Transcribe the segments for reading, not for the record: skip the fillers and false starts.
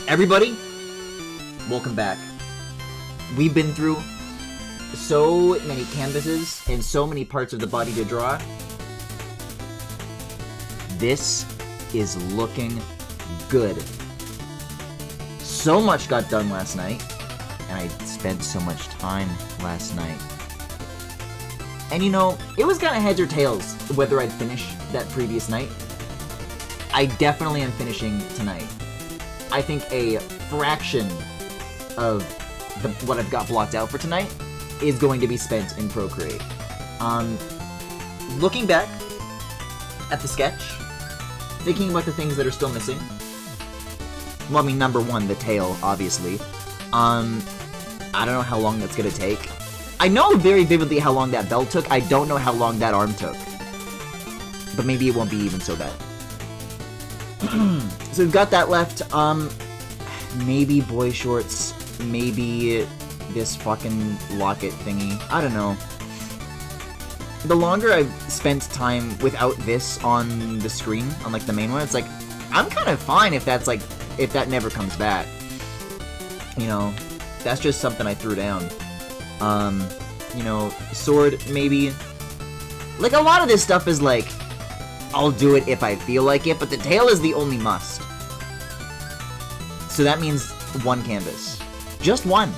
Everybody, welcome back. We've been through so many canvases and so many parts of the body to draw. This is looking good. So much got done last night, and I spent so much time last night. And you know, it was kind of heads or tails whether I'd finish that previous night. I definitely am finishing tonight. I think a fraction of what I've got blocked out for tonight is going to be spent in Procreate. Looking back at the sketch, thinking about the things that are still missing. Well, I mean, number one, the tail, obviously. I don't know how long that's gonna take. I know very vividly how long that belt took. I don't know how long that arm took. But maybe it won't be even so bad. So we've got that left. Maybe boy shorts. Maybe this fucking locket thingy. I don't know. The longer I've spent time without this on the screen, on like the main one, it's like, I'm kind of fine if that's like, if that never comes back. You know, that's just something I threw down. You know, sword, maybe. Like, a lot of this stuff is like, I'll do it if I feel like it, but the tail is the only must. So that means one canvas. Just one.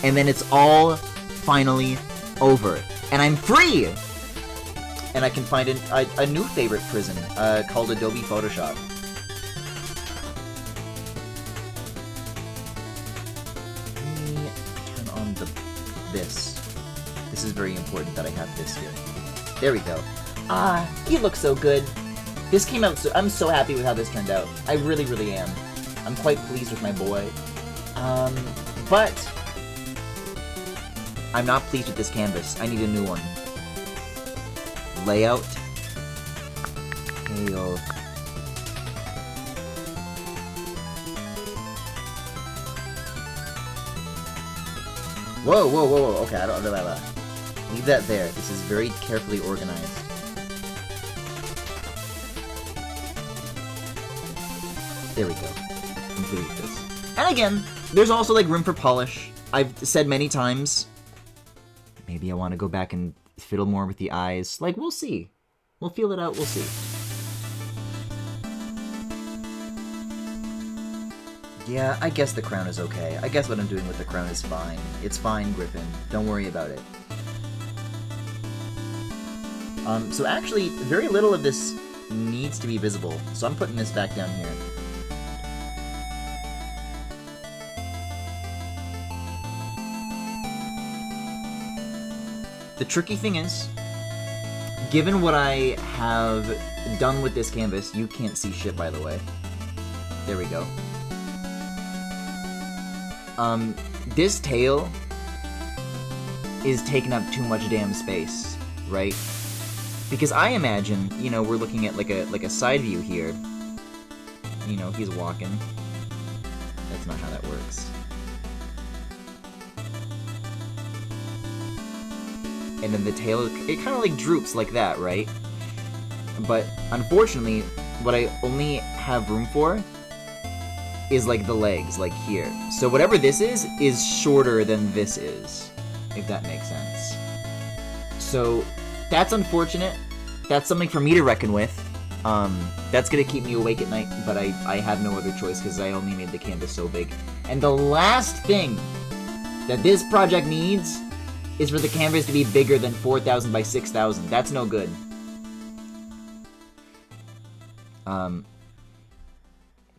And then it's all finally over. And I'm free! And I can find a new favorite prison, called Adobe Photoshop. Let me turn on this. This is very important that I have this here. There we go. Ah, he looks so good. This came out I'm so happy with how this turned out. I really, really am. I'm quite pleased with my boy. But I'm not pleased with this canvas. I need a new one. Layout. Tail. Whoa, whoa, whoa, whoa. Okay, I don't know that. Leave that there. This is very carefully organized. There we go. Complete this. And again, there's also like room for polish. I've said many times, maybe I want to go back and fiddle more with the eyes. Like, we'll see. We'll feel it out, we'll see. Yeah, I guess the crown is okay. I guess what I'm doing with the crown is fine. It's fine, Griffin. Don't worry about it. So actually, very little of this needs to be visible. So I'm putting this back down here. The tricky thing is, given what I have done with this canvas, you can't see shit, by the way. There we go. This tail is taking up too much damn space, right? Because I imagine, you know, we're looking at like a side view here. You know, he's walking. That's not how that works. And then the tail, it kind of like droops like that, right? But unfortunately, what I only have room for is like the legs, like here. So whatever this is shorter than this is, if that makes sense. So that's unfortunate. That's something for me to reckon with. That's gonna keep me awake at night, but I have no other choice because I only made the canvas so big. And the last thing that this project needs is for the canvas to be bigger than 4,000 by 6,000. That's no good.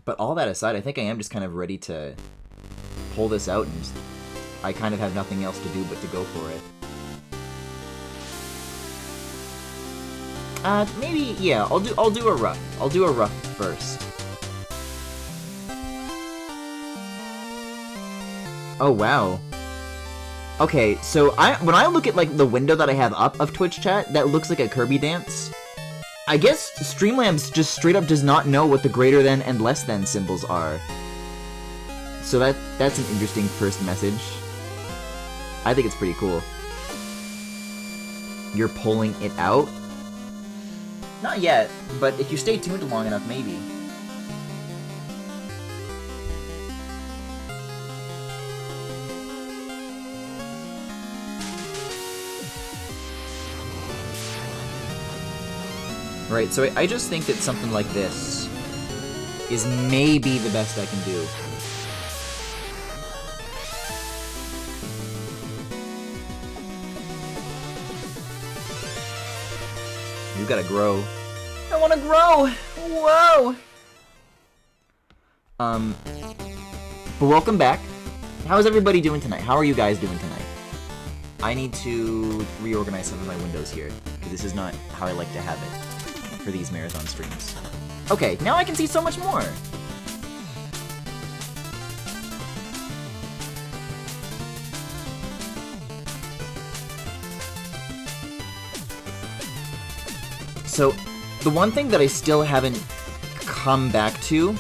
But all that aside, I think I am just kind of ready to pull this out, and I kind of have nothing else to do but to go for it. Maybe, yeah, I'll do a rough. I'll do a rough first. Oh, wow. Okay, so when I look at like the window that I have up of Twitch chat, that looks like a Kirby dance. I guess Streamlabs just straight up does not know what the greater than and less than symbols are. So that's an interesting first message. I think it's pretty cool. You're pulling it out? Not yet, but if you stay tuned long enough, maybe. Right, so I just think that something like this is maybe the best I can do. You gotta grow. I wanna grow! Whoa! But welcome back. How is everybody doing tonight? How are you guys doing tonight? I need to reorganize some of my windows here, because this is not how I like to have it for these marathon streams. Okay, now I can see so much more! So, the one thing that I still haven't come back to,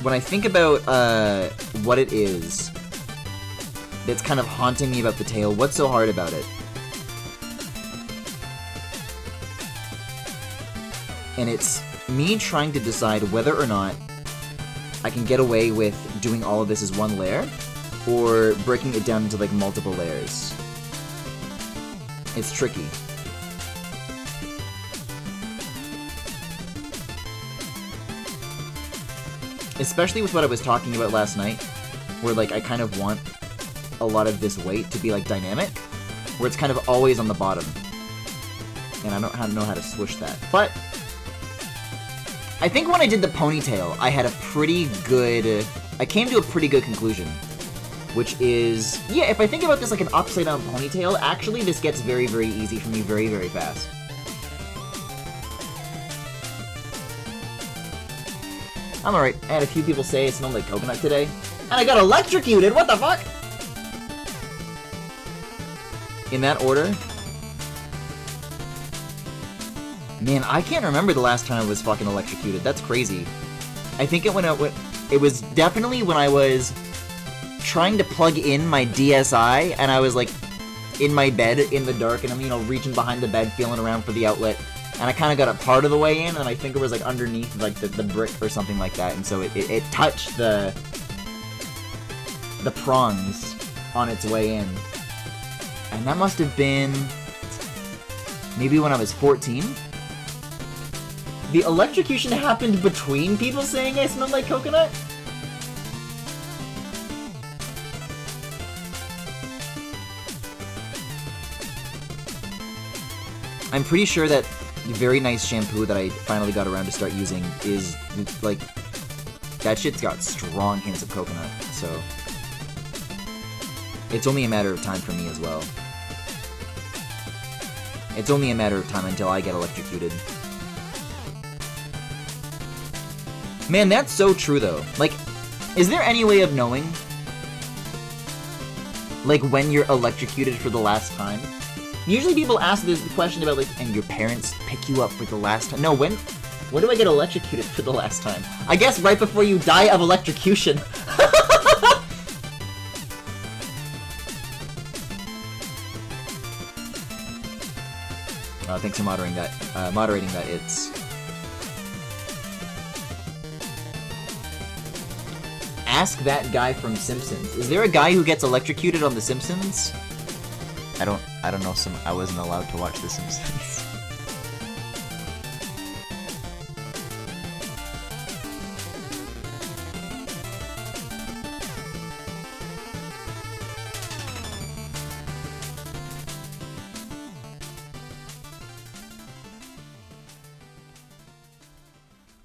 when I think about what it is that's kind of haunting me about the tale, what's so hard about it? And it's me trying to decide whether or not I can get away with doing all of this as one layer, or breaking it down into like multiple layers. It's tricky. Especially with what I was talking about last night, where like I kind of want a lot of this weight to be like dynamic, where it's kind of always on the bottom. And I don't know how to swoosh that. But I think when I did the ponytail, I had a pretty good... I came to a pretty good conclusion. Which is... yeah, if I think about this like an upside down ponytail, actually this gets very, very easy for me very, very fast. I'm alright. I had a few people say it smelled like coconut today. And I got electrocuted! What the fuck? In that order? Man, I can't remember the last time I was fucking electrocuted. That's crazy. I think it was definitely when I was trying to plug in my DSi, and I was like in my bed in the dark, and I'm, you know, reaching behind the bed, feeling around for the outlet. And I kind of got it part of the way in, and my finger was like underneath like the brick or something like that, and so it touched the prongs on its way in. And that must have been maybe when I was 14? The electrocution happened between people saying I smelled like coconut? I'm pretty sure that the very nice shampoo that I finally got around to start using is, like, that shit's got strong hints of coconut, so it's only a matter of time for me as well. It's only a matter of time until I get electrocuted. Man, that's so true, though. Like, is there any way of knowing, like, when you're electrocuted for the last time? Usually people ask this question about, like, and your parents pick you up for the last time. No, when do I get electrocuted for the last time? I guess right before you die of electrocution. Thanks for moderating that, it's... Ask that guy from Simpsons. Is there a guy who gets electrocuted on The Simpsons? I don't know, I wasn't allowed to watch The Simpsons.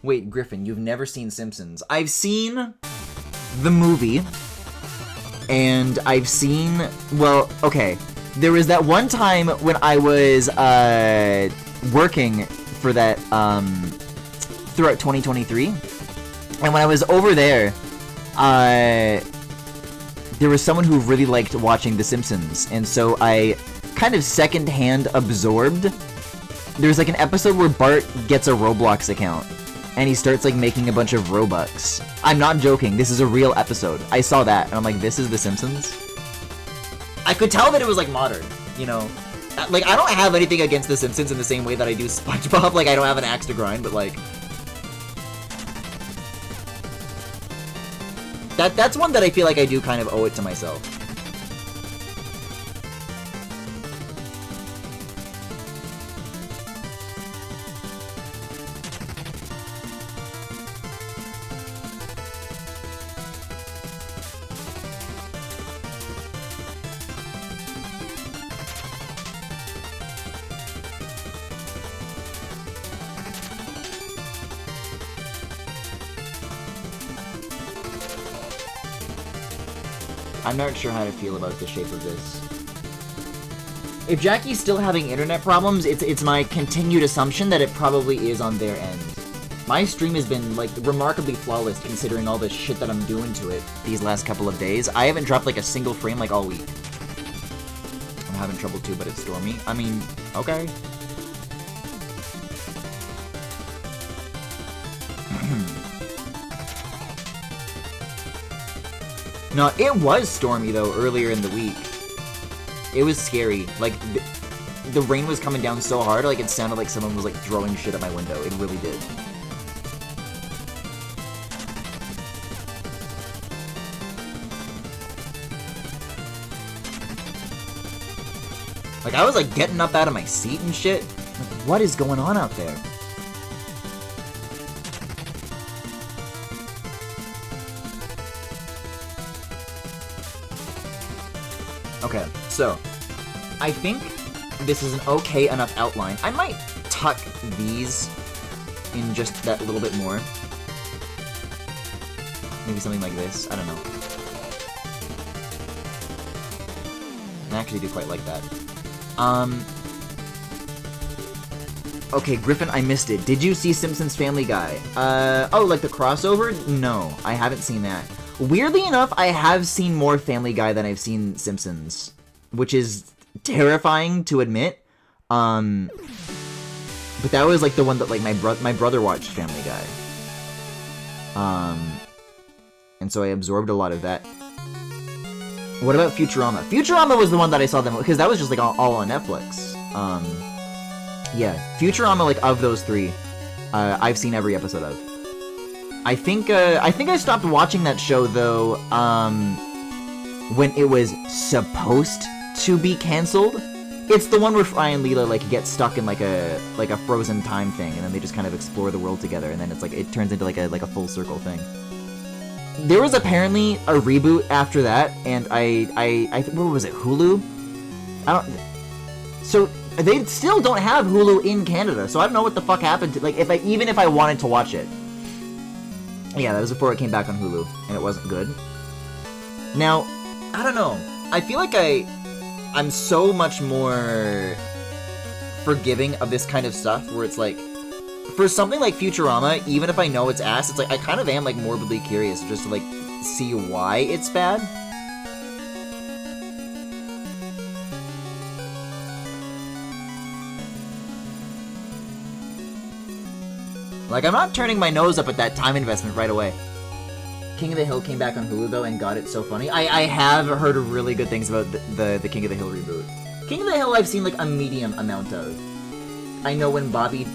Wait, Griffin, you've never seen Simpsons. I've seen the movie, and I've seen, well, okay. There was that one time when I was working for that throughout 2023, and when I was over there, there was someone who really liked watching The Simpsons, and so I kind of secondhand absorbed. There's like an episode where Bart gets a Roblox account, and he starts like making a bunch of Robux. I'm not joking, this is a real episode. I saw that, and I'm like, this is The Simpsons? I could tell that it was, like, modern, you know? Like, I don't have anything against The Simpsons in the same way that I do SpongeBob. Like, I don't have an axe to grind, but, like... That's one that I feel like I do kind of owe it to myself. I'm not sure how to feel about the shape of this. If Jackie's still having internet problems, it's my continued assumption that it probably is on their end. My stream has been, like, remarkably flawless considering all the shit that I'm doing to it these last couple of days. I haven't dropped, like, a single frame, like, all week. I'm having trouble, too, but it's stormy. I mean, okay. No, it was stormy, though, earlier in the week. It was scary. Like, the rain was coming down so hard, like, it sounded like someone was, like, throwing shit at my window. It really did. Like, I was, like, getting up out of my seat and shit. Like, what is going on out there? Okay, so, I think this is an okay enough outline. I might tuck these in just that little bit more. Maybe something like this, I don't know. I actually do quite like that. Okay, Griffin, I missed it. Did you see Simpsons Family Guy? Oh, like the crossover? No, I haven't seen that. Weirdly enough, I have seen more Family Guy than I've seen Simpsons, which is terrifying to admit. But that was like the one that like my brother watched Family Guy. And so I absorbed a lot of that. What about Futurama? Futurama was the one that I saw them because that was just like all on Netflix. Yeah, Futurama, like of those three, I've seen every episode of. I think I stopped watching that show though when it was supposed to be canceled. It's the one where Fry and Leela like get stuck in like a frozen time thing, and then they just kind of explore the world together, and then it's like it turns into like a full circle thing. There was apparently a reboot after that, and I what was it, Hulu? So they still don't have Hulu in Canada, so I don't know what the fuck happened to, like, even if I wanted to watch it. Yeah, that was before it came back on Hulu, and it wasn't good. Now, I don't know. I feel like I'm so much more forgiving of this kind of stuff, where it's like, for something like Futurama, even if I know it's ass, it's like, I kind of am, like, morbidly curious just to, like, see why it's bad. Like, I'm not turning my nose up at that time investment right away. King of the Hill came back on Hulu, though, and God, it's so funny. I have heard really good things about the King of the Hill reboot. King of the Hill I've seen, like, a medium amount of. I know when Bobby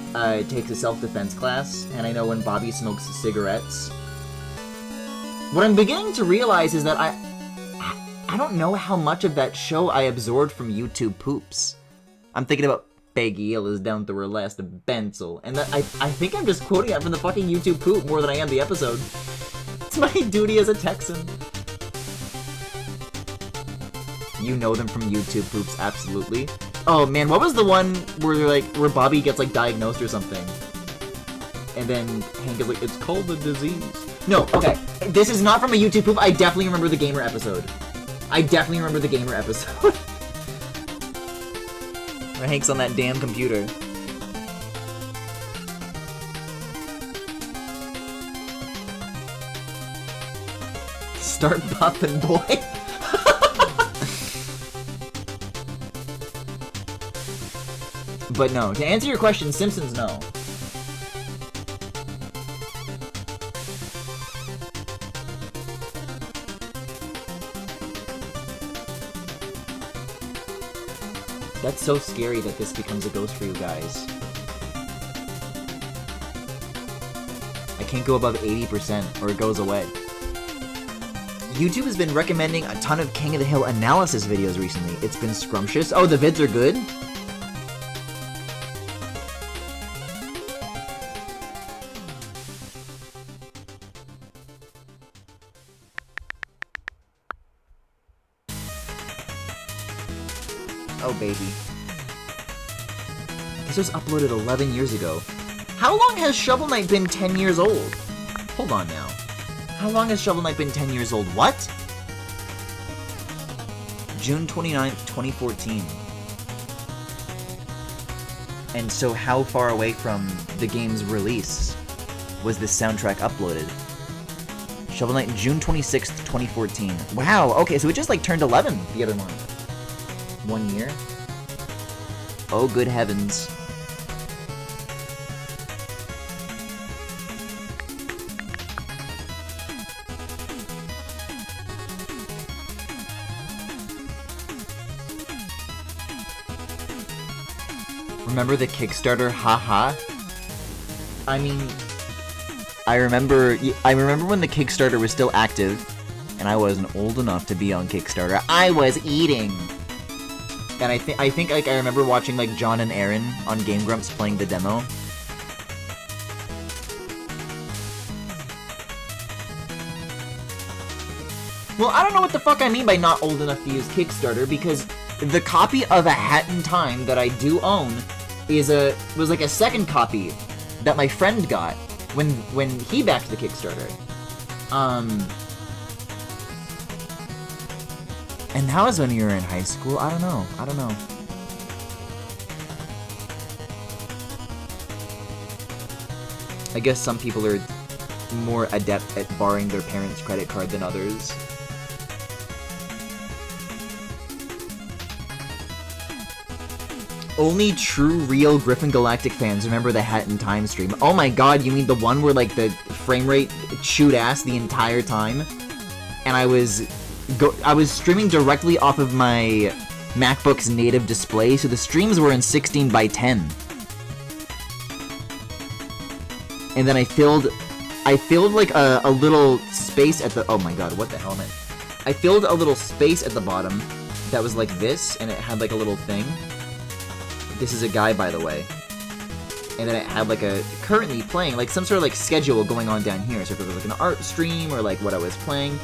takes a self-defense class, and I know when Bobby smokes cigarettes. What I'm beginning to realize is that I don't know how much of that show I absorbed from YouTube poops. I'm thinking about Big Eel is down to her last pencil, and that I think I'm just quoting it from the fucking YouTube poop more than I am the episode. It's my duty as a Texan. You know them from YouTube poops, absolutely. Oh man, what was the one where Bobby gets like diagnosed or something, and then Hank is like, it's called a disease. No, okay, this is not from a YouTube poop. I definitely remember the gamer episode. Where Hank's on that damn computer. Start buffing, boy. But no, to answer your question, Simpsons, no. That's so scary that this becomes a ghost for you guys. I can't go above 80% or it goes away. YouTube has been recommending a ton of King of the Hill analysis videos recently. It's been scrumptious. Oh, the vids are good? Oh, baby. This was uploaded 11 years ago. How long has Shovel Knight been 10 years old? Hold on now. How long has Shovel Knight been 10 years old? What? June 29th, 2014. And so how far away from the game's release was this soundtrack uploaded? Shovel Knight, June 26th, 2014. Wow, okay, so it just like turned 11 the other month. 1 year? Oh, good heavens. Remember the Kickstarter, haha? I mean, I remember when the Kickstarter was still active, and I wasn't old enough to be on Kickstarter. I was eating! And I think like I remember watching like John and Aaron on Game Grumps playing the demo. Well, I don't know what the fuck I mean by not old enough to use Kickstarter, because the copy of A Hat in Time that I do own was like a second copy that my friend got when he backed the Kickstarter. And that was when you were in high school. I don't know. I guess some people are more adept at borrowing their parents' credit card than others. Only true, real Griffin Galactic fans remember the Hat in Time stream. Oh my god, you mean the one where like the frame rate chewed ass the entire time? And I was streaming directly off of my MacBook's native display, so the streams were in 16 by 10. And then I filled like a little space at the, oh my god, what the hell, man? I filled a little space at the bottom that was like this, and it had like a little thing. This is a guy, by the way. And then it had like a currently playing, like some sort of like schedule going on down here. So if it was like an art stream or like what I was playing,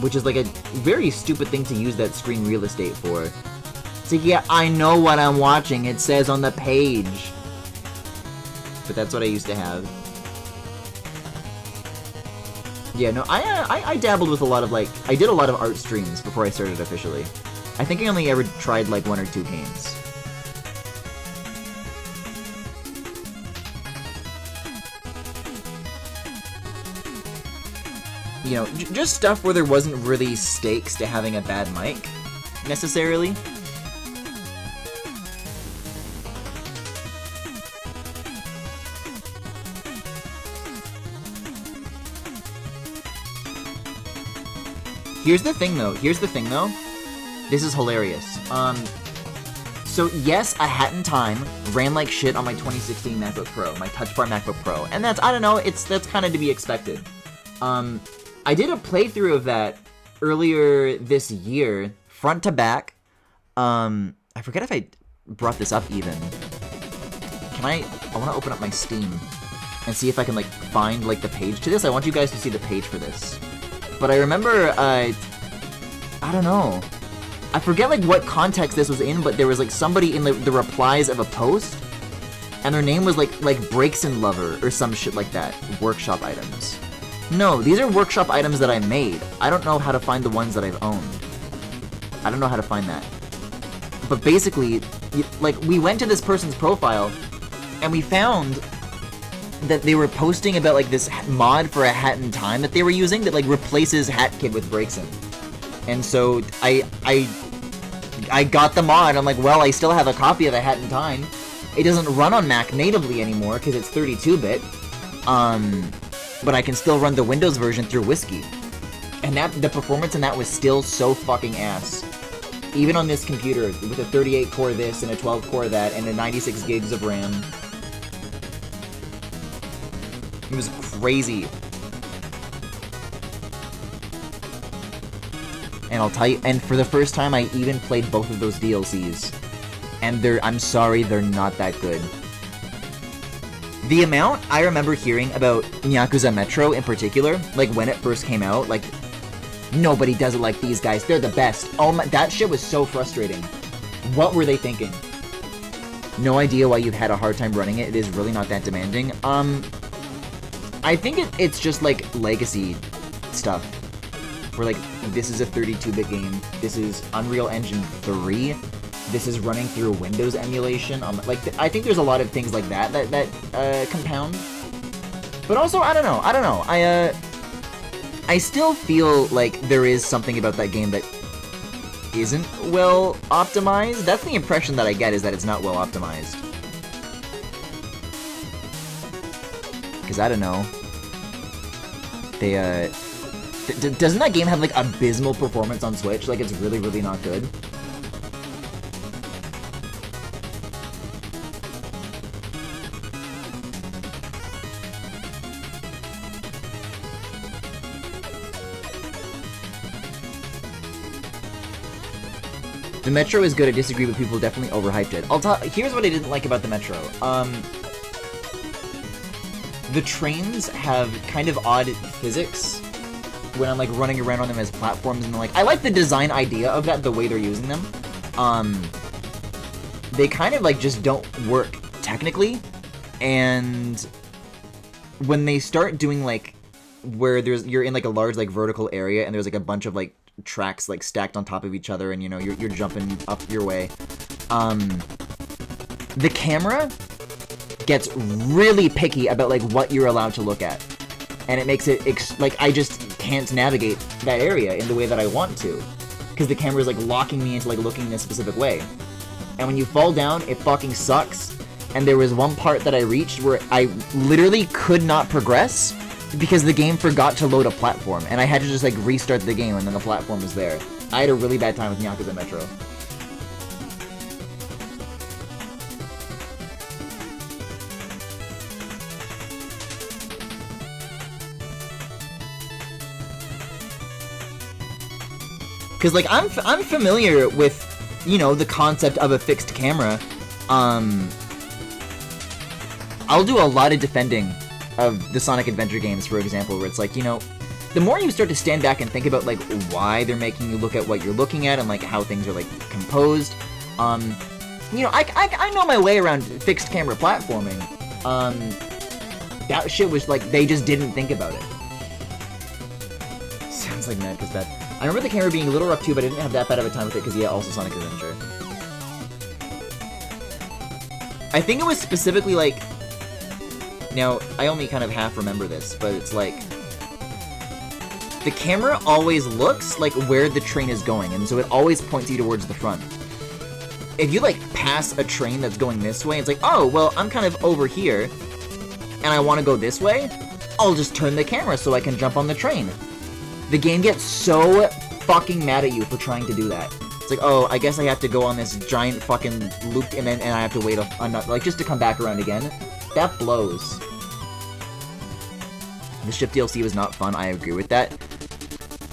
which is like a very stupid thing to use that screen real estate for. So yeah, I know what I'm watching. It says on the page. But that's what I used to have. Yeah, no, I dabbled with a lot of like, I did a lot of art streams before I started officially. I think I only ever tried like 1 or 2 games. You know, just stuff where there wasn't really stakes to having a bad mic, necessarily. Here's the thing though, this is hilarious. So yes, A Hat in Time ran like shit on my 2016 MacBook Pro, my Touch Bar MacBook Pro, and that's, I don't know, that's kind of to be expected. I did a playthrough of that earlier this year, front to back. I forget if I brought this up even. I want to open up my Steam and see if I can like find like the page to this. I want you guys to see the page for this. But I remember, I don't know. I forget like what context this was in, but there was like somebody in the replies of a post, and their name was like Breaks and Lover or some shit like that. Workshop items. No, these are workshop items that I made. I don't know how to find the ones that I've owned. I don't know how to find that. But basically, like, we went to this person's profile, and we found that they were posting about, like, this mod for A Hat in Time that they were using that, like, replaces Hat Kid with Breaksin. And so, I got the mod. I'm like, well, I still have a copy of A Hat in Time. It doesn't run on Mac natively anymore, because it's 32-bit. But I can still run the Windows version through Whiskey. And the performance in that was still so fucking ass. Even on this computer, with a 38-core this, and a 12-core that, and a 96 gigs of RAM. It was crazy. And I'll tell you, and for the first time, I even played both of those DLCs. And I'm sorry, they're not that good. The amount I remember hearing about Yakuza Metro in particular, like when it first came out, like, nobody does it like these guys, they're the best. Oh my, that shit was so frustrating. What were they thinking? No idea why you've had a hard time running it, it is really not that demanding. I think it's just like legacy stuff. where like, this is a 32-bit game, this is Unreal Engine 3, this is running through Windows emulation, like, I think there's a lot of things like that compound. But also, I don't know, I still feel like there is something about that game that isn't well optimized. That's the impression that I get, is that it's not well optimized. Because I don't know. They, doesn't that game have, like, abysmal performance on Switch? Like, it's really, really not good. The Metro is good, I disagree, but people definitely overhyped it. Here's what I didn't like about the Metro. The trains have kind of odd physics when I'm like running around on them as platforms, and like, I like the design idea of that, the way they're using them. They kind of like just don't work technically, and when they start doing like, where you're in like a large like vertical area and there's like a bunch of like tracks like stacked on top of each other, and you know, you're jumping up your way, the camera gets really picky about like what you're allowed to look at, and it makes it like, I just can't navigate that area in the way that I want to, because the camera is like locking me into like looking in a specific way, and when you fall down, it fucking sucks. And there was one part that I reached where I literally could not progress because the game forgot to load a platform, and I had to just like restart the game, and then the platform was there. I had a really bad time with Yakuza Metro. Cause like, I'm familiar with, you know, the concept of a fixed camera. I'll do a lot of defending of the Sonic Adventure games, for example, where it's like, you know, the more you start to stand back and think about like why they're making you look at what you're looking at, and like how things are like composed, you know, I know my way around fixed camera platforming. That shit was like, they just didn't think about it. Sounds like mad cause bad. I remember the camera being a little rough too, but I didn't have that bad of a time with it because, yeah, also Sonic Adventure. I think it was specifically like, now, I only kind of half remember this, but it's like, the camera always looks like where the train is going, and so it always points you towards the front. If you like pass a train that's going this way, it's like, oh, well, I'm kind of over here, and I want to go this way, I'll just turn the camera so I can jump on the train. The game gets so fucking mad at you for trying to do that. It's like, oh, I guess I have to go on this giant fucking loop, and I have to wait like, just to come back around again. That blows. The ship DLC was not fun, I agree with that.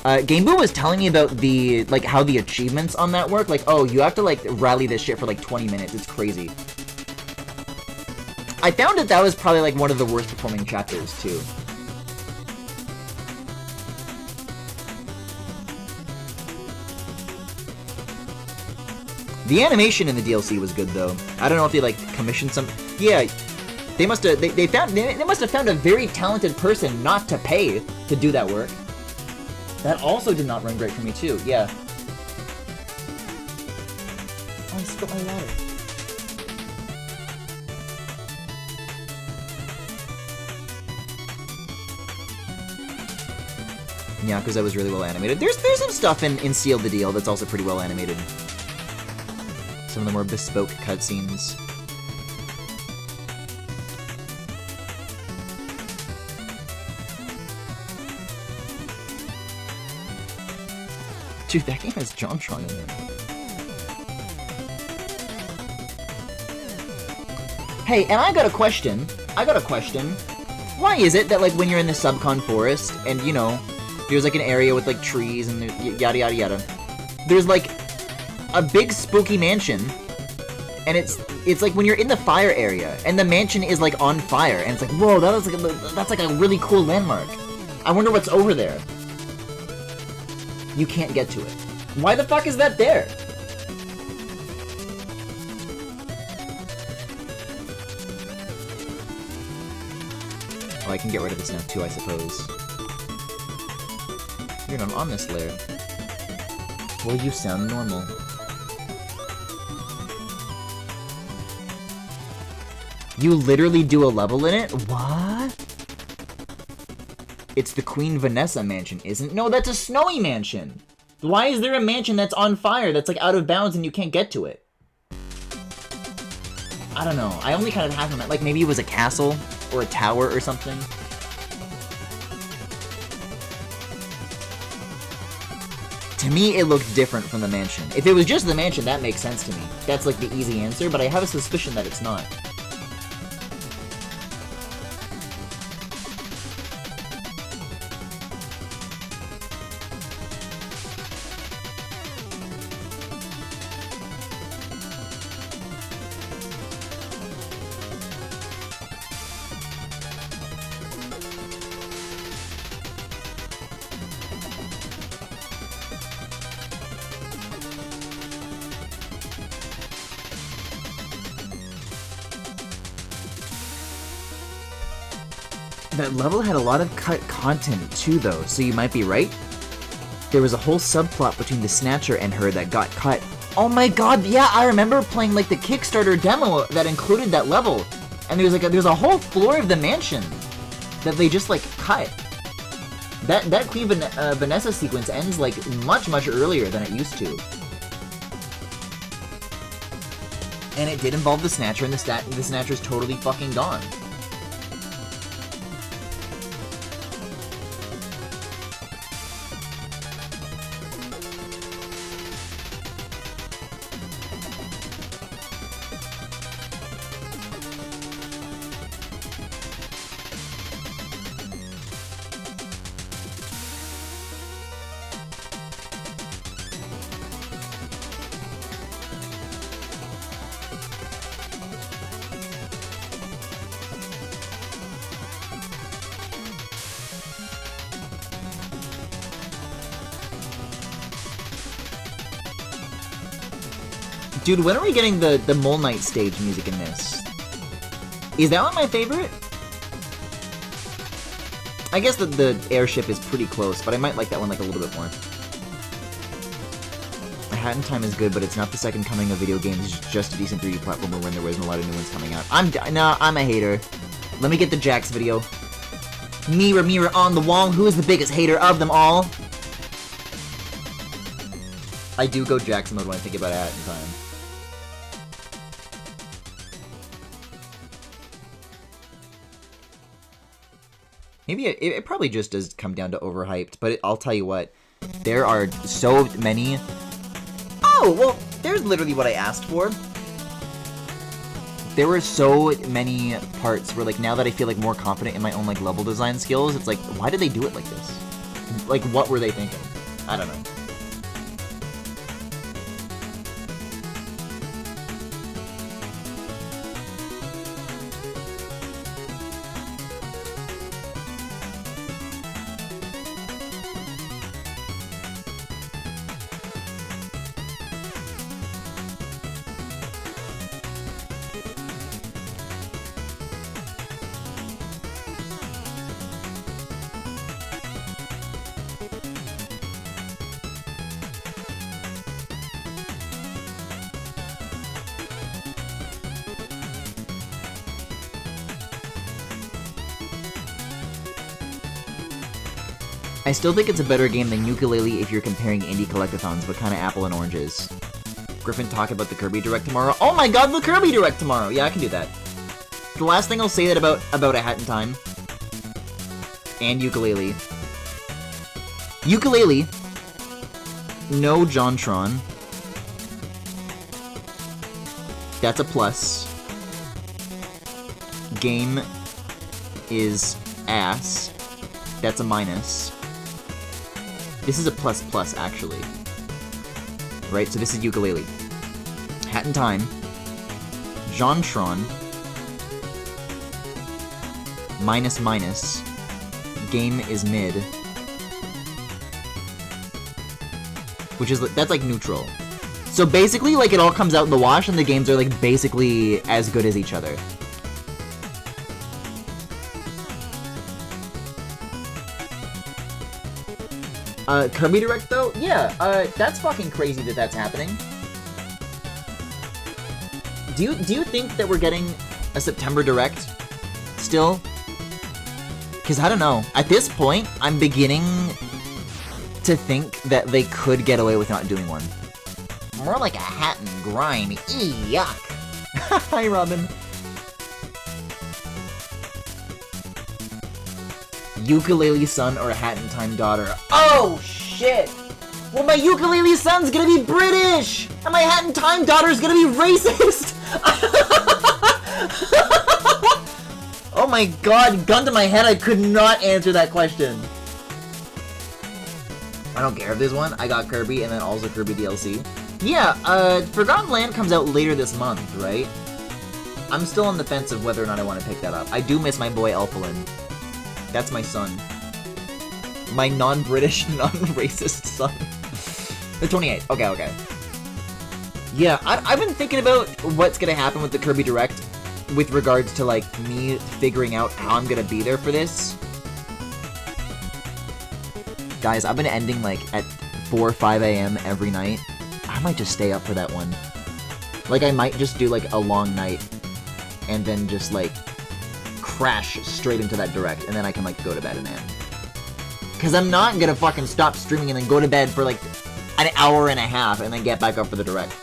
Gameboo was telling me about the, like, how the achievements on that work. Like, oh, you have to, like, rally this shit for, like, 20 minutes. It's crazy. I found that was probably, like, one of the worst performing chapters, too. The animation in the DLC was good, though. I don't know if they, like, commissioned some... Yeah, they must have... They must have found a very talented person not to pay to do that work. That also did not run great for me, too. Yeah. Oh, I spilled my water. Yeah, because that was really well animated. There's some stuff in Seal the Deal that's also pretty well animated. Some of the more bespoke cutscenes. Dude, that game has JonTron in it. Hey, and I got a question. Why is it that, like, when you're in the Subcon Forest, and, you know, there's, like, an area with, like, trees and yada yada yada, there's, like, a big spooky mansion, and it's like when you're in the fire area, and the mansion is, like, on fire, and it's like, whoa, that's like a really cool landmark. I wonder what's over there. You can't get to it. Why the fuck is that there? Oh, I can get rid of this now too, I suppose. You're not on this layer. Well, you sound normal. You literally do a level in it? What? It's the Queen Vanessa mansion, isn't it? No, that's a snowy mansion! Why is there a mansion that's on fire, that's like out of bounds and you can't get to it? I don't know. I only kind of have him, like maybe it was a castle or a tower or something. To me, it looked different from the mansion. If it was just the mansion, that makes sense to me. That's like the easy answer, but I have a suspicion that it's not. That level had a lot of cut content too though, so you might be right. There was a whole subplot between the Snatcher and her that got cut. Oh my god, yeah, I remember playing like the Kickstarter demo that included that level. And there's a whole floor of the mansion that they just like cut. That Queen Vanessa sequence ends like much earlier than it used to. And it did involve the Snatcher, and the Snatcher's totally fucking gone. Dude, when are we getting the Mole Knight stage music in this? Is that one my favorite? I guess the airship is pretty close, but I might like that one like a little bit more. A Hat in Time is good, but it's not the second coming of video games. It's just a decent 3D platformer when there wasn't a lot of new ones coming out. I'm a hater. Let me get the Jax video. Mirror on the wall, who is the biggest hater of them all? I do go Jax mode when I think about A Hat in Time. Maybe it probably just does come down to overhyped, but I'll tell you what, there are so many... Oh, well, there's literally what I asked for. There were so many parts where, like, now that I feel, like, more confident in my own, like, level design skills, it's like, why did they do it like this? Like, what were they thinking? I don't know. I still think it's a better game than Yooka-Laylee if you're comparing indie collectathons, but kinda apple and oranges. Griffin, talk about the Kirby Direct tomorrow. Oh my god, the Kirby Direct tomorrow! Yeah, I can do that. The last thing I'll say that about A Hat in Time and Yooka-Laylee. Yooka-Laylee, no JonTron. That's a plus. Game is ass. That's a minus. This is a plus, actually. Right, so this is Yooka-Laylee. Hat in Time. JonTron. Minus. Game is mid. Which is, that's like neutral. So basically, like, it all comes out in the wash and the games are, like, basically as good as each other. Kirby Direct though? Yeah, that's fucking crazy that that's happening. Do you think that we're getting a September Direct still? Because I don't know. At this point, I'm beginning to think that they could get away with not doing one. More like a hat and grime. Yuck. Hi, Robin. Ukulele son or Hat in Time daughter. Oh, shit! Well, my ukulele son's gonna be British! And my Hat in Time daughter's gonna be racist! Oh my god, gun to my head, I could not answer that question. I don't care if there's one. I got Kirby and then also Kirby DLC. Yeah, Forgotten Land comes out later this month, right? I'm still on the fence of whether or not I want to pick that up. I do miss my boy Elfalin. That's my son. My non-British, non-racist son. The 28th. Okay, okay. Yeah, I've been thinking about what's gonna happen with the Kirby Direct with regards to, like, me figuring out how I'm gonna be there for this. Guys, I've been ending, like, at 4 or 5 a.m. every night. I might just stay up for that one. Like, I might just do, like, a long night and then just, like, crash straight into that Direct, and then I can, like, go to bed and end. Because I'm not gonna fucking stop streaming and then go to bed for, like, an hour and a half and then get back up for the Direct.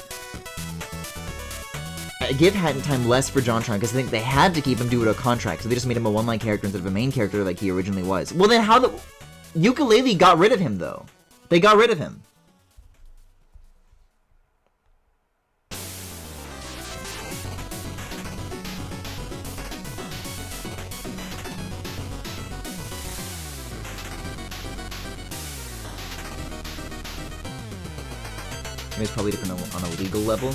I give Hat in Time less for JonTron because I think they had to keep him due to a contract, so they just made him a one-line character instead of a main character like he originally was. Well, then how the... Ukulele got rid of him, though. They got rid of him. It's probably different on a legal level.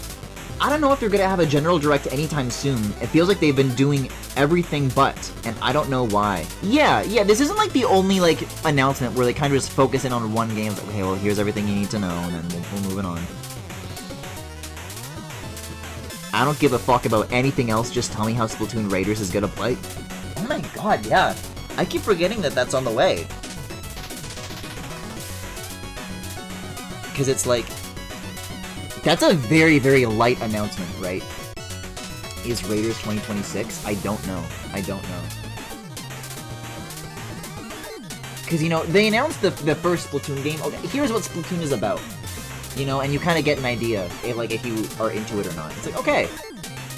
I don't know if they're gonna have a general direct anytime soon. It feels like they've been doing everything but, and I don't know why. Yeah, this isn't like the only like announcement where they kind of just focus in on one game. It's like, okay, well, here's everything you need to know, and then we're moving on. I don't give a fuck about anything else. Just tell me how Splatoon Raiders is gonna play. Oh my god, yeah. I keep forgetting that that's on the way. Because it's like... That's a very, very light announcement, right? Is Raiders 2026? I don't know. I don't know. Because, you know, they announced the first Splatoon game. Okay, here's what Splatoon is about. You know, and you kind of get an idea, if you are into it or not. It's like, okay.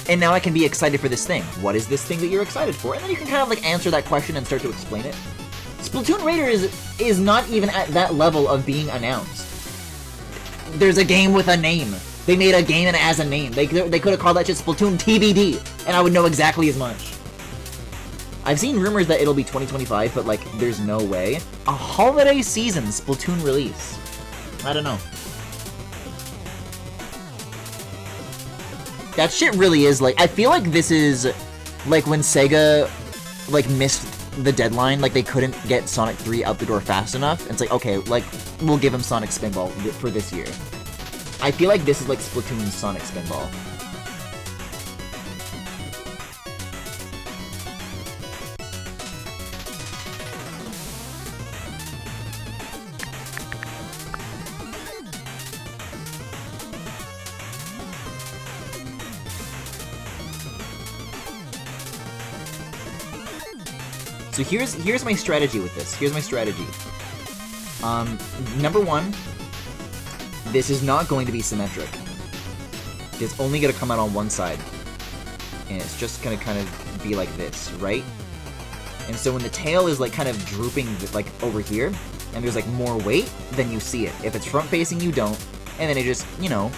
And now I can be excited for this thing. What is this thing that you're excited for? And then you can kind of, like, answer that question and start to explain it. Splatoon Raiders is not even at that level of being announced. There's a game with a name. They made a game and it has a name. They could have called that shit Splatoon TBD, and I would know exactly as much. I've seen rumors that it'll be 2025, but, like, there's no way. A holiday season Splatoon release. I don't know. That shit really is, like, I feel like this is, like, when Sega, like, missed the deadline, like, they couldn't get Sonic 3 out the door fast enough. It's like, okay, like, we'll give him Sonic Spinball for this year. I feel like this is like Splatoon's Sonic Spinball. So here's my strategy with this. Here's my strategy. Number one, this is not going to be symmetric. It's only going to come out on one side. And it's just going to kind of be like this, right? And so when the tail is like kind of drooping like over here, and there's like more weight, then you see it. If it's front facing, you don't. And then it just, you know,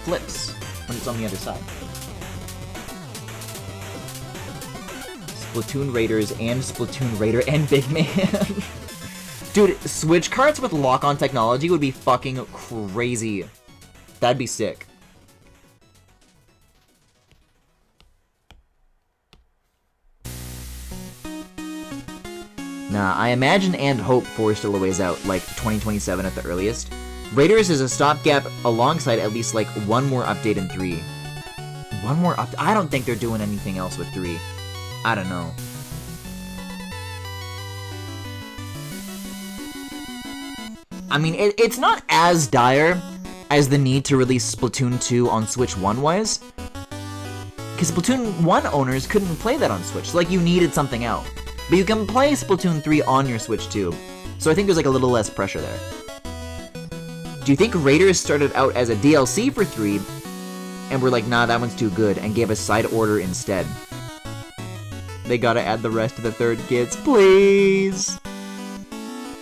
flips when it's on the other side. Splatoon Raiders and Splatoon Raider and Big Man. Dude, Switch carts with lock-on technology would be fucking crazy. That'd be sick. Nah, I imagine and hope 4 is still a ways out, like 2027 at the earliest. Raiders is a stopgap alongside at least like one more update in 3. One more update? I don't think they're doing anything else with 3. I don't know. I mean, it's not as dire as the need to release Splatoon 2 on Switch 1 was. Because Splatoon 1 owners couldn't play that on Switch, so, like, you needed something out. But you can play Splatoon 3 on your Switch 2, so I think there's, like, a little less pressure there. Do you think Raiders started out as a DLC for 3, and were like, nah, that one's too good, and gave a side order instead? They gotta add the rest of the third kits, please!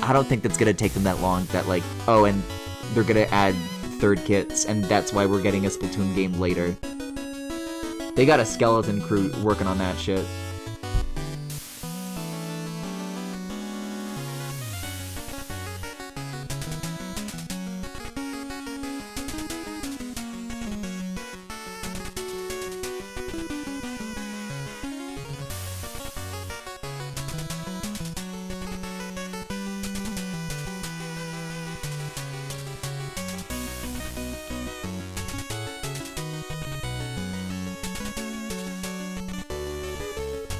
I don't think that's gonna take them that long, that, like, oh, and they're gonna add third kits, and that's why we're getting a Splatoon game later. They got a skeleton crew working on that shit.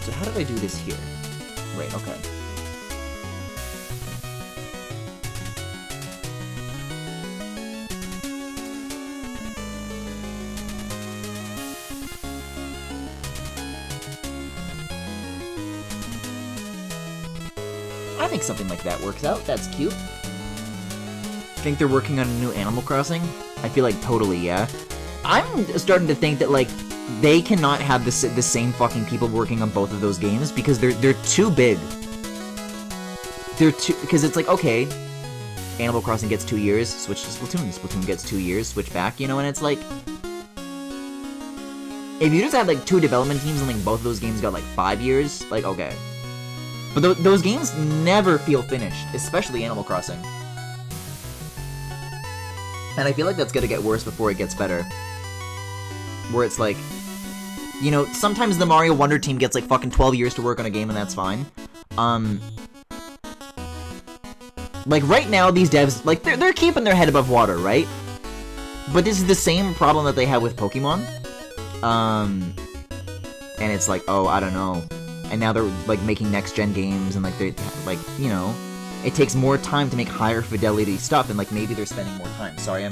So how did I do this here? Right, okay. I think something like that works out. That's cute. Think they're working on a new Animal Crossing? I feel like totally, yeah. I'm starting to think that, like, they cannot have the same fucking people working on both of those games because they're too big. Because it's like, okay, Animal Crossing gets 2 years, switch to Splatoon. Splatoon gets 2 years, switch back, you know, and it's like, if you just had like 2 development teams and like both of those games got like 5 years, like, okay. But those games never feel finished, especially Animal Crossing. And I feel like that's gonna get worse before it gets better. Where it's like, you know, sometimes the Mario Wonder team gets like fucking 12 years to work on a game and that's fine. Like right now these devs, like they're keeping their head above water, right? But this is the same problem that they had with Pokemon. And it's like, oh, I don't know. And now they're like making next gen games and like they're like, you know, it takes more time to make higher fidelity stuff and like maybe they're spending more time. Sorry,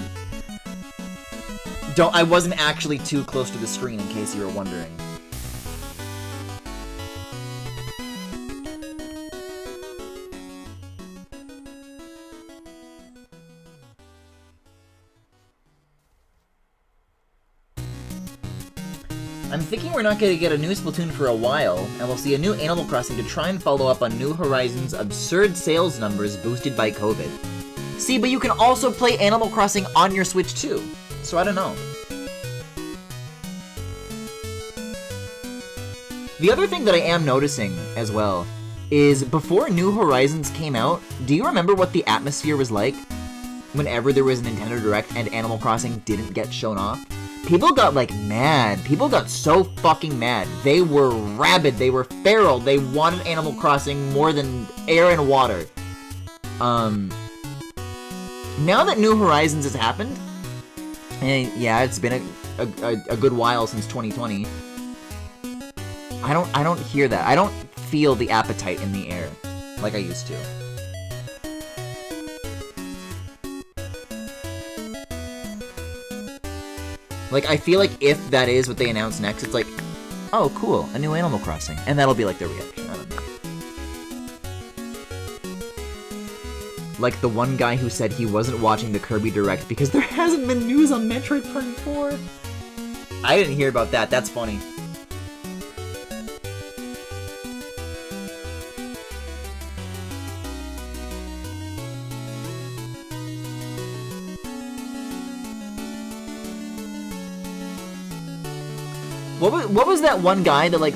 I wasn't actually too close to the screen in case you were wondering. I'm thinking we're not going to get a new Splatoon for a while, and we'll see a new Animal Crossing to try and follow up on New Horizons' absurd sales numbers boosted by COVID. See, but you can also play Animal Crossing on your Switch too, so I don't know. The other thing that I am noticing as well is before New Horizons came out, do you remember what the atmosphere was like whenever there was a Nintendo Direct and Animal Crossing didn't get shown off? People got like mad. People got so fucking mad. They were rabid. They were feral. They wanted Animal Crossing more than air and water. Now that New Horizons has happened, and yeah, it's been a good while since 2020. I don't hear that. I don't feel the appetite in the air like I used to. Like, I feel like if that is what they announce next, it's like, oh, cool, a new Animal Crossing. And that'll be like their reaction. I don't know. Like the one guy who said he wasn't watching the Kirby Direct because there hasn't been news on Metroid Prime 4. I didn't hear about that. That's funny. What was that one guy that, like,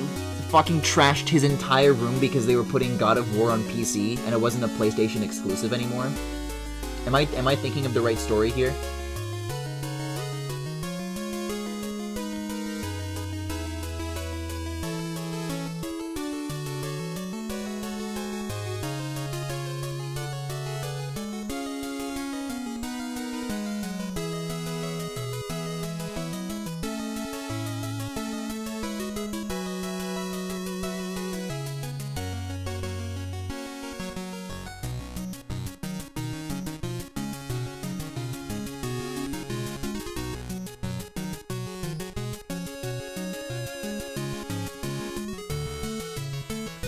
fucking trashed his entire room because they were putting God of War on PC and it wasn't a PlayStation exclusive anymore? Am I thinking of the right story here?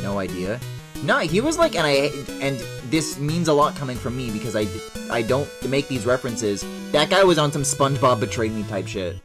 No idea. No, he was like, and this means a lot coming from me because I don't make these references. That guy was on some SpongeBob betrayed me type shit.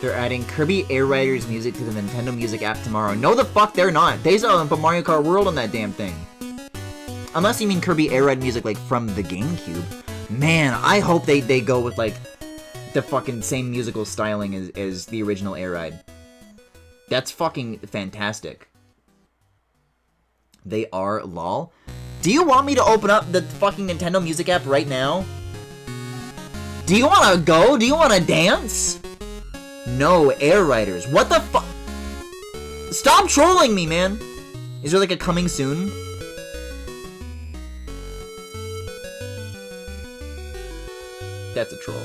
They're adding Kirby Air Riders music to the Nintendo Music app tomorrow. No, the fuck they're not. They still haven't put Mario Kart World on that damn thing. Unless you mean Kirby Air Ride music, like, from the GameCube. Man, I hope they go with, like, the fucking same musical styling as the original Air Ride. That's fucking fantastic. They are, lol. Do you want me to open up the fucking Nintendo Music app right now? Do you wanna go? Do you wanna dance? No, Air Riders. What the fuck? Stop trolling me, man! Is there like a coming soon? That's a troll.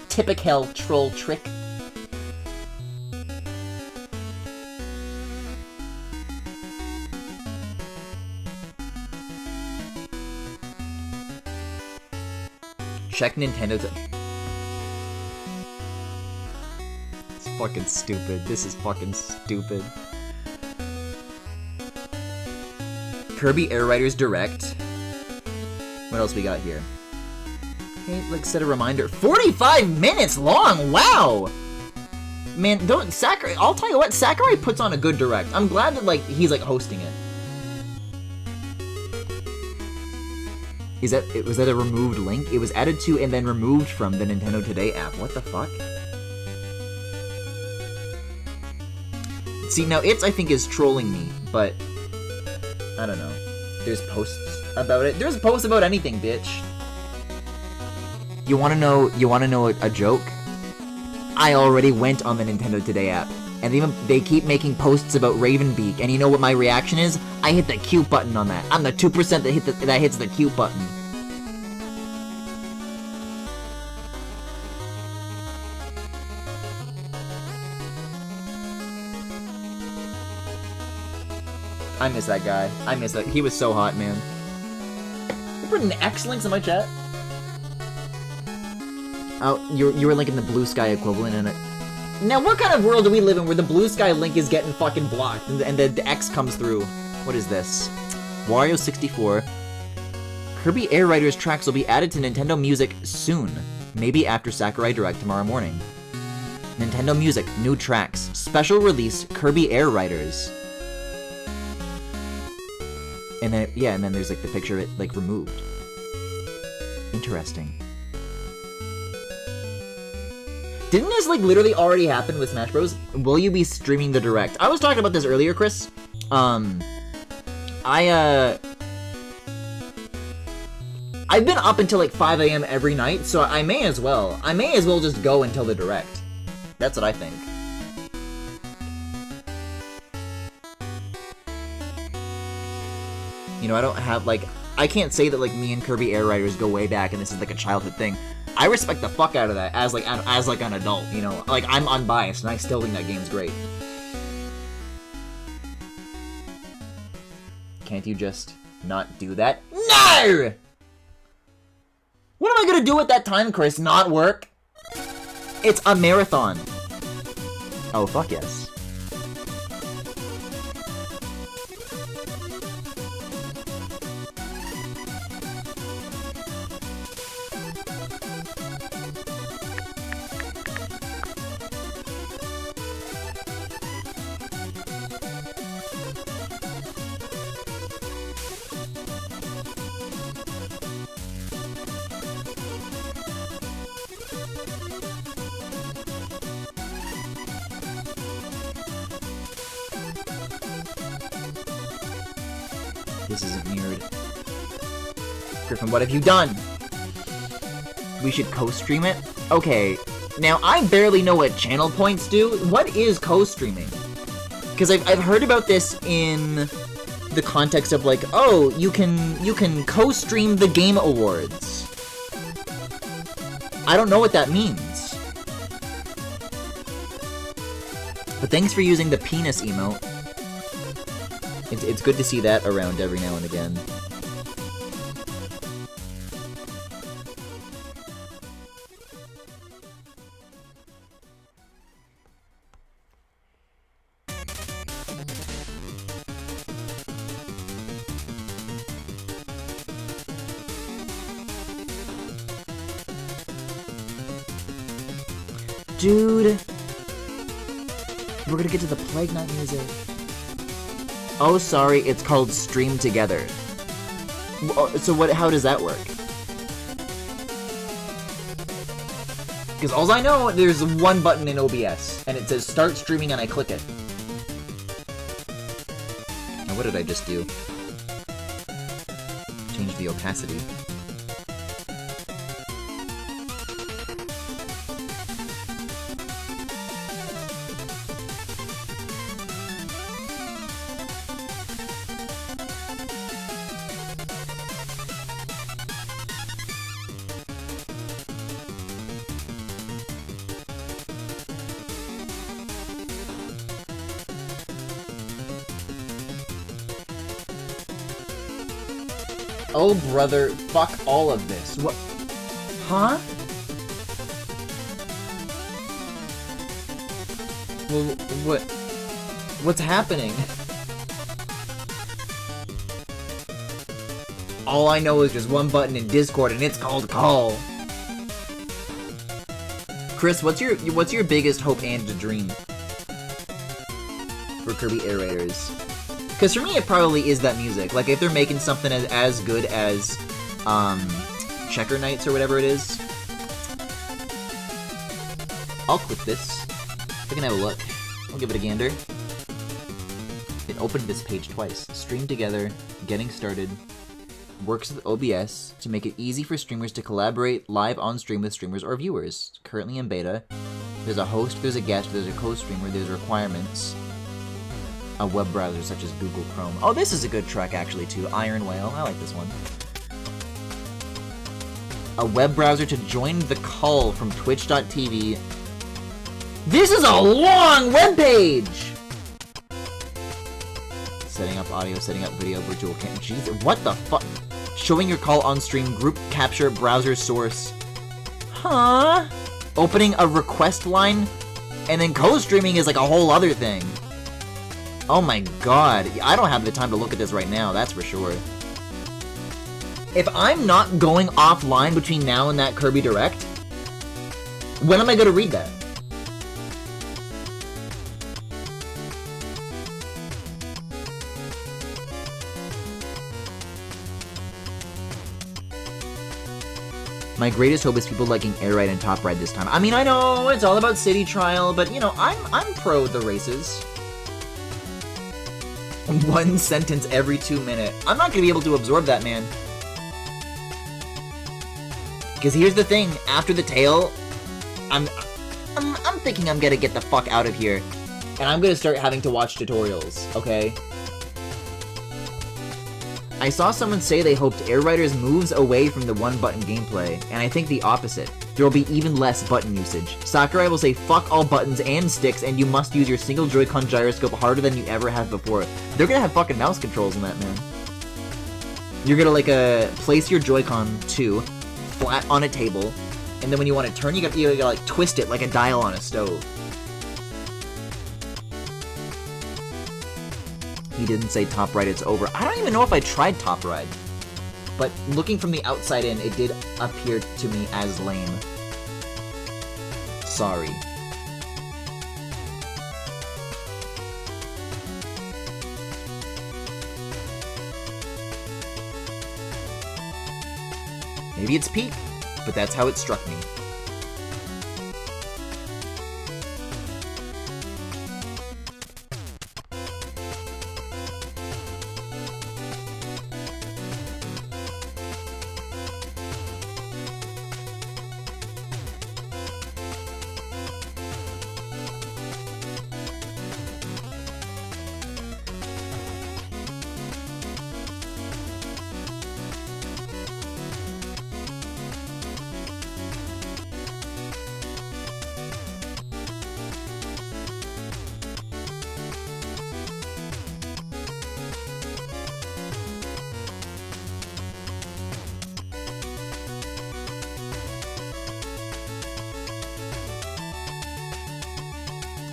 Typical troll trick. Check Nintendo to... It's fucking stupid. This is fucking stupid. Kirby Air Riders Direct. What else we got here? Okay, like, set a reminder. 45 minutes long! Wow! Man, don't... Sakurai... I'll tell you what, Sakurai puts on a good Direct. I'm glad that, like, he's, like, hosting it. Was that a removed link? It was added to and then removed from the Nintendo Today app. What the fuck? See, now I think, is trolling me, but... I don't know. There's posts about it. There's posts about anything, bitch. You wanna know a joke? I already went on the Nintendo Today app. And they keep making posts about Ravenbeak, and you know what my reaction is? I hit the cute button on that. I'm the 2% that hits the cute button. I miss that guy. I miss that. He was so hot, man. You put an X links in my chat? Oh, you were linking the Blue Sky equivalent in it. Now, what kind of world do we live in where the Blue Sky link is getting fucking blocked and the X comes through? What is this? Wario 64. Kirby Air Riders tracks will be added to Nintendo Music soon. Maybe after Sakurai Direct tomorrow morning. Nintendo Music, new tracks. Special release, Kirby Air Riders. And then, yeah, and then there's like the picture of it, like, removed. Interesting. Didn't this, like, literally already happen with Smash Bros? Will you be streaming the Direct? I was talking about this earlier, Chris. I've been up until, like, 5 AM every night, so I may as well. I may as well just go until the Direct. That's what I think. You know, I don't have, like... I can't say that, like, me and Kirby Air Riders go way back and this is, like, a childhood thing. I respect the fuck out of that as an adult, you know? Like, I'm unbiased, and I still think that game's great. Can't you just not do that? No! What am I gonna do at that time, Chris? Not work? It's a marathon. Oh, fuck yes. This isn't mirrored. Griffin, what have you done? We should co-stream it? Okay, now I barely know what channel points do. What is co-streaming? Because I've heard about this in the context of like, oh, you can co-stream the Game Awards. I don't know what that means. But thanks for using the penis emote. It's good to see that around every now and again. Dude! We're gonna get to the Plague Knight music. Oh, sorry, it's called Stream Together. So how does that work? Because all I know, there's one button in OBS, and it says start streaming, and I click it. Now, what did I just do? Change the opacity. Oh, brother, fuck all of this. What? Huh? Well, what's happening? All I know is just one button in Discord, and it's called call. Chris, what's your biggest hope and dream for Kirby Air Raiders? Because for me, it probably is that music. Like, if they're making something as good as, Checker Knights or whatever it is, I'll click this. I can have a look. I'll give it a gander. It opened this page twice. Stream Together, getting started, works with OBS to make it easy for streamers to collaborate live on stream with streamers or viewers. Currently in beta. There's a host, there's a guest, there's a co-streamer, there's requirements. A web browser such as Google Chrome. Oh, this is a good track actually too. Iron Whale. I like this one. A web browser to join the call from twitch.tv. This is a long web page! Setting up audio, setting up video, virtual cam. Jeez, what the fuck? Showing your call on stream, group capture, browser source. Huh? Opening a request line? And then co-streaming is like a whole other thing. Oh my god, I don't have the time to look at this right now, that's for sure. If I'm not going offline between now and that Kirby Direct, when am I gonna read that? My greatest hope is people liking Air Ride and Top Ride this time. I mean, I know it's all about City Trial, but you know, I'm pro the races. One sentence every 2 minutes. I'm not gonna be able to absorb that, man. Because here's the thing, after the tail, I'm thinking I'm gonna get the fuck out of here. And I'm gonna start having to watch tutorials, okay? I saw someone say they hoped Air Riders moves away from the one-button gameplay, and I think the opposite. There will be even less button usage. Sakurai will say fuck all buttons and sticks, and you must use your single Joy-Con gyroscope harder than you ever have before. They're gonna have fucking mouse controls in that, man. You're gonna, like, place your Joy-Con 2 flat on a table, and then when you want to turn, you gotta like, twist it like a dial on a stove. He didn't say Top Ride, it's over. I don't even know if I tried Top Ride. But looking from the outside in, it did appear to me as lame. Sorry. Maybe it's peak, but that's how it struck me.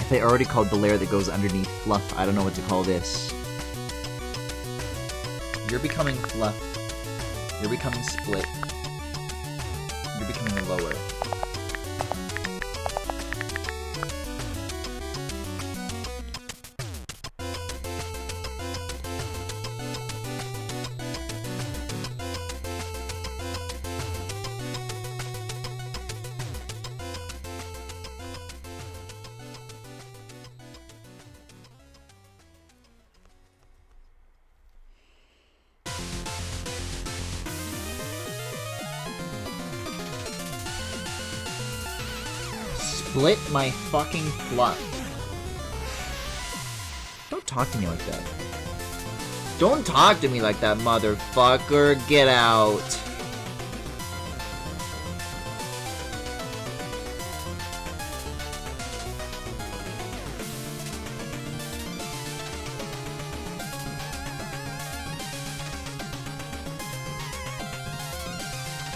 They already called the layer that goes underneath fluff. I don't know what to call this. You're becoming fluff. You're becoming split. You're becoming lower. Split my fucking fluff. Don't talk to me like that. Don't talk to me like that, motherfucker. Get out.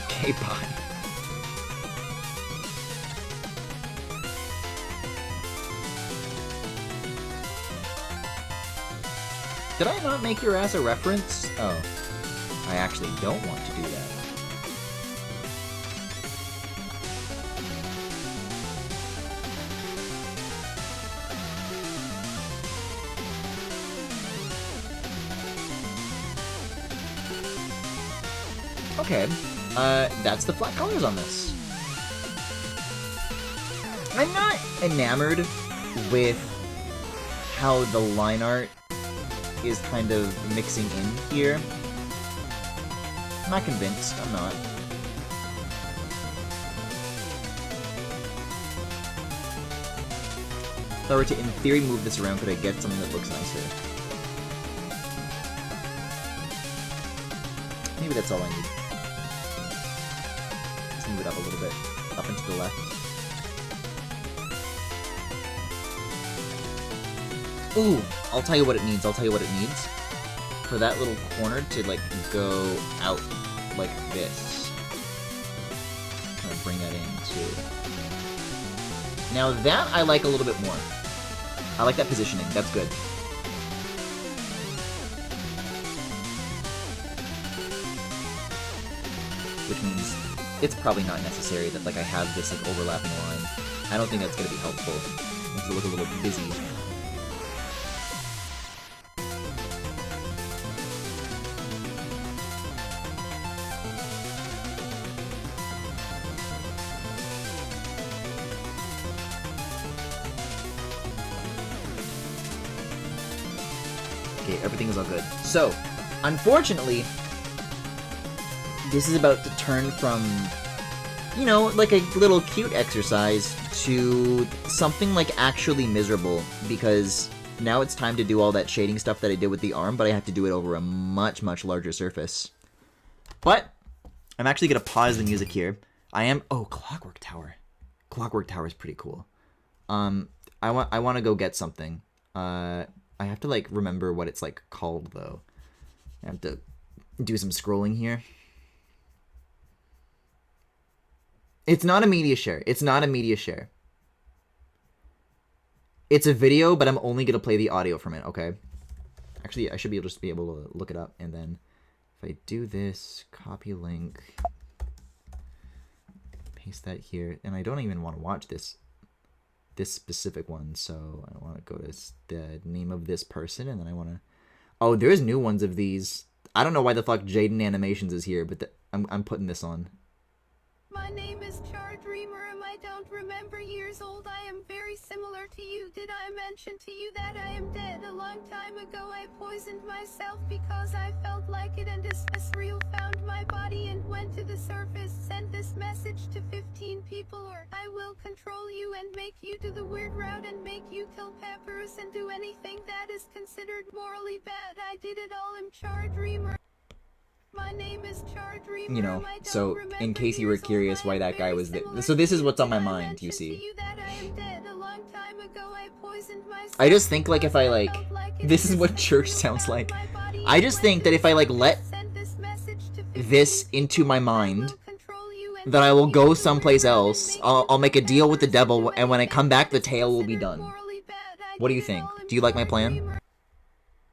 Okay, bye. Did I not make your ass a reference? Oh. I actually don't want to do that. Okay. That's the flat colors on this. I'm not enamored with how the line art is kind of mixing in here. I'm not convinced, I'm not. If I were to, in theory, move this around, could I get something that looks nicer? Maybe that's all I need. Let's move it up a little bit, up and to the left. Ooh, I'll tell you what it needs, For that little corner to, like, go out like this. I'm gonna bring that in, too. Now that I like a little bit more. I like that positioning, that's good. Which means it's probably not necessary that, like, I have this, like, overlapping line. I don't think that's gonna be helpful. It makes it look a little busy. Okay, everything is all good. So, unfortunately, this is about to turn from, you know, like a little cute exercise to something like actually miserable, because now it's time to do all that shading stuff that I did with the arm, but I have to do it over a much, much larger surface. But I'm actually going to pause the music here. Oh, Clockwork Tower. Clockwork Tower is pretty cool. I want to go get something. I have to, like, remember what it's, like, called, though. I have to do some scrolling here. It's not a media share. It's not a media share. It's a video, but I'm only going to play the audio from it, okay? Actually, I should be able to look it up, and then if I do this, copy link, paste that here, and I don't even want to watch this specific one, so I want to go to the name of this person, and then I want to... Oh, there's new ones of these. I don't know why the fuck Jaden Animations is here, but I'm putting this on. My name is Char Dreamer, and I don't remember years old. I am very similar to you. Did I mention to you that I am dead? A long time ago I poisoned myself because I felt like it, and this real found my body and went to the surface. Send this message to 15 people, or I will control you and make you do the weird route and make you kill peppers and do anything that is considered morally bad. I did it all. I'm Char Dreamer. My name is Char Dreamer. You know, so in case you were curious why that guy was there. So this is what's on my mind, you see. I just think, like, if I, like... This is what church sounds like. I just think that if I, like, let this into my mind, that I will go someplace else, I'll make a deal with the devil, and when I come back, the tale will be done. What do you think? Do you like my plan?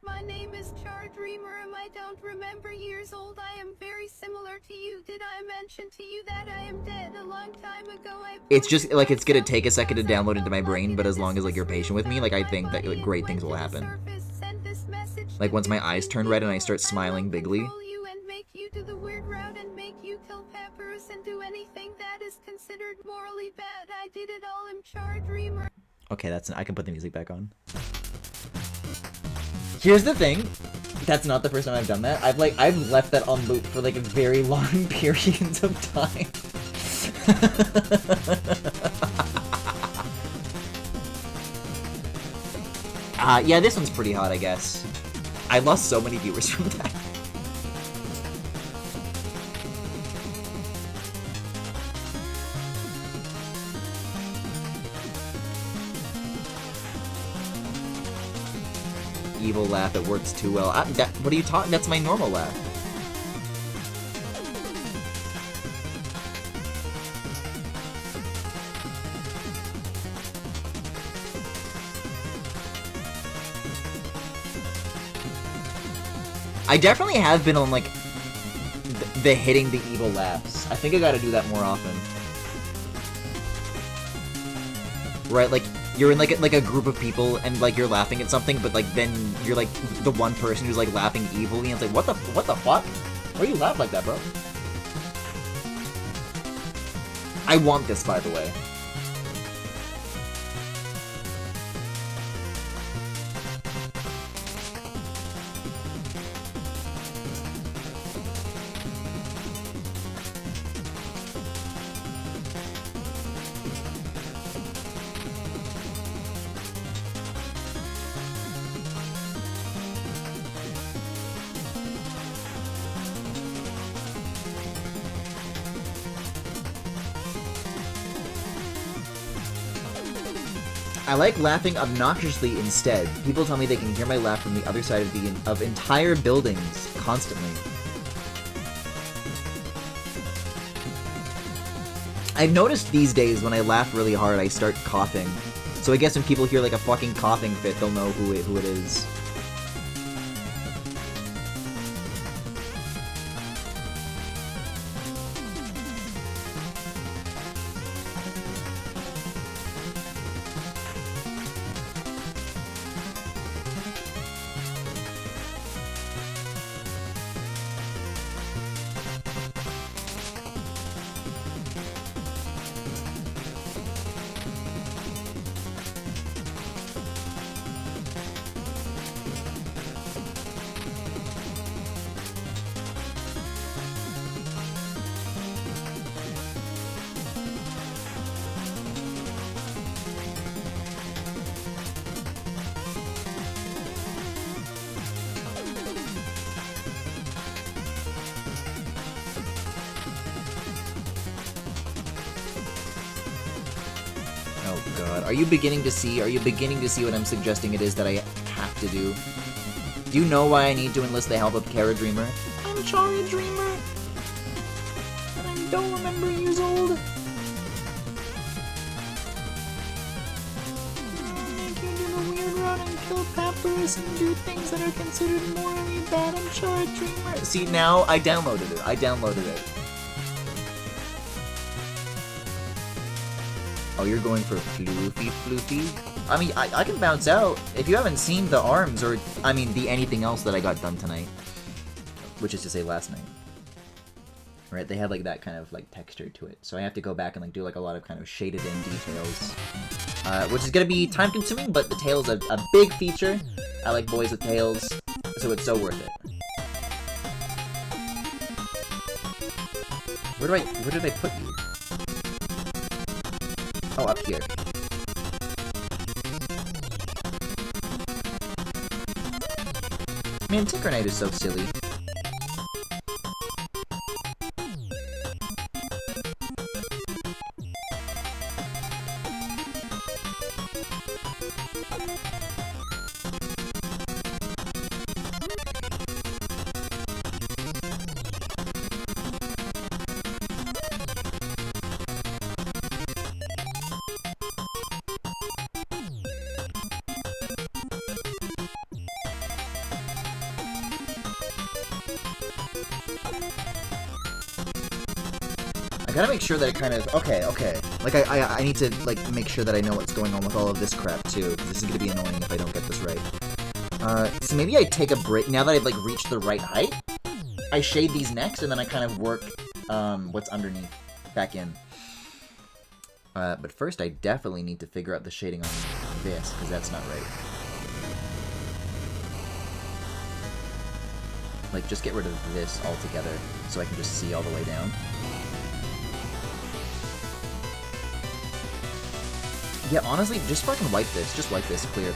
My name is Char Dreamer and I don't remember years old. I am very similar to you. Did I mention to you that I am dead a long time ago? It's just, like, it's gonna take a second to download into my brain, but as long as, like, you're patient with me, like, I think that, like, great things will happen. Like, once my eyes turn red and I start smiling bigly. You do the weird route and make you kill peppers and do anything that is considered morally bad. I did it all. I'm Char Dreamer. Okay, I can put the music back on. Here's the thing. That's not the first time I've done that. I've left that on loop for like a very long periods of time. Yeah, this one's pretty hot, I guess. I lost so many viewers from that. Evil laugh, it works too well. What are you talking? That's my normal laugh. I definitely have been on, like, the hitting the evil laughs. I think I gotta do that more often. Right, like, you're in, like a group of people, and, like, you're laughing at something, but, like, then you're, like, the one person who's, like, laughing evilly, and it's like, what the fuck? Why do you laugh like that, bro? I want this, by the way. I like laughing obnoxiously instead. People tell me they can hear my laugh from the other side of entire buildings constantly. I've noticed these days when I laugh really hard, I start coughing. So I guess when people hear like a fucking coughing fit, they'll know who it is. Are you beginning to see what I'm suggesting it is that I have to do? Do you know why I need to enlist the help of Kara Dreamer? I'm Chara Dreamer, and I don't remember years old. I can do the weird route and kill peppers and do things that are considered morally bad. I'm Chara Dreamer. See, now I downloaded it. Oh, you're going for floofy? I mean, I can bounce out. If you haven't seen the arms, or, I mean, the anything else that I got done tonight. Which is to say last night. Right, they had, like, that kind of, like, texture to it. So I have to go back and, like, do, like, a lot of kind of shaded-in details. Which is gonna be time-consuming, but the tail's a big feature. I like boys with tails, so it's so worth it. Where did I put you? Oh, up here. Man, Tinker Knight is so silly. I gotta make sure that it kind of... Okay. Like, I need to, like, make sure that I know what's going on with all of this crap, too. This is gonna be annoying if I don't get this right. So maybe I take a break... Now that I've, like, reached the right height, I shade these next, and then I kind of work, what's underneath back in. But first, I definitely need to figure out the shading on this, because that's not right. Like, just get rid of this altogether, so I can just see all the way down. Yeah, honestly, just fucking wipe this. Just wipe this. Clear.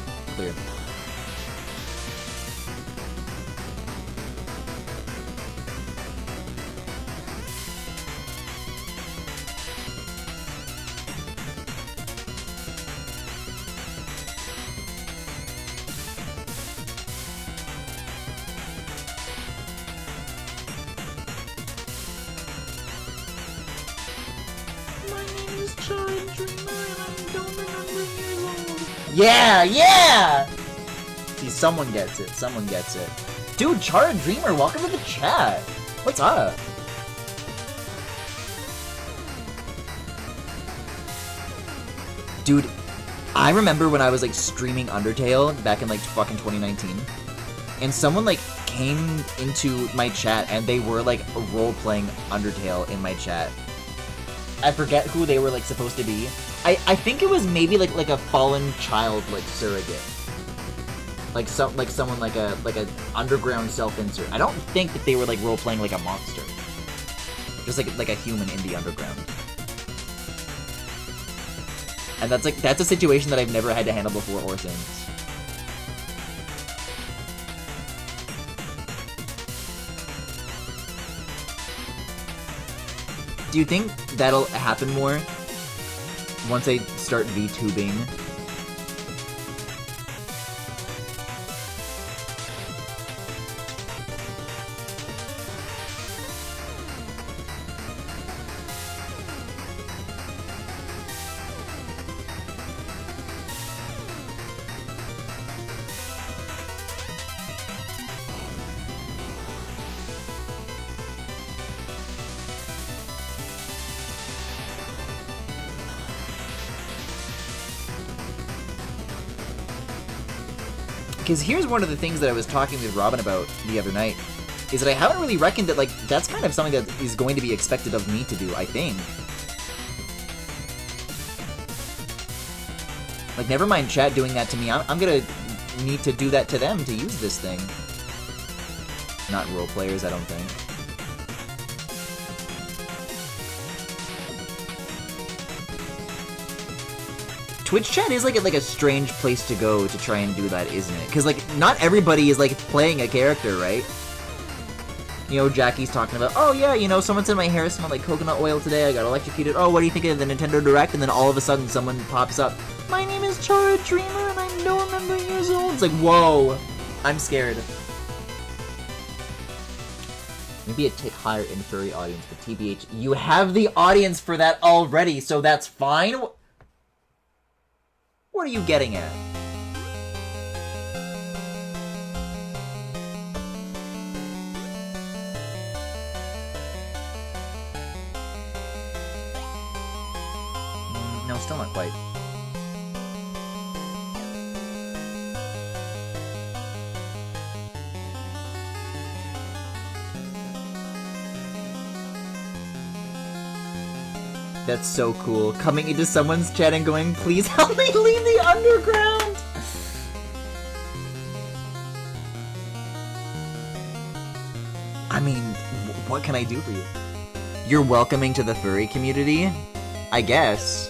Yeah! See, someone gets it. Dude, Chara Dreamer, welcome to the chat. What's up? Dude, I remember when I was, like, streaming Undertale back in, like, fucking 2019. And someone, like, came into my chat and they were, like, role-playing Undertale in my chat. I forget who they were, like, supposed to be. I think it was maybe like a fallen child, like, surrogate. Like someone like a underground self-insert. I don't think that they were, like, role-playing like a monster. Just like a human in the underground. And that's a situation that I've never had to handle before or since. Do you think that'll happen more once I start VTubing? Because here's one of the things that I was talking with Robin about the other night, is that I haven't really reckoned that, like, that's kind of something that is going to be expected of me to do, I think. Like, never mind chat doing that to me, I'm gonna need to do that to them to use this thing. Not role players, I don't think. Twitch chat is like a strange place to go to try and do that, isn't it? Because, like, not everybody is, like, playing a character, right? You know, Jackie's talking about, oh yeah, you know, someone said my hair smelled like coconut oil today, I got electrocuted. Oh, what do you think of the Nintendo Direct? And then all of a sudden someone pops up, my name is Chara Dreamer and I'm no number years old. It's like, whoa, I'm scared. Maybe a tick higher in furry audience, but TBH, you have the audience for that already, so that's fine. What are you getting at? No, still not quite. That's so cool. Coming into someone's chat and going, please help me leave the underground! I mean, what can I do for you? You're welcoming to the furry community? I guess.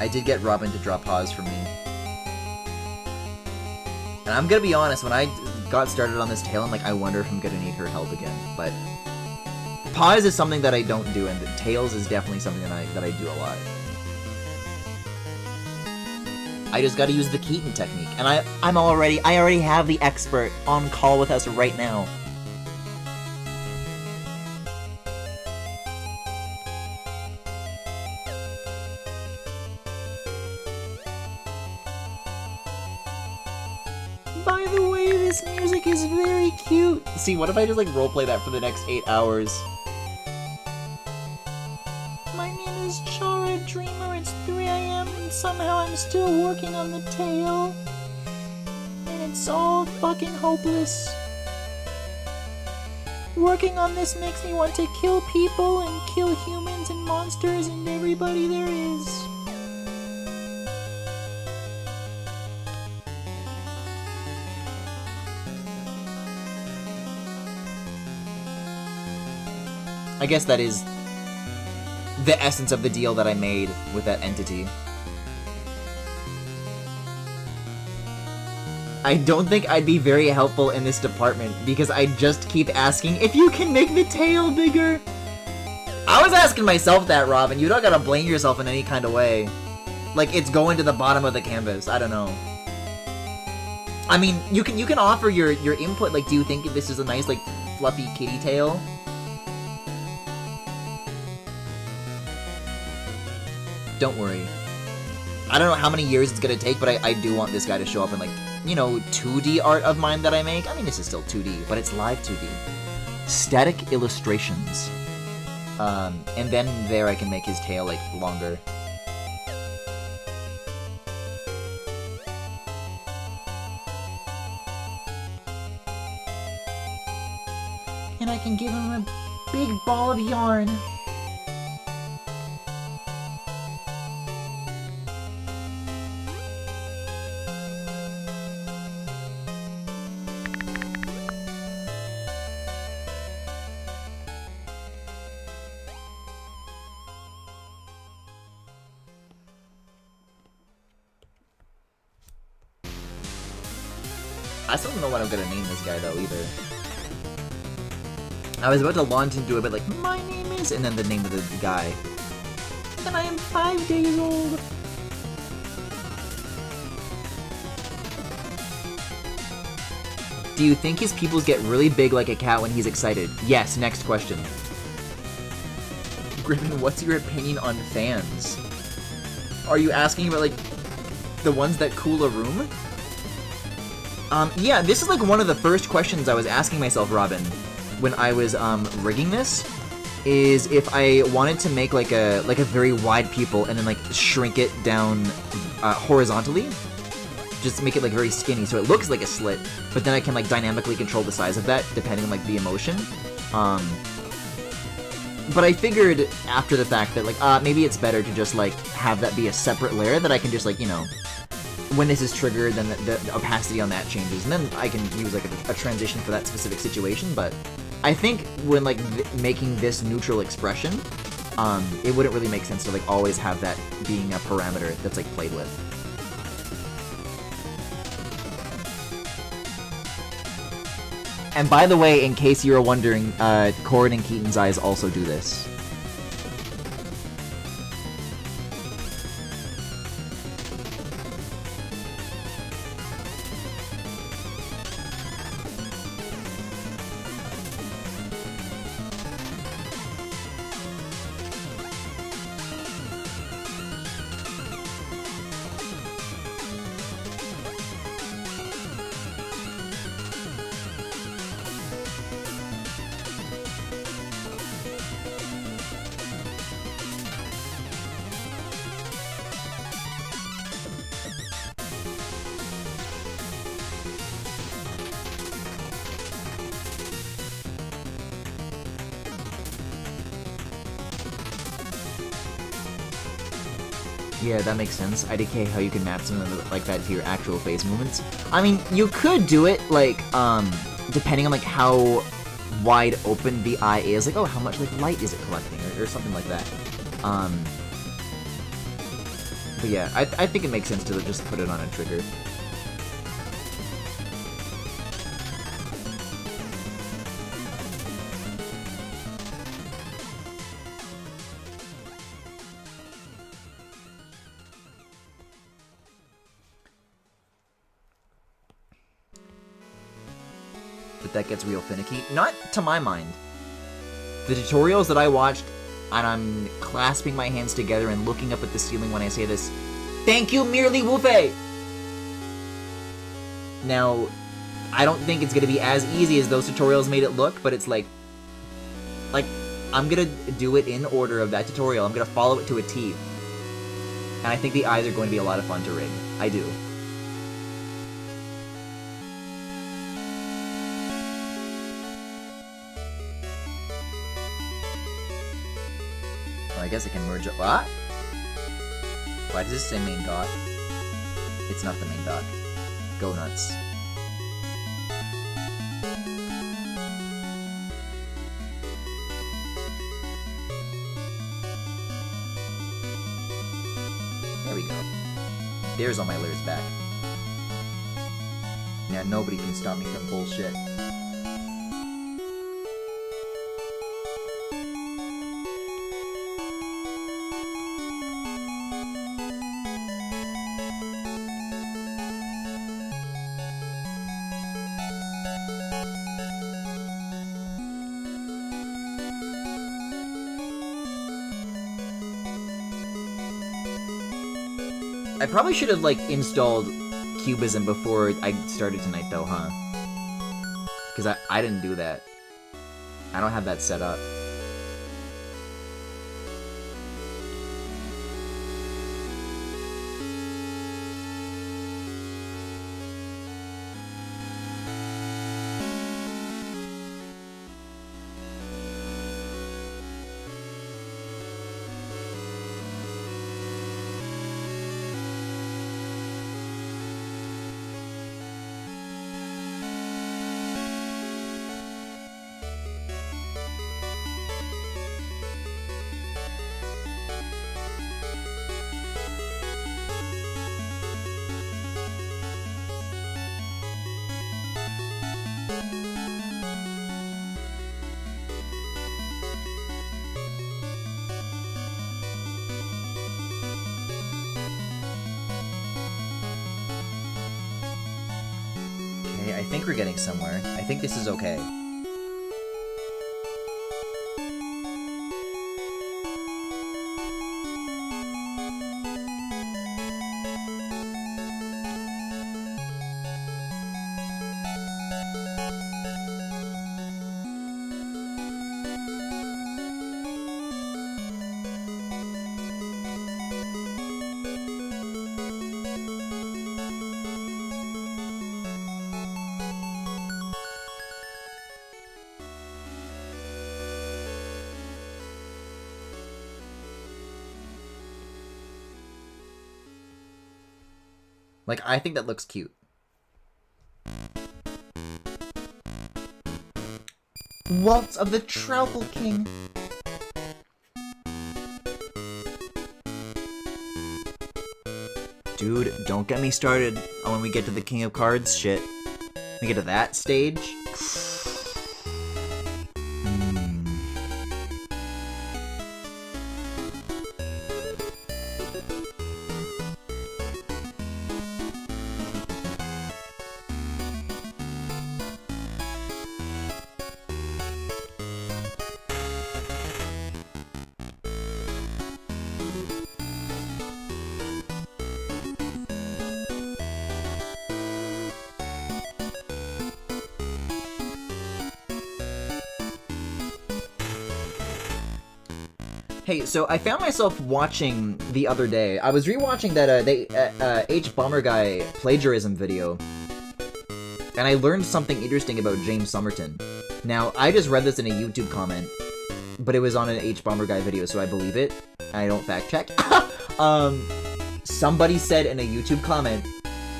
I did get Robin to draw paws for me. And I'm gonna be honest, when I got started on this tale, I'm like, I wonder if I'm gonna need her help again. But paws is something that I don't do, and tails is definitely something that I do a lot. I just gotta use the Keaton technique, and I already have the expert on call with us right now. By the way, this music is very cute. See, what if I just like roleplay that for the next 8 hours? My name is Chara Dreamer, it's 3 AM and somehow I'm still working on the tale. And it's all fucking hopeless. Working on this makes me want to kill people and kill humans and monsters and everybody there is. I guess that is the essence of the deal that I made with that entity. I don't think I'd be very helpful in this department because I just keep asking if you can make the tail bigger. I was asking myself that, Robin. You don't gotta blame yourself in any kind of way. Like, it's going to the bottom of the canvas. I don't know. I mean, you can offer your input. Like, do you think this is a nice, like, fluffy kitty tail? Don't worry. I don't know how many years it's gonna take, but I do want this guy to show up in, like, you know, 2D art of mine that I make. I mean, this is still 2D, but it's live 2D. Static illustrations. And then there I can make his tail, like, longer. And I can give him a big ball of yarn. I still don't know what I'm gonna name this guy though either. I was about to launch into it, but like, my name is, and then the name of the guy. And I am 5 days old. Do you think his pupils get really big like a cat when he's excited? Yes, next question. Griffin, what's your opinion on fans? Are you asking about, like, the ones that cool a room? Yeah, this is like one of the first questions I was asking myself, Robin, when I was rigging this, is if I wanted to make like a very wide pupil and then like shrink it down horizontally, just make it like very skinny so it looks like a slit, but then I can like dynamically control the size of that depending on like the emotion. But I figured after the fact that like maybe it's better to just like have that be a separate layer that I can just like, you know, when this is triggered, then the opacity on that changes, and then I can use like a transition for that specific situation. But I think when like making this neutral expression, it wouldn't really make sense to like always have that being a parameter that's like played with. And by the way, in case you were wondering, Cord and Keaton's eyes also do this. Yeah, that makes sense. IDK how you can map something like that to your actual face movements. I mean, you could do it, like, depending on, like, how wide open the eye is. Like, oh, how much, like, light is it collecting, or something like that. But yeah, I think it makes sense to just put it on a trigger. That gets real finicky. Not to my mind. The tutorials that I watched, and I'm clasping my hands together and looking up at the ceiling when I say this. Thank you, Merely Wufei! Now, I don't think it's gonna be as easy as those tutorials made it look, but it's like, I'm gonna do it in order of that tutorial. I'm gonna follow it to a T. And I think the eyes are going to be a lot of fun to rig. I do. Well, I guess I can merge it. What? Why does this say main dock? It's not the main dock. Go nuts. There we go. There's all my layers back. Now nobody can stop me from bullshit. I probably should have, like, installed Cubism before I started tonight, though, huh? Because I didn't do that. I don't have that set up. Okay, I think we're getting somewhere. I think this is okay. Like, I think that looks cute. Waltz of the Troupple King. Dude, don't get me started on when we get to the King of Cards shit. When we get to that stage. Hey, so I found myself watching the other day. I was rewatching that H Bomber Guy plagiarism video, and I learned something interesting about James Somerton. Now, I just read this in a YouTube comment, but it was on an H Bomber Guy video, so I believe it. I don't fact check. Somebody said in a YouTube comment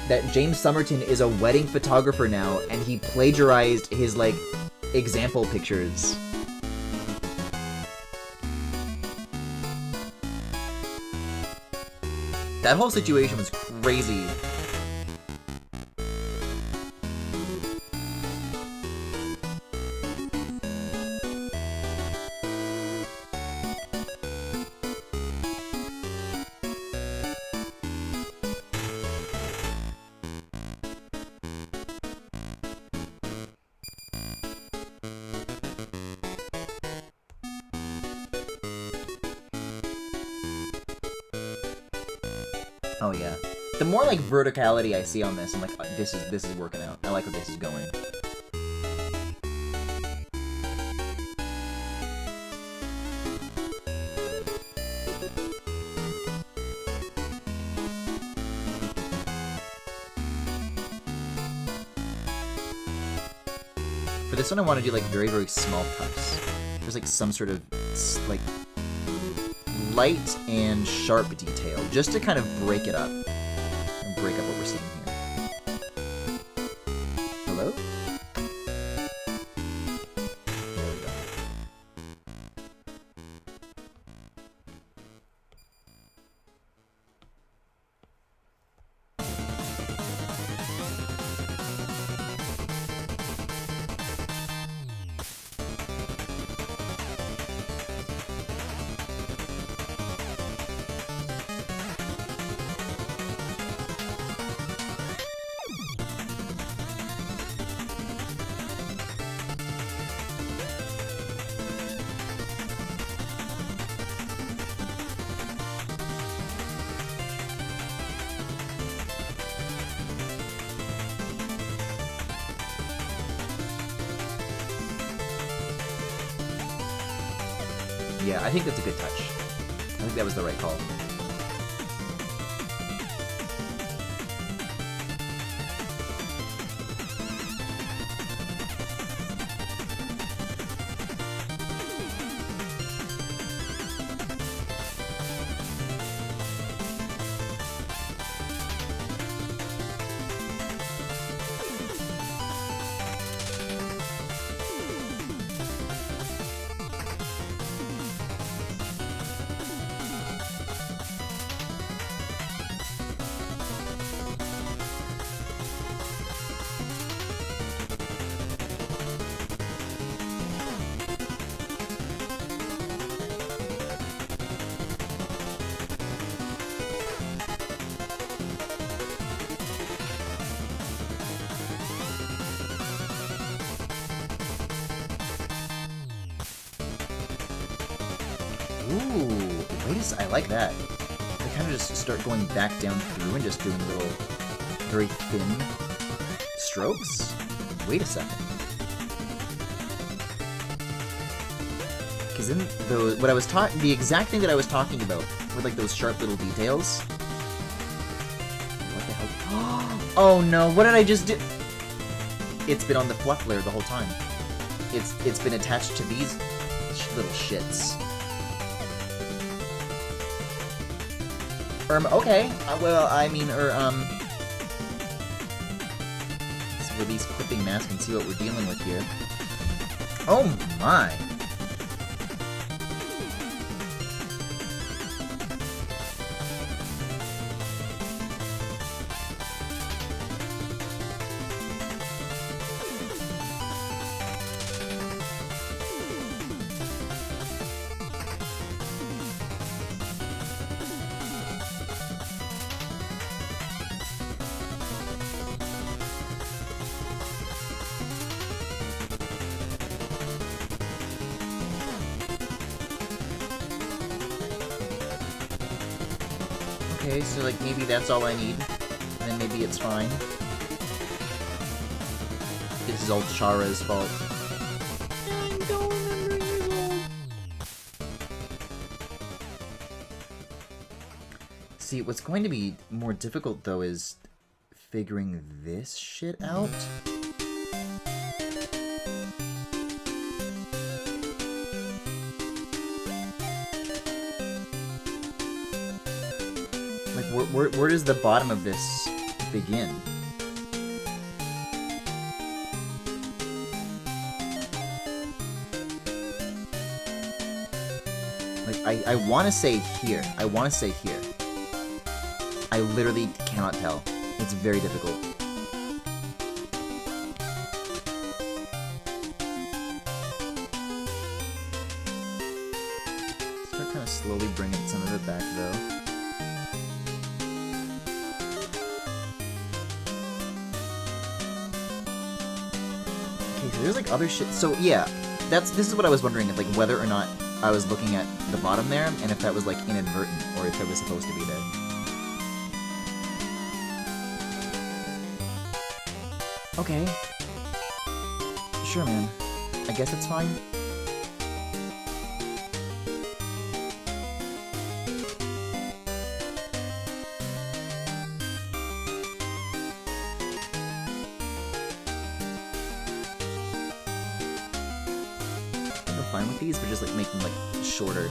that James Somerton is a wedding photographer now, and he plagiarized his, like, example pictures. That whole situation was crazy. Oh yeah. The more like verticality I see on this, I'm like, this is working out. I like where this is going. For this one, I want to do like very, very small puffs. There's like some sort of like light and sharp detail, just to kind of break it up and break up what we're seeing here. Hello? There we go. Yeah, I think that's a good touch. I think that was the right call. I like that. I kind of just start going back down through and just doing little, very thin strokes. Wait a second. Because in the exact thing that I was talking about, with like those sharp little details. What the hell? Oh no! What did I just do? It's been on the fluff layer the whole time. It's been attached to these little shits. Okay. Well, I mean, let's release clipping mask and see what we're dealing with here. Oh my! Okay, so like maybe that's all I need, and then maybe it's fine. This is all Chara's fault. I don't remember years old. See, what's going to be more difficult though is figuring this shit out. Where does the bottom of this begin? Like, I want to say here. I want to say here. I literally cannot tell. It's very difficult. Start kind of slowly bringing some of it back, though. So there's like other shit. So yeah, this is what I was wondering, if like whether or not I was looking at the bottom there, and if that was like inadvertent or if it was supposed to be there. Okay. Sure, man. I guess it's fine. I'm fine with these, but just like make them like shorter.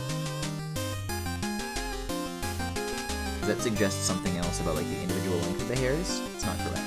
That suggests something else about like the individual length of the hairs. It's not correct.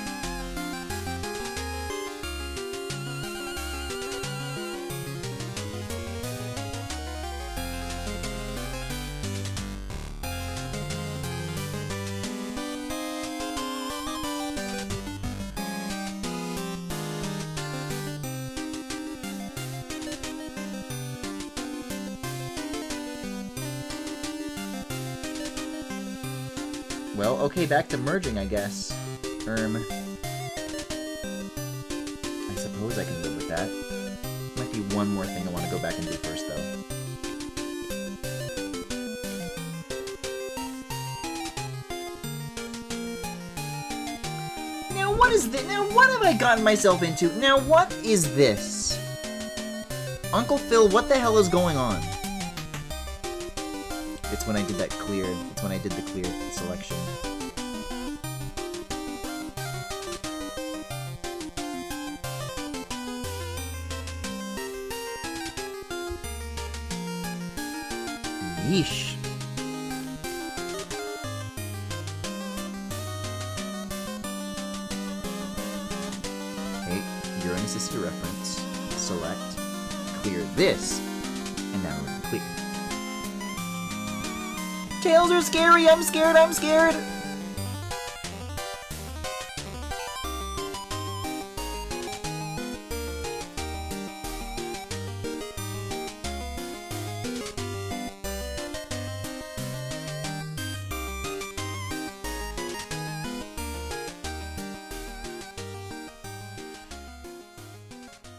Well, okay, back to merging, I guess. I suppose I can live with that. Might be one more thing I want to go back and do first, though. Now, what is this? Now, what have I gotten myself into? Now, what is this? Uncle Phil, what the hell is going on? It's when I did that clear. It's when I did the clear selection. Yeesh. Okay, Uranus is to reference. Select. Clear this. And now we're clear. Tails are scary! I'm scared! I'm scared!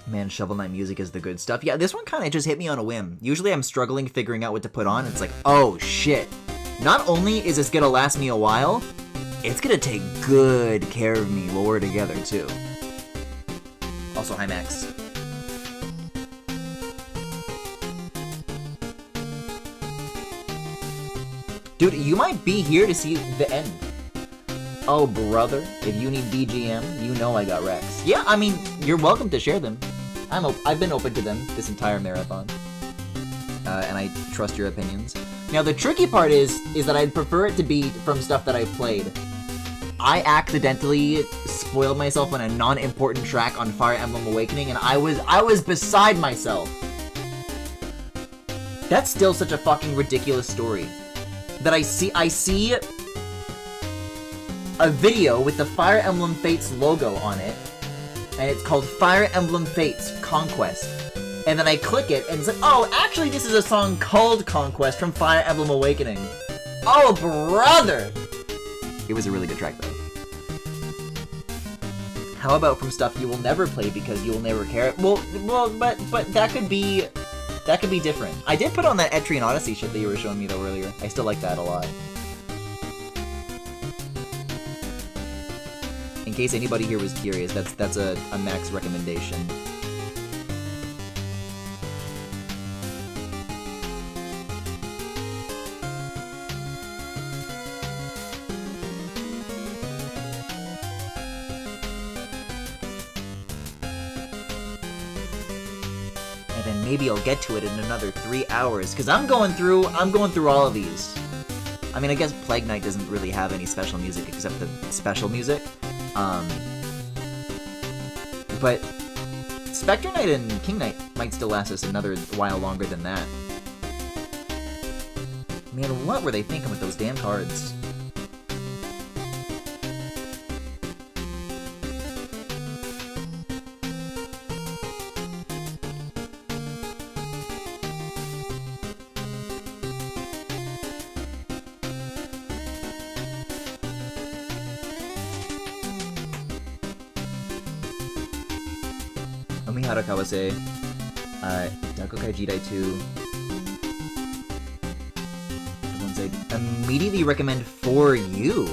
Man, Shovel Knight music is the good stuff. Yeah, this one kind of just hit me on a whim. Usually I'm struggling figuring out what to put on. It's like, oh shit. Not only is this gonna last me a while, it's gonna take good care of me while we're together, too. Also, hi, Max. Dude, you might be here to see the end. Oh, brother, if you need BGM, you know I got Rex. Yeah, I mean, you're welcome to share them. I've been open to them this entire marathon. And I trust your opinions. Now, the tricky part is that I'd prefer it to be from stuff that I've played. I accidentally spoiled myself on a non-important track on Fire Emblem Awakening, and I was beside myself. That's still such a fucking ridiculous story. That I see a video with the Fire Emblem Fates logo on it, and it's called Fire Emblem Fates Conquest. And then I click it, and it's like, oh, actually this is a song called Conquest from Fire Emblem Awakening. Oh, brother! It was a really good track, though. How about from stuff you will never play because you will never care? Well, but that could be different. I did put on that Etrian Odyssey shit that you were showing me, though, earlier. I still like that a lot. In case anybody here was curious, that's a Max recommendation. And then maybe I'll get to it in another 3 hours, because I'm going through all of these. I mean, I guess Plague Knight doesn't really have any special music except the special music. But Spectre Knight and King Knight might still last us another while longer than that. Man, what were they thinking with those damn cards? Omihara Kawase, Dakokai Jidai 2. The ones I immediately recommend for you.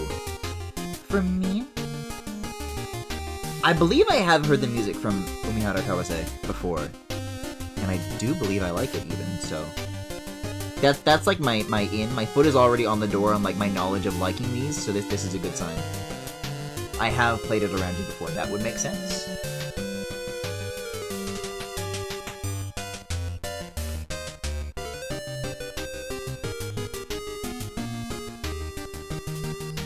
For me? I believe I have heard the music from Umihara Kawase before, and I do believe I like it even, so... That's like my in. My foot is already on the door on like my knowledge of liking these, so this is a good sign. I have played it around you before, that would make sense.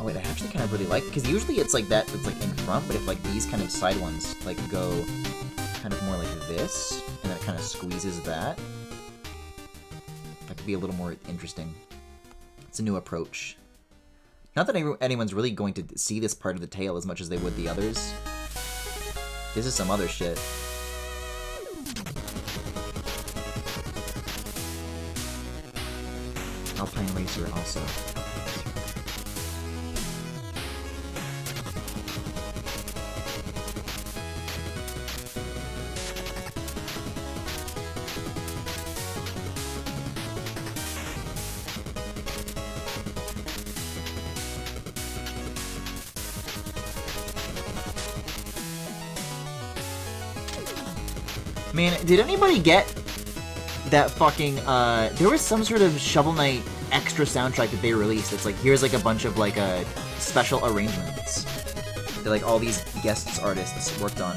Oh wait, I actually kind of really like it, because usually it's like that, it's like in front, but if like these kind of side ones like go kind of more like this, and then it kind of squeezes that, that could be a little more interesting. It's a new approach. Not that anyone's really going to see this part of the tail as much as they would the others. This is some other shit. Alpine Racer also. Man, did anybody get that fucking, there was some sort of Shovel Knight extra soundtrack that they released. It's like, here's like a bunch of like, special arrangements that like all these guest artists worked on.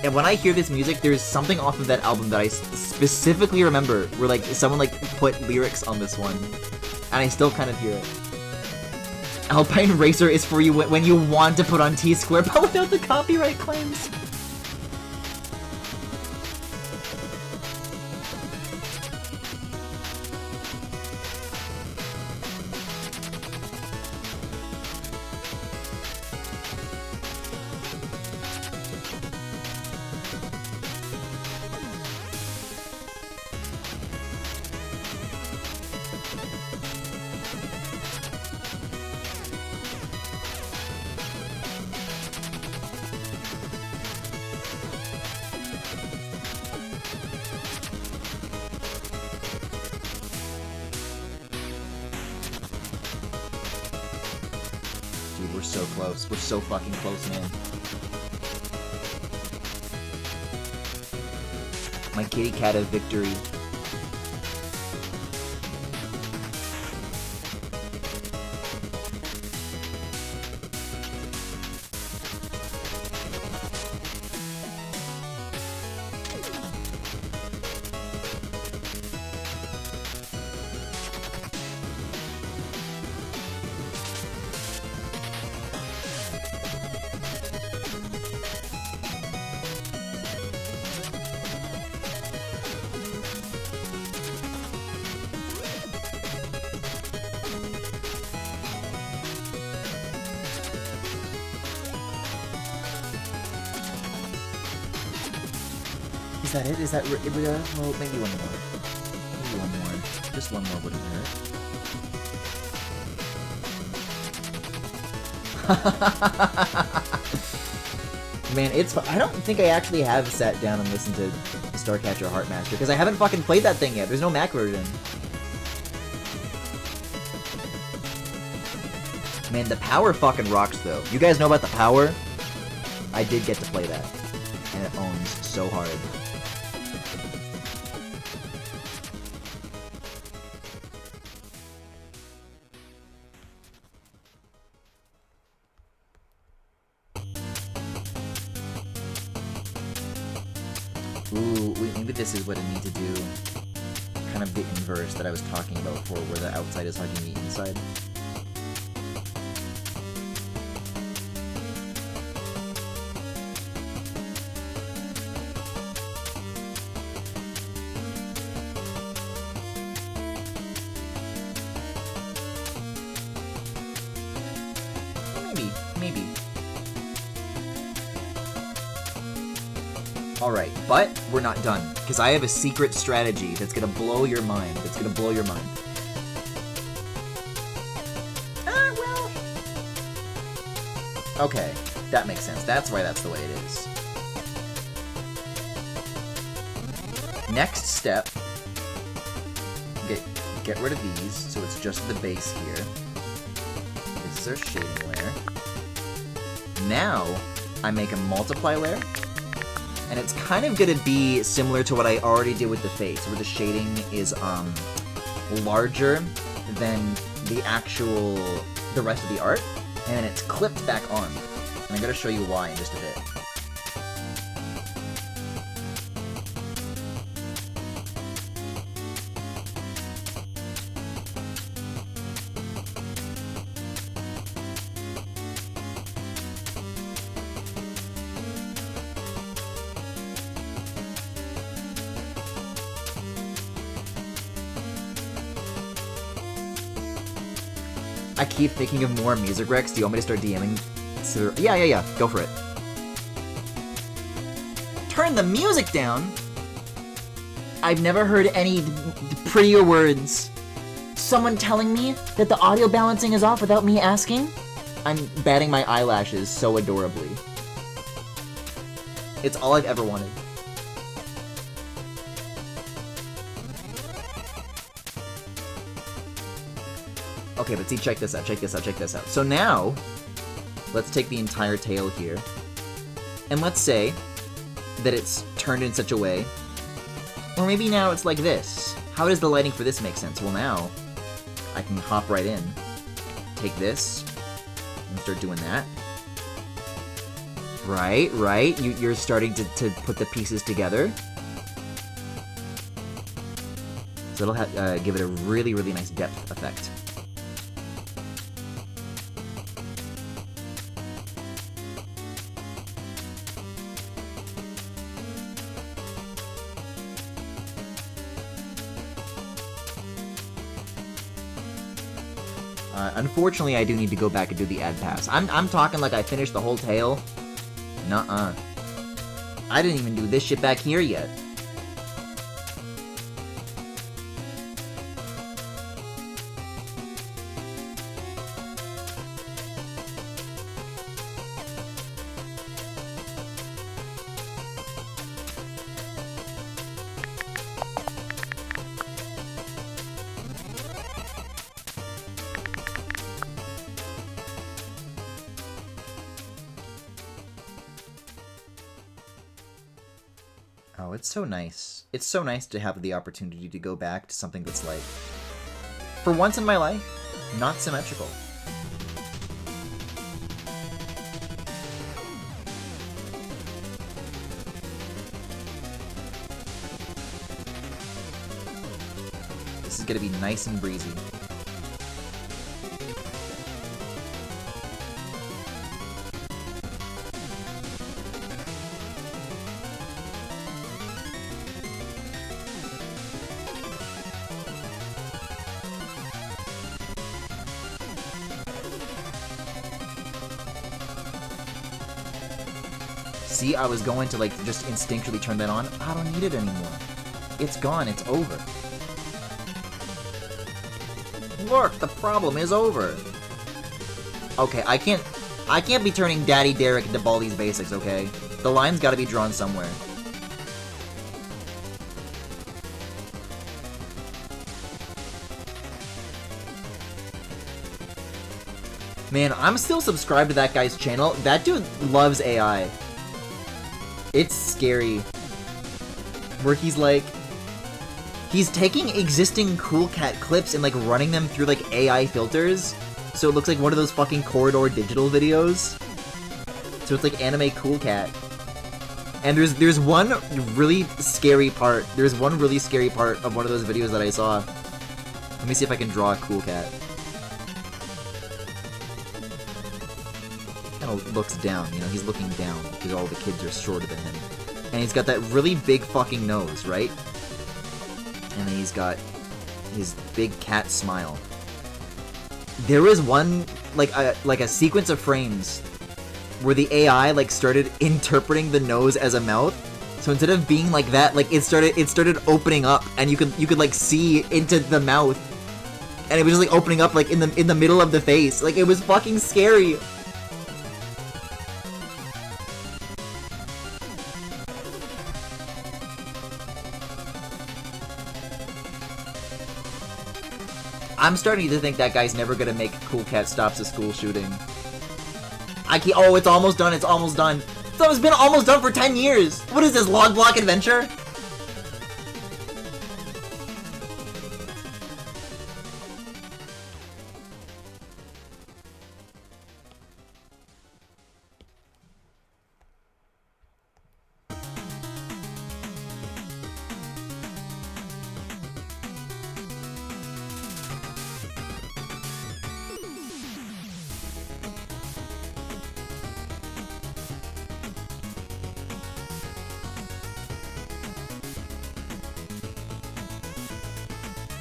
And when I hear this music, there's something off of that album that I specifically remember where like someone like put lyrics on this one. And I still kind of hear it. Alpine Racer is for you when you want to put on T-Square, but without the copyright claims. We're so close. We're so fucking close, man. My kitty cat of victory. Is that it? Is that well, maybe one more. Maybe one more. Just one more wouldn't hurt. Man, it's I don't think I actually have sat down and listened to Starcatcher Heartmaster, because I haven't fucking played that thing yet. There's no Mac version. Man, the power fucking rocks, though. You guys know about the power? I did get to play that. And it owns so hard. Ooh, maybe this is what I need to do. Kind of the inverse that I was talking about before, where the outside is hugging the inside. Maybe. Alright, but we're not done, because I have a secret strategy that's gonna blow your mind. Well... Okay, that makes sense. That's why that's the way it is. Next step... Get rid of these, so it's just the base here. This is our shading layer. Now, I make a multiply layer. And it's kind of gonna be similar to what I already did with the face, where the shading is larger than the rest of the art, and then it's clipped back on. And I'm gonna show you why in just a bit. I keep thinking of more music recs. Do you want me to start DMing? Yeah. Go for it. Turn the music down? I've never heard any prettier words. Someone telling me that the audio balancing is off without me asking? I'm batting my eyelashes so adorably. It's all I've ever wanted. Okay, but see, check this out. So now, let's take the entire tail here, and let's say that it's turned in such a way, or maybe now it's like this. How does the lighting for this make sense? Well, now, I can hop right in, take this, and start doing that. Right, you're starting to put the pieces together. So it'll give it a really, really nice depth effect. Unfortunately, I do need to go back and do the ad pass. I'm talking like I finished the whole tail. Nuh-uh. I didn't even do this shit back here yet. Oh, it's so nice. It's so nice to have the opportunity to go back to something that's like, for once in my life, not symmetrical. This is gonna be nice and breezy. See, I was going to, like, just instinctually turn that on. I don't need it anymore. It's gone. It's over. Look, the problem is over. Okay, I can't be turning Daddy Derek into Baldi's Basics, okay? The line's gotta be drawn somewhere. Man, I'm still subscribed to that guy's channel. That dude loves AI. It's scary. Where he's like... He's taking existing Cool Cat clips and like running them through like AI filters. So it looks like one of those fucking Corridor Digital videos. So it's like anime Cool Cat. And there's one really scary part. There's one really scary part of one of those videos that I saw. Let me see if I can draw a Cool Cat. Looks down, you know, he's looking down because all the kids are shorter than him. And he's got that really big fucking nose, right? And then he's got his big cat smile. There was one, like a sequence of frames where the AI, like, started interpreting the nose as a mouth. So instead of being like that, like, it started opening up, and you could like see into the mouth. And it was just like opening up like in the middle of the face. Like, it was fucking scary. I'm starting to think that guy's never gonna make Cool Cat Stops a School Shooting. Oh, it's almost done, it's almost done. So it's been almost done for 10 years! What is this, log block adventure?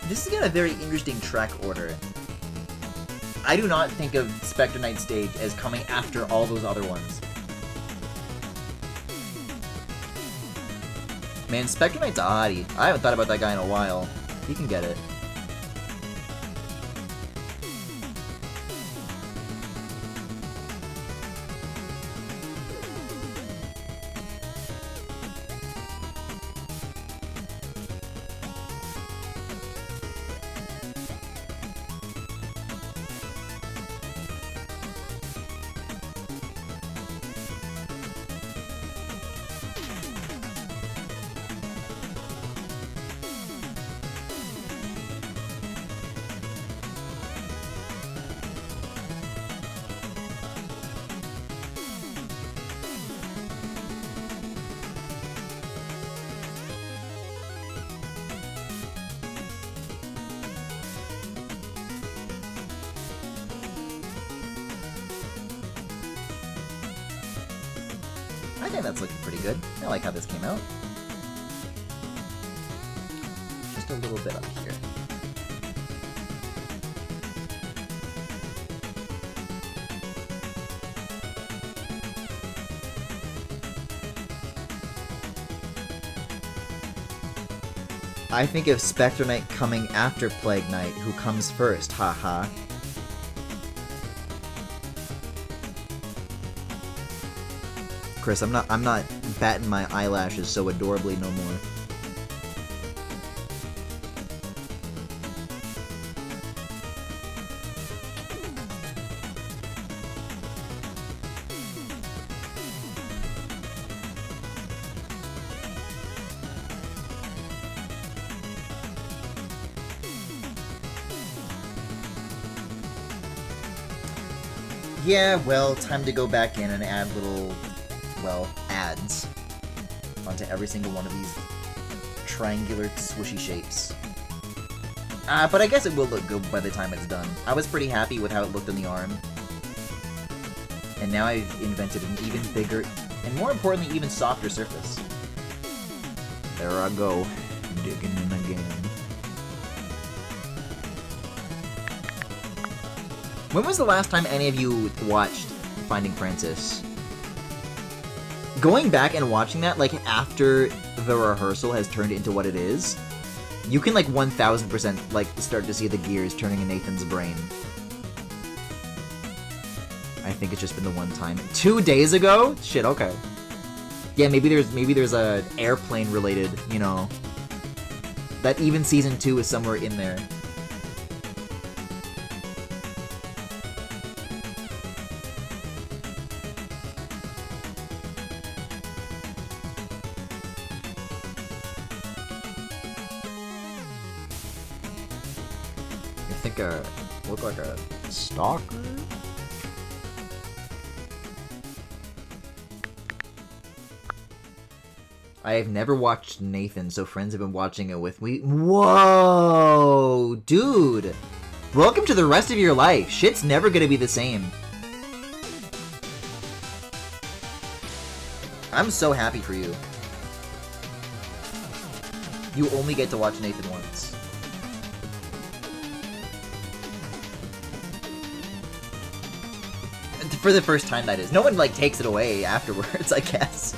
This is got a very interesting track order. I do not think of Spectre Knight stage as coming after all those other ones. Man, Spectre Knight's a hottie. I haven't thought about that guy in a while. He can get it. I think that's looking pretty good. I like how this came out. Just a little bit up here. I think of Spectre Knight coming after Plague Knight, who comes first, haha. Chris, I'm not batting my eyelashes so adorably no more. Yeah, well, time to go back in and add little, well, ads onto every single one of these triangular swishy shapes. But I guess it will look good by the time it's done. I was pretty happy with how it looked on the arm. And now I've invented an even bigger, and more importantly, even softer surface. There I go, digging in again. When was the last time any of you watched Finding Francis? Going back and watching that, like, after the rehearsal has turned into what it is, you can, like, 1000%, like, start to see the gears turning in Nathan's brain. I think it's just been the one time. 2 days ago? Shit, okay. Yeah, maybe there's a airplane related, you know, that even season 2 is somewhere in there. Look like a stalker? I have never watched Nathan, so friends have been watching it with me. Whoa! Dude! Welcome to the rest of your life. Shit's never gonna be the same. I'm so happy for you. You only get to watch Nathan once. For the first time, that is. No one, like, takes it away afterwards, I guess.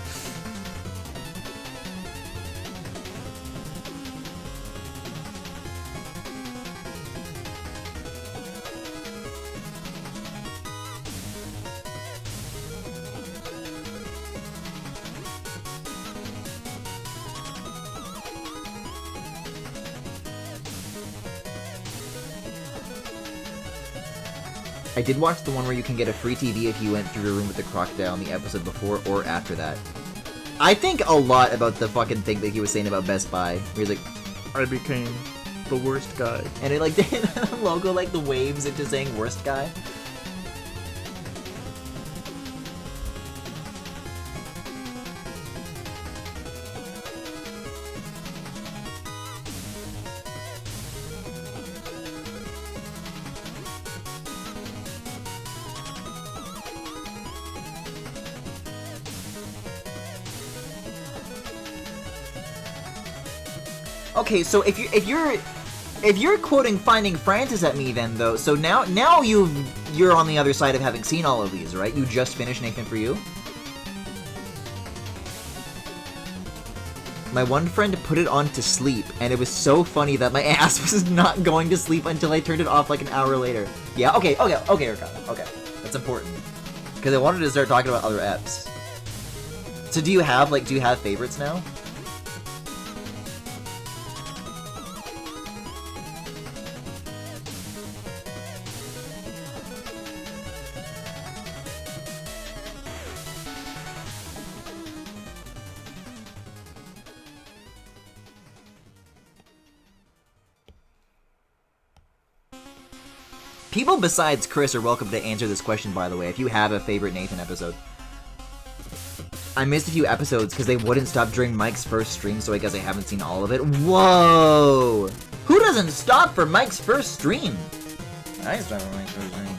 I did watch the one where you can get a free TV if you went through your room with the crocodile in the episode before or after that. I think a lot about the fucking thing that he was saying about Best Buy, where he's like, I became the worst guy. And it like did a logo like the waves into saying worst guy. Okay, so if you're quoting Finding Francis at me then though, so now you're on the other side of having seen all of these, right? You just finished Nathan For You? My one friend put it on to sleep, and it was so funny that my ass was not going to sleep until I turned it off like an hour later. Yeah, okay, Ricardo, okay. That's important. Because I wanted to start talking about other apps. So do you have favorites now? People besides Chris are welcome to answer this question, by the way, if you have a favorite Nathan episode. I missed a few episodes because they wouldn't stop during Mike's first stream, so I guess I haven't seen all of it. Whoa! Who doesn't stop for Mike's first stream? I stopped for Mike's first stream.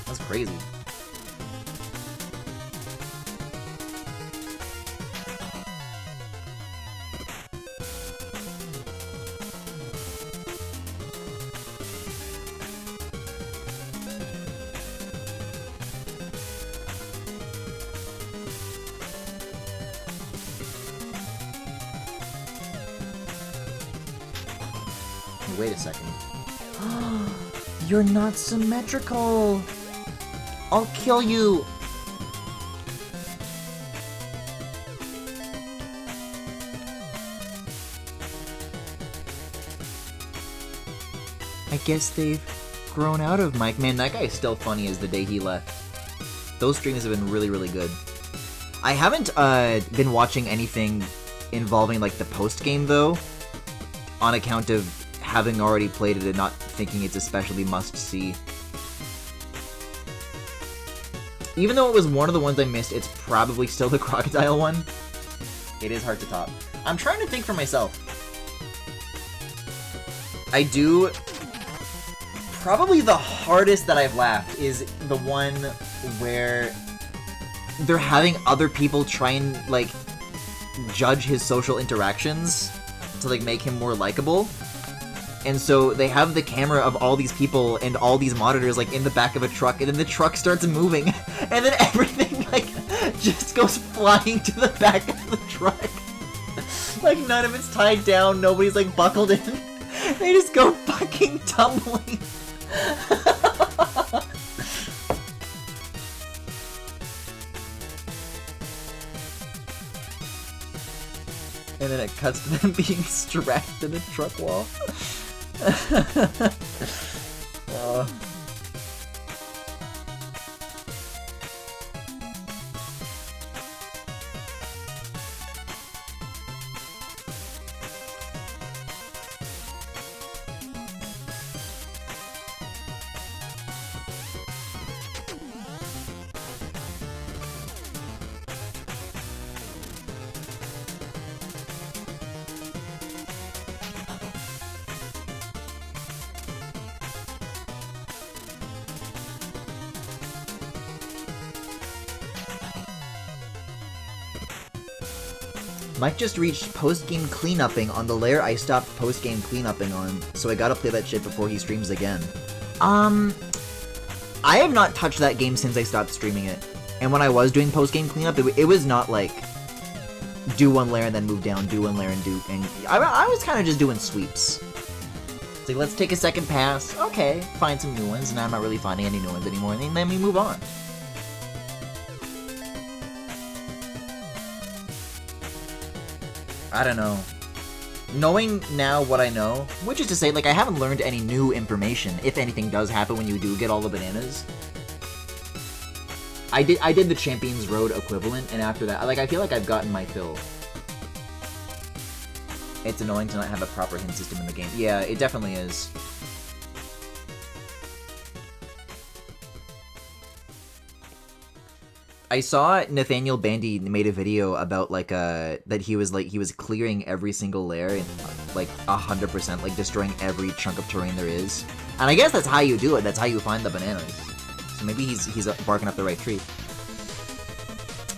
That's crazy. Wait a second. You're not symmetrical! I'll kill you! I guess they've grown out of Mike. Man, that guy is still funny as the day he left. Those streams have been really, really good. I haven't been watching anything involving like the post-game though, on account of having already played it and not thinking it's especially must-see. Even though it was one of the ones I missed, it's probably still the crocodile one. It is hard to top. I'm trying to think for myself. I do... Probably the hardest that I've laughed is the one where they're having other people try and, like, judge his social interactions to, like, make him more likable. And so they have the camera of all these people and all these monitors like in the back of a truck, and then the truck starts moving, and then everything like just goes flying to the back of the truck. Like none of it's tied down, nobody's like buckled in. They just go fucking tumbling. And then it cuts to them being strapped to the truck wall. Mike just reached post-game cleanupping on the layer I stopped post-game cleanupping on, so I gotta play that shit before he streams again. I have not touched that game since I stopped streaming it. And when I was doing post-game cleanup, it was not like, do one layer and then move down, do one layer and do, and I was kind of just doing sweeps. It's like, let's take a second pass, okay, find some new ones, and I'm not really finding any new ones anymore, and then we move on. I don't know. Knowing now what I know, which is to say, like, I haven't learned any new information, if anything does happen when you do get all the bananas. I did the Champions Road equivalent, and after that, like, I feel like I've gotten my fill. It's annoying to not have a proper hint system in the game. Yeah, it definitely is. I saw Nathaniel Bandy made a video about like that he was clearing every single layer and like 100%, like destroying every chunk of terrain there is. And I guess that's how you do it. That's how you find the bananas. So maybe he's barking up the right tree.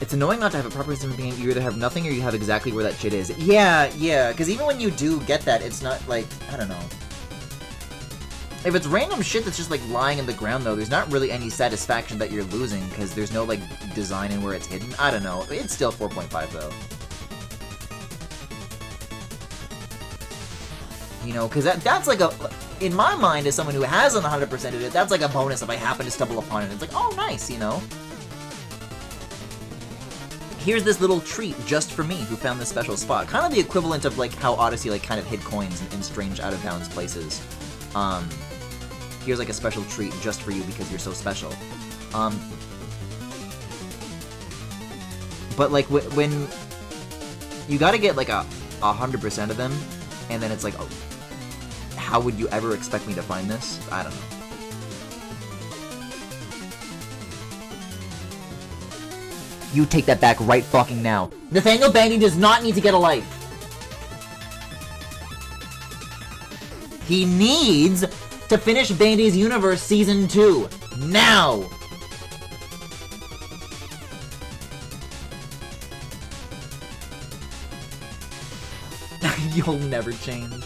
It's annoying not to have a proper system in the game. You either have nothing or you have exactly where that shit is. Yeah, because even when you do get that, it's not like, I don't know. If it's random shit that's just, like, lying in the ground, though, there's not really any satisfaction that you're losing, because there's no, like, design in where it's hidden. I don't know. It's still 4.5, though. You know, because that's, like, a... In my mind, as someone who hasn't 100%ed it, that's, like, a bonus if I happen to stumble upon it. It's like, oh, nice, you know? Here's this little treat just for me, who found this special spot. Kind of the equivalent of, like, how Odyssey, like, kind of hid coins in strange, out-of-bounds places. Here's like a special treat just for you because you're so special. But like when you gotta get like 100% of them, and then it's like, oh, how would you ever expect me to find this? I don't know. You take that back right fucking now. Nathaniel Bandy does not need to get a life. He needs to finish Bandy's Universe Season 2. Now! You'll never change.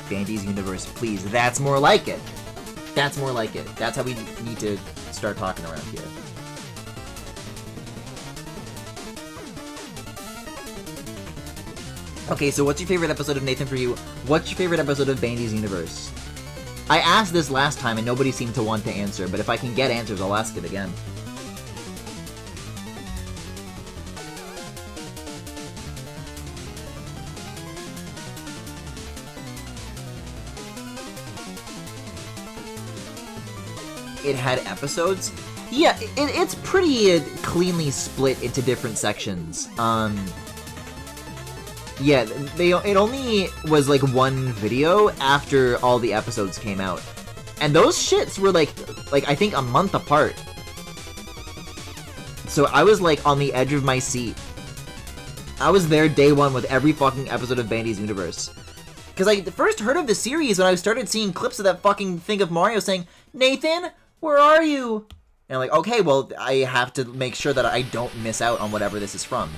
Bandy's Universe, please. That's more like it. That's more like it. That's how we need to start talking around here. Okay, so what's your favorite episode of Nathan For You? What's your favorite episode of Bandy's Universe? I asked this last time and nobody seemed to want to answer, but if I can get answers, I'll ask it again. It had episodes? Yeah, it's pretty cleanly split into different sections. Yeah, it only was like one video after all the episodes came out. And those shits were like I think a month apart. So I was like on the edge of my seat. I was there day one with every fucking episode of Bandy's Universe. Because I first heard of the series when I started seeing clips of that fucking thing of Mario saying, "Nathan, where are you?" And I'm like, okay, well, I have to make sure that I don't miss out on whatever this is from.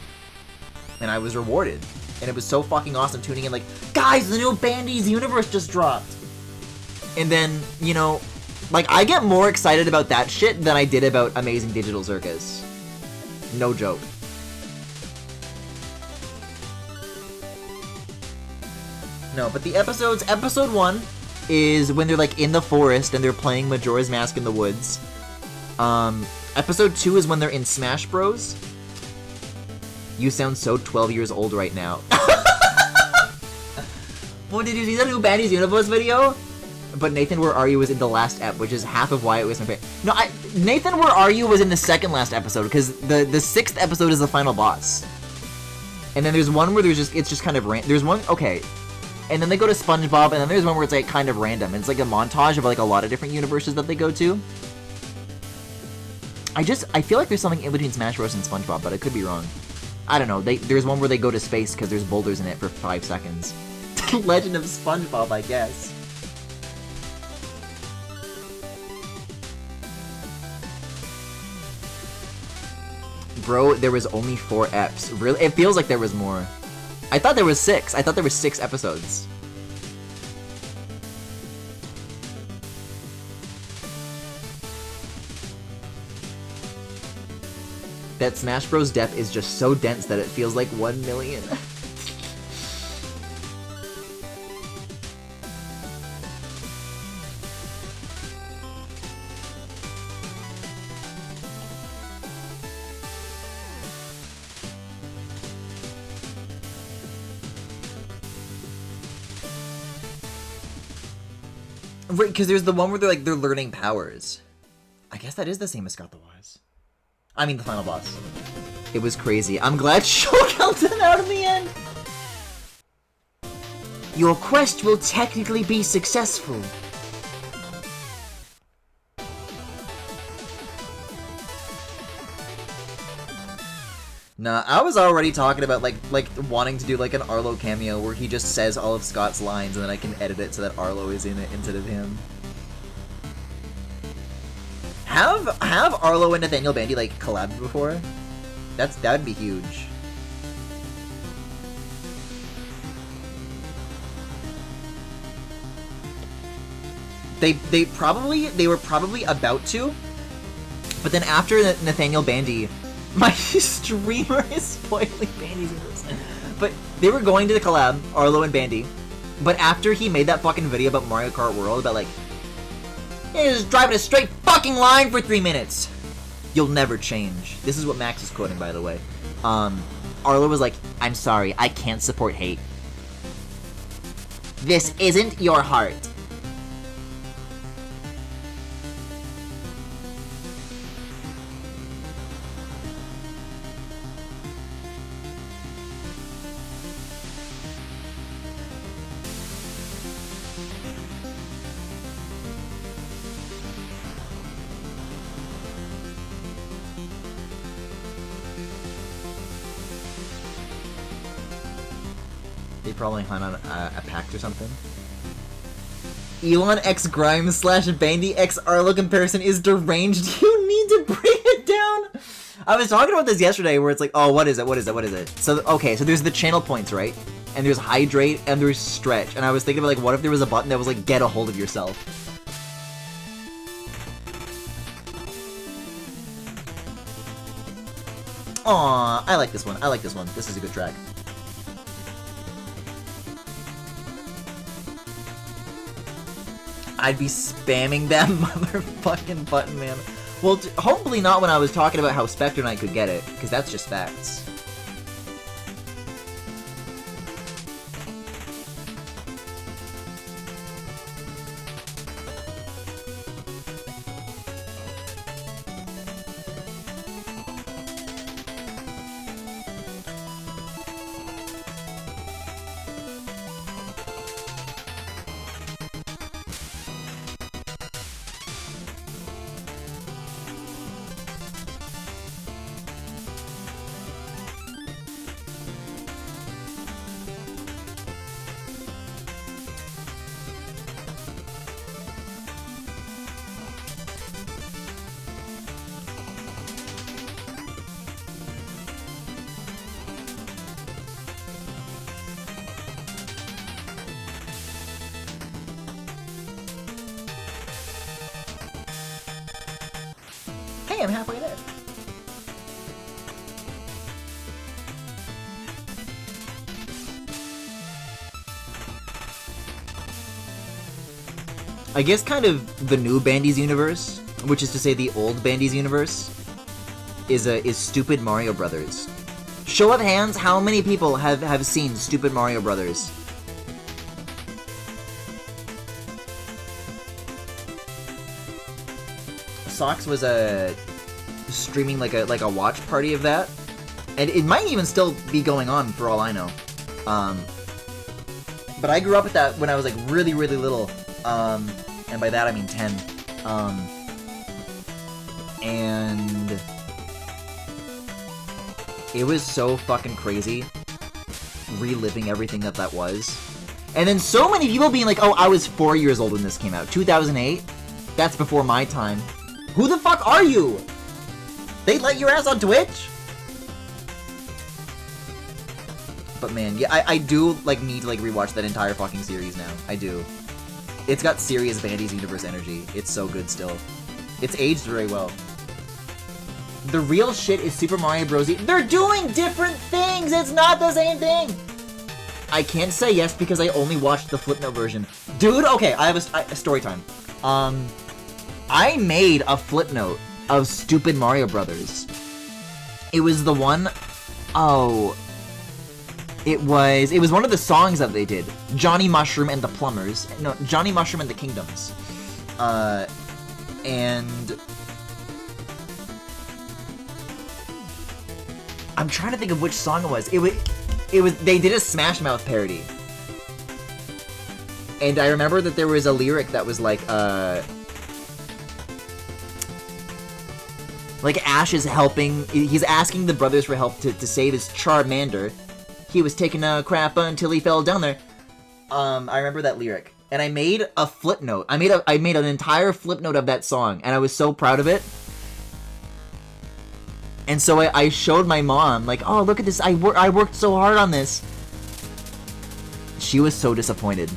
And I was rewarded. And it was so fucking awesome tuning in like, guys, the new Bandy's Universe just dropped. And then, you know, like, I get more excited about that shit than I did about Amazing Digital Circus. No joke. No, but the episodes, episode 1 is when they're like in the forest and they're playing Majora's Mask in the woods. Episode 2 is when they're in Smash Bros. You sound so 12 years old right now. Well, did you see the new Bandy's Universe video? But Nathan, Where Are You was in the last ep, which is half of why it was my favorite. No, Nathan, Where Are You was in the second last episode, because the 6th episode is the final boss. And then there's one where it's just kind of there's one, okay. And then they go to SpongeBob, and then there's one where it's like kind of random. It's like a montage of like a lot of different universes that they go to. I feel like there's something in between Smash Bros and SpongeBob, but I could be wrong. I don't know. There's one where they go to space because there's boulders in it for 5 seconds. Legend of SpongeBob, I guess. Bro, there was only 4 eps. Really? It feels like there was more. I thought there was 6. I thought there were 6 episodes. That Smash Bros. Depth is just so dense that it feels like 1 million. Right, because there's the one where they're learning powers. I guess that is the same as Scott the Wise. I mean, the final boss. It was crazy. I'm glad Shulk helped him out in the end. Your quest will technically be successful. Nah, I was already talking about like wanting to do like an Arlo cameo where he just says all of Scott's lines and then I can edit it so that Arlo is in it instead of him. Have Arlo and Nathaniel Bandy like collabed before? That would be huge. They were probably about to, but then after Nathaniel Bandy, my streamer is spoiling Bandy's English. But they were going to the collab, Arlo and Bandy, but after he made that fucking video about Mario Kart World about like, hey, just driving a straight fucking line for 3 minutes. You'll never change. This is what Max is quoting, by the way. Arlo was like, I'm sorry, I can't support hate. This isn't your heart. They probably hunt on a pact or something. Elon X Grimes / Bandy X Arlo comparison is deranged. You need to bring it down. I was talking about this yesterday where it's like, oh, what is it? So, okay, so there's the channel points, right? And there's hydrate and there's stretch. And I was thinking about like, what if there was a button that was like, get a hold of yourself? Aw, I like this one. This is a good track. I'd be spamming that motherfucking button, man. Well, hopefully not when I was talking about how Spectre Knight could get it, because that's just facts. Hey, I'm halfway there. I guess kind of the new Bandy's universe, which is to say the old Bandy's universe, is Stupid Mario Brothers. Show of hands, how many people have seen Stupid Mario Brothers? Sox was streaming like a watch party of that, and it might even still be going on for all I know. But I grew up with that when I was like really little, and by that I mean 10. And it was so fucking crazy reliving everything that was. And then so many people being like, oh, I was 4 years old when this came out. 2008? That's before my time. Who the fuck are you? They let your ass on Twitch? But man, yeah, I do like need to like rewatch that entire fucking series now. I do. It's got serious Bandy's Universe energy. It's so good still. It's aged very well. The real shit is Super Mario Bros. They're doing different things! It's not the same thing! I can't say yes because I only watched the Flipnote version. Dude, okay, I have a story time. I made a Flipnote of Stupid Mario Brothers. It was the one... Oh... It was one of the songs that they did. Johnny Mushroom and the Plumbers. No, Johnny Mushroom and the Kingdoms. And I'm trying to think of which song it was. It was they did a Smash Mouth parody. And I remember that there was a lyric that was like Ash is helping, he's asking the brothers for help to save his Charmander. He was taking a crap until he fell down there. I remember that lyric. And I made a flip note. I made an entire flip note of that song, and I was so proud of it. And so I showed my mom, like, oh, look at this, I worked so hard on this. She was so disappointed.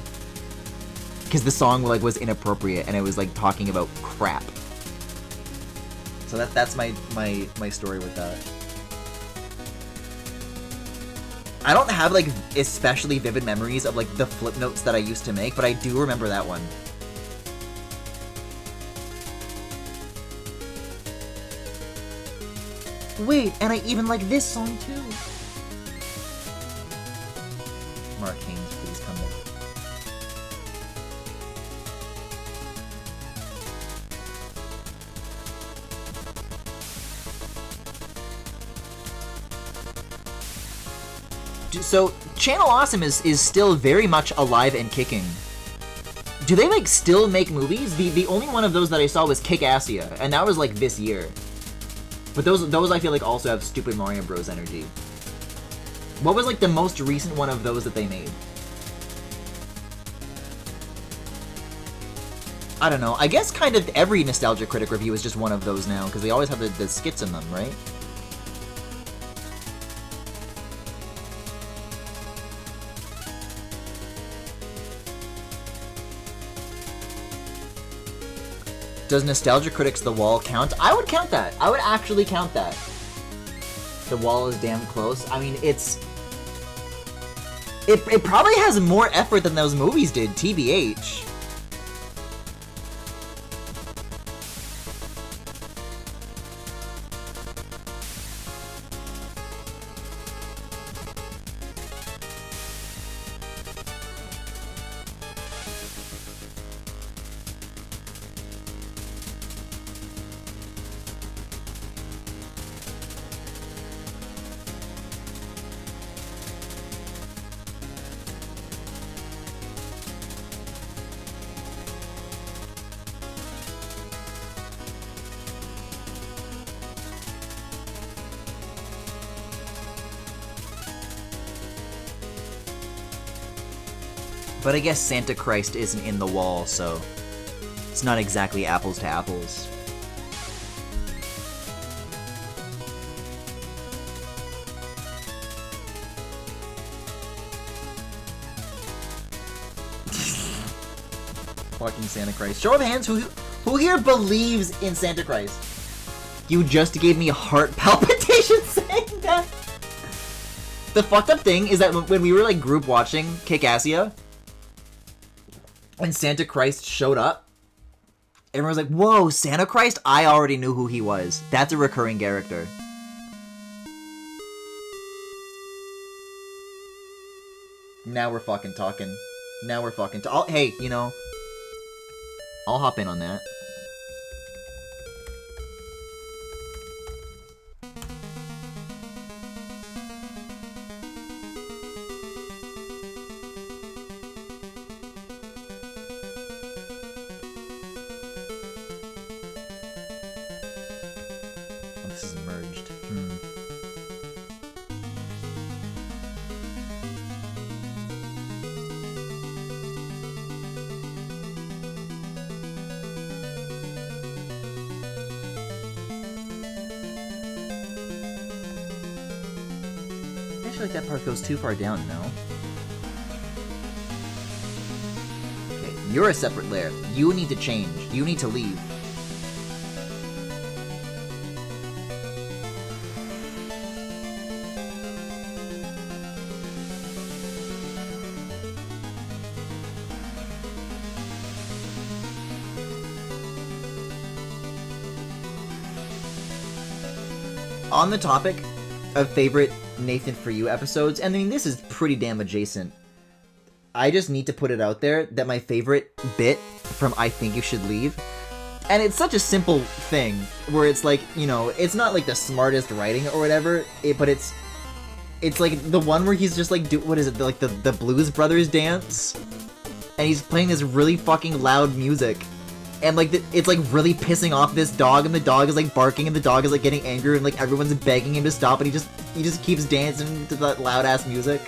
Because the song, like, was inappropriate, and it was, like, talking about crap. So that's my story with that. I don't have, like, especially vivid memories of, like, the flip notes that I used to make, but I do remember that one. Wait, and I even like this song, too. Mark Haynes, please come in. So, Channel Awesome is still very much alive and kicking. Do they, like, still make movies? The only one of those that I saw was Kick-Assia, and that was, like, this year. But those I feel like also have stupid Mario Bros. Energy. What was, like, the most recent one of those that they made? I don't know. I guess kind of every Nostalgia Critic review is just one of those now, because they always have the skits in them, right? Does Nostalgia Critics The Wall count? I would count that. I would actually count that. The Wall is damn close. I mean, it probably has more effort than those movies did, TBH. But I guess Santa Christ isn't in The Wall, so it's not exactly apples to apples. Fucking Santa Christ. Show of hands, who here believes in Santa Christ? You just gave me heart palpitations saying that. The fucked up thing is that when we were like group watching Kick-Assia, when Santa Christ showed up, everyone was like, whoa, Santa Christ? I already knew who he was. That's a recurring character. Now we're fucking talking. Now we're fucking hey, you know, I'll hop in on that. This is merged. I feel like that part goes too far down, no? Okay, you're a separate layer. You need to change. You need to leave. On the topic of favorite Nathan For You episodes, and I mean, this is pretty damn adjacent. I just need to put it out there that my favorite bit from I Think You Should Leave, and it's such a simple thing, where it's like, you know, it's not like the smartest writing or whatever, but it's like the one where he's just like, what is it, like the Blues Brothers dance? And he's playing this really fucking loud music. And like, it's like really pissing off this dog, and the dog is like barking, and the dog is like getting angry, and like everyone's begging him to stop, and he just keeps dancing to that loud ass music.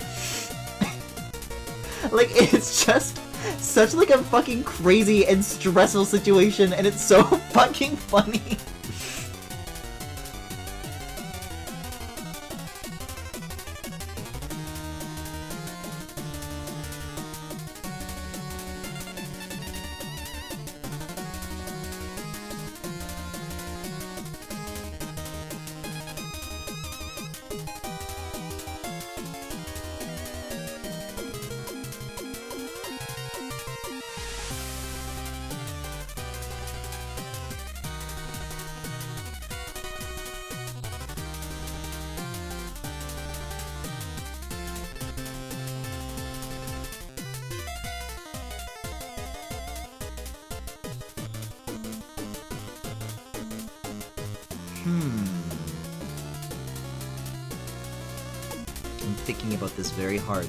Like, it's just such like a fucking crazy and stressful situation, and it's so fucking funny. I'm thinking about this very hard.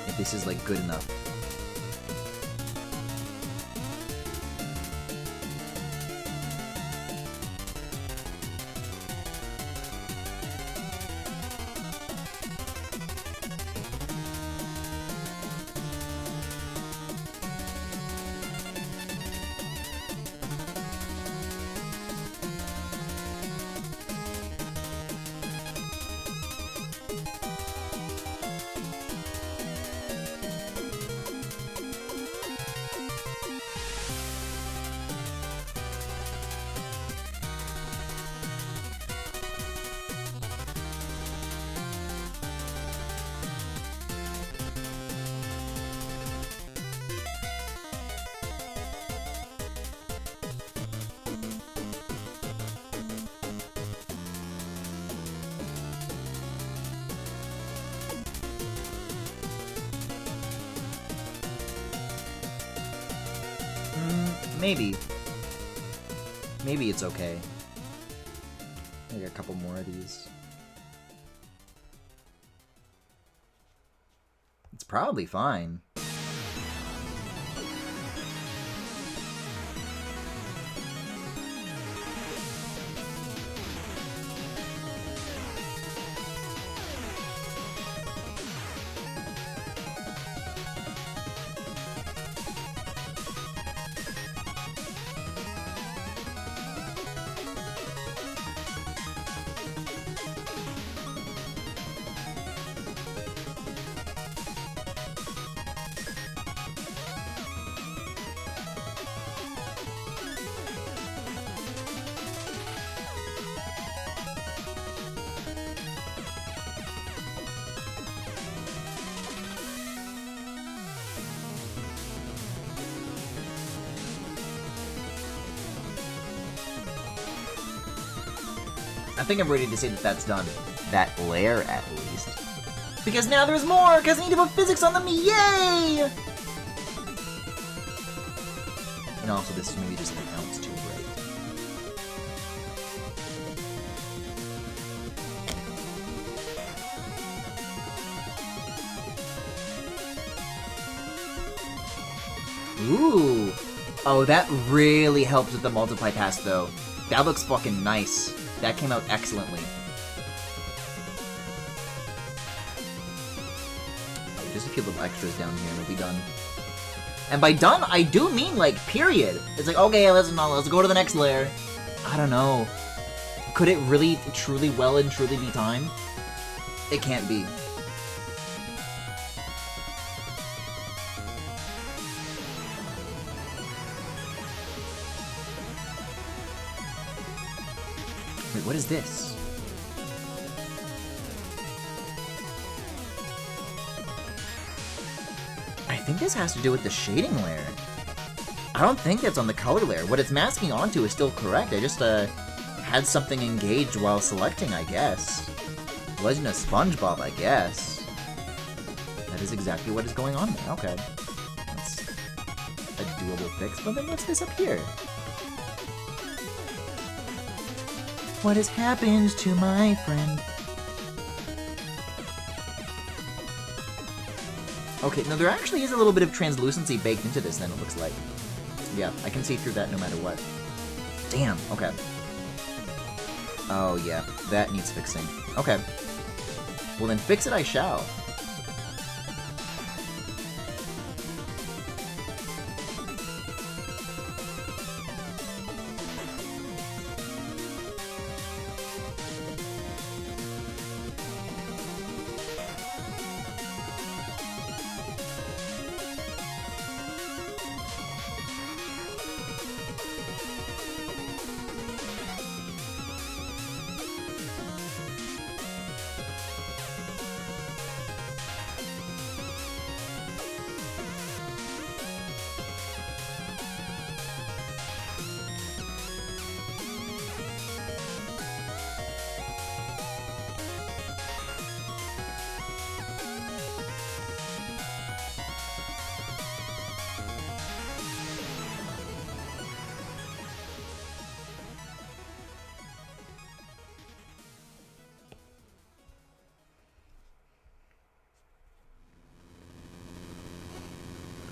If this is like good enough. Maybe. Maybe it's okay. I got a couple more of these. It's probably fine. I think I'm ready to say that that's done. That layer, at least. Because now there's more, because I need to put physics on them, yay! And also, this maybe just counts too bright. Ooh! Oh, that really helps with the multiply task, though. That looks fucking nice. That came out excellently. Just a few little extras down here and we'll be done. And by done, I do mean, like, period. It's like, okay, let's go to the next layer. I don't know. Could it really, truly, well and truly be time? It can't be. Wait, what is this? I think this has to do with the shading layer. I don't think that's on the color layer. What it's masking onto is still correct. I just, had something engaged while selecting, I guess. Legend of SpongeBob, I guess. That is exactly what is going on there. Okay. That's a doable fix. But then what's this up here? What has happened to my friend? Okay, no, there actually is a little bit of translucency baked into this then, it looks like. Yeah, I can see through that no matter what. Damn, okay. Oh yeah, that needs fixing. Okay. Well then fix it I shall.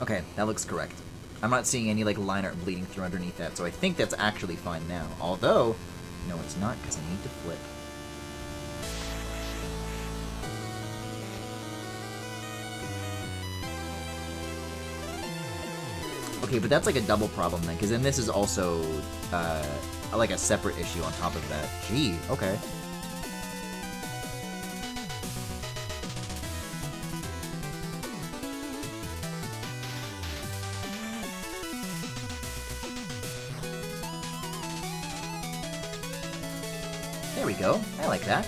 Okay, that looks correct. I'm not seeing any, like, line art bleeding through underneath that, so I think that's actually fine now. Although, no, it's not, because I need to flip. Okay, but that's, like, a double problem then, because then this is also, like, a separate issue on top of that. Gee, okay. There we go. I like that.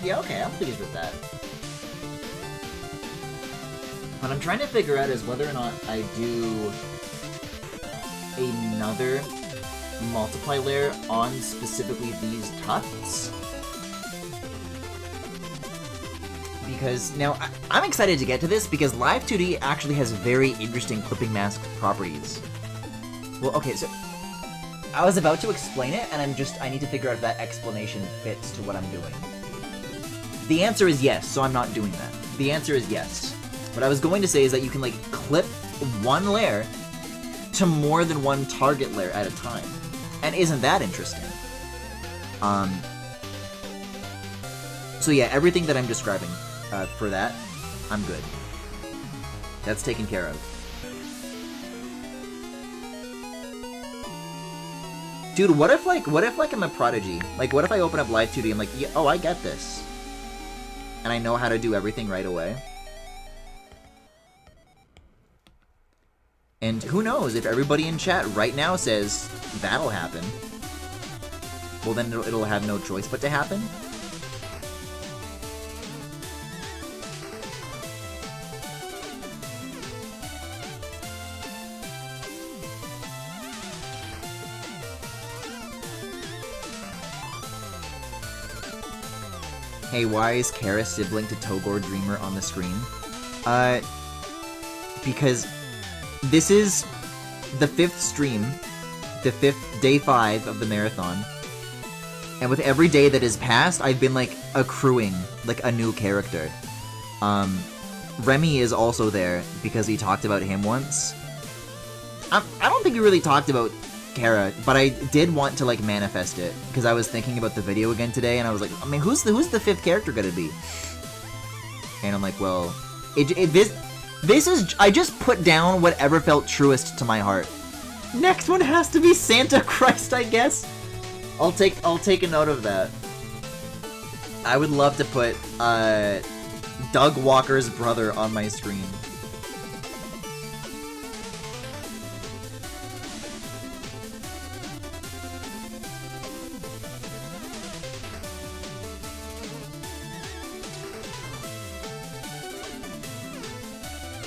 Yeah, okay, I'm pleased with that. What I'm trying to figure out is whether or not I do another multiply layer on specifically these tufts. Because, now, I'm excited to get to this because Live 2D actually has very interesting clipping mask properties. Well, okay, so I was about to explain it, and I need to figure out if that explanation fits to what I'm doing. The answer is yes, so I'm not doing that. The answer is yes. What I was going to say is that you can, like, clip one layer to more than one target layer at a time. And isn't that interesting? So yeah, everything that I'm describing for that, I'm good. That's taken care of. Dude, what if I'm a prodigy? Like, what if I open up Live 2D, I'm like, yeah, oh, I get this. And I know how to do everything right away. And who knows, if everybody in chat right now says, that'll happen, well then it'll have no choice but to happen. Hey, why is Kara sibling to Togor Dreamer on the screen? Because this is the 5th stream, the 5th, day 5 of the marathon. And with every day that has passed, I've been, like, accruing, like, a new character. Remy is also there, because we talked about him once. I don't think we really talked about Kara, but I did want to, like, manifest it, because I was thinking about the video again today, and I was like, I mean, who's the 5th character gonna be? And I'm like, well, this is, I just put down whatever felt truest to my heart. Next one has to be Santa Christ, I guess. I'll take a note of that. I would love to put, Doug Walker's brother on my screen.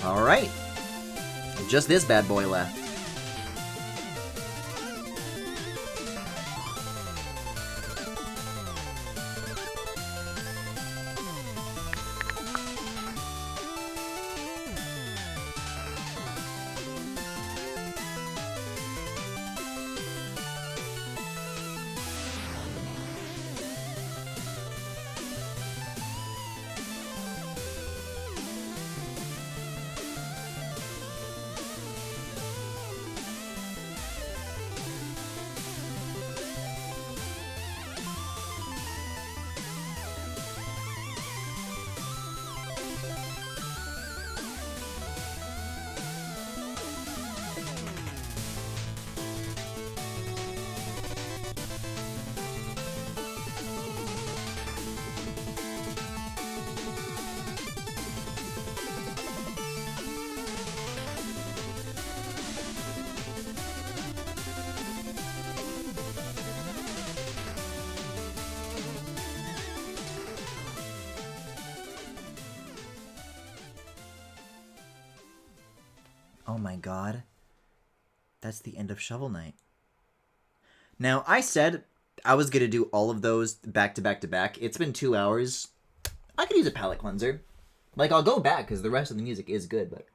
Alright. Just this bad boy left. Oh my god. That's the end of Shovel Knight. Now, I said I was gonna do all of those back to back to back. It's been 2 hours. I could use a palate cleanser. Like, I'll go back, because the rest of the music is good, but...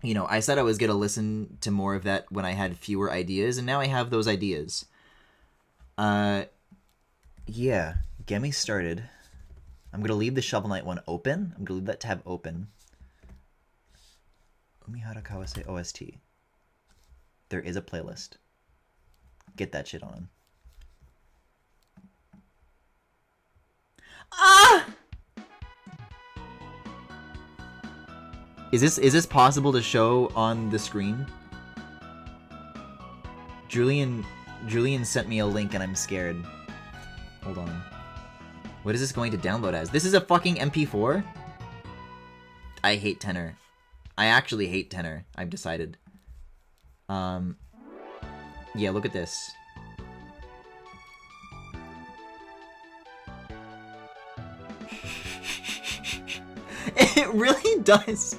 You know, I said I was gonna listen to more of that when I had fewer ideas, and now I have those ideas. Yeah. Get me started. I'm gonna leave the Shovel Knight one open. I'm gonna leave that tab open. Umihara Kawase OST. There is a playlist. Get that shit on. Ah! Is this possible to show on the screen? Julian sent me a link and I'm scared. Hold on. What is this going to download as? This is a fucking MP4? I hate Tenor. I actually hate Tenor, I've decided. Yeah, look at this. It really does.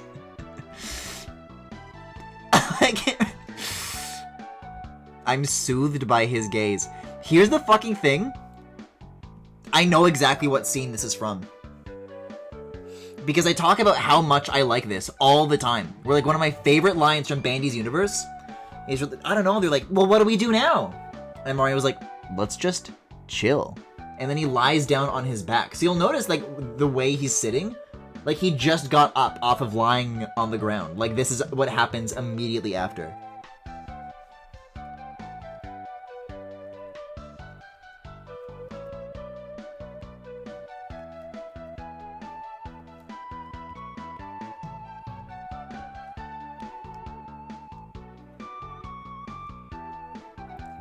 I can't... I'm soothed by his gaze. Here's the fucking thing. I know exactly what scene this is from. Because I talk about how much I like this all the time. We're like, one of my favorite lines from Bandy's universe is, I don't know, they're like, well, what do we do now? And Mario was like, let's just chill. And then he lies down on his back. So you'll notice, like, the way he's sitting, like, he just got up off of lying on the ground. Like, this is what happens immediately after.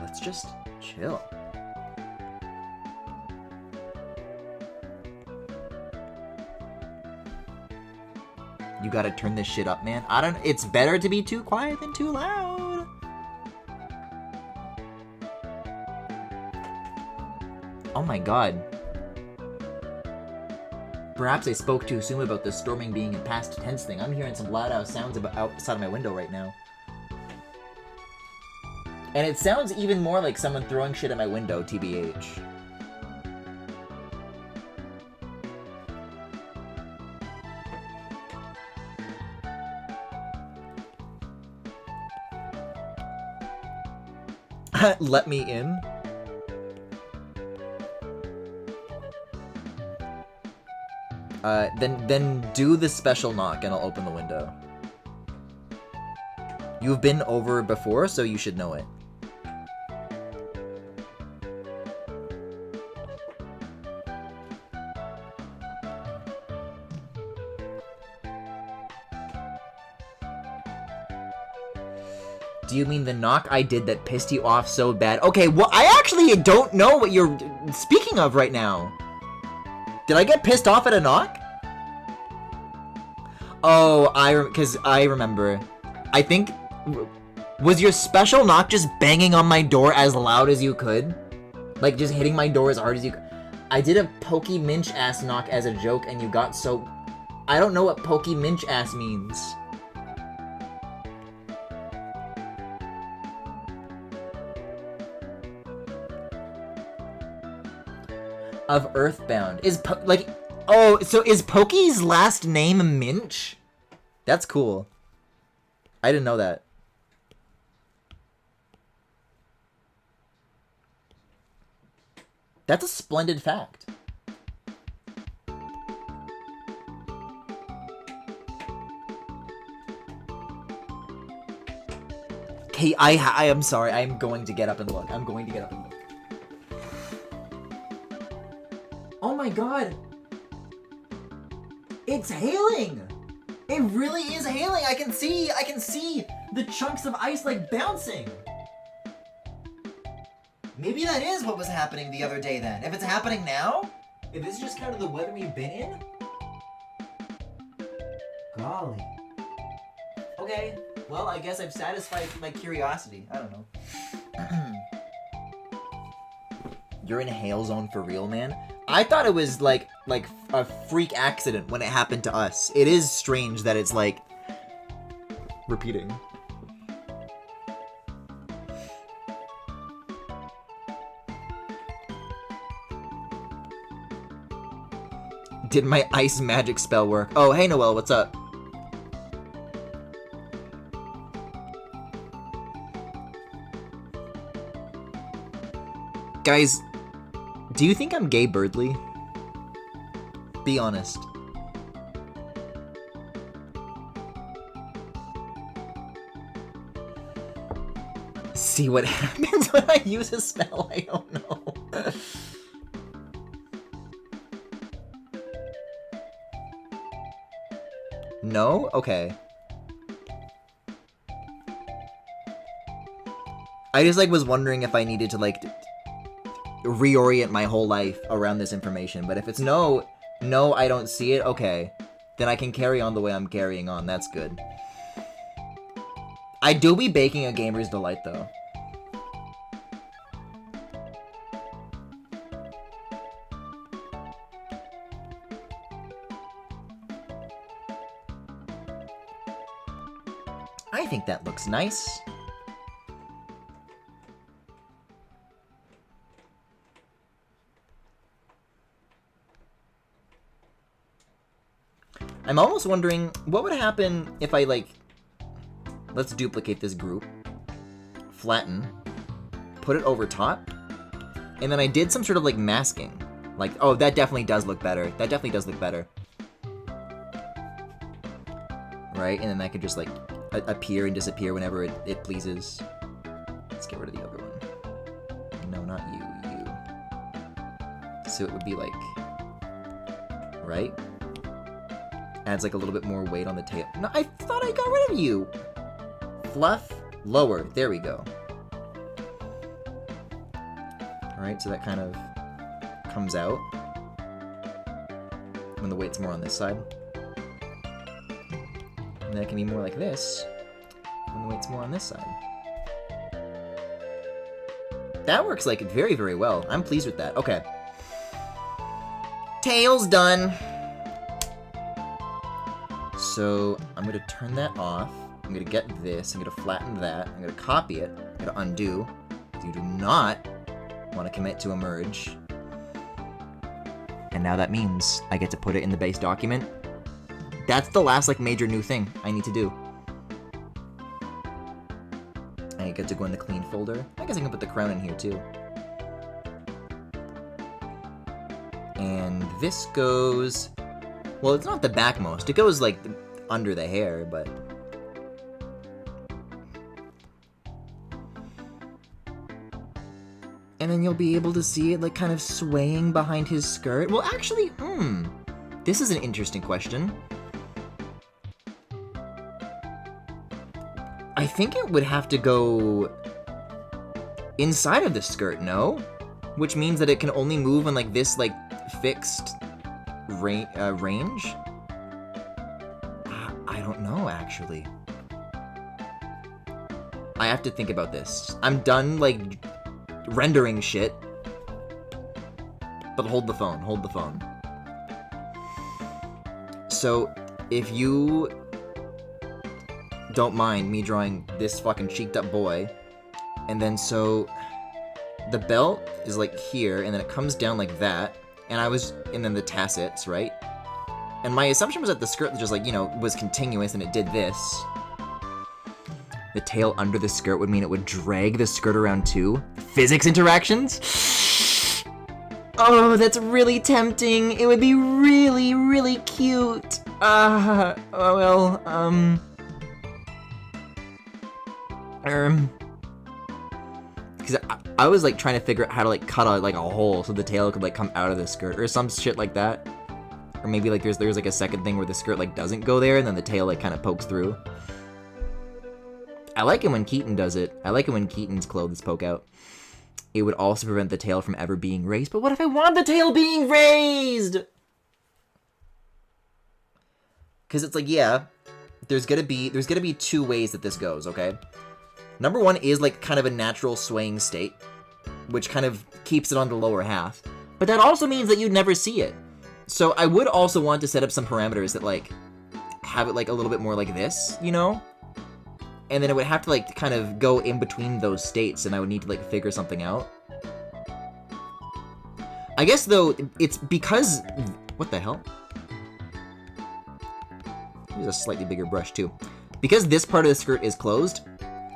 Let's just chill. You gotta turn this shit up, man. It's better to be too quiet than too loud. Oh my god. Perhaps I spoke too soon about the storming being a past tense thing. I'm hearing some loud ass sounds outside of my window right now. And it sounds even more like someone throwing shit at my window, TBH. Let me in. Then do the special knock and I'll open the window. You've been over before, so you should know it. Do you mean the knock I did that pissed you off so bad? Okay, well, I actually don't know what you're speaking of right now. Did I get pissed off at a knock? Oh, because I remember. I think, was your special knock just banging on my door as loud as you could? Like, just hitting my door as hard as you could? I did a pokey minch ass knock as a joke and you got so... I don't know what pokey minch ass means. Of Earthbound. Oh, so is Pokey's last name Minch? That's cool. I didn't know that. That's a splendid fact. Okay, I am sorry. I'm going to get up and look. I'm going to get up and look. Oh my god! It's hailing! It really is hailing! I can see the chunks of ice like bouncing! Maybe that is what was happening the other day then. If it's happening now? If this is just kind of the weather we've been in? Golly. Okay, well I guess I've satisfied my curiosity. I don't know. You're in hail zone for real, man? I thought it was like a freak accident when it happened to us. It is strange that it's like repeating. Did my ice magic spell work? Oh, hey Noelle, what's up? Guys, do you think I'm gay Birdly? Be honest. See what happens when I use a spell? I don't know. No? Okay. I just was wondering if I needed to reorient my whole life around this information, but if it's no, I don't see it, okay. Then I can carry on the way I'm carrying on, that's good. I do be baking a gamer's delight, though. I think that looks nice. I'm almost wondering what would happen if I let's duplicate this group, flatten, put it over top, and then I did some sort of masking. Oh, that definitely does look better. That definitely does look better. Right? And then that could just appear and disappear whenever it pleases. Let's get rid of the other one. No, not you. So it would be right? Adds a little bit more weight on the tail. No, I thought I got rid of you! Fluff, lower. There we go. Alright, so that kind of comes out when the weight's more on this side. And then it can be more like this when the weight's more on this side. That works very, very well. I'm pleased with that. Okay. Tail's done. So I'm going to turn that off. I'm going to get this. I'm going to flatten that. I'm going to copy it. I'm going to undo. You do not want to commit to a merge. And now that means I get to put it in the base document. That's the last major new thing I need to do. I make it to go in the clean folder. I guess I can put the crown in here too. And this goes... Well, it's not the backmost. It goes, like, under the hair, but... And then you'll be able to see it, like, kind of swaying behind his skirt. Well, actually, this is an interesting question. I think it would have to go inside of the skirt, no? Which means that it can only move in, like, this, like, fixed range? I don't know, actually. I have to think about this. I'm done, like, rendering shit. But hold the phone, hold the phone. So, if you don't mind me drawing this fucking cheeked up boy, and then so the belt is like here, and then it comes down like that, and then the tassets, right? And my assumption was that the skirt just like, you know, was continuous and it did this. The tail under the skirt would mean it would drag the skirt around too. Physics interactions? Oh, that's really tempting. It would be really, really cute. Because I was like trying to figure out how to like cut a hole so the tail could like come out of the skirt or some shit like that. Or maybe like there's like a second thing where the skirt like doesn't go there and then the tail like kind of pokes through. I like it when Keaton does it. I like it when Keaton's clothes poke out. It would also prevent the tail from ever being raised. But what if I want the tail being raised? Because it's like, yeah, there's gonna be two ways that this goes, okay? Number one is like kind of a natural swaying state, which kind of keeps it on the lower half. But that also means that you'd never see it. So I would also want to set up some parameters that like have it like a little bit more like this, you know? And then it would have to like kind of go in between those states and I would need to like figure something out. I guess though, it's because, what the hell? Use a slightly bigger brush too. Because this part of the skirt is closed,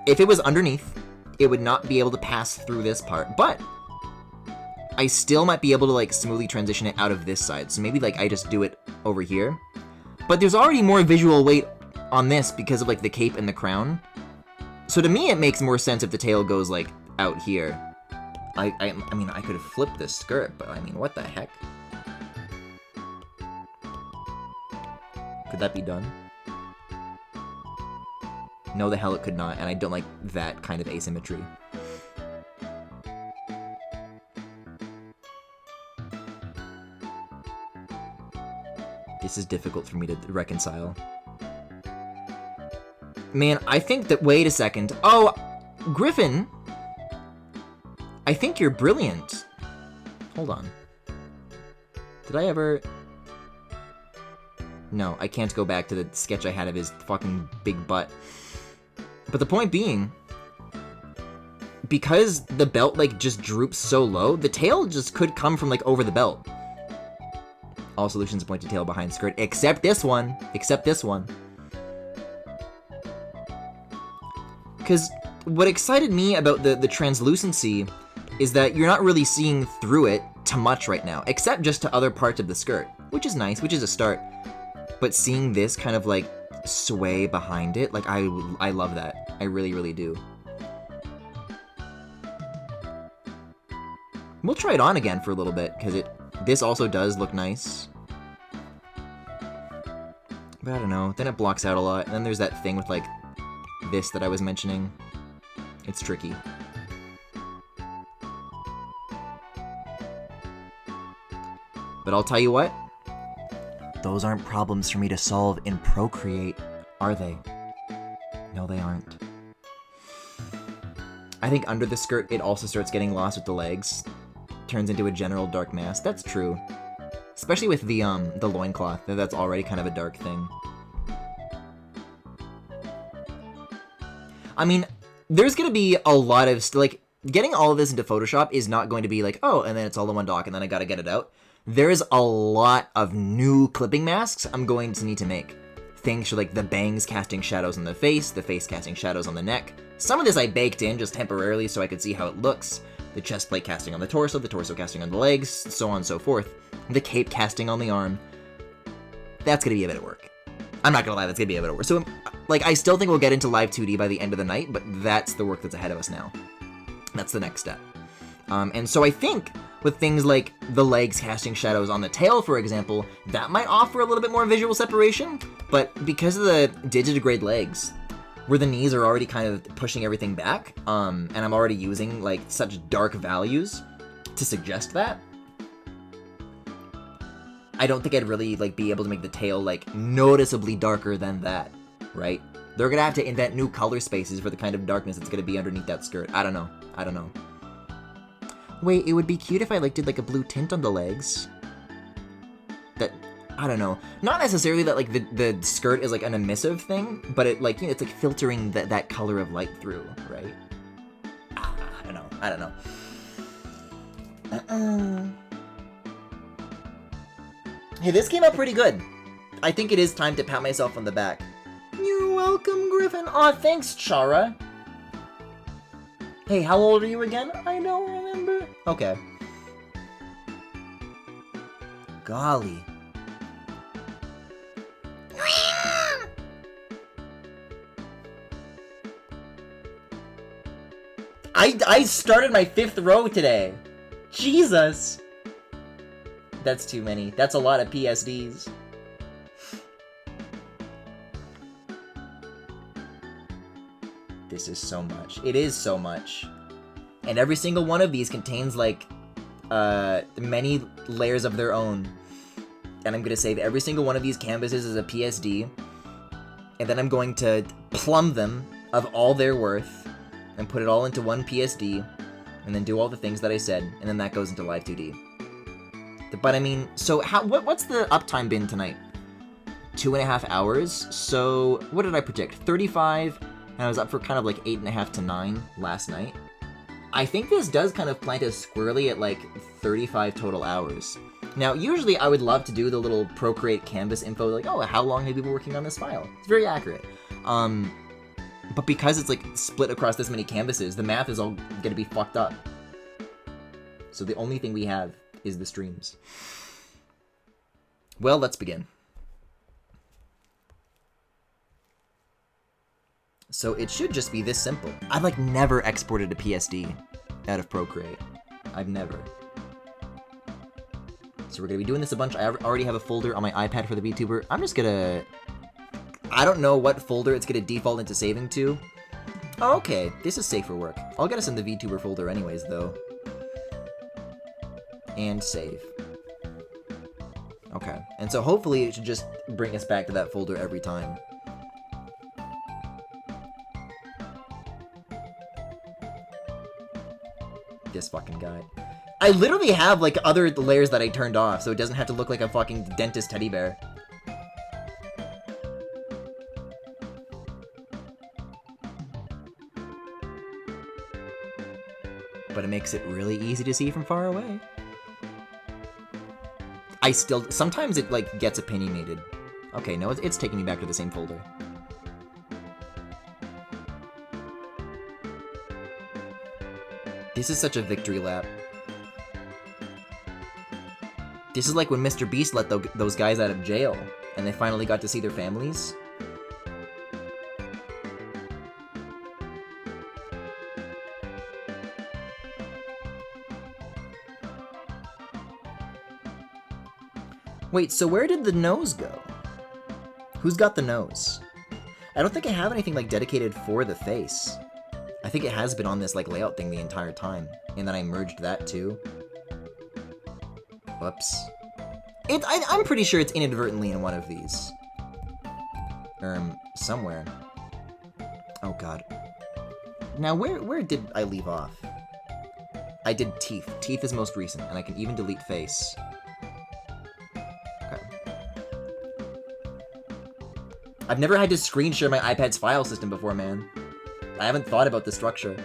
if it was underneath, it would not be able to pass through this part, but I still might be able to like smoothly transition it out of this side. So maybe like I just do it over here. But there's already more visual weight on this because of like the cape and the crown. So to me, it makes more sense if the tail goes like out here. I mean, I could have flipped this skirt, but I mean, what the heck? Could that be done? No, the hell it could not, and I don't like that kind of asymmetry. This is difficult for me to reconcile. Man, I think that, wait a second. Oh, Griffin, I think you're brilliant. Hold on. Did I ever... No, I can't go back to the sketch I had of his fucking big butt. But the point being, because the belt like just droops so low, the tail just could come from like over the belt. All solutions point to tail behind skirt, except this one. Except this one. Because what excited me about the translucency is that you're not really seeing through it to much right now, except just to other parts of the skirt, which is nice, which is a start. But seeing this kind of like sway behind it, like I love that. I really, really do. We'll try it on again for a little bit, because this also does look nice. But I don't know, then it blocks out a lot, and then there's that thing with like this that I was mentioning. It's tricky. But I'll tell you what, those aren't problems for me to solve in Procreate, are they? No, they aren't. I think under the skirt, it also starts getting lost with the legs. Turns into a general dark mass. That's true. Especially with the loincloth. That's already kind of a dark thing. I mean, there's gonna be a lot of, like, getting all of this into Photoshop is not going to be like, oh, and then it's all in one doc, and then I gotta get it out. There's a lot of new clipping masks I'm going to need to make. things like the bangs casting shadows on the face casting shadows on the neck. Some of this I baked in just temporarily so I could see how it looks. The chest plate casting on the torso casting on the legs, so on and so forth. The cape casting on the arm. That's gonna be a bit of work. I'm not gonna lie, that's gonna be a bit of work. So, like, I still think we'll get into live 2D by the end of the night, but that's the work that's ahead of us now. That's the next step. And so I think with things like the legs casting shadows on the tail, for example, that might offer a little bit more visual separation, but because of the digitigrade legs, where the knees are already kind of pushing everything back, and I'm already using, like, such dark values to suggest that, I don't think I'd really, like, be able to make the tail, like, noticeably darker than that, right? They're gonna have to invent new color spaces for the kind of darkness that's gonna be underneath that skirt. I don't know. Wait, it would be cute if I, like, did, like, a blue tint on the legs. That, I don't know. Not necessarily that, like, the skirt is, like, an emissive thing, but it, like, you know, it's, like, filtering that color of light through, right? I don't know. Hey, this came out pretty good. I think it is time to pat myself on the back. You're welcome, Griffin. Aw, thanks, Chara. Hey, how old are you again? I don't remember. Okay. Golly. I started my 5th row today. Jesus. That's too many. That's a lot of PSDs. This is so much. It is so much. And every single one of these contains, like, many layers of their own. And I'm going to save every single one of these canvases as a PSD. And then I'm going to plumb them of all their worth. And put it all into one PSD. And then do all the things that I said. And then that goes into Live 2D. But I mean, so what's the uptime been tonight? 2.5 hours? So, what did I predict? 35, and I was up for kind of like 8.5 to 9 last night. I think this does kind of plant us squarely at like 35 total hours. Now, usually I would love to do the little Procreate canvas info, like, oh, how long have you been working on this file? It's very accurate. But because it's like split across this many canvases, the math is all gonna be fucked up. So the only thing we have is the streams. Well, let's begin. So it should just be this simple. I've like never exported a PSD out of Procreate. I've never. So we're gonna be doing this a bunch. I already have a folder on my iPad for the VTuber. I'm just gonna... I don't know what folder it's gonna default into saving to. Oh, okay, this is safe for work. I'll get us in the VTuber folder anyways, though. And save. Okay, and so hopefully it should just bring us back to that folder every time. This fucking guy. I literally have like other layers that I turned off, so it doesn't have to look like a fucking dentist teddy bear. But it makes it really easy to see from far away. Sometimes it, like, gets opinionated. Okay, no, it's taking me back to the same folder. This is such a victory lap. This is like when Mr. Beast let those guys out of jail, and they finally got to see their families. Wait, so where did the nose go? Who's got the nose? I don't think I have anything like dedicated for the face. I think it has been on this like layout thing the entire time, and then I merged that too. Whoops. I'm pretty sure it's inadvertently in one of these. Somewhere. Oh god. Now where did I leave off? I did teeth. Teeth is most recent, and I can even delete face. I've never had to screen share my iPad's file system before, man. I haven't thought about the structure.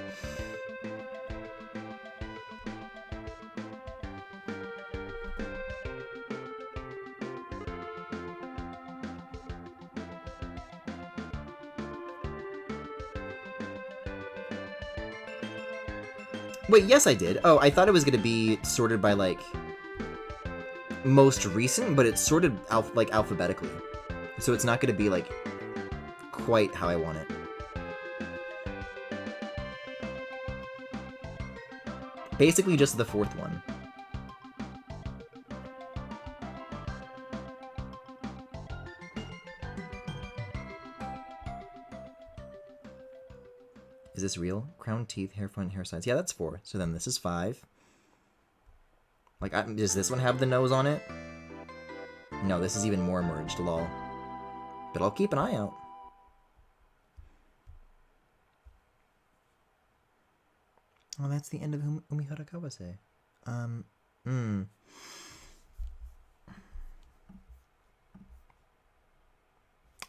Wait, yes I did. Oh, I thought it was gonna be sorted by, like, most recent, but it's sorted alphabetically. So it's not gonna be, like, quite how I want it. Basically just the fourth one. Is this real? Crown, teeth, hair front, hair sides. Yeah, that's 4. So then this is 5. Like, does this one have the nose on it? No, this is even more merged, lol. But I'll keep an eye out. Oh, that's the end of Umihara Kawase.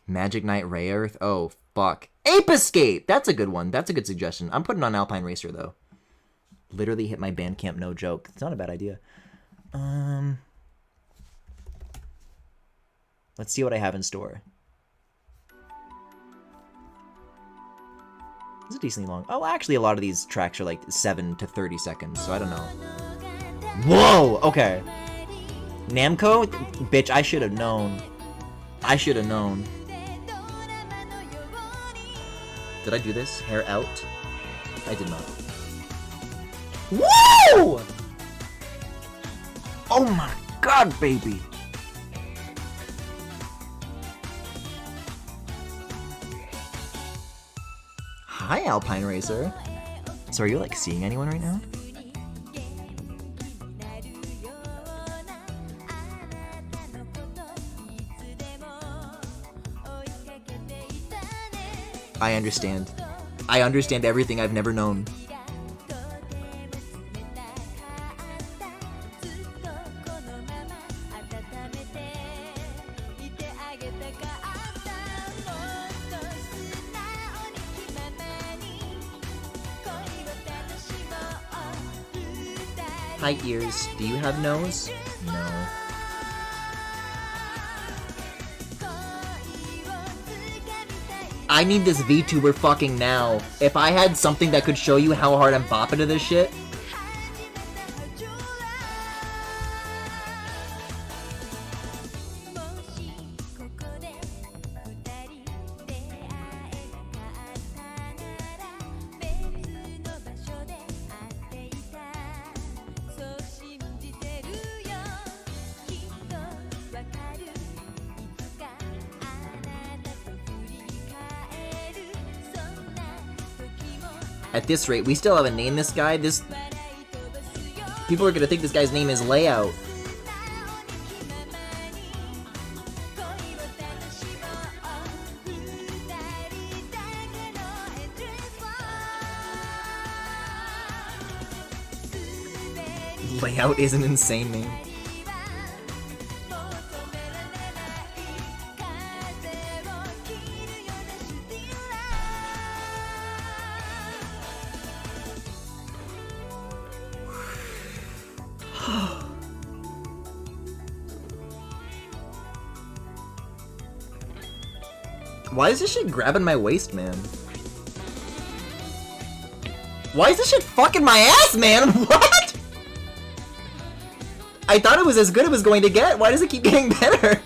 Magic Knight Ray Earth? Oh, fuck. Ape Escape! That's a good one. That's a good suggestion. I'm putting on Alpine Racer, though. Literally hit my Bandcamp, no joke. It's not a bad idea. Let's see what I have in store. This is decently long. Oh, actually, a lot of these tracks are like 7 to 30 seconds, so I don't know. Whoa! Okay. Namco? Bitch, I should have known. I should have known. Did I do this? Hair out? I did not. Woo! Oh my god, baby! Hi, Alpine Racer. So are you, like, seeing anyone right now? I understand. I understand everything I've never known. Hi, ears. Do you have nose? No. I need this VTuber fucking now. If I had something that could show you how hard I'm bopping to this shit. At this rate, we still haven't named this guy. People are gonna think this guy's name is Layout. Layout is an insane name. Why is this shit grabbing my waist, man? Why is this shit fucking my ass, man? What? I thought it was as good as it was going to get. Why does it keep getting better?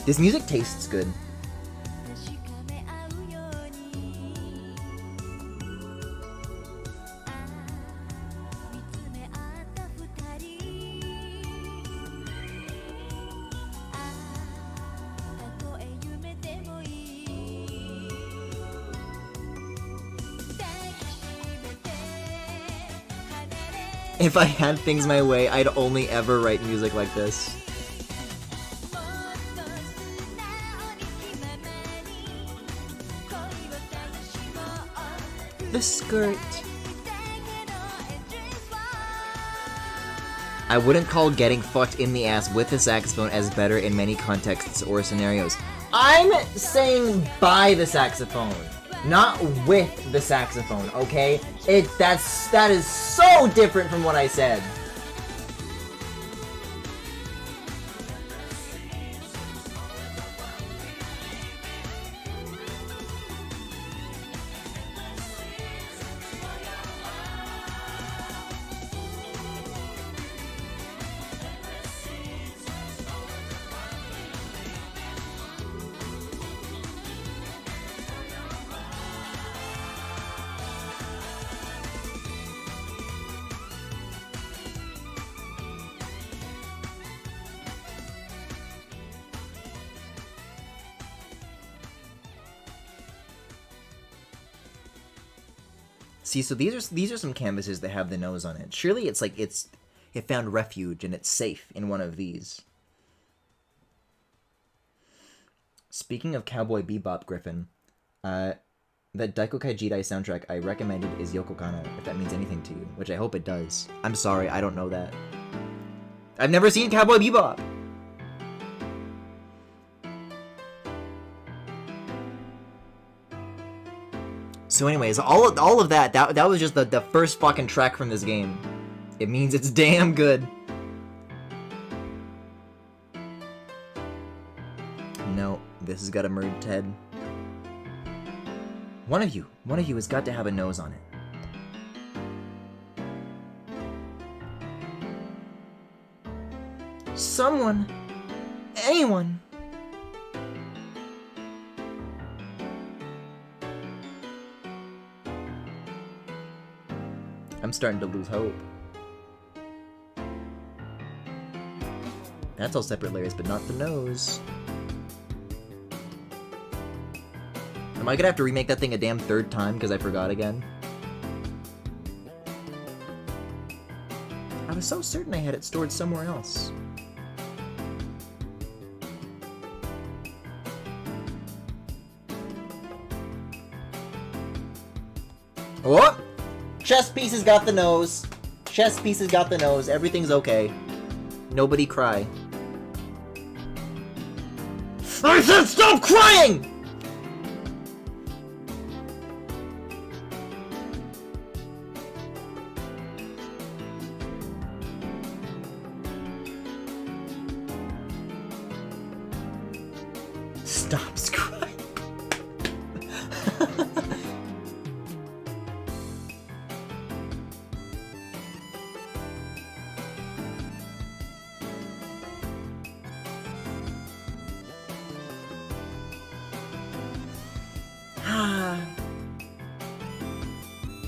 This music tastes good. If I had things my way, I'd only ever write music like this. The skirt. I wouldn't call getting fucked in the ass with a saxophone as better in many contexts or scenarios. I'm saying buy the saxophone. Not with the saxophone, okay? That is so different from what I said. See, so these are some canvases that have the nose on it. Surely it's like it found refuge and it's safe in one of these. Speaking of Cowboy Bebop, Griffin, that Daikokai Jidai soundtrack I recommended is Yoko Kanno, if that means anything to you, which I hope it does. I'm sorry, I don't know that. I've never seen Cowboy Bebop! So anyways, all of that was just the first fucking track from this game. It means it's damn good. No, this has got a merged head. One of you has got to have a nose on it. Someone, anyone. I'm starting to lose hope. That's all separate layers, but not the nose. Am I gonna have to remake that thing a damn third time because I forgot again? I was so certain I had it stored somewhere else. What? Chess piece has got the nose. Chess piece has got the nose. Everything's okay. Nobody cry. I said stop crying! Stop crying.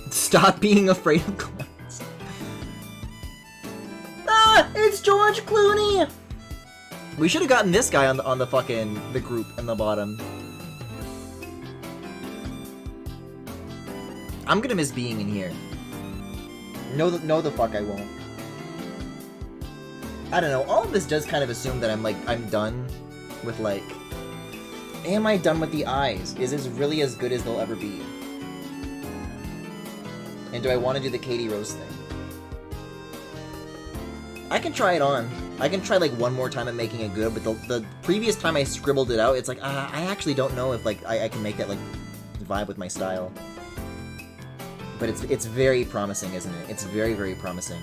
Stop being afraid of clowns. Ah! It's George Clooney! We should have gotten this guy on the fucking the group in the bottom. I'm gonna miss being in here. No the fuck I won't. I don't know, all of this does kind of assume that I'm done with like... Am I done with the eyes? Is this really as good as they'll ever be? And do I want to do the Katie Rose thing? I can try it on. I can try like one more time at making it good, but the previous time I scribbled it out, it's like, I actually don't know if like I can make that like vibe with my style. But it's very promising, isn't it? It's very, very promising.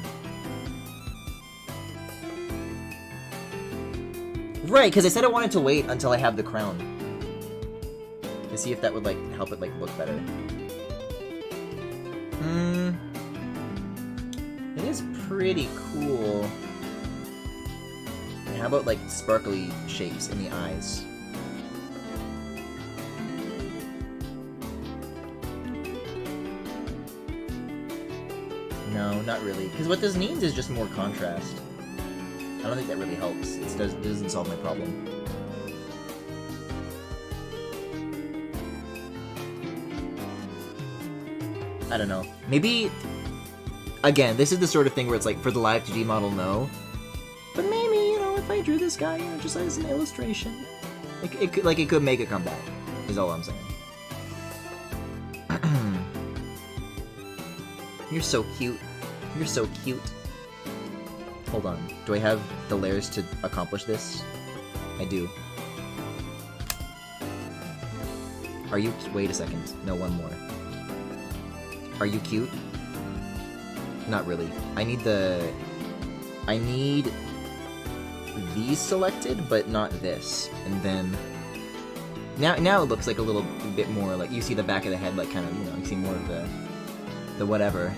Right, because I said I wanted to wait until I have the crown. To see if that would like help it like look better. It is pretty cool. And how about like sparkly shapes in the eyes? No, not really. Because what this needs is just more contrast. I don't think that really helps. It doesn't solve my problem. I don't know. Maybe... Again, this is the sort of thing where it's like, for the live 2D model, no. But maybe, you know, if I drew this guy, you know, just as an illustration, it could make a comeback, is all I'm saying. You're so cute. You're so cute. Hold on. Do I have the layers to accomplish this? I do. Are you... Wait a second. No, one more. Are you cute? Not really. I need these selected, but not this. And then... Now it looks like a little bit more, like, you see the back of the head, like, kind of, you know, you see more of the whatever.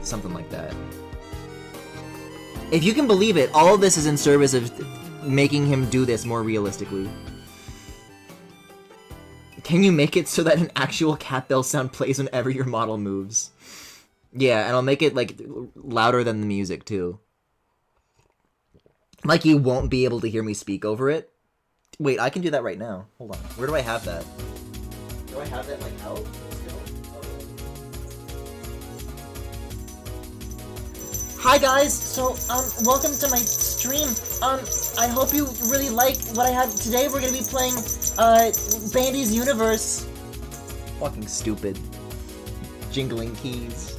Something like that. If you can believe it, all of this is in service of making him do this more realistically. Can you make it so that an actual cat bell sound plays whenever your model moves? Yeah, and I'll make it, like, louder than the music, too. Like, you won't be able to hear me speak over it. Wait, I can do that right now. Hold on. Where do I have that? Do I have that, like, out still? Hi guys, so welcome to my stream. I hope you really like what I have today. We're gonna be playing Bandy's Universe. Fucking stupid. Jingling keys.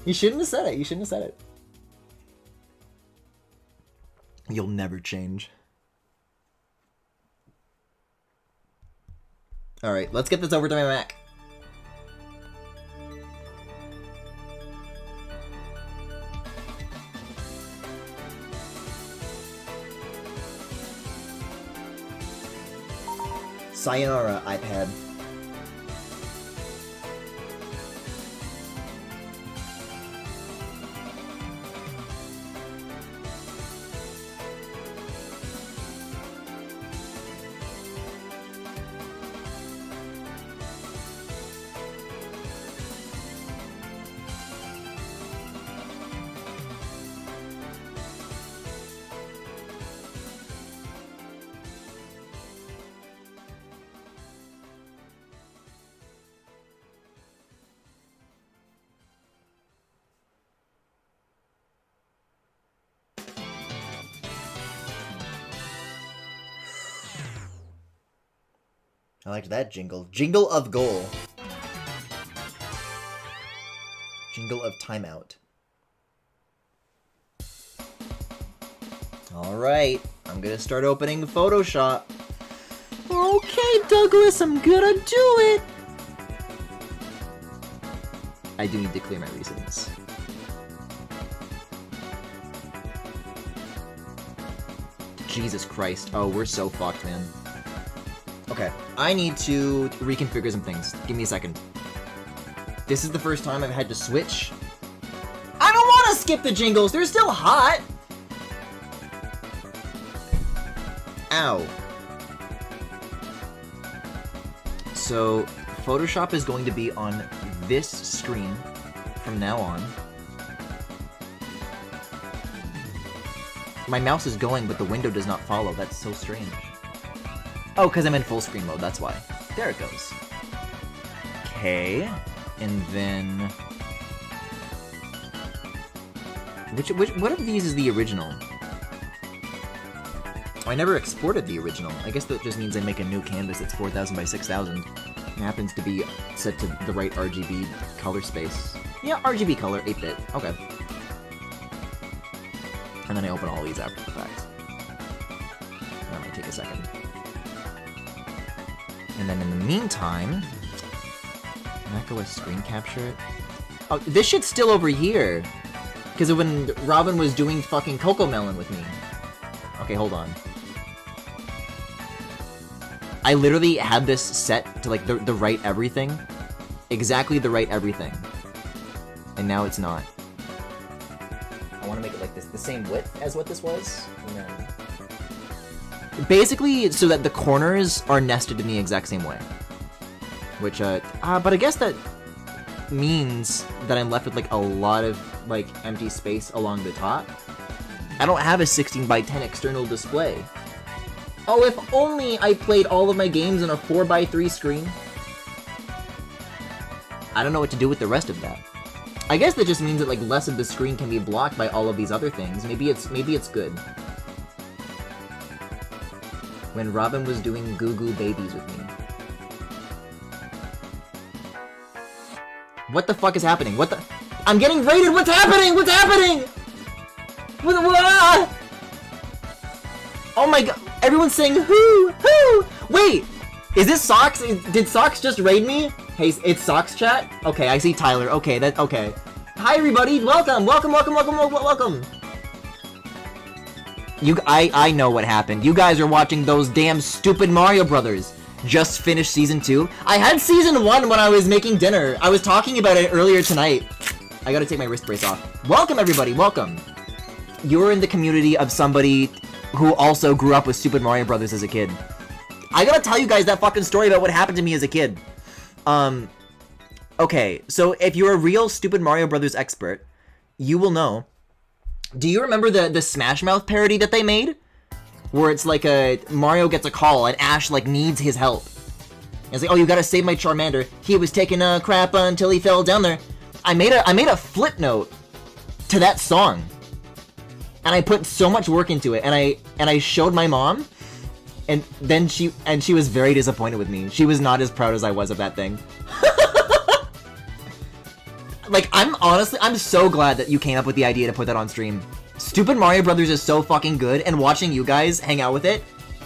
You shouldn't have said it. You shouldn't have said it. You'll never change. Alright, let's get this over to my Mac. Sayonara, iPad. I liked that jingle. Jingle of goal. Jingle of timeout. Alright, I'm gonna start opening Photoshop. Okay, Douglas, I'm gonna do it! I do need to clear my reasons. Jesus Christ. Oh, we're so fucked, man. Okay, I need to reconfigure some things. Give me a second. This is the first time I've had to switch. I don't want to skip the jingles! They're still hot! Ow. So, Photoshop is going to be on this screen from now on. My mouse is going, but the window does not follow. That's so strange. Oh, because I'm in full screen mode, that's why. There it goes. Okay. And then... What of these is the original? Oh, I never exported the original. I guess that just means I make a new canvas that's 4000 by 6000. It happens to be set to the right RGB color space. Yeah, RGB color, 8-bit. Okay. And then I open all these after the fact. That might take a second. And then in the meantime, I'm not gonna screen capture it. Oh, this shit's still over here. Because of when Robin was doing fucking Cocomelon with me. Okay, hold on. I literally had this set to like the right everything. Exactly the right everything. And now it's not. I want to make it like this, the same width as what this was. No. Basically, so that the corners are nested in the exact same way. Which, but I guess that means that I'm left with, like, a lot of, like, empty space along the top. I don't have a 16 by 10 external display. Oh, if only I played all of my games on a 4 by 3 screen. I don't know what to do with the rest of that. I guess that just means that, like, less of the screen can be blocked by all of these other things. Maybe it's good. When Robin was doing Goo Goo Babies with me. What the fuck is happening? What the? I'm getting raided! What's happening? What's happening? What? Oh my god, everyone's saying who? Wait, is this Socks? Did Socks just raid me? Hey, it's Socks chat? Okay, I see Tyler. Okay, okay. Hi everybody, welcome. I know what happened. You guys are watching those damn stupid Mario Brothers. Just finished Season 2. I had Season 1 when I was making dinner. I was talking about it earlier tonight. I gotta take my wrist brace off. Welcome everybody, welcome. You're in the community of somebody who also grew up with Super Mario Brothers as a kid. I gotta tell you guys that fucking story about what happened to me as a kid. Okay, so if you're a real Stupid Mario Brothers expert, you will know. Do you remember the Smash Mouth parody that they made? Where it's like Mario gets a call and Ash like needs his help. And it's like, oh, you gotta save my Charmander. He was taking a crap until he fell down there. I made a flip note to that song. And I put so much work into it, and I showed my mom, and then she was very disappointed with me. She was not as proud as I was of that thing. Like, I'm so glad that you came up with the idea to put that on stream. Stupid Mario Brothers is so fucking good, and watching you guys hang out with it,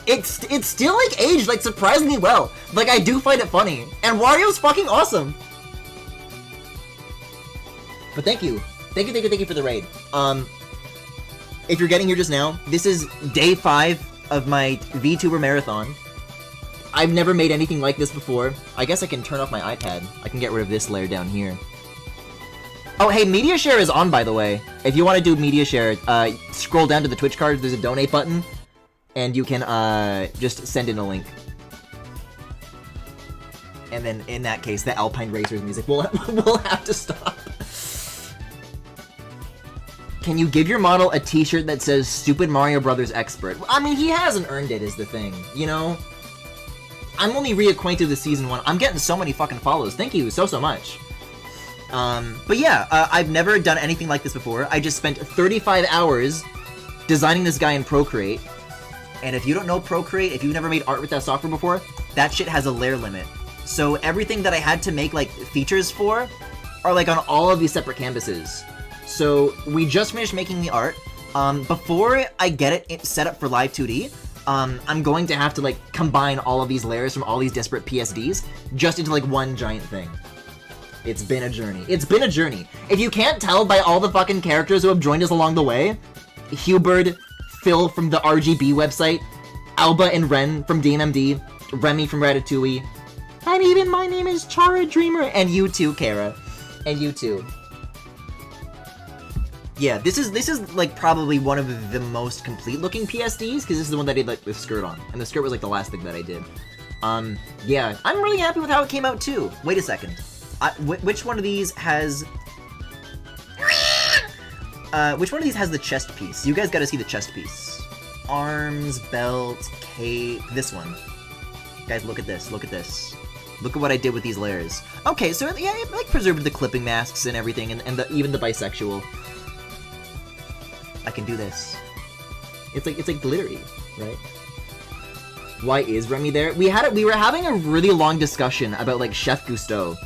it's still like aged like surprisingly well. Like, I do find it funny, and Wario's fucking awesome. But thank you for the raid. If you're getting here just now, this is day 5 of my VTuber marathon. I've never made anything like this before. I guess I can turn off my iPad. I can get rid of this layer down here. Oh, hey, media share is on, by the way. If you want to do media share, scroll down to the Twitch card. There's a donate button, and you can just send in a link. And then, in that case, the Alpine Racers music will have to stop. Can you give your model a t-shirt that says Stupid Mario Brothers Expert? I mean, he hasn't earned it is the thing, you know? I'm only reacquainted with Season 1. I'm getting so many fucking follows. Thank you so much. But yeah, I've never done anything like this before. I just spent 35 hours designing this guy in Procreate. And if you don't know Procreate, if you've never made art with that software before, that shit has a layer limit. So everything that I had to make, like, features for are, like, on all of these separate canvases. So we just finished making the art. Before I get it set up for Live 2D, I'm going to have to like combine all of these layers from all these disparate PSDs just into like one giant thing. It's been a journey. It's been a journey. If you can't tell by all the fucking characters who have joined us along the way, Hubert, Phil from the RGB website, Alba and Ren from DMMD, Remy from Ratatouille, and even my name is Chara Dreamer, and you too, Kara, and you too. Yeah, this is like probably one of the most complete looking PSDs, because this is the one that I did like the skirt on, and the skirt was like the last thing that I did. Yeah, I'm really happy with how it came out too. Wait a second, which one of these has? Which one of these has the chest piece? You guys got to see the chest piece. Arms, belt, cape. This one. Guys, look at this. Look at this. Look at what I did with these layers. Okay, so yeah, it like preserved the clipping masks and everything, and even the bisexual. I can do this. It's like glittery, right? Why is Remy there? We were having a really long discussion about like Chef Gusteau.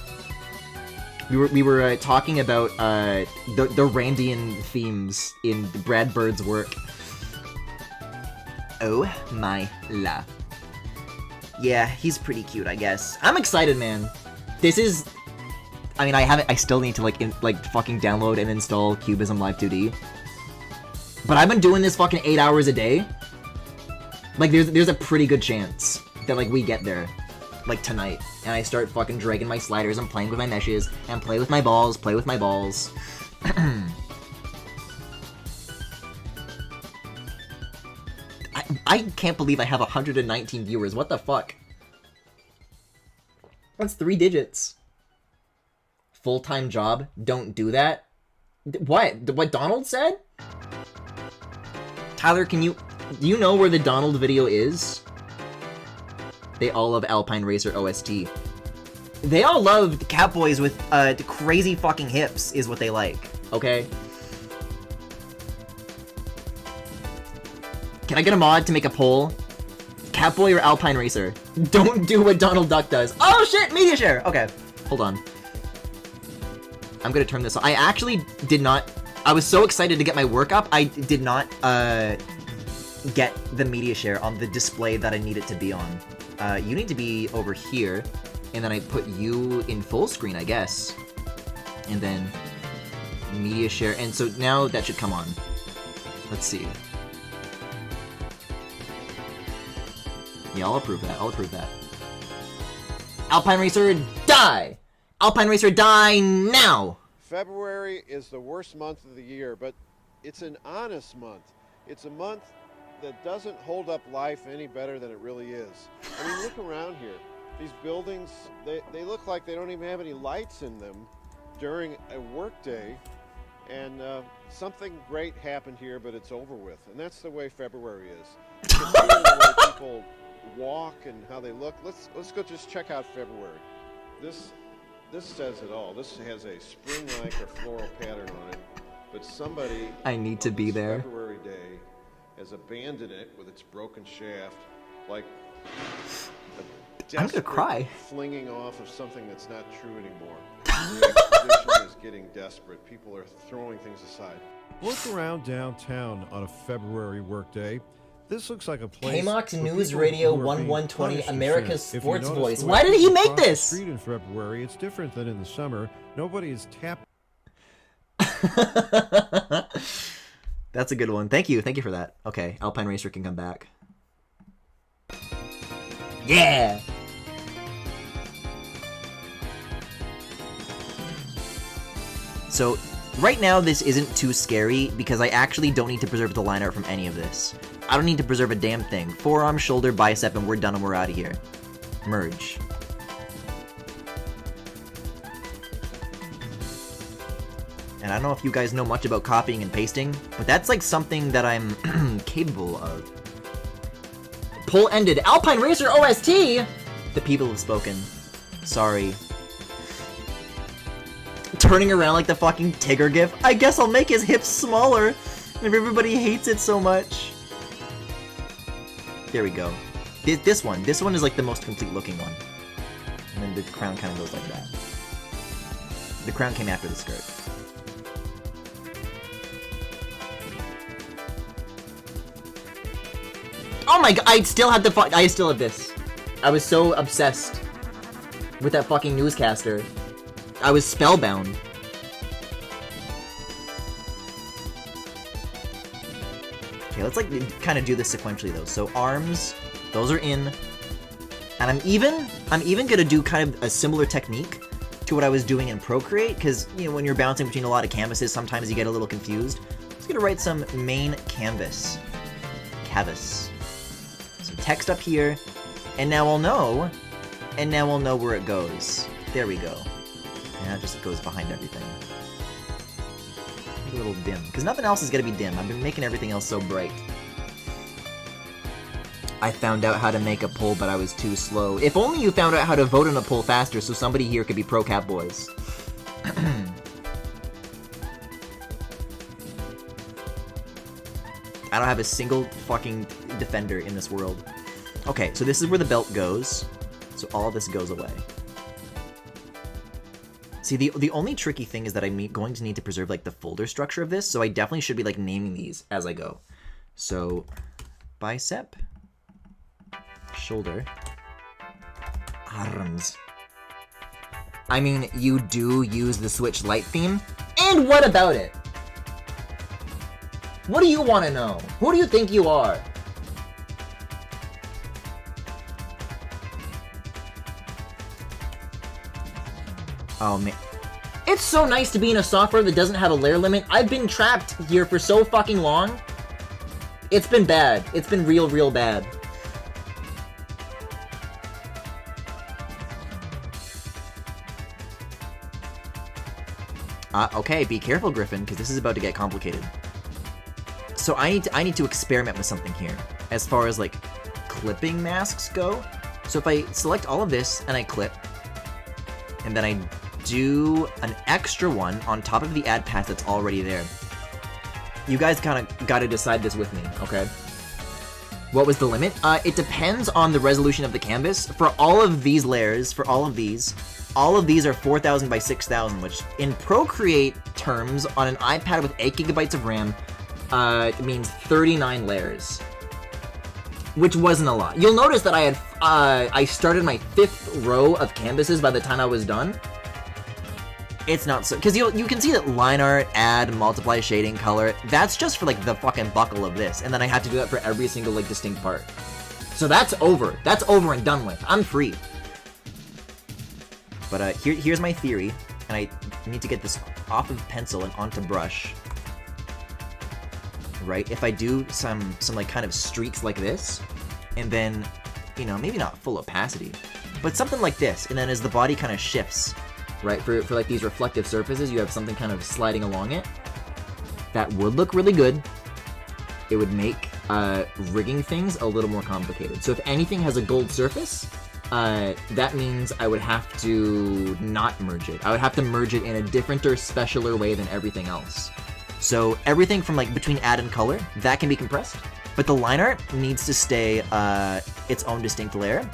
We were talking about the Randian themes in Brad Bird's work. Oh my la. Yeah, he's pretty cute, I guess. I'm excited, man. This is. I mean, I still need to like fucking download and install Cubism Live 2D. But I've been doing this fucking 8 hours a day. Like, there's a pretty good chance that, like, we get there, like, tonight. And I start fucking dragging my sliders and playing with my meshes, and play with my balls. I can't believe I have 119 viewers. What the fuck? That's 3 digits. Full-time job? Don't do that? What? What Donald said? Tyler, do you know where the Donald video is? They all love Alpine Racer OST. They all love Catboys with crazy fucking hips is what they like, okay? Can I get a mod to make a poll? Catboy or Alpine Racer? Don't do what Donald Duck does. Oh shit, media share! Okay, hold on. I'm gonna turn this on. I actually did not... I was so excited to get my work up, I did not get the media share on the display that I need it to be on. You need to be over here, and then I put you in full screen, I guess. And then media share, and so now that should come on. Let's see. Yeah, I'll approve that. I'll approve that. Alpine Racer, die! Alpine Racer, die now! February is the worst month of the year, but it's an honest month. It's a month that doesn't hold up life any better than it really is. I mean, look around here. These buildings, they look like they don't even have any lights in them during a work day. And something great happened here, but it's over with. And that's the way February is. The way people walk and how they look. Let's go just check out February. This says it all. This has a spring-like or floral pattern on it. But somebody I need to be there. February day has abandoned it with its broken shaft, like I'm gonna cry. Flinging off of something that's not true anymore. The expedition is getting desperate. People are throwing things aside. Look around downtown on a February workday. This looks like a place. KMOX where News people Radio who are being 1120, punished for America's sin. If you sports notice voice. the way Why did he people make cross the this? Street in February, it's different than in the summer. Nobody is tapped. That's a good one. Thank you. Thank you for that. Okay, Alpine Racer can come back. Yeah! So, right now this isn't too scary because I actually don't need to preserve the line art from any of this. I don't need to preserve a damn thing. Forearm, shoulder, bicep, and we're done and we're out of here. Merge. And I don't know if you guys know much about copying and pasting, but that's like something that I'm capable of. Poll ended. Alpine Racer OST! The people have spoken. Sorry. Turning around like the fucking Tigger gif. I guess I'll make his hips smaller if everybody hates it so much. There we go. This one is like the most complete looking one. And then the crown kind of goes like that. The crown came after the skirt. Oh my god, I still have this. I was so obsessed with that fucking newscaster. I was spellbound. Okay, let's like kind of do this sequentially though. So arms, those are in. And I'm even gonna do kind of a similar technique to what I was doing in Procreate, because you know when you're bouncing between a lot of canvases, sometimes you get a little confused. I'm just gonna write some main canvas. So text up here, and now we'll know where it goes. There we go. And it just goes behind everything. Make it a little dim, because nothing else is gonna be dim. I've been making everything else so bright. I found out how to make a poll, but I was too slow. If only you found out how to vote on a poll faster, so somebody here could be pro Cat Boys. I don't have a single fucking defender in this world. Okay, so this is where the belt goes. So all this goes away. See, the only tricky thing is that I'm going to need to preserve like the folder structure of this, so I definitely should be like naming these as I go. So, bicep, shoulder, arms. I mean, you do use the Switch Lite theme, and what about it? What do you want to know? Who do you think you are? Oh man. It's so nice to be in a software that doesn't have a layer limit. I've been trapped here for so fucking long. It's been bad. It's been real bad. Okay, be careful, Griffin, because this is about to get complicated. So I need to experiment with something here, as far as like clipping masks go. So if I select all of this and I clip, and then I do an extra one on top of the ad path that's already there. You guys kind of got to decide this with me, okay? What was the limit? It depends on the resolution of the canvas. For all of these layers, all of these are 4,000 by 6,000, which in Procreate terms, on an iPad with 8 GB of RAM, it means 39 layers. which wasn't a lot. You'll notice that I started my 5th row of canvases by the time I was done. It's not so, because you can see that line art, add, multiply, shading, color, that's just for like the fucking buckle of this, and then I have to do that for every single like distinct part. So that's over. That's over and done with. I'm free. But here's my theory, and I need to get this off of pencil and onto brush. Right? If I do some like kind of streaks like this, and then, you know, maybe not full opacity, but something like this, and then as the body kind of shifts, right, for like these reflective surfaces, you have something kind of sliding along it. That would look really good. It would make rigging things a little more complicated. So if anything has a gold surface, that means I would have to not merge it. I would have to merge it in a different or specialer way than everything else. So everything from like between add and color, that can be compressed, but the line art needs to stay its own distinct layer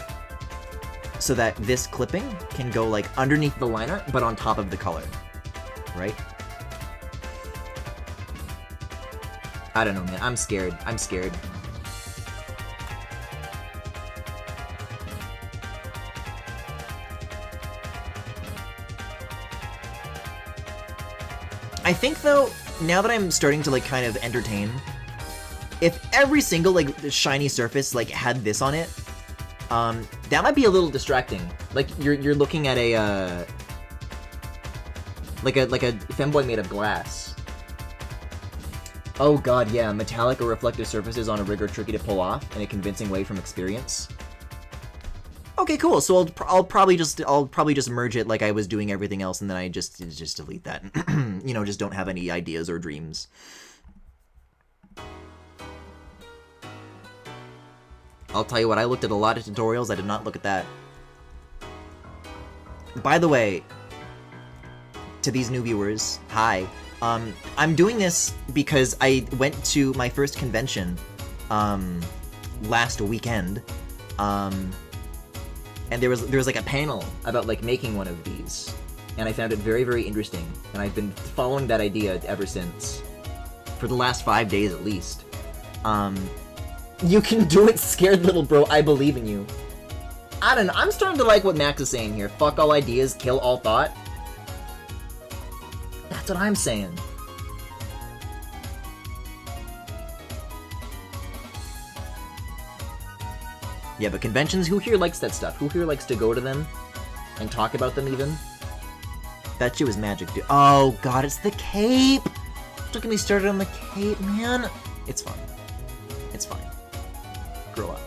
so that this clipping can go like underneath the line art, but on top of the color, right? I don't know, man. I'm scared. I'm scared. I think though, now that I'm starting to like kind of entertain, if every single like shiny surface like had this on it, that might be a little distracting. Like you're looking at a like a femboy made of glass. Oh god, yeah, metallic or reflective surfaces on a rig are tricky to pull off in a convincing way from experience. Okay, cool. So I'll probably just merge it like I was doing everything else, and then I just delete that. You know, just don't have any ideas or dreams. I'll tell you what, I looked at a lot of tutorials. I did not look at that. By the way, to these new viewers, hi. I'm doing this because I went to my first convention last weekend. And there was like a panel about like making one of these, and I found it very, very interesting, and I've been following that idea ever since, for the last 5 days at least. You can do it, scared little bro, I believe in you. I don't know, I'm starting to like what Max is saying here. Fuck all ideas, kill all thought. That's what I'm saying. Yeah, but conventions, who here likes that stuff? Who here likes to go to them and talk about them even? That shit was magic, dude. Oh god, it's the cape! Don't get me started on the cape, man. It's fine. It's fine. Grow up.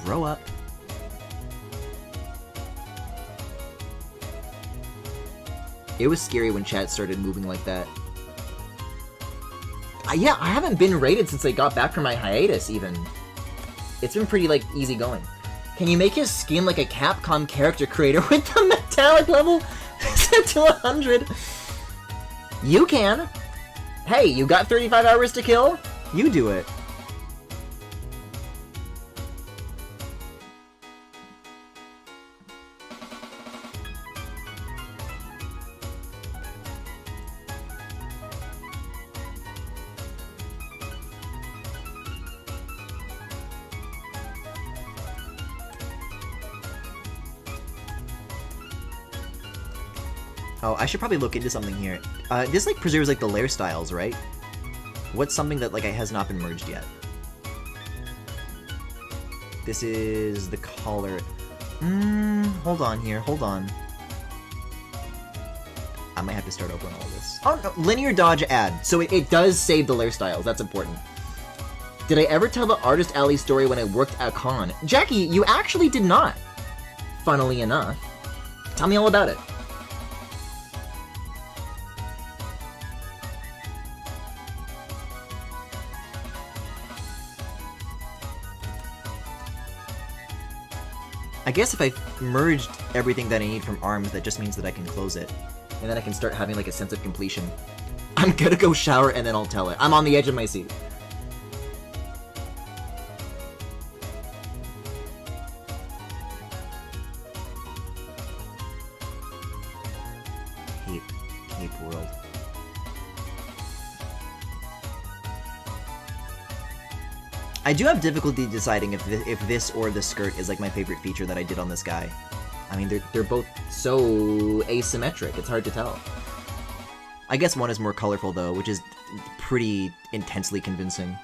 Grow up. It was scary when chat started moving like that. Yeah, I haven't been rated since I got back from my hiatus, even. It's been pretty, like, easy going. Can you make his skin like a Capcom character creator with the metallic level set to 100? You can. Hey, you got 35 hours to kill? You do it. Oh, I should probably look into something here. This like preserves like the layer styles, right? What's something that like has not been merged yet? This is the color. Hold on here, hold on. I might have to start over on all this. Oh no, linear dodge add. So it does save the layer styles, that's important. Did I ever tell the Artist Alley story when I worked at con? Jackie, you actually did not. Funnily enough. Tell me all about it. I guess if I merged everything that I need from ARMS, that just means that I can close it. And then I can start having like a sense of completion. I'm gonna go shower and then I'll tell it. I'm on the edge of my seat. Cape World. I do have difficulty deciding if this or the skirt is like my favorite feature that I did on this guy. I mean, they're both so asymmetric, it's hard to tell. I guess one is more colorful though, which is pretty intensely convincing.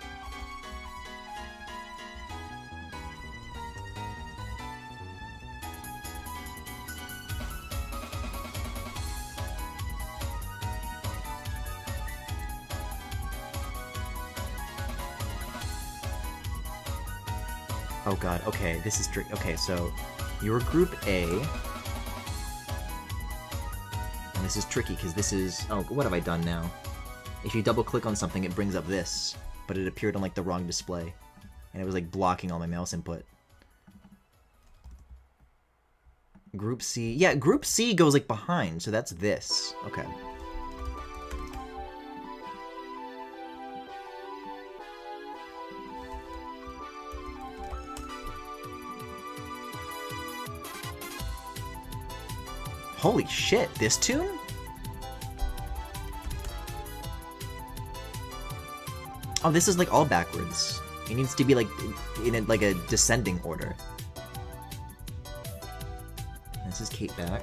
Oh god, okay, this is tricky. Okay, so you're group A. And this is tricky because this is... Oh, what have I done now? If you double click on something, it brings up this, but it appeared on like the wrong display. And it was like blocking all my mouse input. Group C. Yeah, group C goes like behind, so that's this. Okay. Holy shit, this tune? Oh, this is like all backwards. It needs to be like in like a descending order. This is Kate back.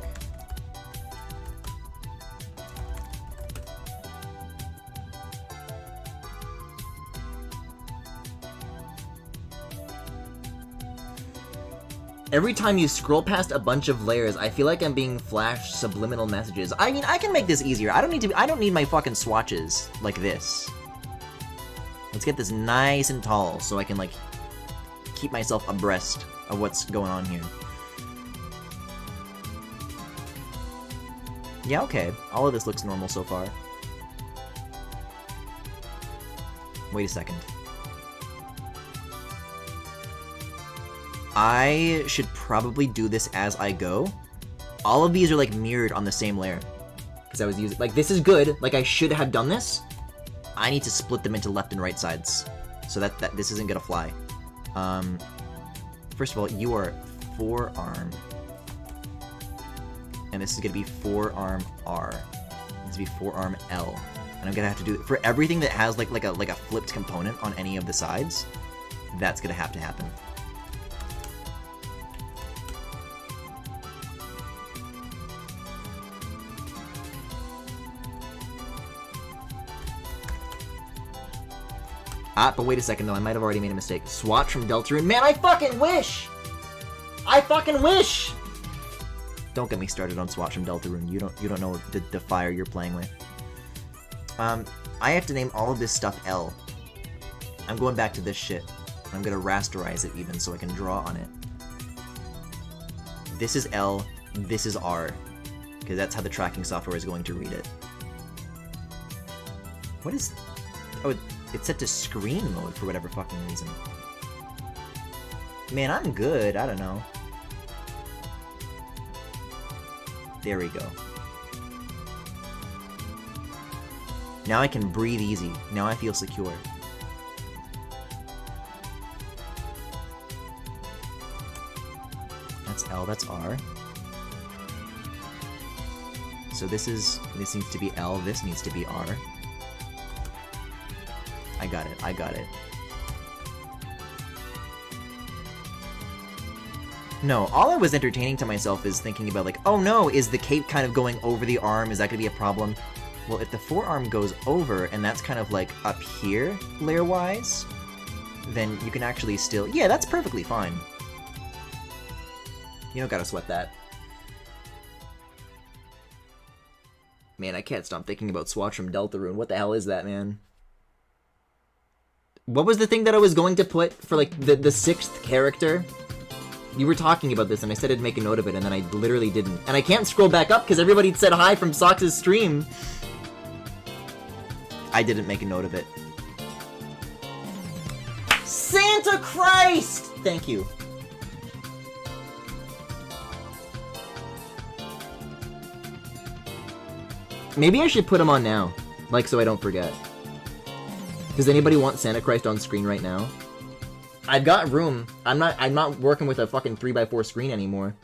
Every time you scroll past a bunch of layers, I feel like I'm being flashed subliminal messages. I mean, I can make this easier. I don't need my fucking swatches like this. Let's get this nice and tall so I can like keep myself abreast of what's going on here. Yeah, okay. All of this looks normal so far. Wait a second. I should probably do this as I go. All of these are like mirrored on the same layer. Because I was using, like, this is good. Like, I should have done this. I need to split them into left and right sides. So that this isn't gonna fly. First of all, you are forearm. And this is gonna be forearm R. This is gonna be forearm L. And I'm gonna have to do it for everything that has like a flipped component on any of the sides. That's gonna have to happen. Ah, but wait a second though, I might have already made a mistake. Swatch from Deltarune. Man, I fucking wish! I fucking wish! Don't get me started on Swatch from Deltarune. You don't know the fire you're playing with. I have to name all of this stuff L. I'm going back to this shit. I'm gonna rasterize it even so I can draw on it. This is L, this is R. Because that's how the tracking software is going to read it. What is... Oh, it's set to screen mode for whatever fucking reason. Man, I'm good. I don't know. There we go. Now I can breathe easy. Now I feel secure. That's L, that's R. So this needs to be L, this needs to be R. I got it, I got it. No, all I was entertaining to myself is thinking about like, oh no, is the cape kind of going over the arm? Is that gonna be a problem? Well, if the forearm goes over and that's kind of like up here, layer-wise, then you can actually still... Yeah, that's perfectly fine. You don't gotta sweat that. Man, I can't stop thinking about Swatch from Deltarune. What the hell is that, man? What was the thing that I was going to put for, like, the sixth character? You were talking about this, and I said I'd make a note of it, and then I literally didn't. And I can't scroll back up, because everybody said hi from Sox's stream. I didn't make a note of it. Santa Christ! Thank you. Maybe I should put him on now, like, so I don't forget. Does anybody want Santa Christ on screen right now? I've got room. I'm not working with a fucking 3x4 screen anymore.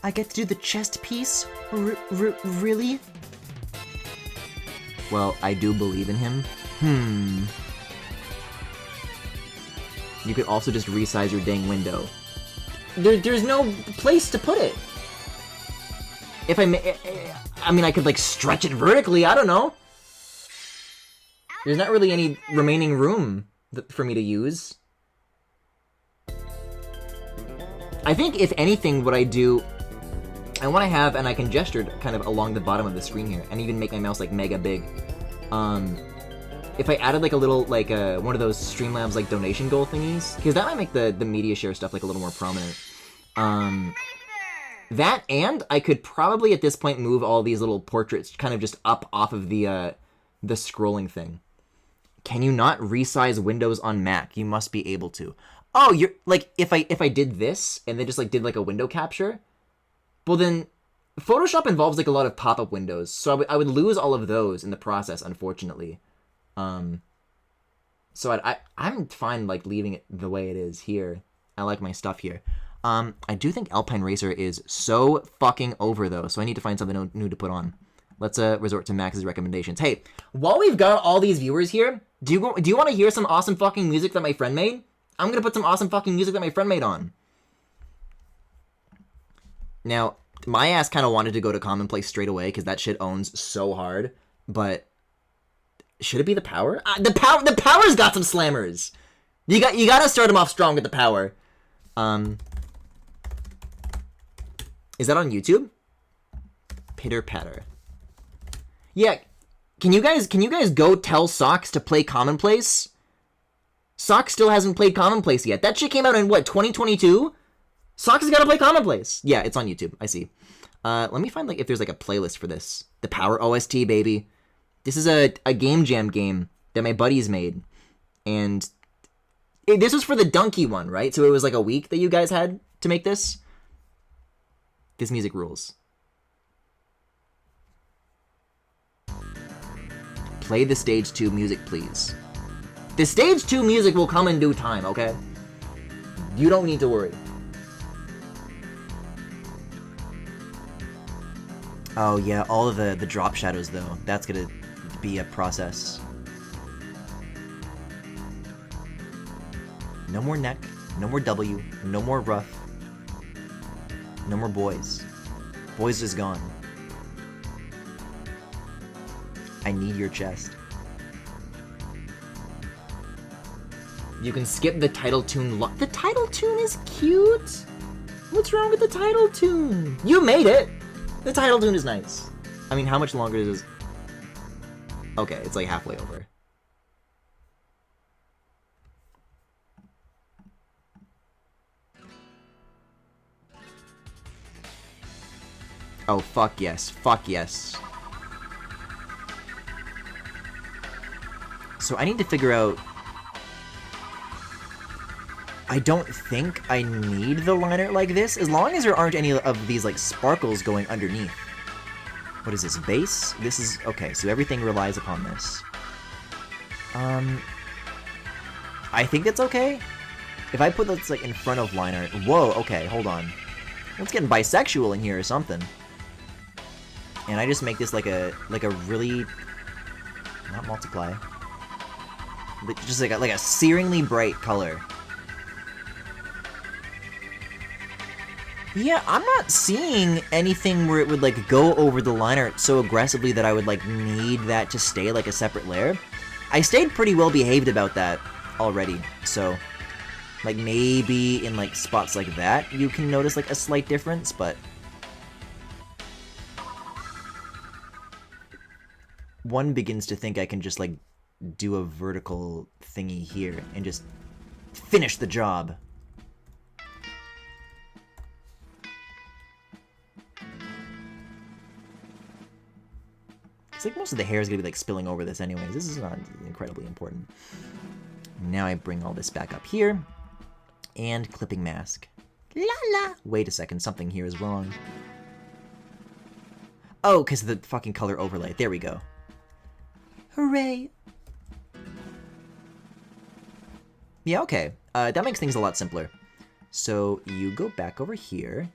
I get to do the chest piece? Really? Well, I do believe in him. You could also just resize your dang window. There's no place to put it. If I mean, I could, like, stretch it vertically, I don't know. There's not really any remaining room for me to use. I think, if anything, what I do... I want to have, and I can gesture kind of along the bottom of the screen here, and even make my mouse, like, mega big. If I added, like, a little, like, one of those Streamlabs, like, donation goal thingies, because that might make the media share stuff, like, a little more prominent. That, and I could probably, at this point, move all these little portraits kind of just up off of the scrolling thing. Can you not resize windows on Mac? You must be able to. Oh, you're, like, if I did this, and then just, like, did, like, a window capture, well, then, Photoshop involves, like, a lot of pop-up windows, so I would lose all of those in the process, unfortunately. So I'm fine, like, leaving it the way it is here. I like my stuff here. I do think Alpine Racer is so fucking over, though, so I need to find something new to put on. Let's resort to Max's recommendations. Hey, while we've got all these viewers here, do you want to hear some awesome fucking music that my friend made? I'm gonna put some awesome fucking music that my friend made on. Now, my ass kind of wanted to go to Commonplace straight away, because that shit owns so hard, but... Should it be the Power? The Power's got some slammers! You gotta start him off strong with the Power. Is that on YouTube? Pitter Patter. Yeah, can you guys go tell Socks to play Commonplace? Socks still hasn't played Commonplace yet. That shit came out in, what, 2022? Socks has gotta play Commonplace. Yeah, it's on YouTube. I see. Let me find, like, if there's, like, a playlist for this. The Power OST, baby. This is a Game Jam game that my buddies made. And this was for the Donkey one, right? So it was, like, a week that you guys had to make this? This music rules. Play the Stage 2 music, please. The Stage 2 music will come in due time, okay? You don't need to worry. Oh yeah, all of the drop shadows though. That's gonna be a process. No more neck, no more W, no more rough. No more boys. Boys is gone. I need your chest. You can skip the title tune. The title tune is cute. What's wrong with the title tune? You made it. The title tune is nice. I mean, how much longer is this? Okay, it's like halfway over. Oh, fuck yes. Fuck yes. So I need to figure out... I don't think I need the liner like this, as long as there aren't any of these, like, sparkles going underneath. What is this, base? This is... okay, so everything relies upon this. I think that's okay. If I put this, like, in front of liner... whoa, okay, hold on. Let's get bisexual in here or something. And I just make this like a really... not multiply. Just like a searingly bright color. Yeah, I'm not seeing anything where it would, like, go over the liner so aggressively that I would, like, need that to stay, like, a separate layer. I stayed pretty well behaved about that already, so... like, maybe in, like, spots like that, you can notice, like, a slight difference, but... one begins to think I can just, like, do a vertical thingy here and just finish the job. It's like most of the hair is gonna be, like, spilling over this anyways. This is not incredibly important. Now I bring all this back up here. And clipping mask. La la! Wait a second, something here is wrong. Oh, because of the fucking color overlay. There we go. Hooray! Yeah, okay. That makes things a lot simpler. So you go back over here.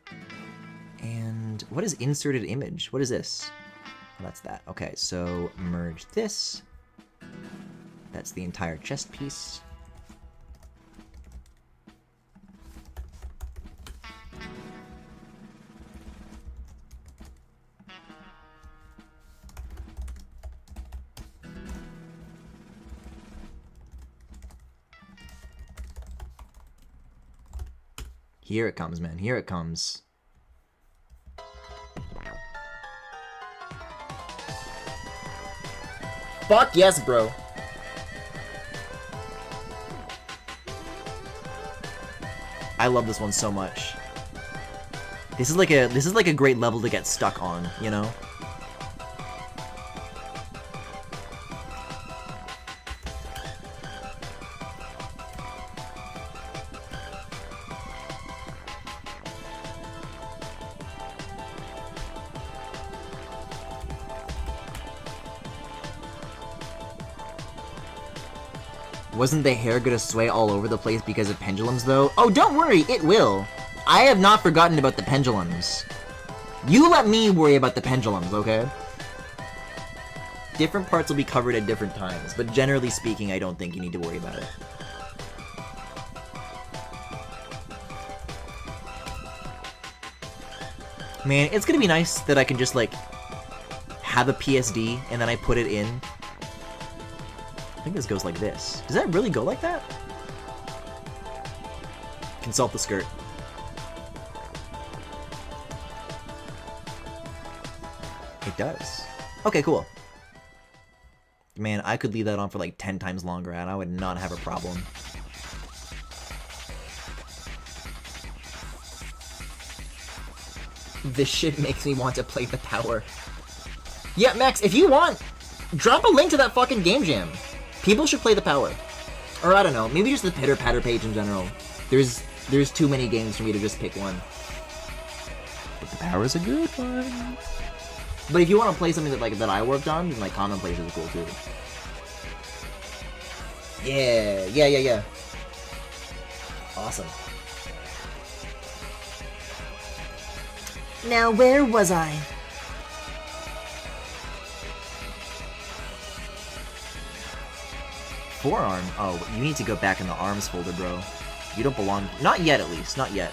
And what is inserted image? What is this? That's that. Okay, so merge this. That's the entire chest piece. Here it comes, man. Here it comes. Fuck yes, bro. I love this one so much. This is like a great level to get stuck on, you know? Wasn't the hair gonna sway all over the place because of pendulums, though? Oh, don't worry, it will. I have not forgotten about the pendulums. You let me worry about the pendulums, okay? Different parts will be covered at different times, but generally speaking, I don't think you need to worry about it. Man, it's gonna be nice that I can just, like, have a PSD, and then I put it in. I think this goes like this. Does that really go like that? Consult the skirt. It does. Okay, cool. Man, I could leave that on for like 10 times longer and I would not have a problem. This shit makes me want to play the power. Yeah, Max, if you want, drop a link to that fucking game jam. People should play the power. Or I don't know, maybe just the pitter-patter page in general. There's too many games for me to just pick one. But the power is a good one. But if you want to play something that I worked on, then like Commonplace is cool too. Yeah. Awesome. Now where was I? Forearm? Oh, you need to go back in the arms folder, bro. You don't belong. Not yet, at least. Not yet.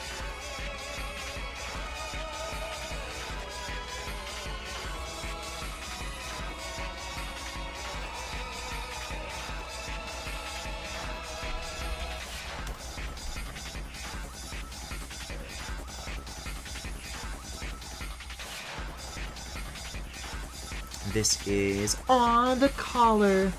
This is on the collar.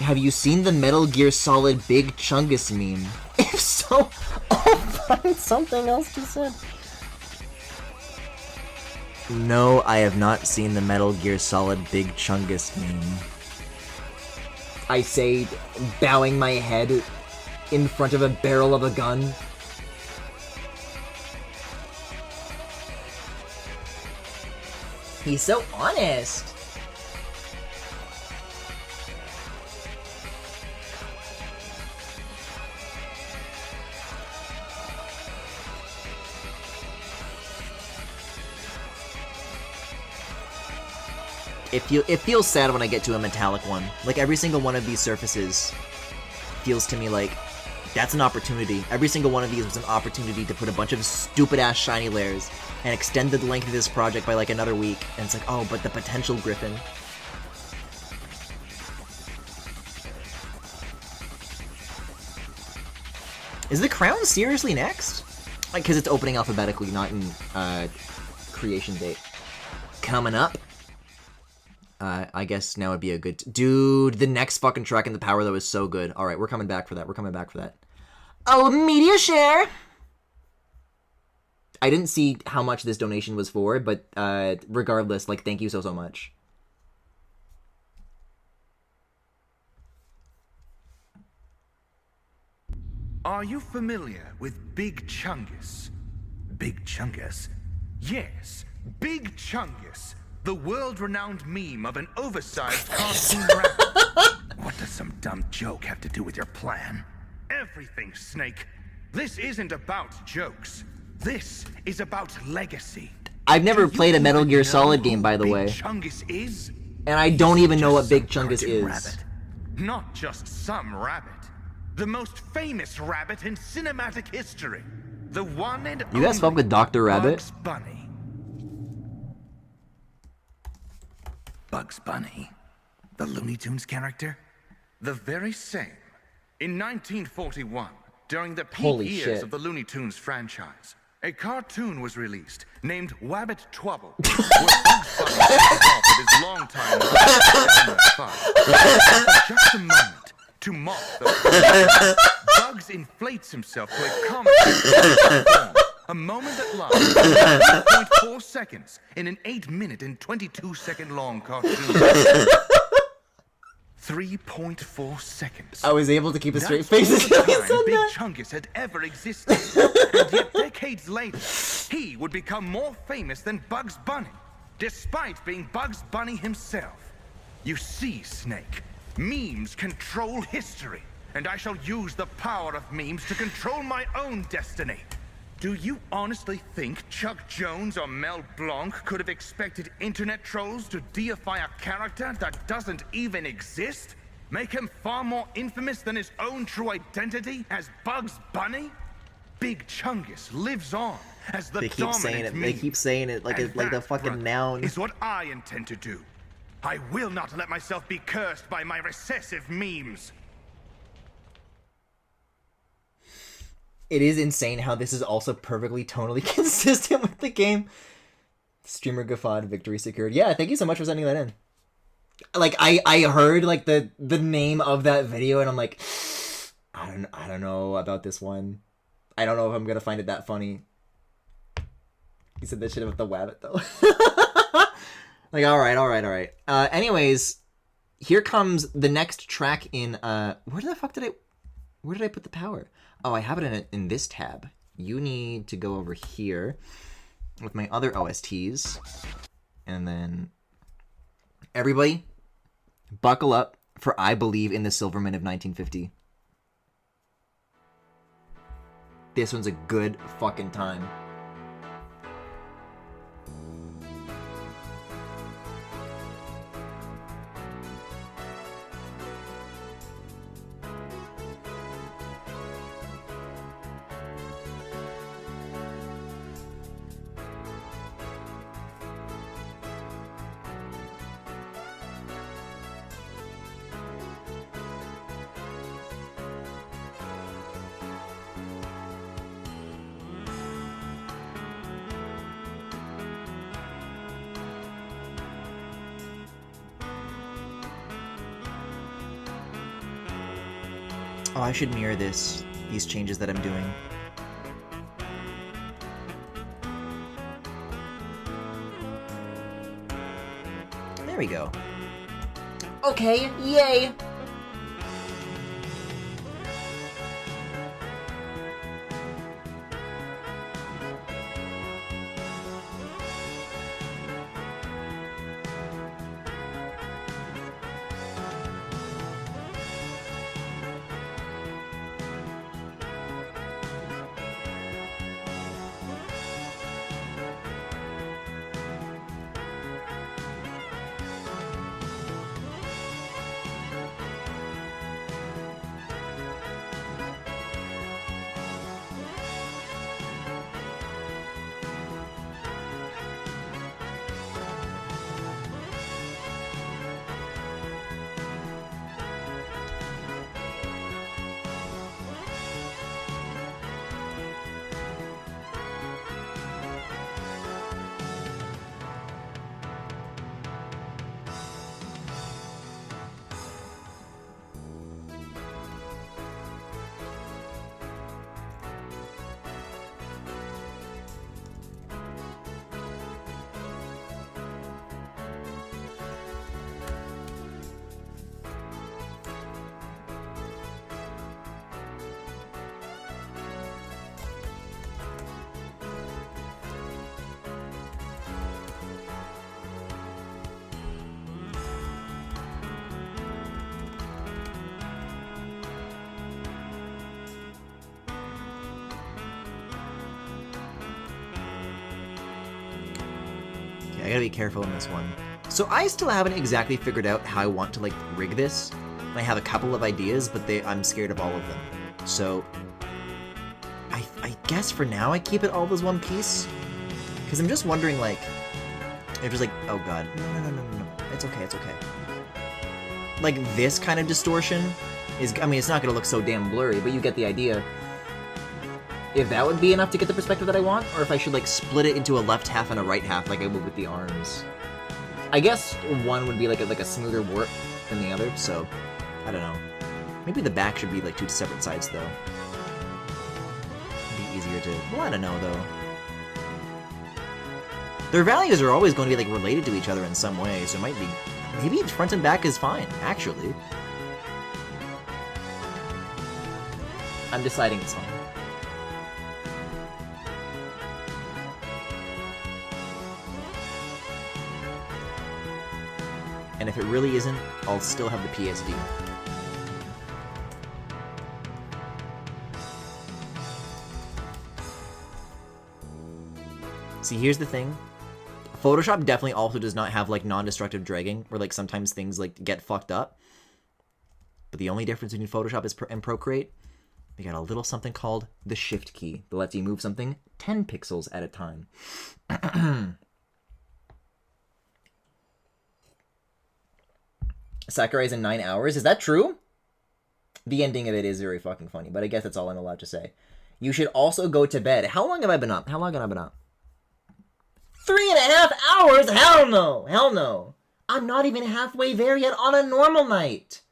Have you seen the Metal Gear Solid Big Chungus meme? If so, I'll find something else to say. No, I have not seen the Metal Gear Solid Big Chungus meme. I say, bowing my head in front of a barrel of a gun. He's so honest. It feels sad when I get to a metallic one. Like, every single one of these surfaces feels to me like that's an opportunity. Every single one of these was an opportunity to put a bunch of stupid-ass shiny layers and extend the length of this project by like another week. And it's like, oh, but the potential, Griffin. Is the crown seriously next? Like, because it's opening alphabetically, not in creation date. Coming up. I guess now would be a good... Dude, the next fucking track in the power, though, is so good. Alright, we're coming back for that. We're coming back for that. Oh, media share! I didn't see how much this donation was for, but regardless, like, thank you so much. Are you familiar with Big Chungus? Big Chungus? Yes, Big Chungus. The world-renowned meme of an oversized cartoon rabbit. What does some dumb joke have to do with your plan? Everything, Snake. This isn't about jokes. This is about legacy. I've never Do you played a Metal even Gear know Solid who game, by the Big way. Chungus is? And I don't even know what Just Big some Chungus cartoon is. rabbit. Not just some rabbit. The most famous rabbit in cinematic history. The one and You guys fuck with Dr. Rabbit? Bugs Bunny. Bugs Bunny? The Looney Tunes character? The very same. In 1941, during the peak Holy years shit. of the Looney Tunes franchise, a cartoon was released named Wabbit Twubble, where Bugs Bunny faces off with his longtime rival, Elmer Fudd. For just a moment, to mock the Bugs inflates himself to a comic form. A moment that lasts 3.4 seconds in an 8-minute and 22-second long cartoon. 3.4 seconds. I was able to keep a straight That's face all until you the said time Big that. Chungus had ever existed. And yet decades later, he would become more famous than Bugs Bunny, despite being Bugs Bunny himself. You see, Snake, memes control history, and I shall use the power of memes to control my own destiny. Do you honestly think Chuck Jones or Mel Blanc could have expected internet trolls to deify a character that doesn't even exist? Make him far more infamous than his own true identity as Bugs Bunny? Big Chungus lives on as the They keep dominant saying it. meme. They keep saying it like And it's like the that, fucking brother, noun. is what I intend to do. I will not let myself be cursed by my recessive memes. It is insane how this is also perfectly tonally consistent with the game. Streamer Gaffad, victory secured. Yeah, thank you so much for sending that in. Like I heard like the name of that video and I'm like, I don't know about this one. I don't know if I'm gonna find it that funny. He said that shit about the wabbit though. Like all right. Anyways, here comes the next track in where did I put the power? Oh, I have it in this tab. You need to go over here with my other OSTs. And then everybody buckle up for I Believe in the Silverman of 1950. This one's a good fucking time. Oh, I should mirror these changes that I'm doing. There we go. Okay, yay! I gotta be careful in this one. So I still haven't exactly figured out how I want to, like, rig this. I have a couple of ideas, but I'm scared of all of them. So I guess for now I keep it all as one piece. Because I'm just wondering, like, if there's like, oh god, no. It's okay, it's okay. Like, this kind of distortion is, I mean, it's not gonna look so damn blurry, but you get the idea. If that would be enough to get the perspective that I want, or if I should, like, split it into a left half and a right half like I would with the arms. I guess one would be like a smoother warp than the other, so I don't know. Maybe the back should be like 2 separate sides, though. It'd be easier to... Well, I don't know, though. Their values are always going to be, like, related to each other in some way, so it might be... Maybe front and back is fine, actually. I'm deciding it's fine. And if it really isn't, I'll still have the PSD. See, here's the thing. Photoshop definitely also does not have, like, non-destructive dragging, where, like, sometimes things, like, get fucked up. But the only difference between Photoshop and Procreate, we got a little something called the Shift key that lets you move something 10 pixels at a time. Sakurai's in 9 hours. Is that true? The ending of it is very fucking funny, but I guess that's all I'm allowed to say. You should also go to bed. How long have I been up? 3.5 hours? Hell no! Hell no! I'm not even halfway there yet on a normal night!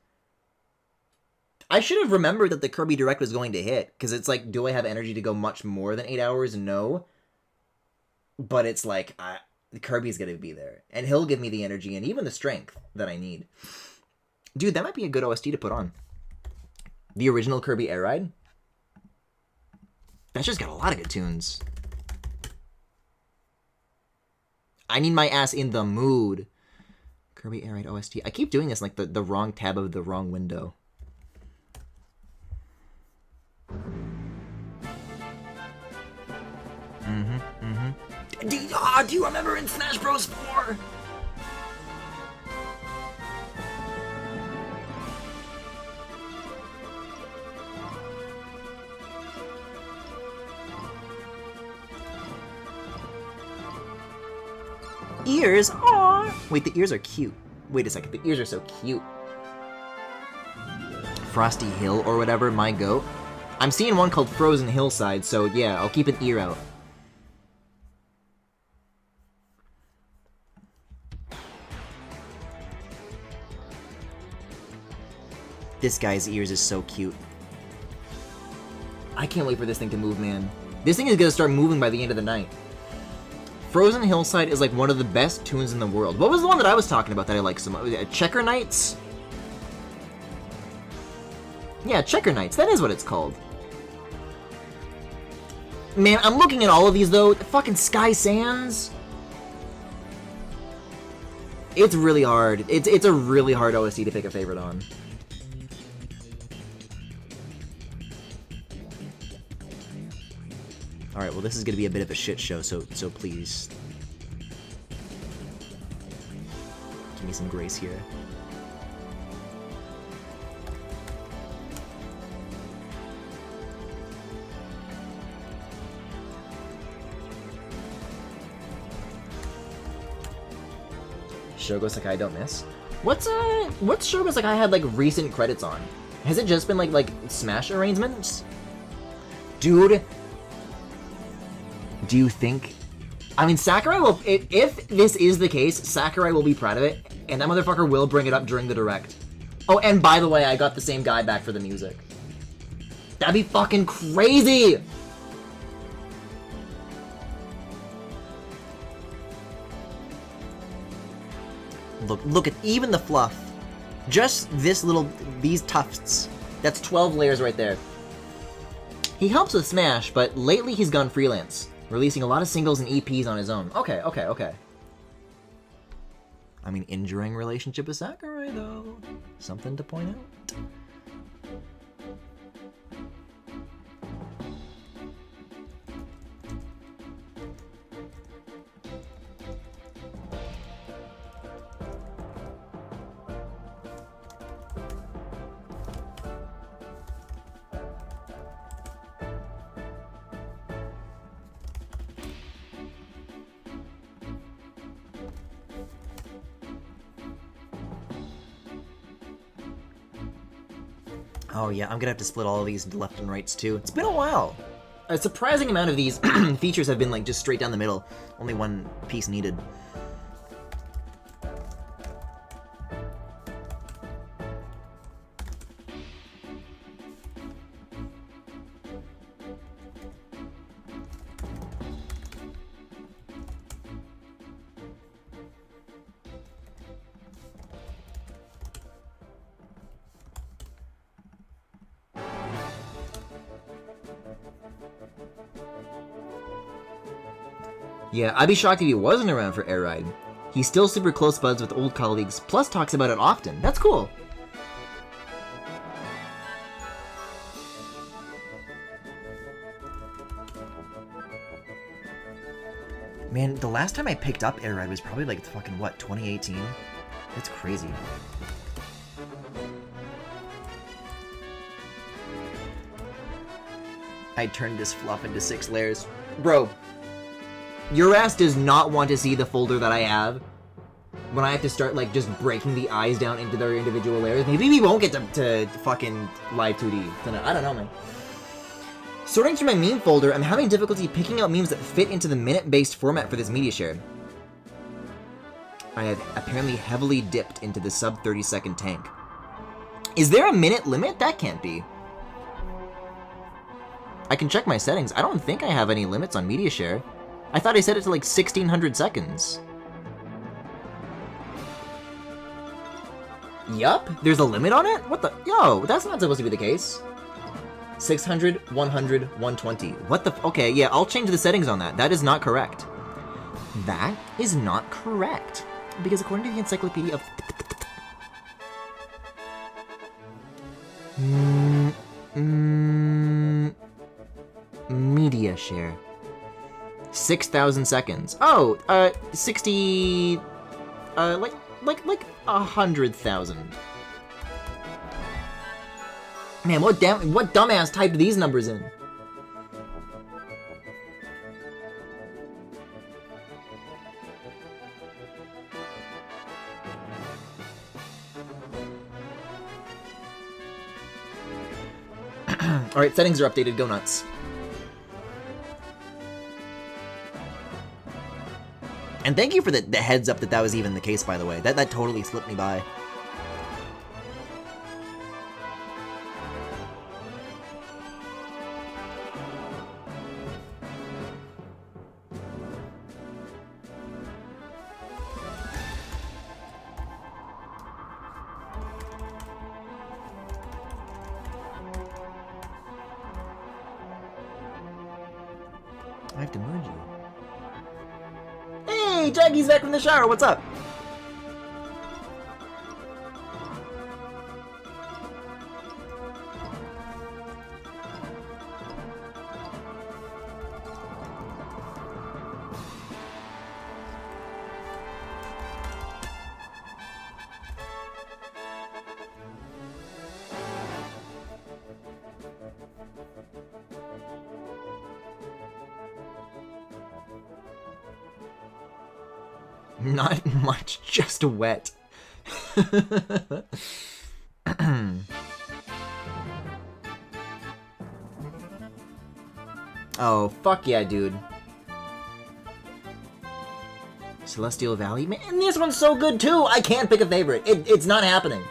I should have remembered that the Kirby Direct was going to hit, because it's like, do I have energy to go much more than 8 hours? No. But it's like, Kirby's gonna be there, and he'll give me the energy and even the strength that I need. Dude, that might be a good OST to put on. The original Kirby Air Ride? That's just got a lot of good tunes. I need my ass in the mood. Kirby Air Ride OST. I keep doing this like the wrong tab of the wrong window. Do you remember in Smash Bros. 4? Ears? Aww! Wait, the ears are cute. Wait a second, the ears are so cute. Frosty Hill or whatever, my goat. I'm seeing one called Frozen Hillside, so yeah, I'll keep an ear out. This guy's ears is so cute. I can't wait for this thing to move, man. This thing is gonna start moving by the end of the night. Frozen Hillside is like one of the best tunes in the world. What was the one that I was talking about that I like so much? Checker Nights? Yeah, Checker Nights. That is what it's called. Man, I'm looking at all of these though. Fucking Sky Sands. It's really hard. It's a really hard OST to pick a favorite on. Alright, well this is gonna be a bit of a shit show, so please. Give me some grace here. Shogo Sakai don't miss. What's Shogo Sakai had like recent credits on? Has it just been like Smash arrangements? Dude, do you think... I mean, Sakurai will... If this is the case, Sakurai will be proud of it, and that motherfucker will bring it up during the Direct. Oh, and by the way, I got the same guy back for the music. That'd be fucking crazy! Look at even the fluff. Just these tufts. That's 12 layers right there. He helps with Smash, but lately he's gone freelance, releasing a lot of singles and EPs on his own. Okay. I mean, enduring relationship with Sakurai, though. Something to point out. Oh yeah, I'm gonna have to split all of these into left and rights too. It's been a while. A surprising amount of these features have been like just straight down the middle. Only one piece needed. Yeah, I'd be shocked if he wasn't around for Air Ride. He's still super close buds with old colleagues, plus talks about it often. That's cool. Man, the last time I picked up Air Ride was probably like fucking, what, 2018? That's crazy. I turned this fluff into 6 layers. Bro, your ass does not want to see the folder that I have when I have to start, like, just breaking the eyes down into their individual layers. Maybe we won't get to fucking live 2D tonight. I don't know, man. Sorting through my meme folder, I'm having difficulty picking out memes that fit into the minute-based format for this media share. I have apparently heavily dipped into the sub 30-second tank. Is there a minute limit? That can't be. I can check my settings. I don't think I have any limits on media share. I thought I set it to like 1600 seconds. Yup, there's a limit on it? What the? Yo, that's not supposed to be the case. 600, 100, 120. What the? Okay, yeah, I'll change the settings on that. That is not correct. That is not correct. Because according to the Encyclopedia of... media share. 6,000 seconds. Oh, 60... like 100,000. Man, what dumbass typed these numbers in? Alright, settings are updated, go nuts. And thank you for the heads up that was even the case, by the way. That totally slipped me by. I have to merge you. Hey, Jaggy's back from the shower. What's up? Not much, just wet. Oh, fuck yeah, dude. Celestial Valley? Man, this one's so good too! I can't pick a favorite. It's not happening.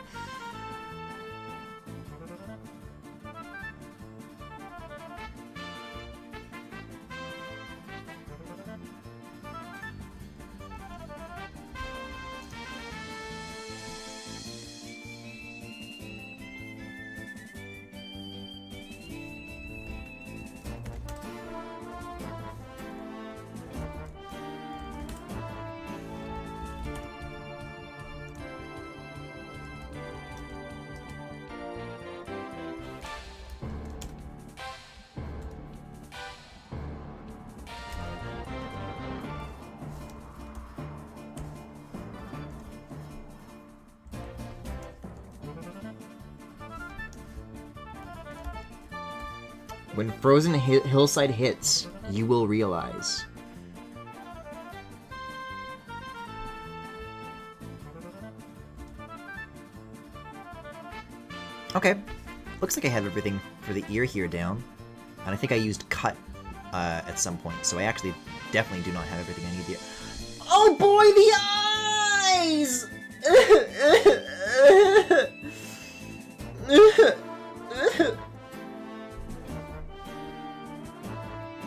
When Frozen Hillside hits, you will realize. Okay, Looks like I have everything for the ear here down. And I think I used cut at some point, so I actually definitely do not have everything I need here. Oh boy, the eyes!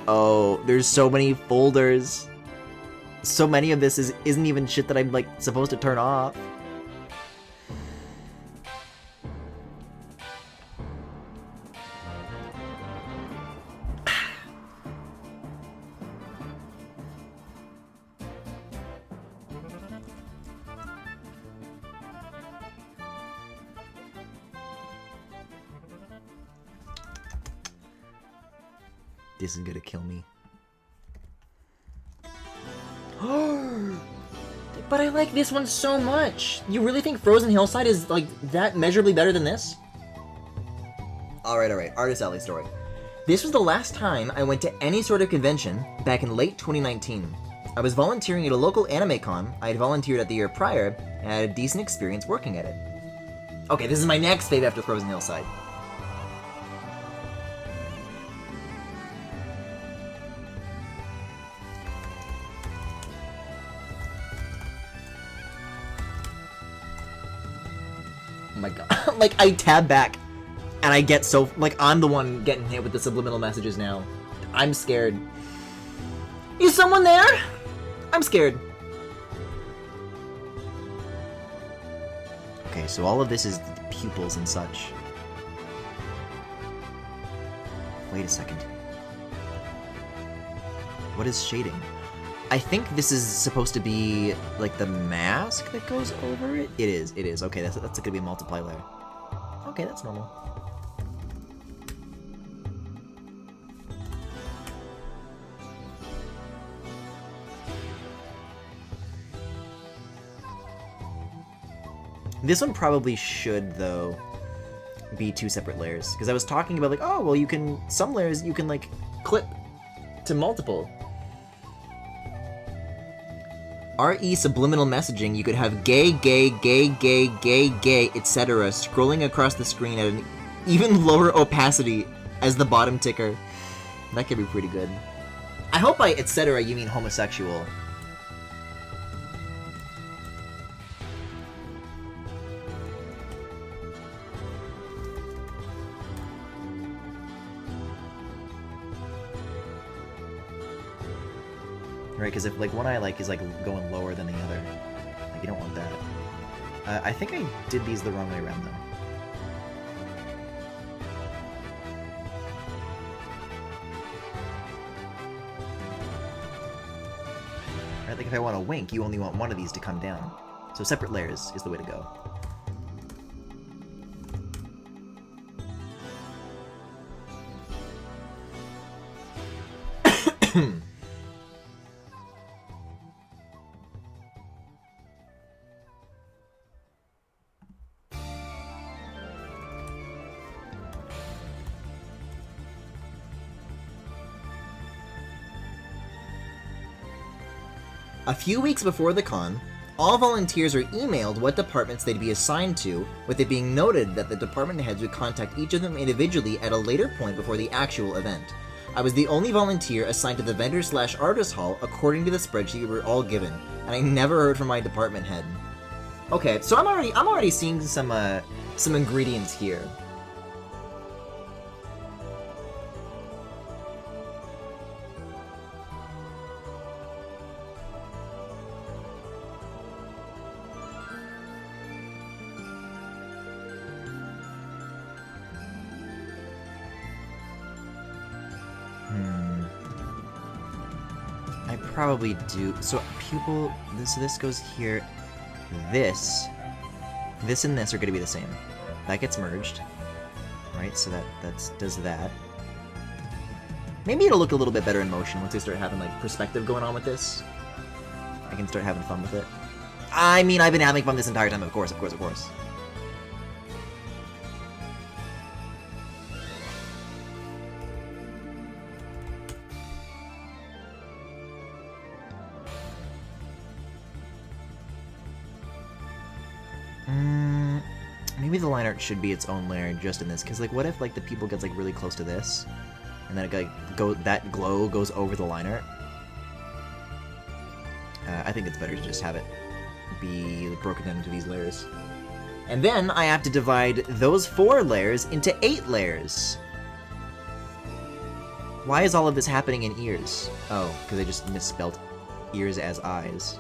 Oh, there's so many folders. So many of this isn't even shit that I'm like supposed to turn off. This is gonna kill me. But I like this one so much. You really think Frozen Hillside is like that measurably better than this? Alright, Artist Alley story. This was the last time I went to any sort of convention back in late 2019. I was volunteering at a local anime con. I had volunteered at the year prior and had a decent experience working at it. Okay, this is my next fave after Frozen Hillside. Oh my god. Like, I tab back, and I get so... Like, I'm the one getting hit with the subliminal messages now. I'm scared. Is someone there? I'm scared. Okay, so all of this is pupils and such. Wait a second. What is shading? I think this is supposed to be, like, the mask that goes over it? It is. Okay, that's gonna be a multiply layer. Okay, that's normal. This one probably should, though, be 2 separate layers. Because I was talking about, like, oh, well, you can... Some layers you can, like, clip to multiple. RE subliminal messaging, you could have gay, etc. scrolling across the screen at an even lower opacity as the bottom ticker. That could be pretty good. I hope by etc. you mean homosexual. Right, because if like one eye like is like going lower than the other, like you don't want that. I think I did these the wrong way around though. Right, like if I want to wink, you only want one of these to come down. So separate layers is the way to go. A few weeks before the con, all volunteers are emailed what departments they'd be assigned to, with it being noted that the department heads would contact each of them individually at a later point before the actual event. I was the only volunteer assigned to the vendor/artist hall according to the spreadsheet we were all given, and I never heard from my department head. Okay, so I'm already seeing some ingredients here. Probably do. So pupil, this goes here. This and this are going to be the same. That gets merged, right? So that does that. Maybe it'll look a little bit better in motion once I start having like perspective going on with this. I can start having fun with it. I mean, I've been having fun this entire time, of course. Maybe the line art should be its own layer just in this, because like, what if like the people gets like really close to this, and then it like that glow goes over the line art? I think it's better to just have it be broken down into these layers. And then I have to divide those 4 layers into 8 layers. Why is all of this happening in ears? Oh, because I just misspelled ears as eyes.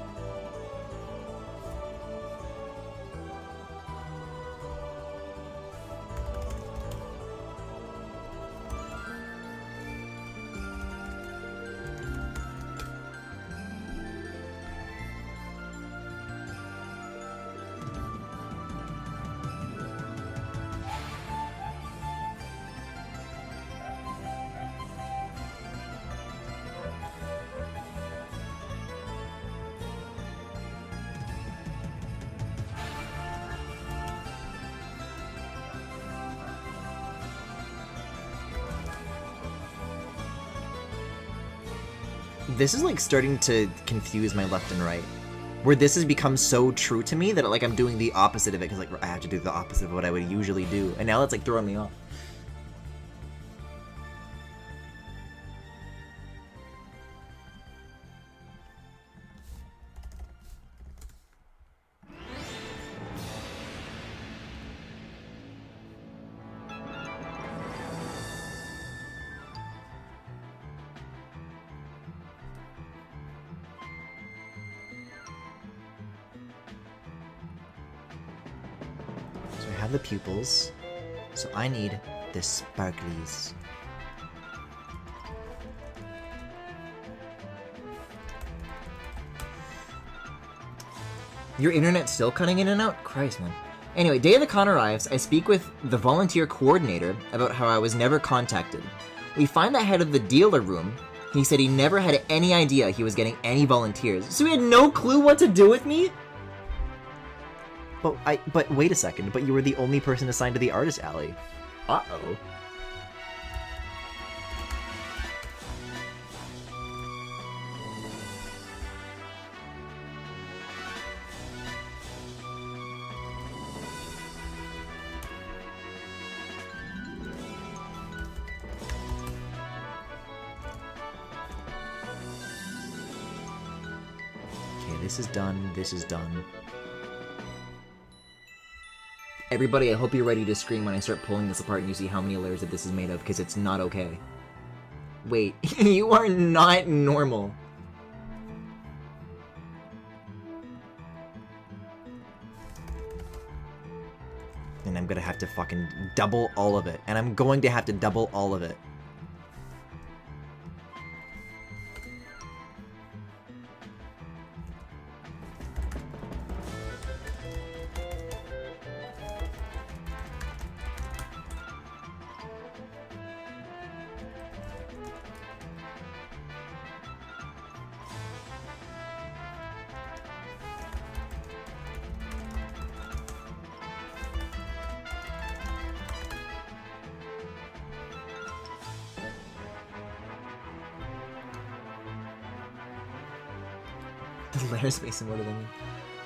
This is like starting to confuse my left and right, where this has become so true to me that like I'm doing the opposite of it, because like I have to do the opposite of what I would usually do, and now it's like throwing me off. The pupils, so I need the sparklies. Your internet's still cutting in and out? Christ, man. Anyway, day of the con arrives. I speak with the volunteer coordinator about how I was never contacted. We find the head of the dealer room. He said he never had any idea he was getting any volunteers, so he had no clue what to do with me? But wait a second, but you were the only person assigned to the artist alley. Uh-oh. Okay, this is done, this is done. Everybody, I hope you're ready to scream when I start pulling this apart and you see how many layers that this is made of, because it's not okay. Wait, you are not normal. And I'm gonna have to fucking double all of it. And I'm going to have to double all of it. The layer space and what do they mean?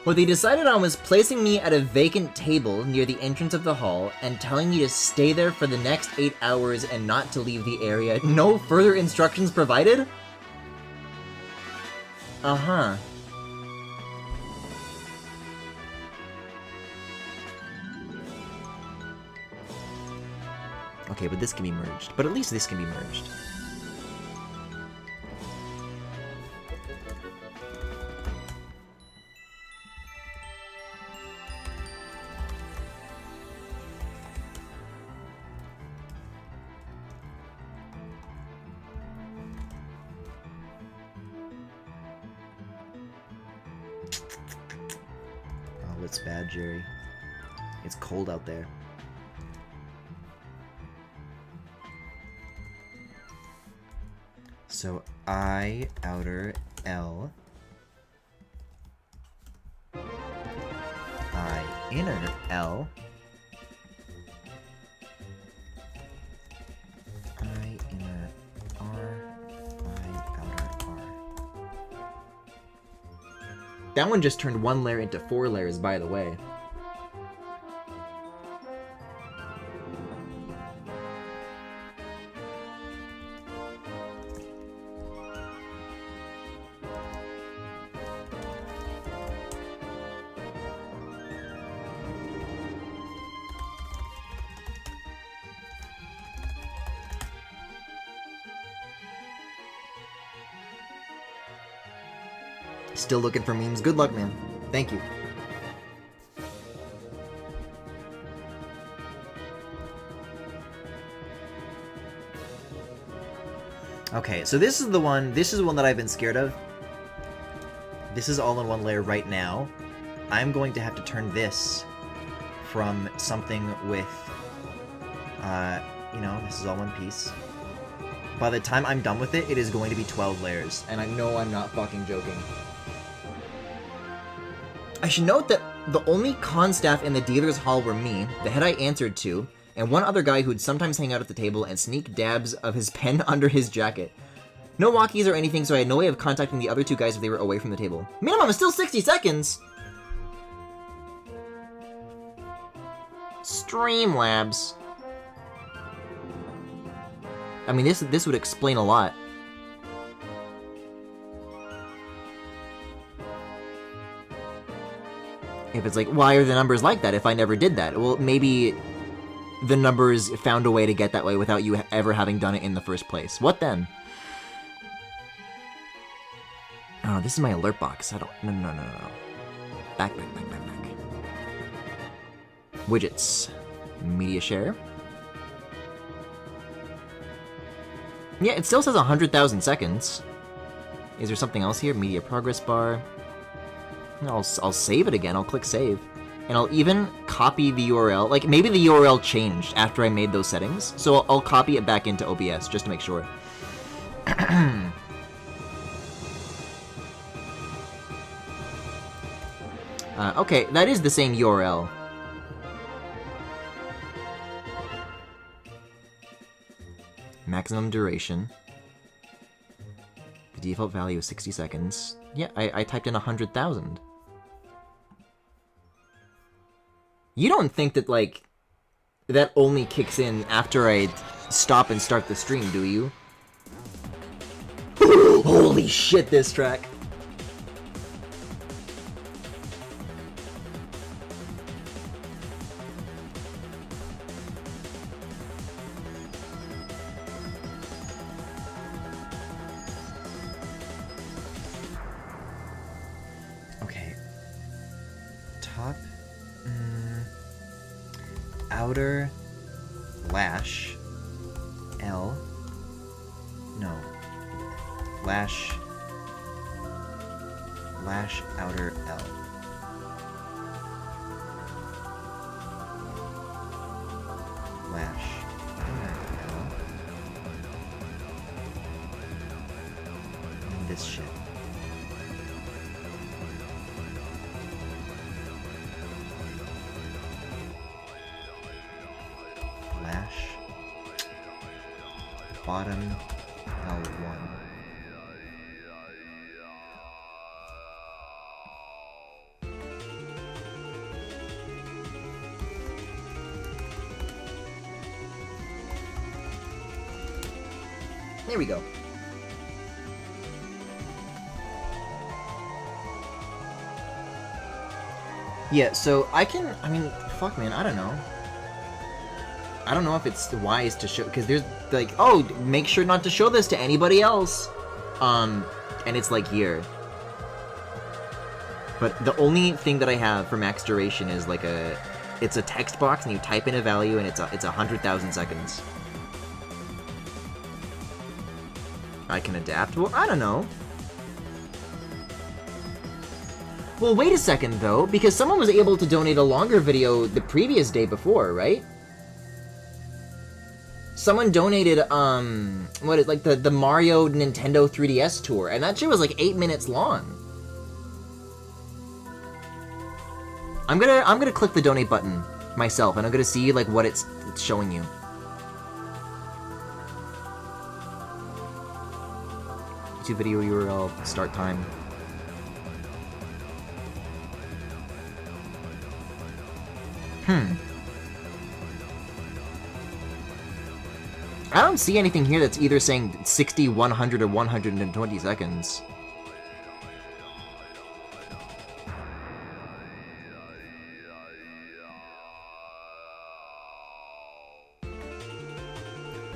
What they decided on was placing me at a vacant table near the entrance of the hall and telling me to stay there for the next 8 hours and not to leave the area. No further instructions provided? Uh-huh. Okay, but this can be merged. But at least this can be merged. Oh, it's bad, Jerry. It's cold out there. So I, outer L, I, inner L, I, inner R, I, outer R. That one just turned one layer into 4 layers, by the way. Still looking for memes. Good luck, man. Thank you. Okay, so this is the one that I've been scared of. This is all in one layer right now. I'm going to have to turn this from something with, you know, this is all one piece. By the time I'm done with it, it is going to be 12 layers, and I know I'm not fucking joking. I should note that the only con staff in the dealer's hall were me, the head I answered to, and one other guy who'd sometimes hang out at the table and sneak dabs of his pen under his jacket. No walkies or anything, so I had no way of contacting the other two guys if they were away from the table. Minimum is still 60 seconds! Streamlabs. I mean, this would explain a lot. If it's like, why are the numbers like that if I never did that? Well, maybe the numbers found a way to get that way without you ever having done it in the first place. What then? Oh, this is my alert box. I don't... No. Back. Widgets. Media share. Yeah, it still says 100,000 seconds. Is there something else here? Media progress bar. I'll save it again. I'll click save. And I'll even copy the URL. Like, maybe the URL changed after I made those settings. So I'll copy it back into OBS just to make sure. Okay, that is the same URL. Maximum duration. The default value is 60 seconds. Yeah, I typed in 100,000. You don't think that, like, that only kicks in after I stop and start the stream, do you? Holy shit, this track! Outer lash L. No. Lash outer L. Lash inner L. And this shit. Bottom L1. There we go. Yeah, so I mean, fuck man, I don't know. I don't know if it's wise to show, because there's like, oh, make sure not to show this to anybody else. And it's like here. But the only thing that I have for max duration is like it's a text box and you type in a value and it's 100,000 seconds. I can adapt? Well, I don't know. Well, wait a second though, because someone was able to donate a longer video the previous day before, right? Someone donated, like the Mario Nintendo 3DS tour, and that shit was like 8 minutes long. I'm gonna click the donate button myself, and I'm gonna see like what it's showing you. YouTube video URL, start time. I don't see anything here that's either saying 60, 100, or 120 seconds.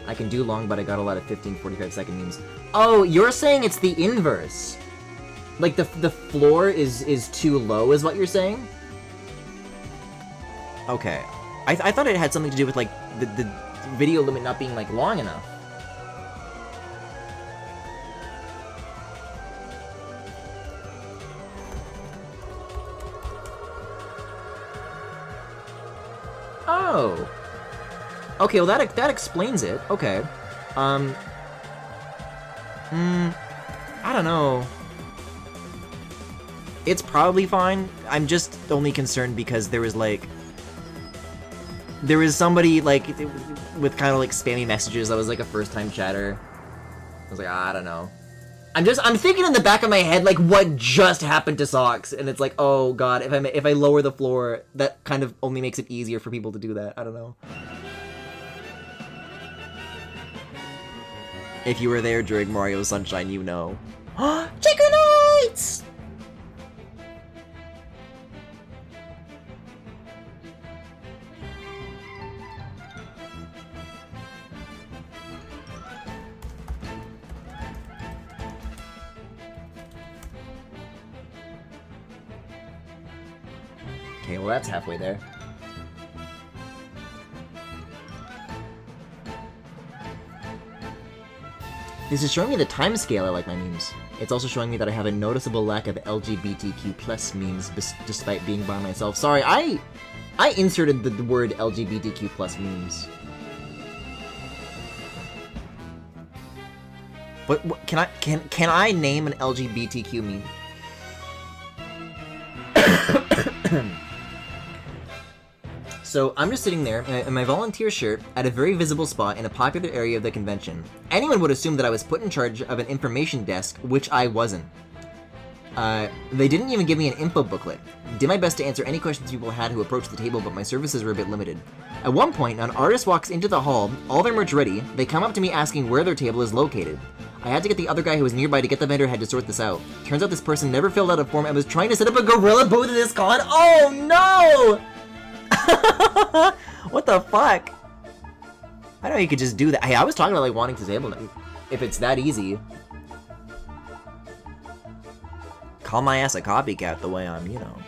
I can do long, but I got a lot of 15, 45 second memes. Oh, you're saying it's the inverse. Like, the floor is too low, is what you're saying? Okay. I thought it had something to do with, like, the video limit not being, like, long enough. Oh. Okay, well that explains it. Okay. I don't know. It's probably fine. I'm just only concerned because there was somebody like with kind of like spammy messages that was like a first-time chatter. I was like, I don't know. I'm thinking in the back of my head like what just happened to Socks, and it's like, oh god, if I lower the floor, that kind of only makes it easier for people to do that. I don't know. If you were there during Mario Sunshine, you know. Chicken Nights! Okay, well that's halfway there. This is showing me the time scale I like my memes. It's also showing me that I have a noticeable lack of LGBTQ plus memes despite being by myself. Sorry, I inserted the word LGBTQ plus memes. What can I name an LGBTQ meme? So I'm just sitting there in my volunteer shirt at a very visible spot in a popular area of the convention. Anyone would assume that I was put in charge of an information desk, which I wasn't. They didn't even give me an info booklet. Did my best to answer any questions people had who approached the table, but my services were a bit limited. At one point, an artist walks into the hall, all their merch ready. They come up to me asking where their table is located. I had to get the other guy who was nearby to get the vendor head to sort this out. Turns out this person never filled out a form and was trying to set up a gorilla booth at this con. Oh no! What the fuck? I know you could just do that. Hey, I was talking about like wanting to disable them. If it's that easy. Call my ass a copycat the way I'm, you know.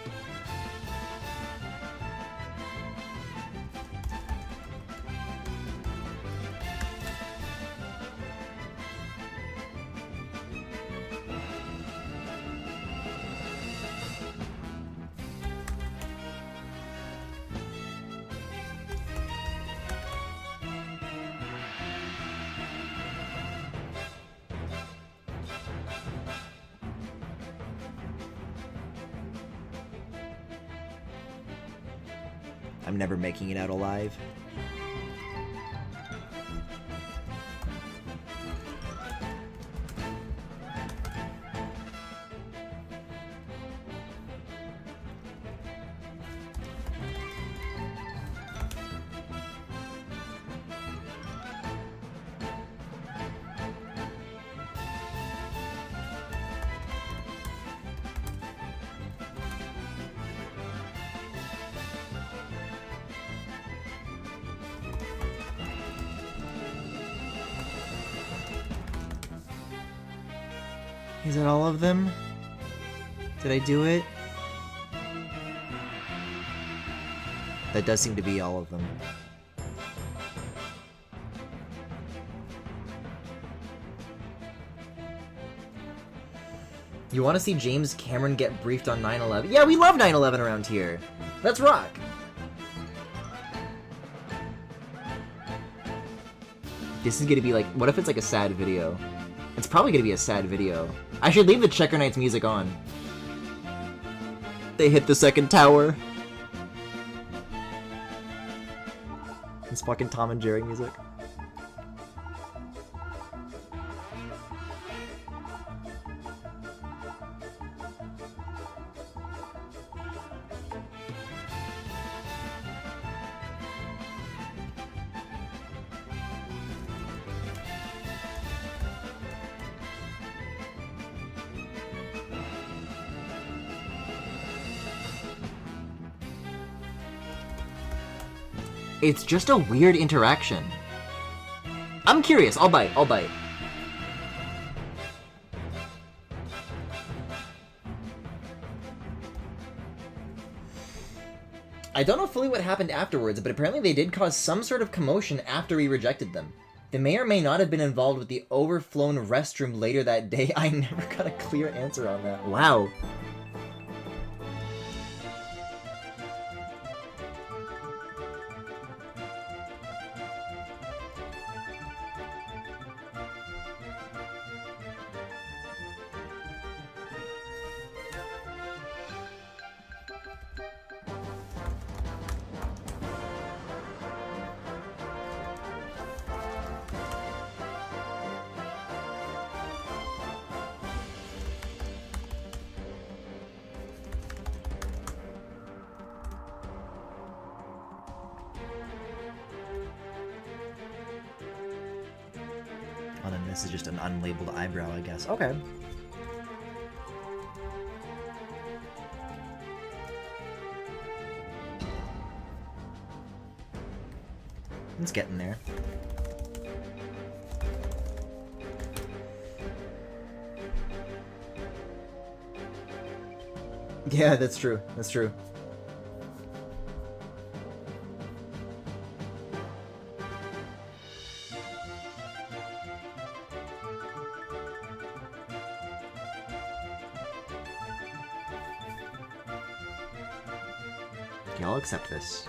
I'm never making it out alive. Is that all of them? Did I do it? That does seem to be all of them. You want to see James Cameron get briefed on 9/11? Yeah, we love 9/11 around here. Let's rock. This is gonna be like, what if it's like a sad video? It's probably gonna be a sad video. I should leave the Checker Knights music on. They hit the second tower. It's fucking Tom and Jerry music. It's just a weird interaction. I'm curious. I'll bite. I don't know fully what happened afterwards, but apparently they did cause some sort of commotion after we rejected them. They may or may not have been involved with the overflown restroom later that day. I never got a clear answer on that. Wow. Oh, then this is just an unlabeled eyebrow, I guess. Okay. It's getting there. Yeah, that's true. That's true. Okay, I'll accept this.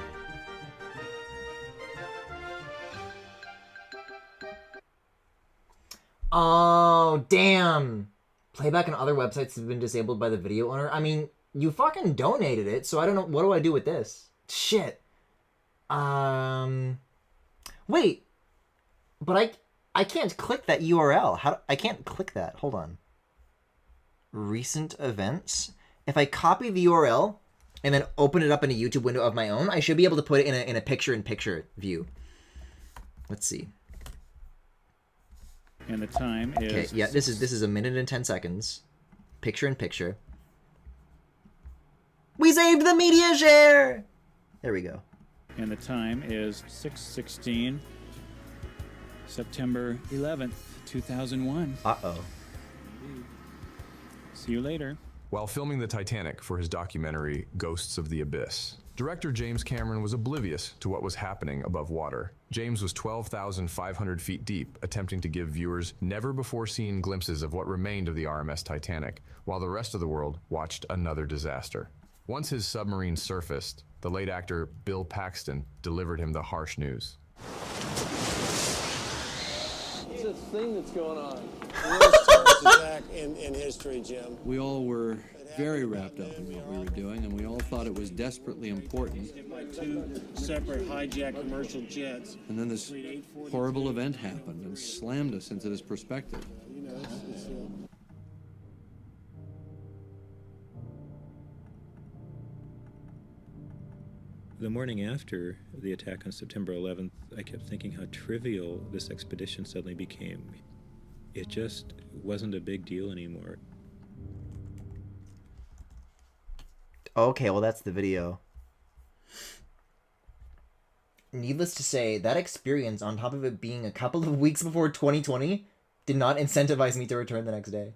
Oh, damn! Playback on other websites has been disabled by the video owner. I mean, you fucking donated it, so I don't know. What do I do with this? Shit. Wait. But I can't click that URL. I can't click that. Hold on. Recent events. If I copy the URL and then open it up in a YouTube window of my own, I should be able to put it in a picture-in-picture view. Let's see. And the time is... Okay, yeah, this is a minute and 10 seconds. Picture-in-picture. We saved the media share! There we go. And the time is 6:16, September 11th, 2001. Uh-oh. See you later. While filming the Titanic for his documentary, Ghosts of the Abyss, director James Cameron was oblivious to what was happening above water. James was 12,500 feet deep, attempting to give viewers never-before-seen glimpses of what remained of the RMS Titanic, while the rest of the world watched another disaster. Once his submarine surfaced, the late actor Bill Paxton delivered him the harsh news. It's a thing that's going on. The worst terrorist attack in history, Jim. We all were very wrapped up in what we were doing, and we all thought it was desperately important. By two separate hijacked commercial jets. And then this horrible event happened and slammed us into this perspective. You know, it's The morning after the attack on September 11th, I kept thinking how trivial this expedition suddenly became. It just wasn't a big deal anymore. Okay, well that's the video. Needless to say, that experience, on top of it being a couple of weeks before 2020, did not incentivize me to return the next day.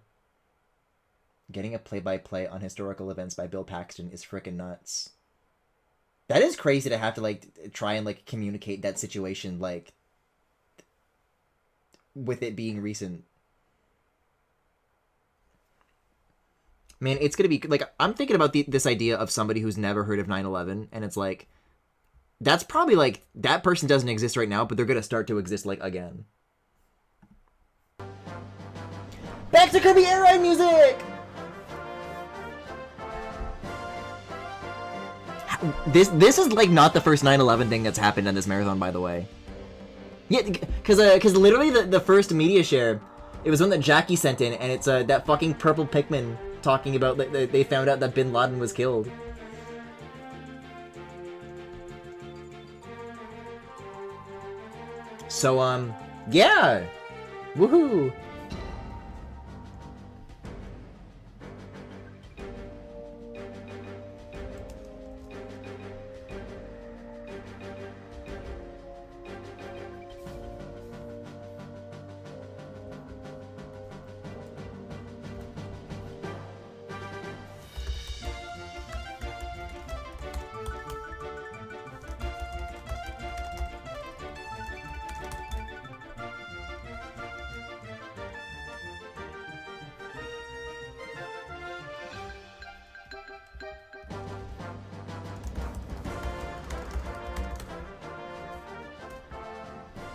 Getting a play-by-play on historical events by Bill Paxton is frickin' nuts. That is crazy to have to, like, try and, like, communicate that situation, like, with it being recent. Man, it's gonna be, like, I'm thinking about this idea of somebody who's never heard of 9/11, and it's like, that's probably, like, that person doesn't exist right now, but they're gonna start to exist, like, again. Back to Kirby Air Ride music! This is, like, not the first 9/11 thing that's happened on this marathon, by the way. Yeah, because literally the first media share, it was one that Jackie sent in, and it's that fucking purple Pikmin talking about that they found out that Bin Laden was killed. So, yeah! Woohoo!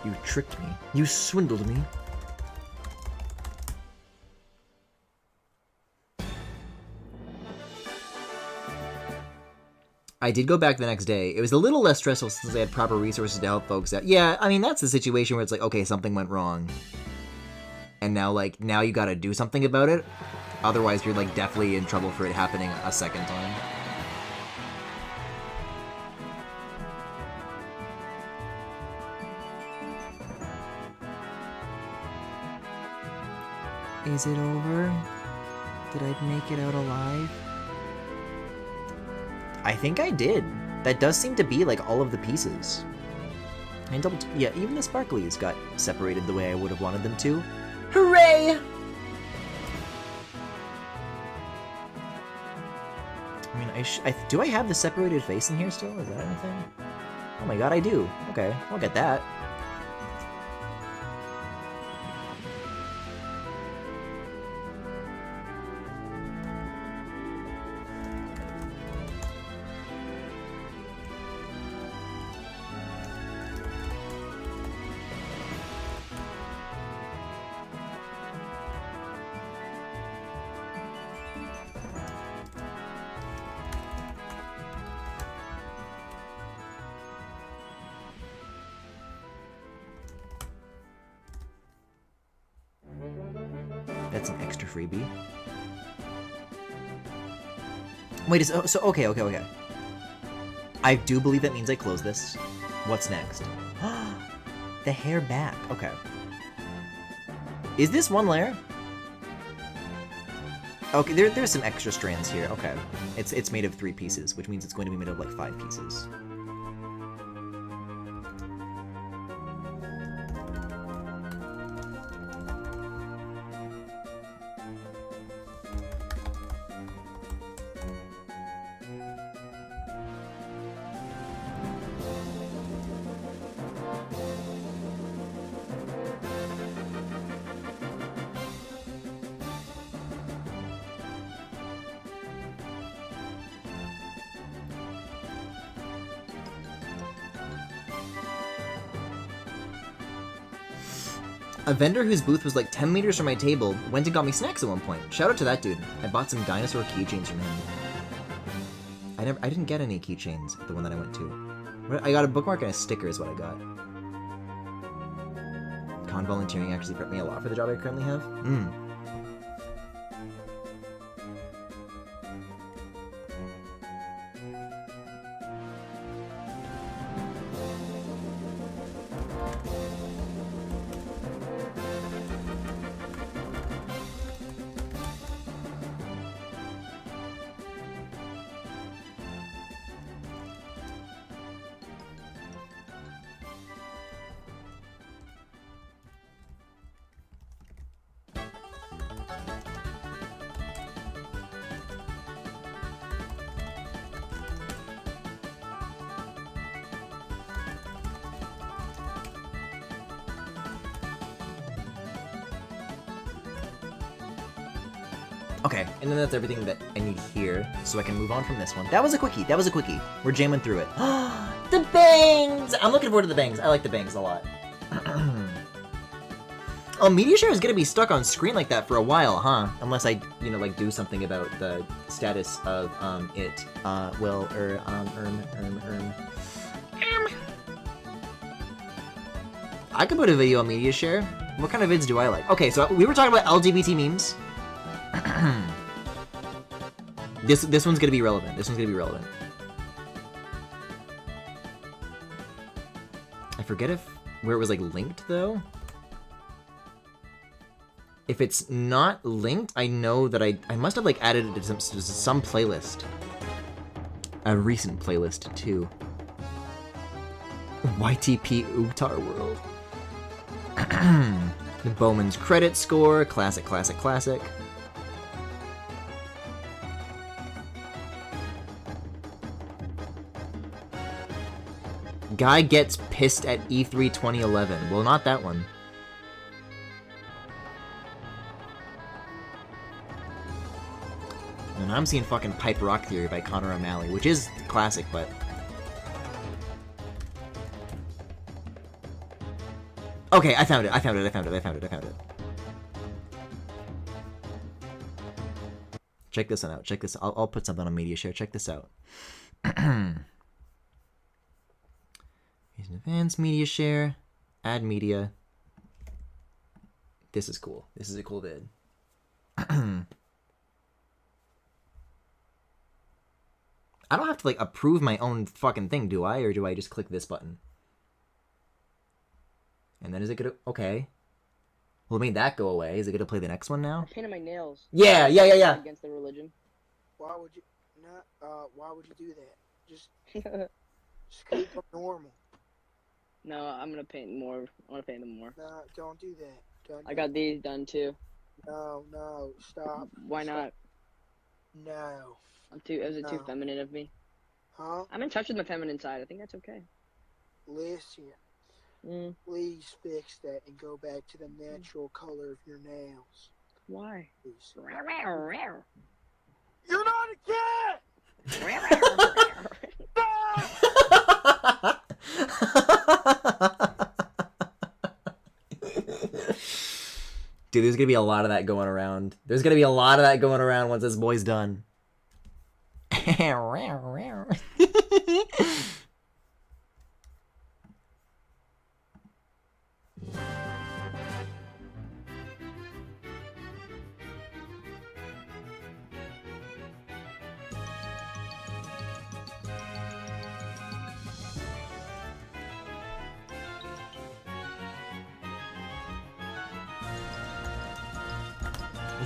You tricked me. You swindled me. I did go back the next day. It was a little less stressful since I had proper resources to help folks out. Yeah, I mean, that's the situation where it's like, okay, something went wrong. And now, like, now you gotta do something about it. Otherwise, you're, like, definitely in trouble for it happening a second time. Is it over? Did I make it out alive? I think I did. That does seem to be like all of the pieces. And yeah, even the sparklies got separated the way I would have wanted them to. Hooray! I mean, do I have the separated face in here still? Is that anything? Oh my god, I do. Okay, I'll get that. That's an extra freebie. Wait, so okay. I do believe that means I close this. What's next? The hair back. Okay. Is this one layer? Okay, there's some extra strands here. Okay. It's made of 3 pieces, which means it's going to be made of like 5 pieces. A vendor whose booth was like 10 meters from my table went and got me snacks at one point. Shout out to that dude. I bought some dinosaur keychains from him. I didn't get any keychains, the one that I went to. I got a bookmark and a sticker is what I got. Con volunteering actually prepped me a lot for the job I currently have. Okay, and then that's everything that I need here, so I can move on from this one. That was a quickie. We're jamming through it. The bangs! I'm looking forward to the bangs. I like the bangs a lot. Oh, media share is gonna be stuck on screen like that for a while, huh? Unless I, like do something about the status of, it. I could put a video on media share. What kind of vids do I like? Okay, so we were talking about LGBT memes. This one's gonna be relevant. I forget where it was like linked though. If it's not linked, I know that I must have like added it to some playlist. A recent playlist too. YTP Utar World. Bowman's credit score, classic. Guy gets pissed at E3 2011. Well, not that one. And I'm seeing fucking Pipe Rock Theory by Connor O'Malley, which is classic, but... Okay, I found it. I found it. I found it. I found it. I found it. Check this one out. Check this. I'll put something on media share. Check this out. Here's an advanced media share. Add media. This is cool. This is a cool vid. I don't have to, like, approve my own fucking thing, do I? Or do I just click this button? And then is it gonna... Okay. Well, it made that go away. Is it gonna play the next one now? I painted my nails. Yeah. Against the religion. Why would you not? Why would you do that? Just keep them normal. No, I'm gonna paint more. I want to paint them more. No, don't do that. I got these done too. No, stop. Why not? No. Is it too feminine of me? Huh? I'm in touch with my feminine side. I think that's okay. Listen. Please fix that and go back to the natural color of your nails. Why? Please. You're not a cat! Dude, there's gonna be a lot of that going around. There's gonna be a lot of that going around once this boy's done.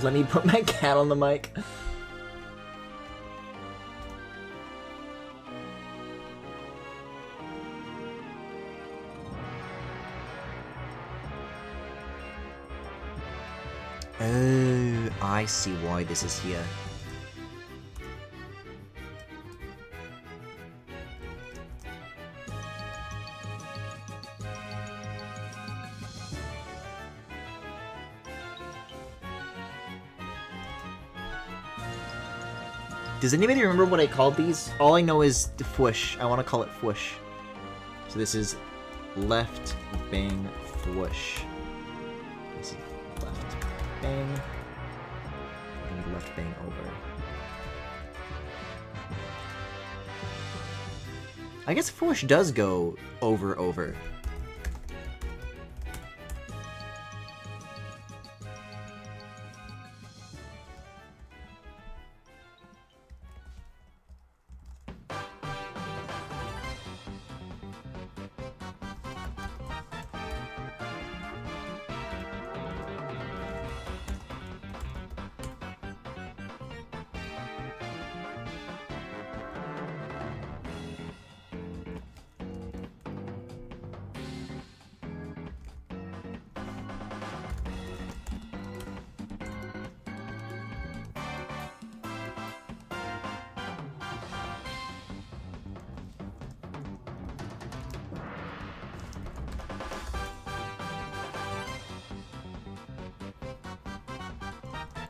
Let me put my cat on the mic. Oh, I see why this is here. Does anybody remember what I called these? All I know is the fwoosh. I want to call it fwoosh. So this is left bang fwoosh. This is left bang. And left bang over. I guess fwoosh does go over.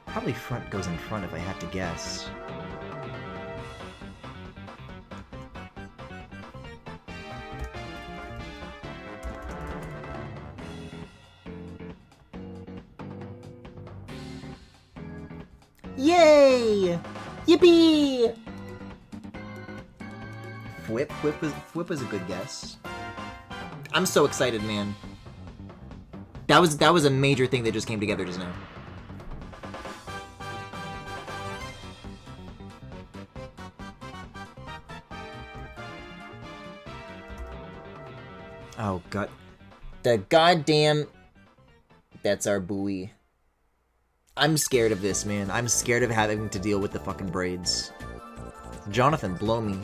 Probably front goes in front if I had to guess. Yay! Yippee! Whip was a good guess. I'm so excited, man. That was a major thing that just came together just now. Oh god. The goddamn... That's our buoy. I'm scared of this, man. I'm scared of having to deal with the fucking braids. Jonathan, blow me.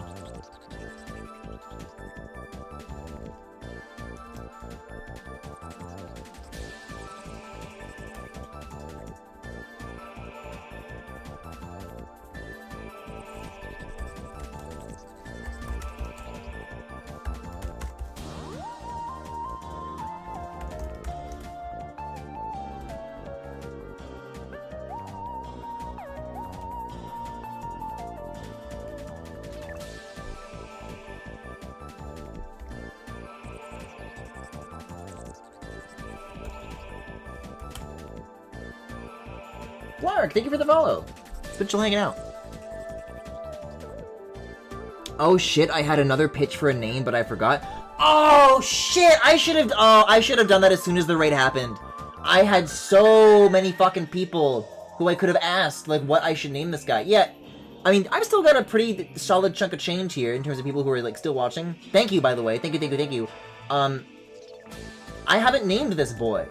Lark, thank you for the follow. It's been chill hanging out. Oh shit, I had another pitch for a name, but I forgot. Oh shit, I should have done that as soon as the raid happened. I had so many fucking people who I could have asked, like, what I should name this guy. Yeah, I mean, I've still got a pretty solid chunk of change here in terms of people who are, like, still watching. Thank you, by the way. Thank you. I haven't named this boy.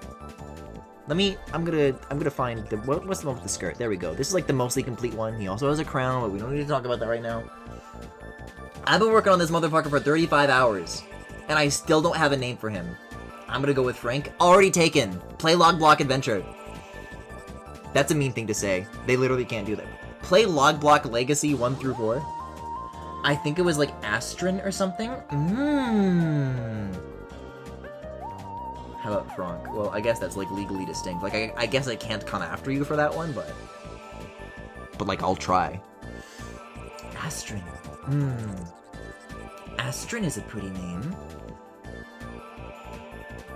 I'm gonna find the, what's the one with the skirt? There we go. This is, like, the mostly complete one. He also has a crown, but we don't need to talk about that right now. I've been working on this motherfucker for 35 hours, and I still don't have a name for him. I'm gonna go with Frank. Already taken. Play Log Block Adventure. That's a mean thing to say. They literally can't do that. Play Log Block Legacy 1 through 4. I think it was like Astron or something. How about Frank? Well, I guess that's like legally distinct. Like, I guess I can't come after you for that one, but like, I'll try. Astron. Astron is a pretty name.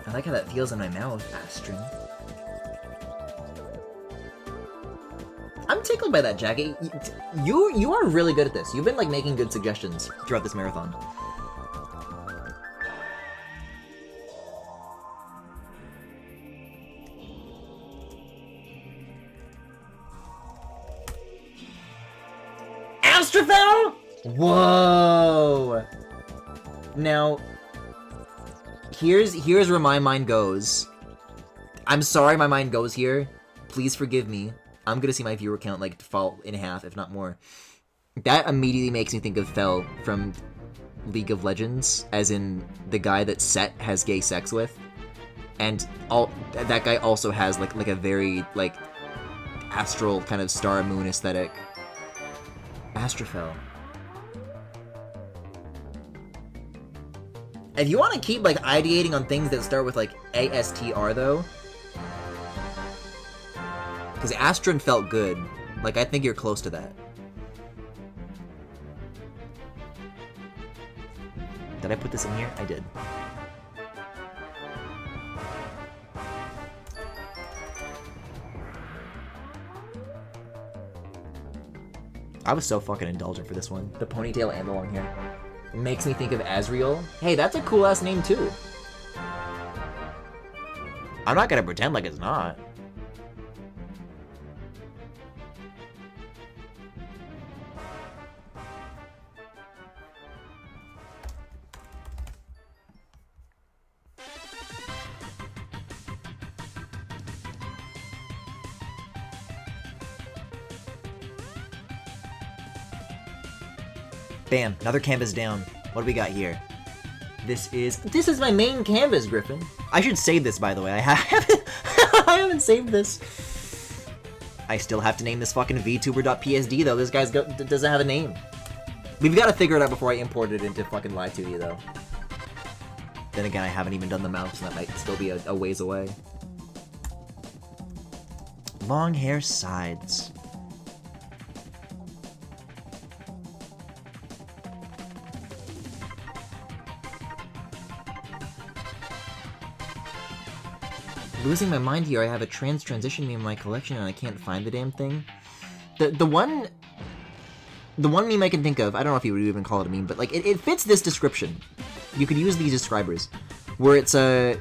I like how that feels in my mouth, Astron. I'm tickled by that, Jackie. You are really good at this. You've been, like, making good suggestions throughout this marathon. Astrophel? Whoa! Now, here's where my mind goes. I'm sorry my mind goes here. Please forgive me. I'm gonna see my viewer count, like, fall in half, if not more. That immediately makes me think of Fel from League of Legends, as in the guy that Set has gay sex with. And that guy also has, like a very, like, astral kind of star moon aesthetic. Astrophel. If you want to keep, like, ideating on things that start with, like, ASTR, though, because Astron felt good. Like, I think you're close to that. Did I put this in here? I did. I was so fucking indulgent for this one. The ponytail and the long hair. It makes me think of Azriel. Hey, that's a cool ass name too. I'm not gonna pretend like it's not. Bam, another canvas down. What do we got here? This is my main canvas, Griffin. I should save this, by the way. I haven't saved this. I still have to name this fucking VTuber.psd, though. This guy doesn't have a name. We've got to figure it out before I import it into fucking Lie to You, though. Then again, I haven't even done the mouse, and that might still be a ways away. Long hair sides. Losing my mind here, I have a transition meme in my collection and I can't find the damn thing. The one meme I can think of, I don't know if you would even call it a meme, but like it fits this description. You could use these describers. Where it's a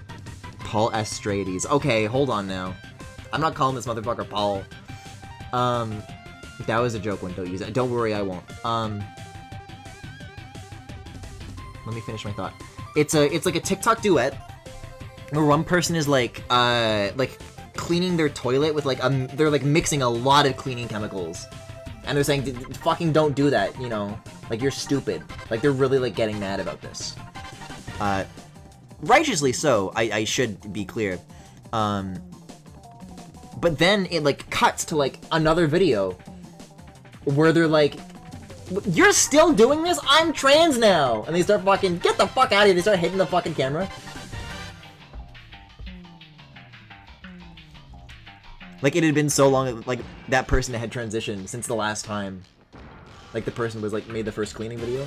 Paul Estrades. Okay, hold on now. I'm not calling this motherfucker Paul. That was a joke one, don't use it. Don't worry, I won't. Let me finish my thought. It's like a TikTok duet where one person is like cleaning their toilet with like they're like mixing a lot of cleaning chemicals, and they're saying, "Fucking don't do that," you know, like you're stupid. Like they're really like getting mad about this. Righteously so, I should be clear. But then it like cuts to like another video where they're like, "You're still doing this? I'm trans now!" And they start fucking, "Get the fuck out of here!" They start hitting the fucking camera. Like, it had been so long, like, that person had transitioned since the last time, like, the person was, like, made the first cleaning video.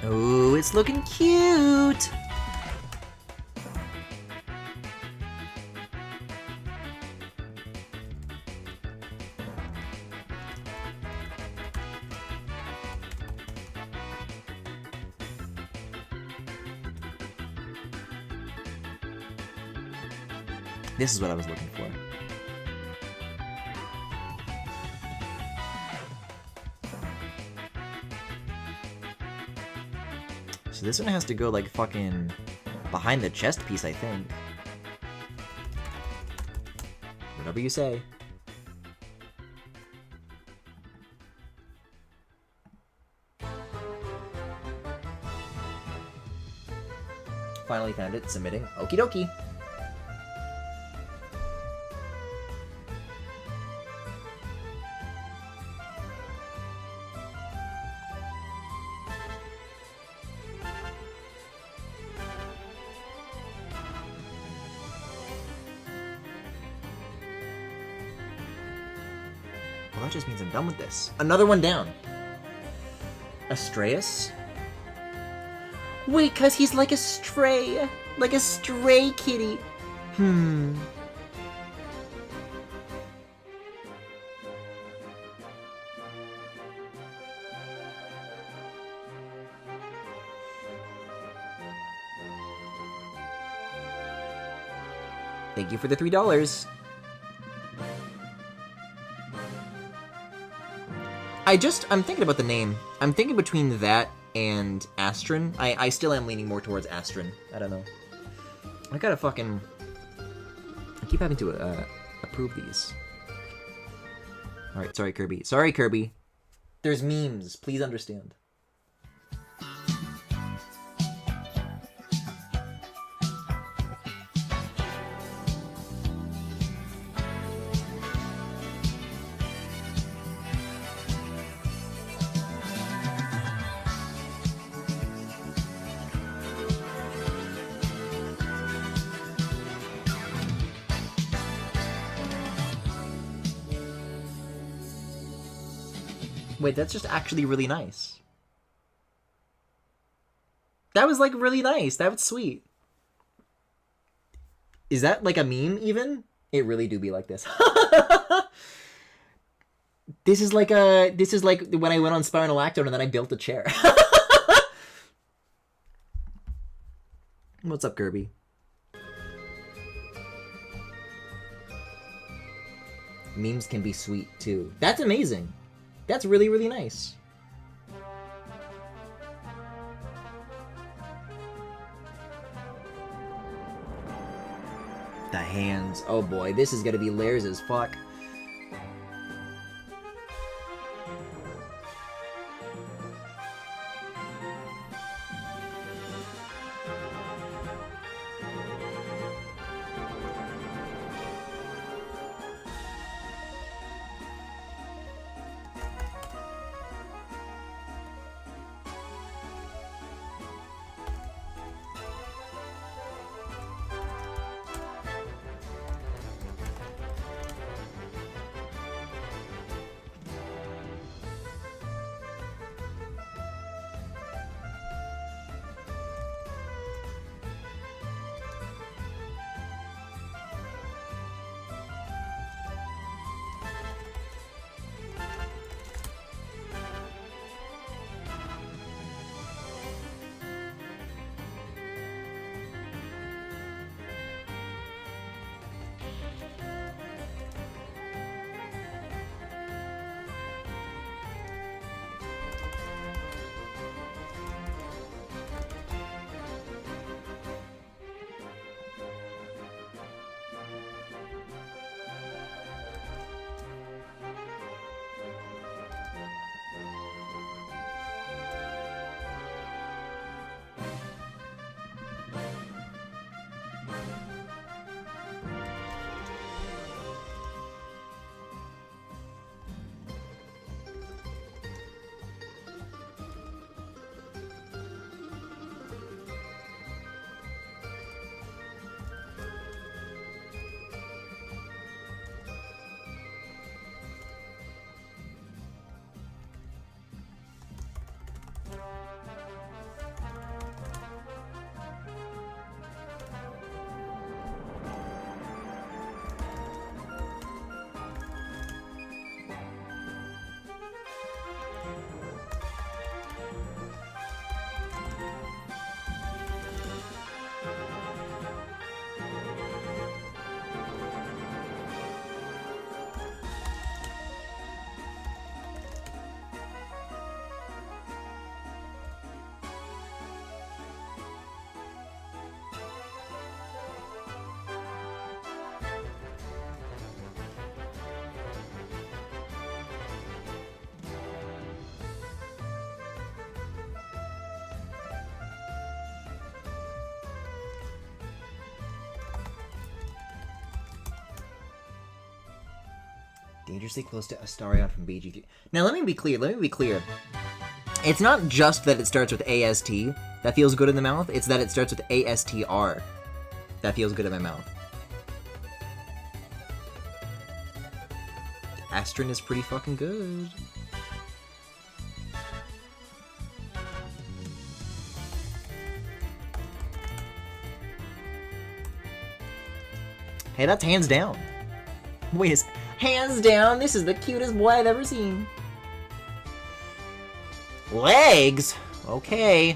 Oh, it's looking cute! This is what I was looking for. So this one has to go like fucking behind the chest piece, I think. Whatever you say. Finally found it, submitting. Okie dokie. Well, that just means I'm done with this. Another one down. Astraeus? Wait, cause he's like a stray kitty. Thank you for the $3. I'm thinking about the name. I'm thinking between that and Astron. I still am leaning more towards Astron. I don't know. I keep having to approve these. Alright, sorry Kirby. Sorry Kirby. There's memes, please understand. Wait, that's just actually really nice. That was like really nice. That was sweet. Is that like a meme even? It really do be like this. This is like when I went on Spironolactone and then I built a chair. What's up, Kirby? Memes can be sweet too. That's amazing. That's really, really nice. The hands. Oh boy, this is gonna be layers as fuck. Dangerously close to Astarion from BG3. Now let me be clear. It's not just that it starts with AST that feels good in the mouth, it's that it starts with ASTR that feels good in my mouth. Astrin is pretty fucking good. Hey, that's hands down. Wait, is hands down? This is the cutest boy I've ever seen. Legs? Okay.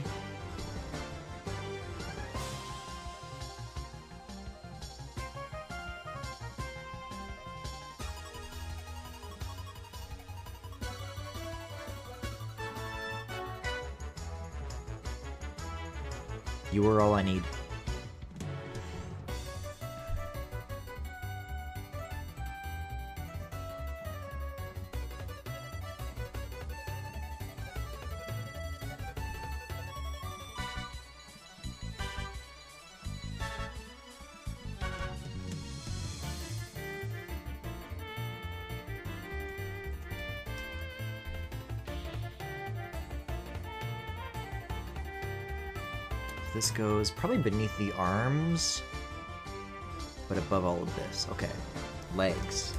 You were all I need. This goes probably beneath the arms, but above all of this. Okay, legs.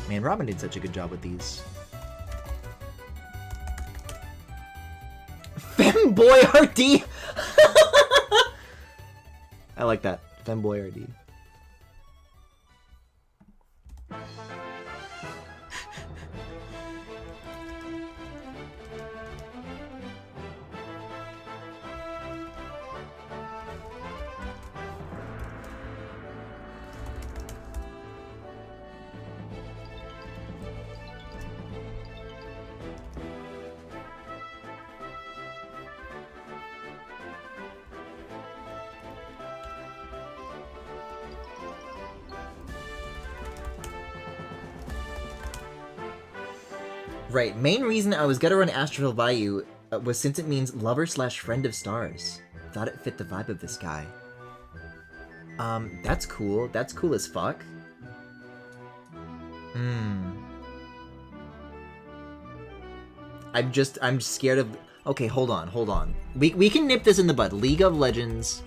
Man, Robin did such a good job with these. Femboy RD! I like that. Femboy RD. Right, main reason I was gonna run Astral Vayu was since it means lover slash friend of stars. Thought it fit the vibe of this guy. That's cool. That's cool as fuck. I'm scared of... Okay, hold on. We can nip this in the bud. League of Legends,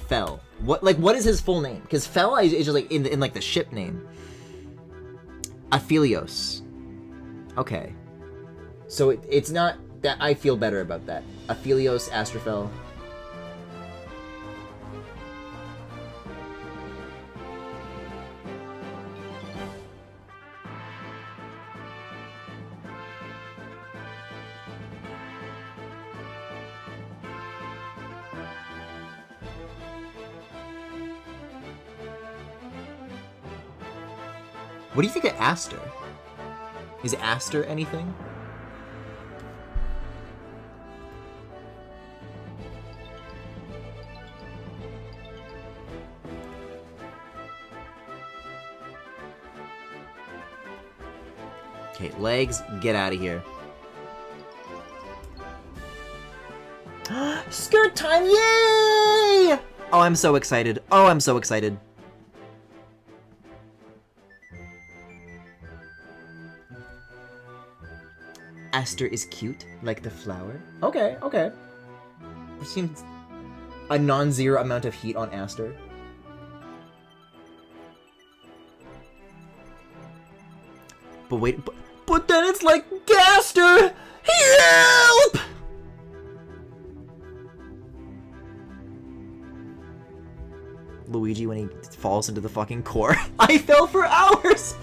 Fel. What is his full name? Because Fel is just like in like the ship name. Aphelios. Okay. So it's not that I feel better about that. Aphelios, Astrofel. What do you think of Aster? Is Aster anything? Okay, legs, get out of here. Skirt time, yay! Oh, I'm so excited. Oh, I'm so excited. Aster is cute, like the flower. Okay, okay. There seems a non-zero amount of heat on Aster. But wait, but then it's like, Gaster! Help! Luigi when he falls into the fucking core. I fell for hours!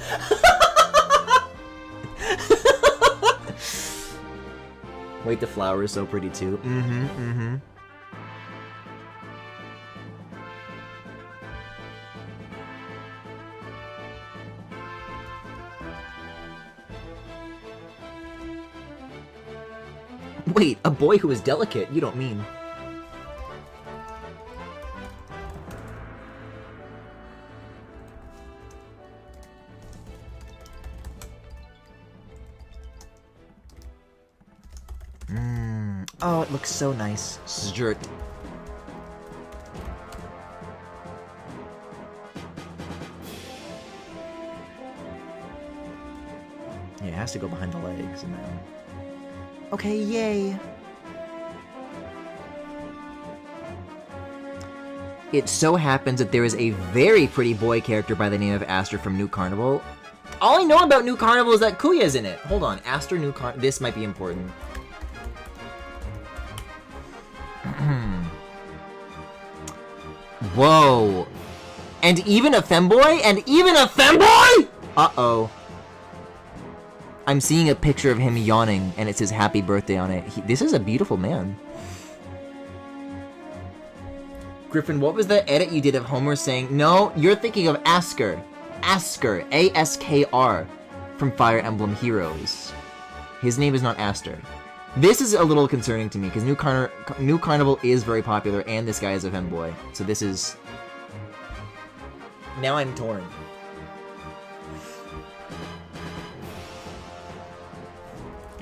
Wait, the flower is so pretty too. Wait, a boy who is delicate? You don't mean. Oh, it looks so nice. Skirt. Yeah, it has to go behind the legs and then... Okay, yay! It so happens that there is a very pretty boy character by the name of Aster from New Carnival. All I know about New Carnival is that Kuya's in it. Hold on, Aster New Carnival. This might be important. Whoa. And even a femboy? And even a femboy?! Uh-oh. I'm seeing a picture of him yawning, and it says happy birthday on it. This is a beautiful man. Griffin, what was the edit you did of Homer saying, no, you're thinking of Asker. Asker, A-S-K-R, from Fire Emblem Heroes. His name is not Aster. This is a little concerning to me, because New Carnival is very popular, and this guy is a femboy. So this is... Now I'm torn.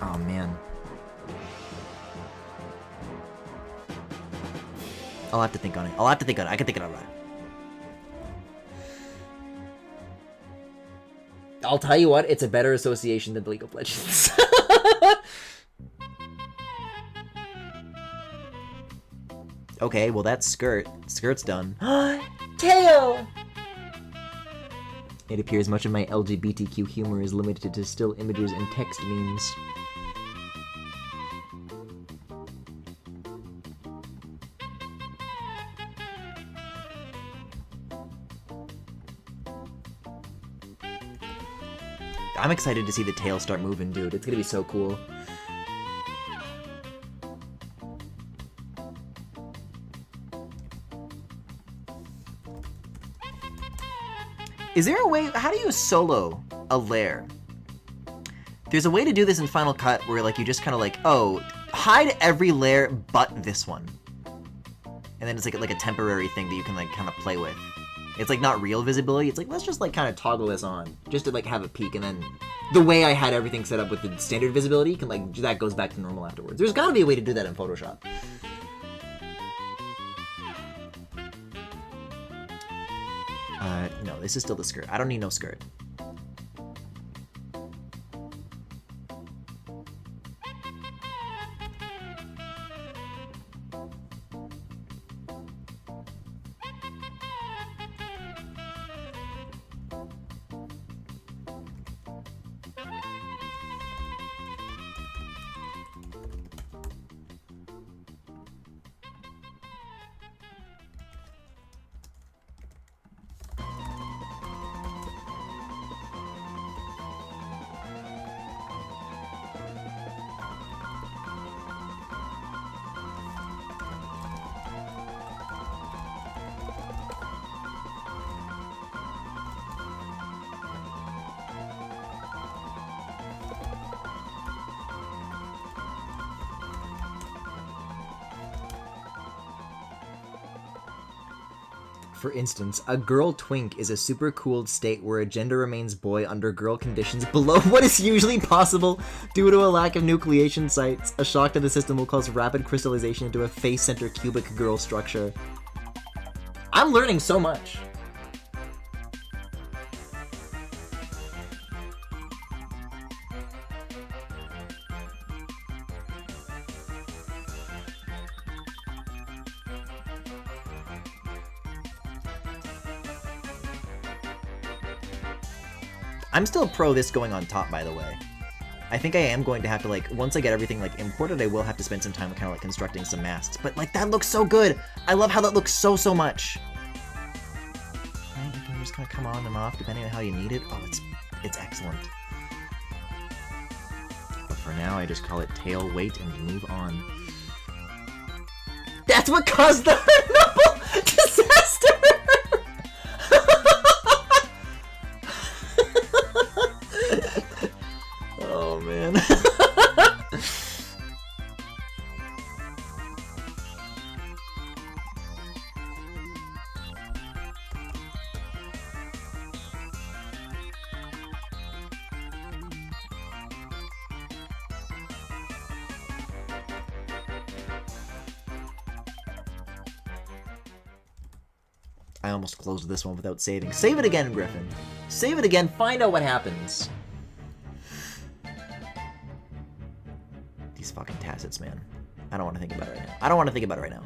Oh, man. I'll have to think on it. I can think it on it. I'll tell you what, it's a better association than League of Legends. Okay, well that's Skirt. Skirt's done. Tail! It appears much of my LGBTQ humor is limited to still images and text memes. I'm excited to see the tail start moving, dude. It's gonna be so cool. Is there a way, how do you solo a lair? There's a way to do this in Final Cut where like you just kind of like, oh, hide every lair but this one. And then it's like a temporary thing that you can like kind of play with. It's like not real visibility. It's like, let's just like kind of toggle this on just to like have a peek. And then the way I had everything set up with the standard visibility can like, that goes back to normal afterwards. There's gotta be a way to do that in Photoshop. No, this is still the skirt. I don't need no skirt. For instance, a girl twink is a super cooled state where a gender remains boy under girl conditions below what is usually possible due to a lack of nucleation sites. A shock to the system will cause rapid crystallization into a face center cubic girl structure. I'm learning so much. I'm still pro this going on top, by the way. I think I am going to have to, like, once I get everything, like, imported, I will have to spend some time kind of, like, constructing some masks. But, like, that looks so good! I love how that looks so much! And you can just kind of come on and off, depending on how you need it. Oh, it's excellent. But for now, I just call it tail, wait, and move on. That's what caused the noble disaster! Oh man. I almost closed this one without saving. Save it again, Griffin. Save it again, find out what happens. These fucking tacits, man. I don't want to think about it right now. I don't want to think about it right now.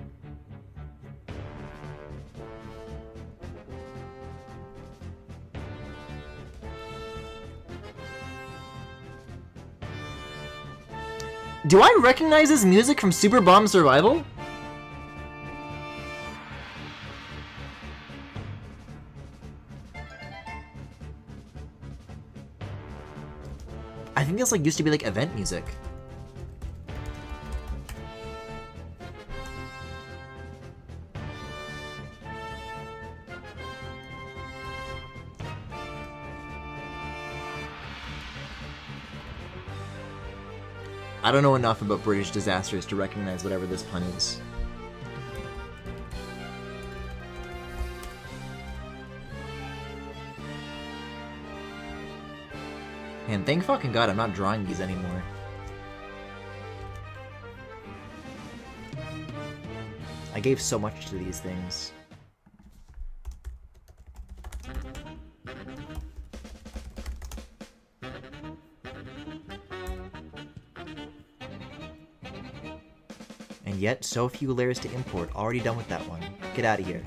Do I recognize this music from Super Bomb Survival? I think this like used to be like event music. I don't know enough about British disasters to recognize whatever this pun is. And thank fucking God I'm not drawing these anymore. I gave so much to these things. And yet, so few layers to import. Already done with that one. Get out of here.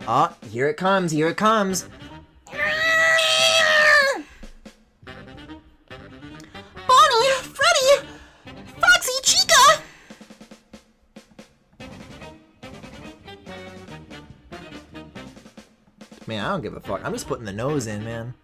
Ah, here it comes, here it comes! Bonnie! Freddy! Foxy! Chica! Man, I don't give a fuck. I'm just putting the nose in, man.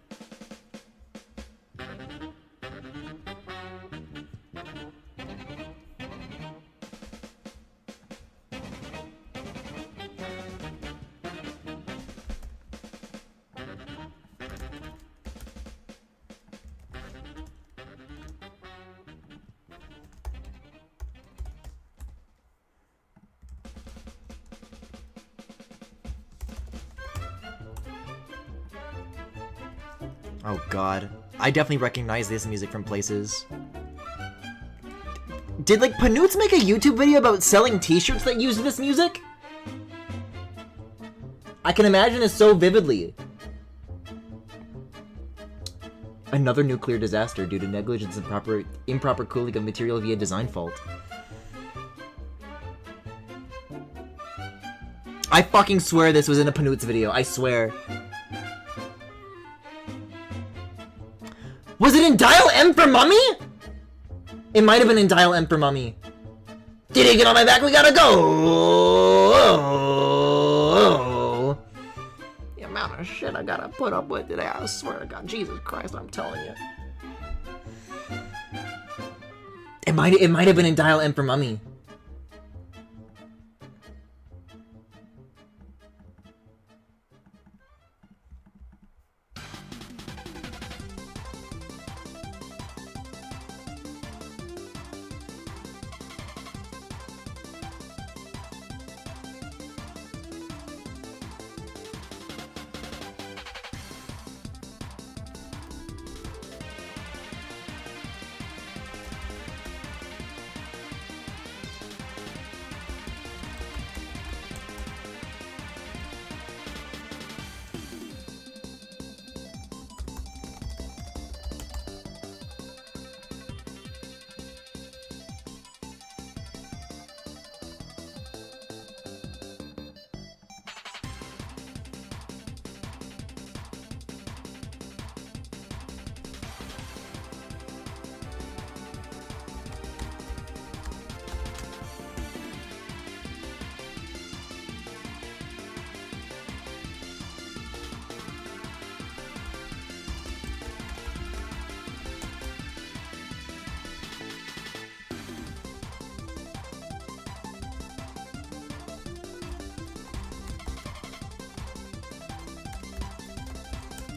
Oh god. I definitely recognize this music from places. Did, like, Panoots make a YouTube video about selling t-shirts that used this music? I can imagine it so vividly. Another nuclear disaster due to negligence and improper cooling of material via design fault. I fucking swear this was in a Panoots video, I swear. Was it in Dial M for Mummy? It might have been in Dial M for Mummy. Did he get on my back? We gotta go! The amount of shit I gotta put up with today, I swear to God. Jesus Christ, I'm telling you. It might have been in Dial M for Mummy.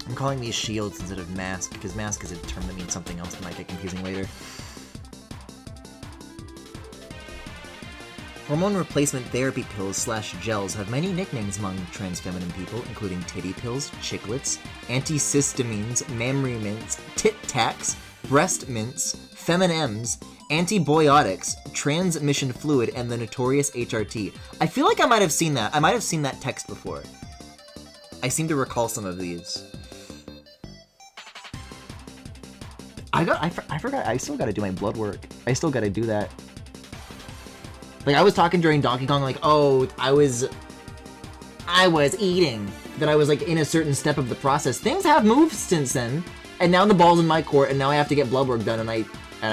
I'm calling these shields instead of mask, because mask is a term that means something else that might get confusing later. Hormone replacement therapy pills / gels have many nicknames among trans feminine people, including titty pills, chiclets, antihistamines, mammary mints, tit tacs, breast mints, feminem-Ms, antibiotics, transmission fluid, and the notorious HRT. I feel like I might have seen that. I might have seen that text before. I seem to recall some of these. I forgot, I still gotta do my blood work. I still gotta do that. Like, I was talking during Donkey Kong, like, oh, I was eating. That I was, like, in a certain step of the process. Things have moved since then, and now the ball's in my court, and now I have to get blood work done, and I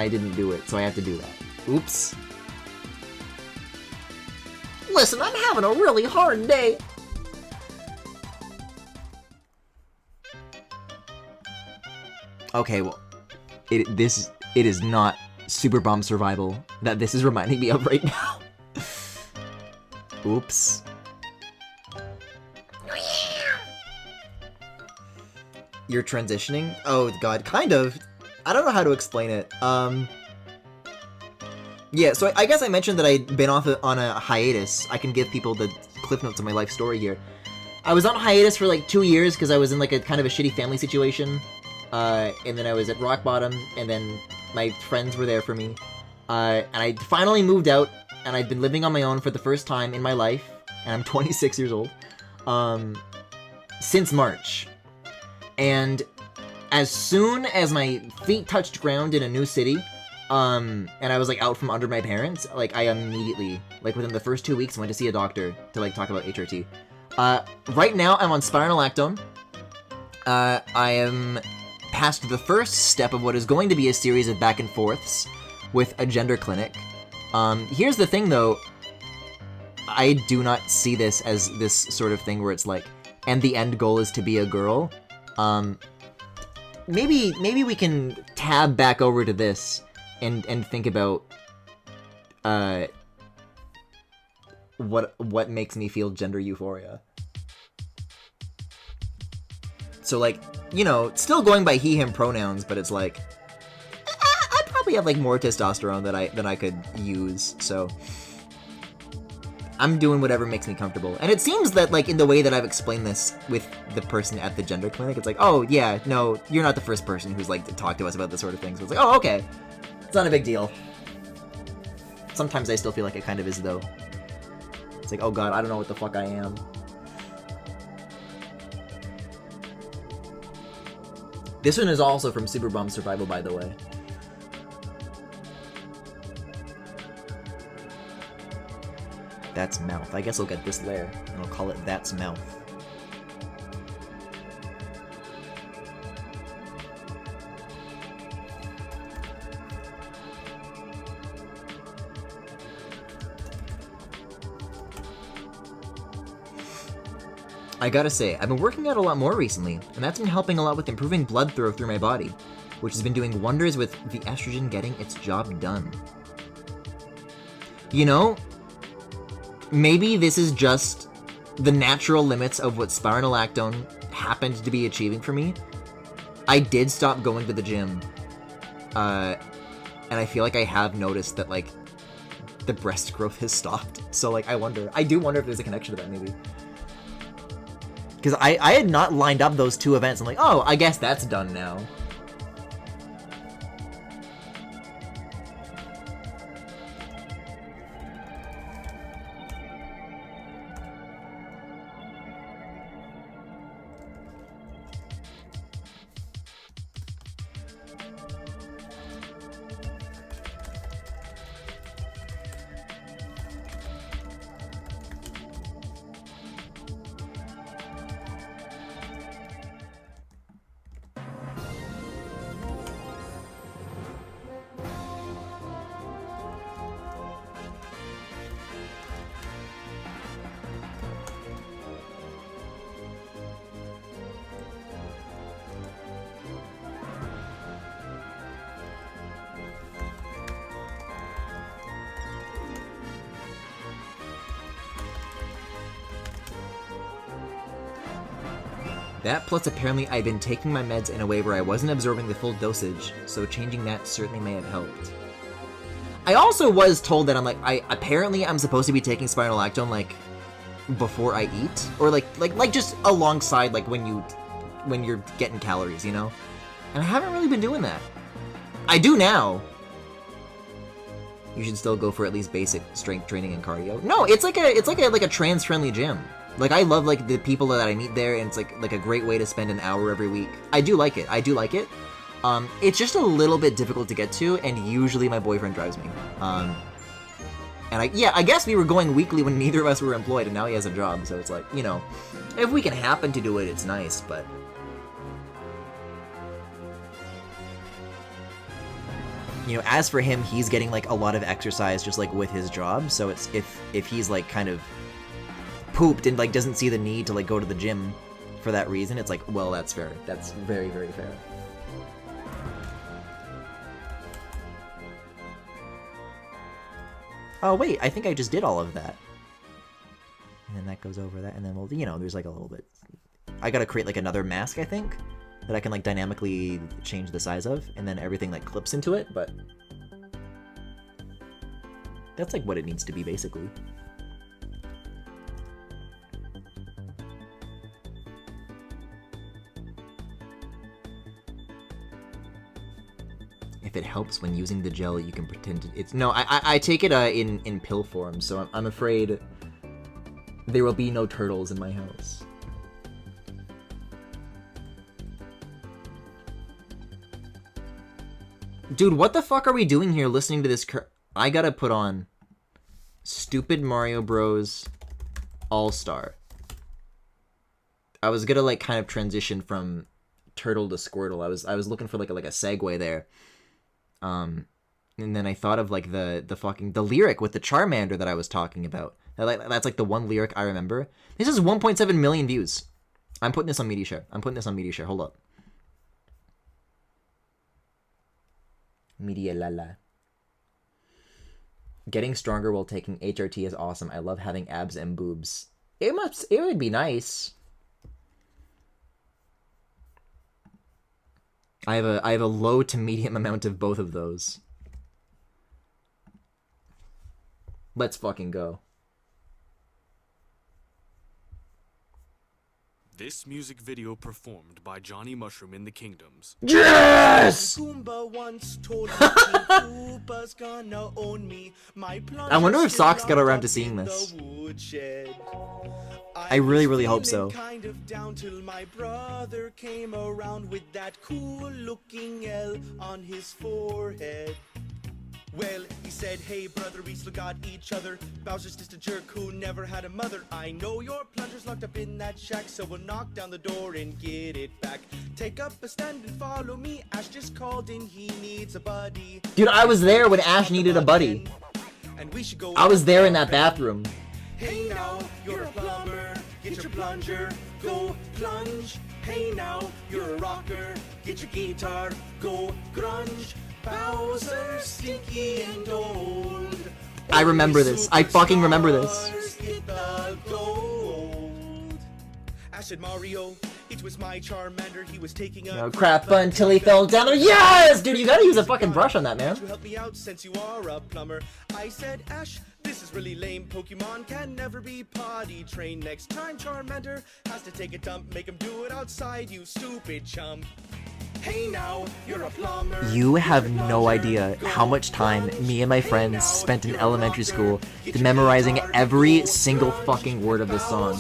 didn't do it, so I have to do that. Oops. Listen, I'm having a really hard day. Okay, well, it is not Super Bomb Survival that this is reminding me of right now. Oops. You're transitioning? Oh god, kind of. I don't know how to explain it. Yeah, so I guess I mentioned that I'd been off on a hiatus. I can give people the cliff notes of my life story here. I was on hiatus for like 2 years because I was in like a kind of a shitty family situation. And then I was at rock bottom, and then my friends were there for me. And I finally moved out, and I've been living on my own for the first time in my life, and I'm 26 years old, since March. And as soon as my feet touched ground in a new city, and I was like out from under my parents, like I immediately, like within the first 2 weeks, went to see a doctor to like talk about HRT. Right now I'm on spironolactone. I am past the first step of what is going to be a series of back and forths with a gender clinic. Here's the thing though, I do not see this as this sort of thing where it's like, and the end goal is to be a girl. Maybe we can tab back over to this and think about what makes me feel gender euphoria. So like, you know, still going by he him pronouns, but it's like I probably have like more testosterone than I could use, so I'm doing whatever makes me comfortable. And it seems that, like, in the way that I've explained this with the person at the gender clinic, it's like, oh, yeah, no, you're not the first person who's, like, to talk to us about this sort of thing. So it's like, oh, okay. It's not a big deal. Sometimes I still feel like it kind of is, though. It's like, oh god, I don't know what the fuck I am. This one is also from Super Bomb Survival, by the way. That's mouth. I guess I'll get this layer, and I'll call it That's Mouth. I gotta say, I've been working out a lot more recently, and that's been helping a lot with improving blood flow through my body, which has been doing wonders with the estrogen getting its job done. You know, maybe this is just the natural limits of what spironolactone happened to be achieving for me. I did stop going to the gym, and I feel like I have noticed that, like, the breast growth has stopped. So, like, I do wonder if there's a connection to that, maybe. Because I had not lined up those two events. I'm like, oh, I guess that's done now. That plus apparently I've been taking my meds in a way where I wasn't absorbing the full dosage, so changing that certainly may have helped. I also was told that I'm supposed to be taking spironolactone like before I eat, or like just alongside like when you're getting calories, you know? And I haven't really been doing that. I do now. You should still go for at least basic strength training and cardio. No, it's like a trans-friendly gym. Like, I love, like, the people that I meet there, and it's, like a great way to spend an hour every week. I do like it. It's just a little bit difficult to get to, and usually my boyfriend drives me. And I guess we were going weekly when neither of us were employed, and now he has a job, so it's like, you know, if we can happen to do it, it's nice, but... You know, as for him, he's getting, like, a lot of exercise just, like, with his job, so it's, if he's, like, kind of pooped and, like, doesn't see the need to, like, go to the gym for that reason, it's like, well, that's fair. That's very, very fair. Oh, wait, I think I just did all of that. And then that goes over that, and then we'll, you know, there's, like, a little bit... I gotta create, like, another mask, I think, that I can, like, dynamically change the size of, and then everything, like, clips into it, but... That's, like, what it needs to be, basically. If it helps when using the gel, you can pretend to... It's... No, I take it in pill form, so I'm afraid there will be no turtles in my house. Dude, what the fuck are we doing here listening to this I gotta put on Stupid Mario Bros. All-Star. I was gonna, like, kind of transition from Turtle to Squirtle. I was looking for, like a segue there. And then I thought of, like, the lyric with the Charmander that I was talking about. That's, like, the one lyric I remember. This is 1.7 million views. I'm putting this on Media Share. Hold up. Media Lala. Getting stronger while taking HRT is awesome. I love having abs and boobs. It would be nice. I have a low to medium amount of both of those. Let's fucking go. This music video performed by Johnny Mushroom in the Kingdoms. Yes! I wonder if Socks got around to seeing this. I really, really hope so. Kind of down till my brother came around with that cool looking L on his forehead. Well, he said, hey brother, we still got each other. Bowser's just a jerk who never had a mother. I know your plunder's locked up in that shack, so we'll knock down the door and get it back. Take up a stand and follow me. Ash just called in, he needs a buddy. Dude, I was there when Ash needed a buddy. And we should go. I was there in that bathroom. Hey now, you're a plumber. Get your plunger, go plunge. Hey now, you're a rocker. Get your guitar, go grunge. Bowser, stinky and old. I remember this. I fucking remember this. Get the gold. Ash said Mario, it was my Charmander. He was taking a crap until he fell down there. Yes, dude, you gotta use a fucking brush on that, man. To help me out since you are a plumber. I said, Ash, this is really lame. Pokemon can never be potty trained. Next time Charmander has to take a dump, make him do it outside, you stupid chump. Hey now, you're a plumber. You have no idea how much time me and my friends spent in elementary school memorizing every single fucking word of this song.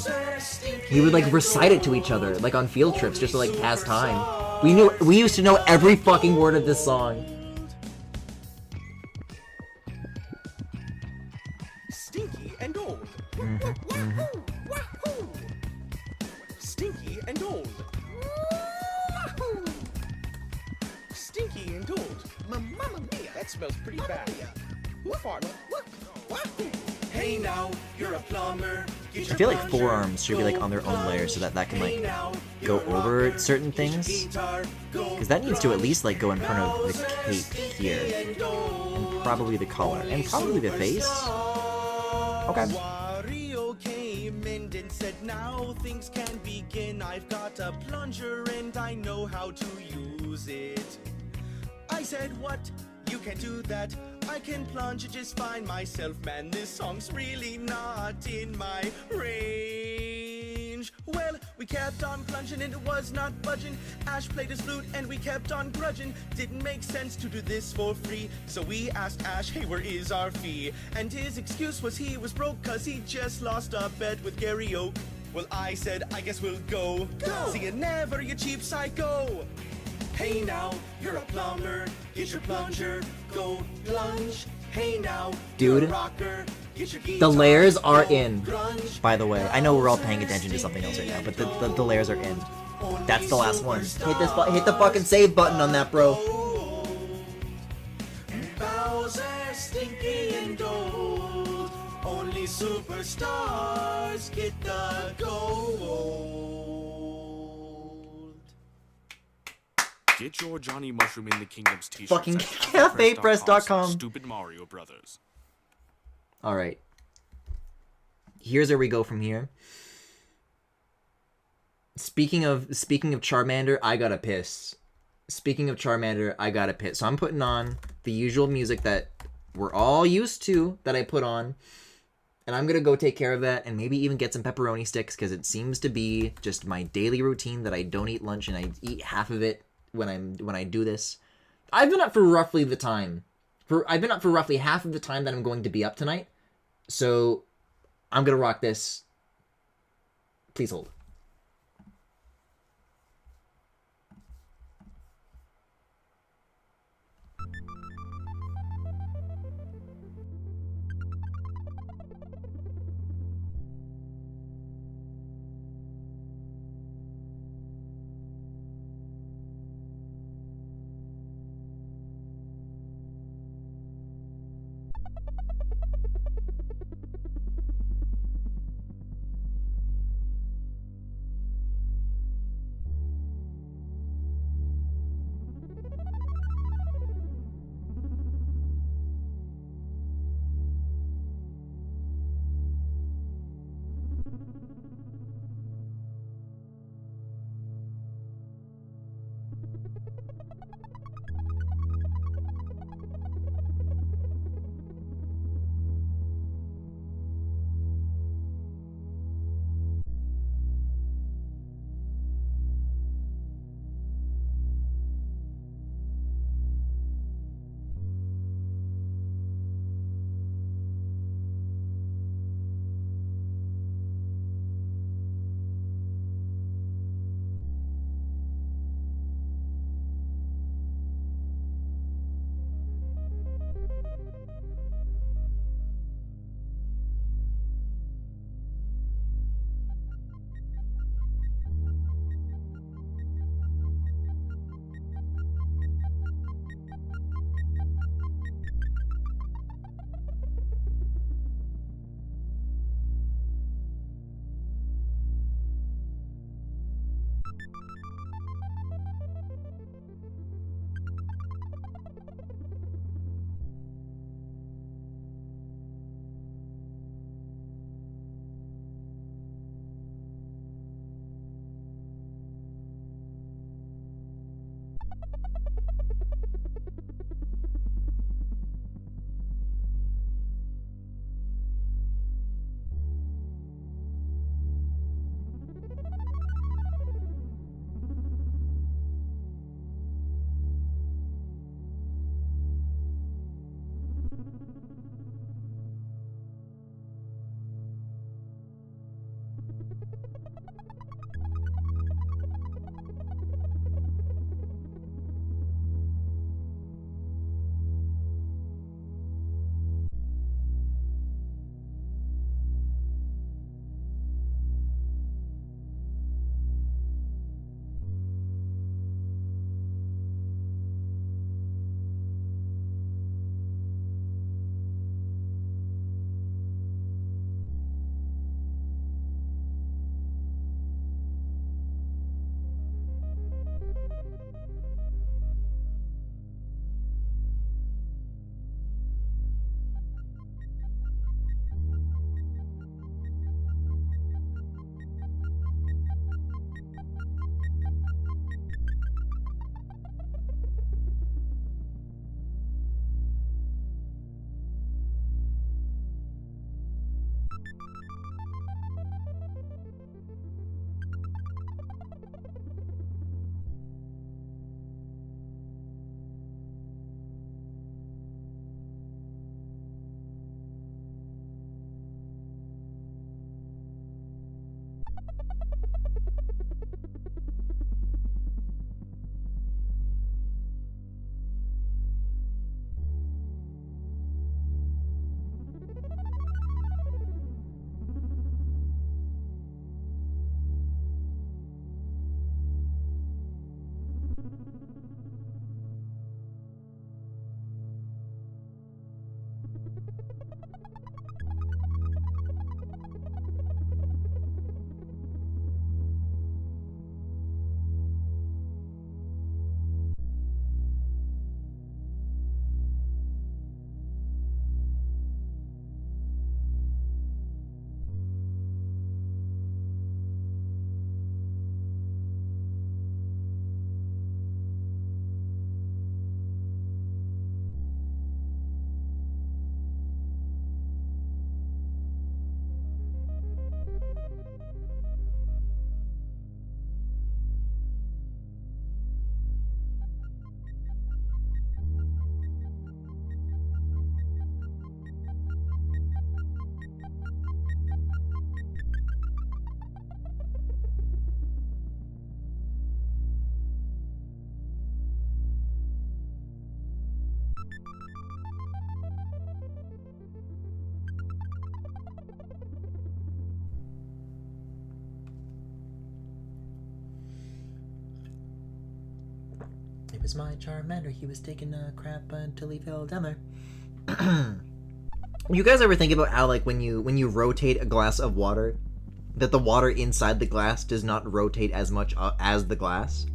We would, like, recite it to each other, like, on field trips, just to, like, pass time. We used to know every fucking word of this song. Stinky and old. Stinky and old. Stinky and old. Mamma mia, that smells pretty bad. Hey now, you're a plumber. I feel like forearms should be, like, on their own layer so that can, like, go over certain things. Because that needs to at least, like, go in front of the cape here. And probably the collar. And probably the face. Okay. Wario came in and said, now things can begin. I've got a plunger and I know how to use it. I said, what? You can do that. I can plunge just fine myself. Man, this song's really not in my range. Well, we kept on plunging and it was not budging. Ash played his flute and we kept on grudging. Didn't make sense to do this for free. So we asked Ash, hey, where is our fee? And his excuse was he was broke cause he just lost a bet with Gary Oak. Well, I said, I guess we'll go. See you never, you cheap psycho. Hey now, you're a plumber. Get your plunger, go plunge. Hey now, you're Dude, a rocker. Get your the guitar, layers are go in, grunge. by the way. I know we're all paying attention to something else right now, but the layers are in. That's the last one. Hit the fucking save button on that, bro. Bowser, stinky and gold. Only superstars get the gold. Get your Johnny Mushroom in the Kingdom's t-shirts Fucking at cafepress.com. Stupid Mario Brothers. Alright. Here's where we go from here. Speaking of Charmander, I gotta piss. Speaking of Charmander, I gotta piss. So I'm putting on the usual music that we're all used to, that I put on. And I'm gonna go take care of that and maybe even get some pepperoni sticks, because it seems to be just my daily routine that I don't eat lunch and I eat half of it when I do this. I've been up for roughly half of the time that I'm going to be up tonight. So I'm gonna rock this. Please hold. was my Charmander. He was taking a crap until he fell down there. You guys ever think about how, like, when you rotate a glass of water, that the water inside the glass does not rotate as much as the glass?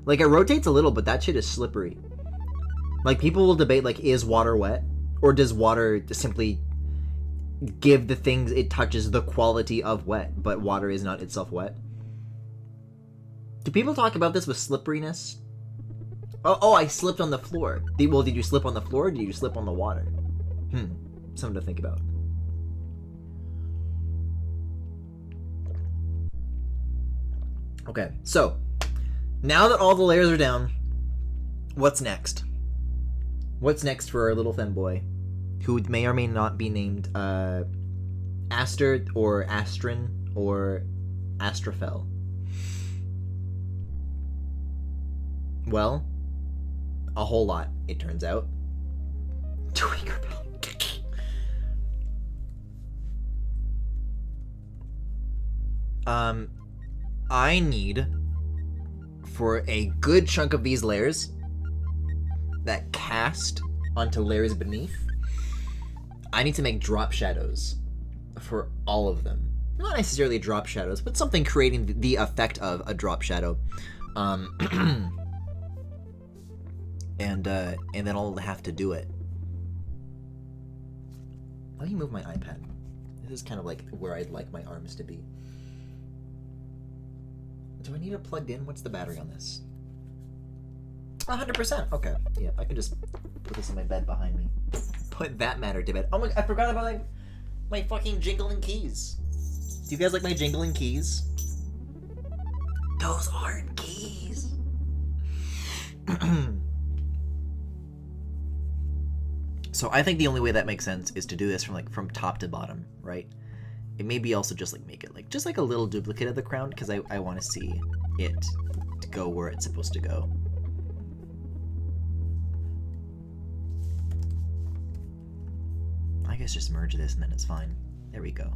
Like, it rotates a little, but that shit is slippery. Like, people will debate, like, is water wet? Or does water simply give the things it touches the quality of wet, but water is not itself wet? Do people talk about this with slipperiness? Oh, I slipped on the floor. Well, did you slip on the floor or did you slip on the water? Something to think about. Okay, so, now that all the layers are down, what's next? What's next for our little femboy, who may or may not be named Aster or Astrin or Astrafel? Well, a whole lot, it turns out. Tinkerbell. I need, for a good chunk of these layers that cast onto layers beneath, I need to make drop shadows for all of them. Not necessarily drop shadows, but something creating the effect of a drop shadow. And then I'll have to do it. Let me move my iPad. This is kind of like where I'd like my arms to be. Do I need it plugged in? What's the battery on this? 100%. Okay. Yeah, I could just put this in my bed behind me. Put that matter to bed. Oh my! I forgot about like my fucking jingling keys. Do you guys like my jingling keys? Those aren't keys. So I think the only way that makes sense is to do this from top to bottom, right? It may be also just like make it like just like a little duplicate of the crown, because I want to see it to go where it's supposed to go. I guess just merge this and then it's fine. There we go.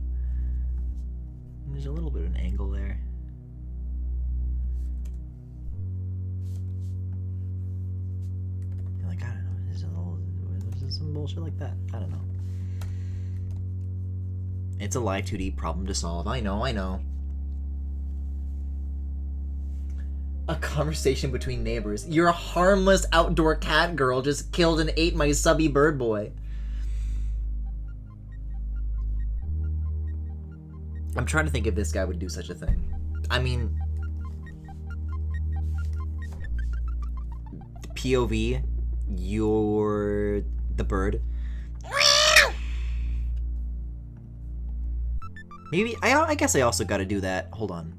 And there's a little bit of an angle there. You're like, I don't know, there's some bullshit like that. I don't know. It's a live 2D problem to solve. I know. A conversation between neighbors. You're a harmless outdoor cat girl just killed and ate my subby bird boy. I'm trying to think if this guy would do such a thing. I mean, POV, you're the bird. Maybe, I guess I also gotta do that. Hold on.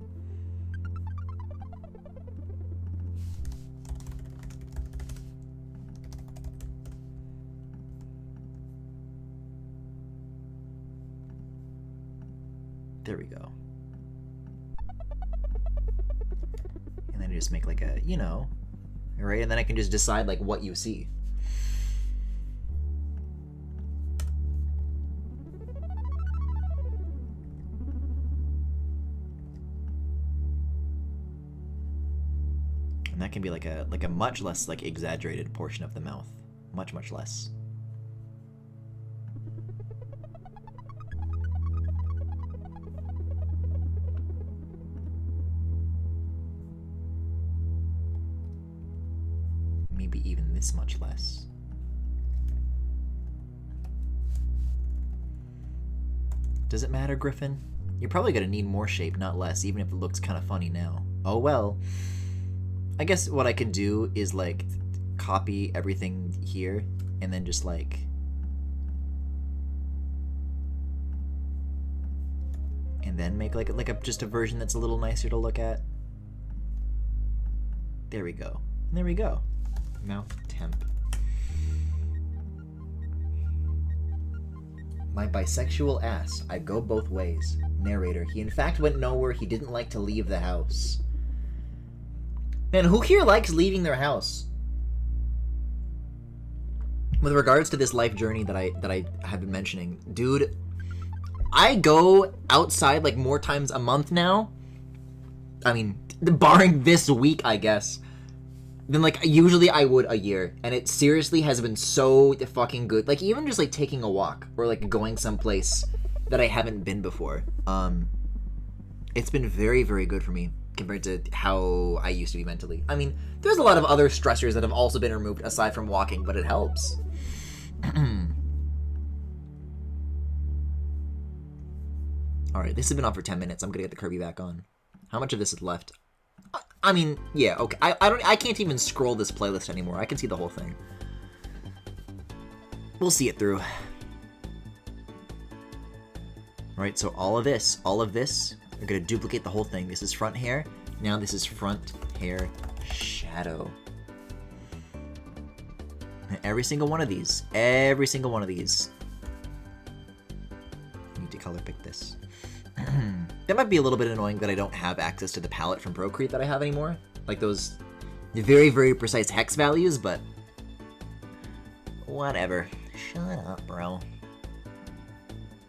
There we go. And then you just make like a, you know, right? And then I can just decide like what you see. And that can be like a much less like exaggerated portion of the mouth. Much less. Maybe even this much less. Does it matter, Griffin? You're probably gonna need more shape, not less, even if it looks kind of funny now. Oh well. I guess what I could do is like copy everything here and then just like make like just a version that's a little nicer to look at. There we go. And there we go. Mouth temp. My bisexual ass. I go both ways. Narrator. He in fact went nowhere. He didn't like to leave the house. Man, who here likes leaving their house? With regards to this life journey that I have been mentioning, dude, I go outside like more times a month now. I mean, barring this week, I guess. then like usually I would a year, and it seriously has been so fucking good. Like even just like taking a walk or like going someplace that I haven't been before. It's been very, very good for me compared to how I used to be mentally. I mean, there's a lot of other stressors that have also been removed aside from walking, but it helps. Alright, this has been on for 10 minutes. I'm gonna get the Kirby back on. How much of this is left? I mean, yeah, okay. I can't even scroll this playlist anymore. I can see the whole thing. We'll see it through. Alright, so all of this, we're gonna duplicate the whole thing. This is front hair. Now this is front hair shadow. And every single one of these. Need to color pick this. That might be a little bit annoying that I don't have access to the palette from Procreate that I have anymore. Like those very, very precise hex values, but whatever. Shut up, bro.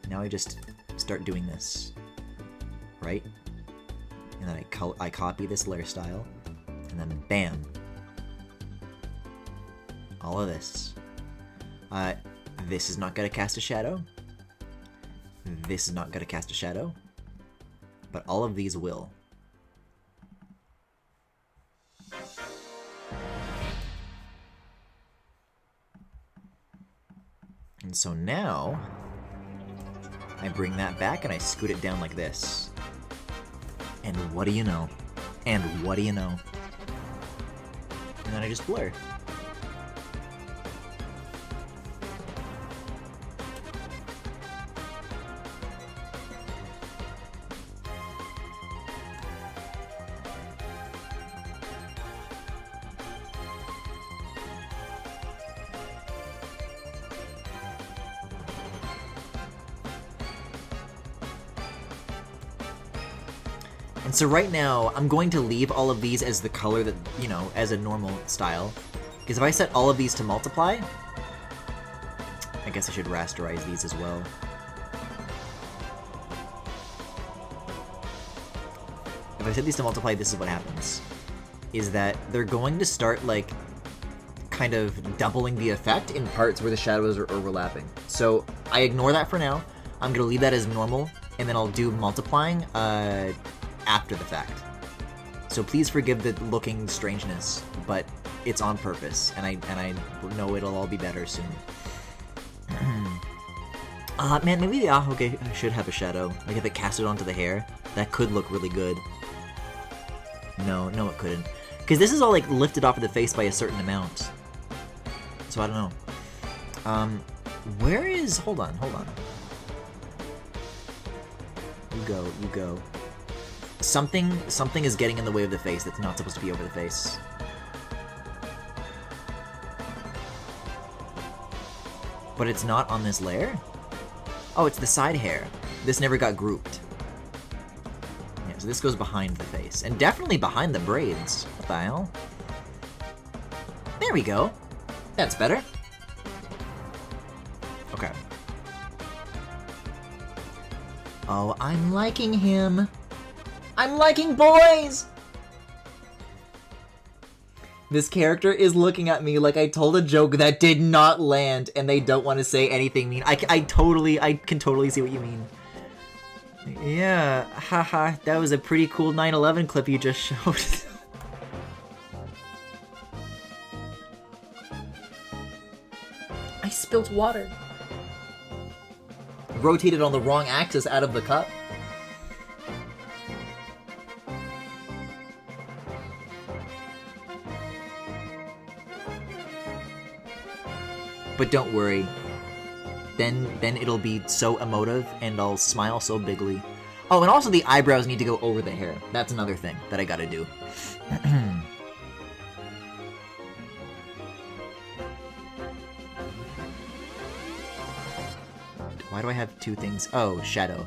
Now I just start doing this, right? And then I copy this layer style, and then bam. All of this. This is not gonna cast a shadow. This is not gonna cast a shadow. But all of these will. And so now, I bring that back and I scoot it down like this. And what do you know? And what do you know? And then I just blur. And so right now, I'm going to leave all of these as the color that, you know, as a normal style. Because if I set all of these to multiply, I guess I should rasterize these as well. If I set these to multiply, this is what happens. Is that they're going to start, like, kind of doubling the effect in parts where the shadows are overlapping. So I ignore that for now. I'm going to leave that as normal, and then I'll do multiplying, after the fact. So please forgive the looking strangeness, but it's on purpose, and I know it'll all be better soon. Man, maybe the Ahoge should have a shadow. Like if it casted onto the hair, that could look really good. No, it couldn't. Because this is all like lifted off of the face by a certain amount. So I don't know. Where is... Hold on. You go. Something is getting in the way of the face that's not supposed to be over the face. But it's not on this layer? Oh, it's the side hair. This never got grouped. Yeah, so this goes behind the face. And definitely behind the braids. What the hell? There we go. That's better. Okay. Oh, I'm liking him. I'm liking boys! This character is looking at me like I told a joke that did not land and they don't want to say anything mean. I can totally see what you mean. Yeah, haha, that was a pretty cool 9/11 clip you just showed. I spilt water. Rotated on the wrong axis out of the cup. But don't worry, then it'll be so emotive and I'll smile so bigly. Oh, and also the eyebrows need to go over the hair. That's another thing that I gotta do. Why do I have two things? Oh, shadow.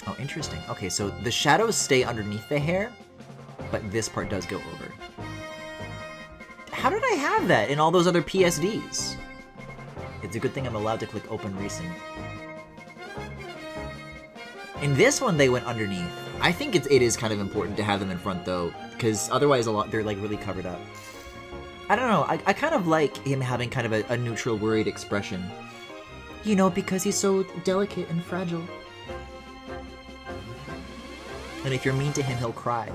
Oh, interesting. Okay, so the shadows stay underneath the hair, but this part does go over. How did I have that in all those other PSDs? It's a good thing I'm allowed to click open recent. In this one, they went underneath. I think it is kind of important to have them in front, though, because otherwise they're like really covered up. I don't know, I kind of like him having kind of a neutral, worried expression. You know, because he's so delicate and fragile. And if you're mean to him, he'll cry.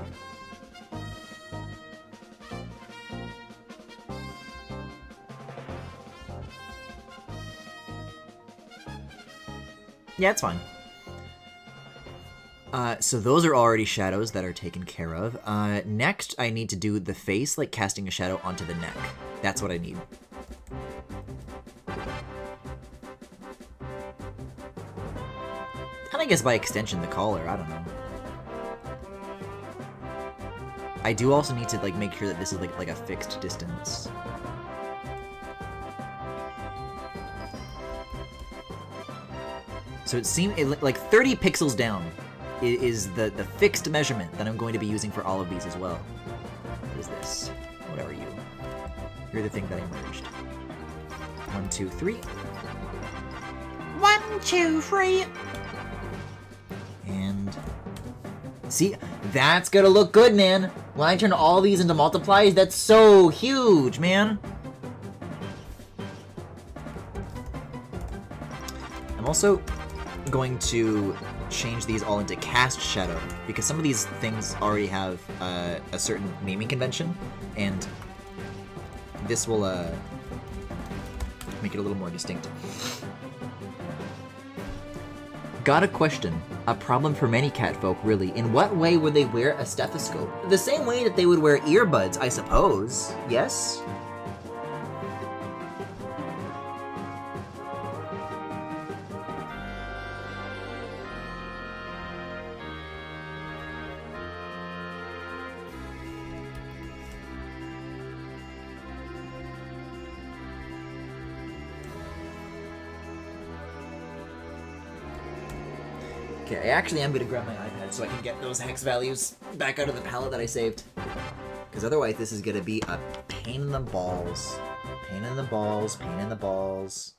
Yeah, it's fine. So those are already shadows that are taken care of. Next, I need to do the face, like casting a shadow onto the neck. That's what I need. And I guess by extension, the collar, I don't know. I do also need to like make sure that this is like a fixed distance. So it seems like 30 pixels down is the fixed measurement that I'm going to be using for all of these as well. What is this? What are you? You're the thing that I merged. 1, 2, 3. 1, 2, 3. And see, that's gonna look good, man. When I turn all these into multiplies, that's so huge, man. I'm also going to change these all into cast shadow because some of these things already have a certain naming convention, and this will make it a little more distinct. Got a question. A problem for many catfolk, really. In what way would they wear a stethoscope? The same way that they would wear earbuds, I suppose. Yes? Okay, I actually am going to grab my iPad so I can get those hex values back out of the palette that I saved. Because otherwise this is going to be a pain in the balls. Pain in the balls, pain in the balls.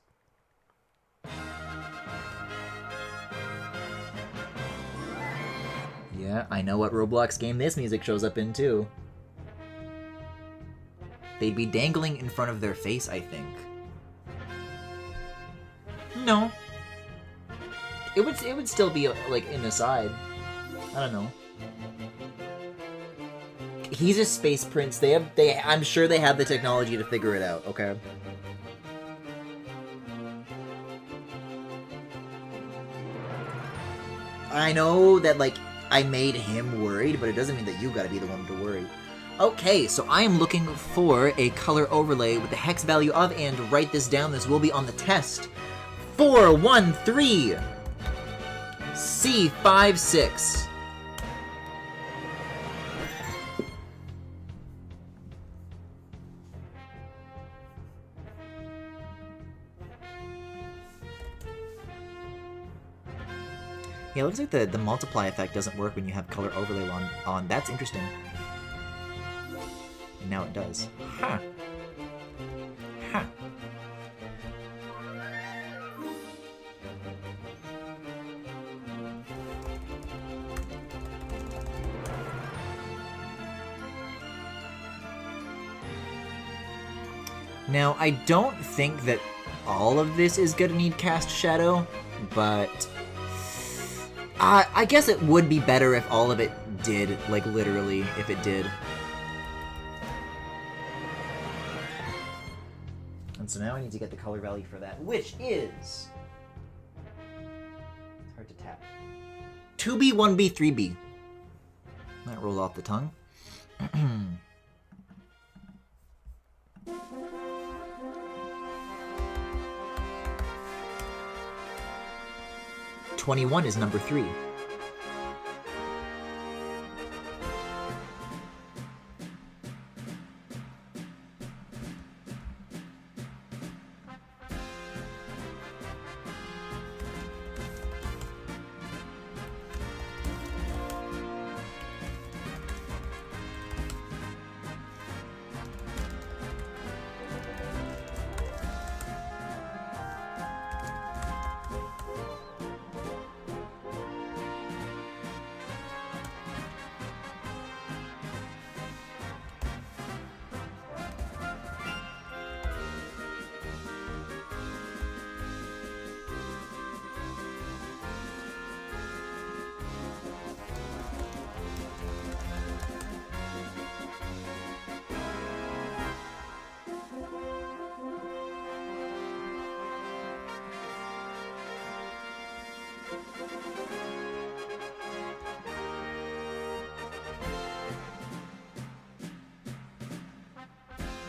Yeah, I know what Roblox game this music shows up in too. They'd be dangling in front of their face, I think. No. It would still be like in the side. I don't know. He's a space prince. I'm sure they have the technology to figure it out, okay? I know that like I made him worried, but it doesn't mean that you gotta be the one to worry. Okay, so I am looking for a color overlay with the hex value of, and write this down, this will be on the test. 413 C56. Yeah, it looks like the multiply effect doesn't work when you have color overlay on. That's interesting. And now it does. Huh. Huh. Now, I don't think that all of this is gonna need cast shadow, but I guess it would be better if all of it did, like literally, if it did. And so now I need to get the color value for that, which is... It's hard to tap. 2B, 1B, 3B. That rolls off the tongue. 21 is number 3.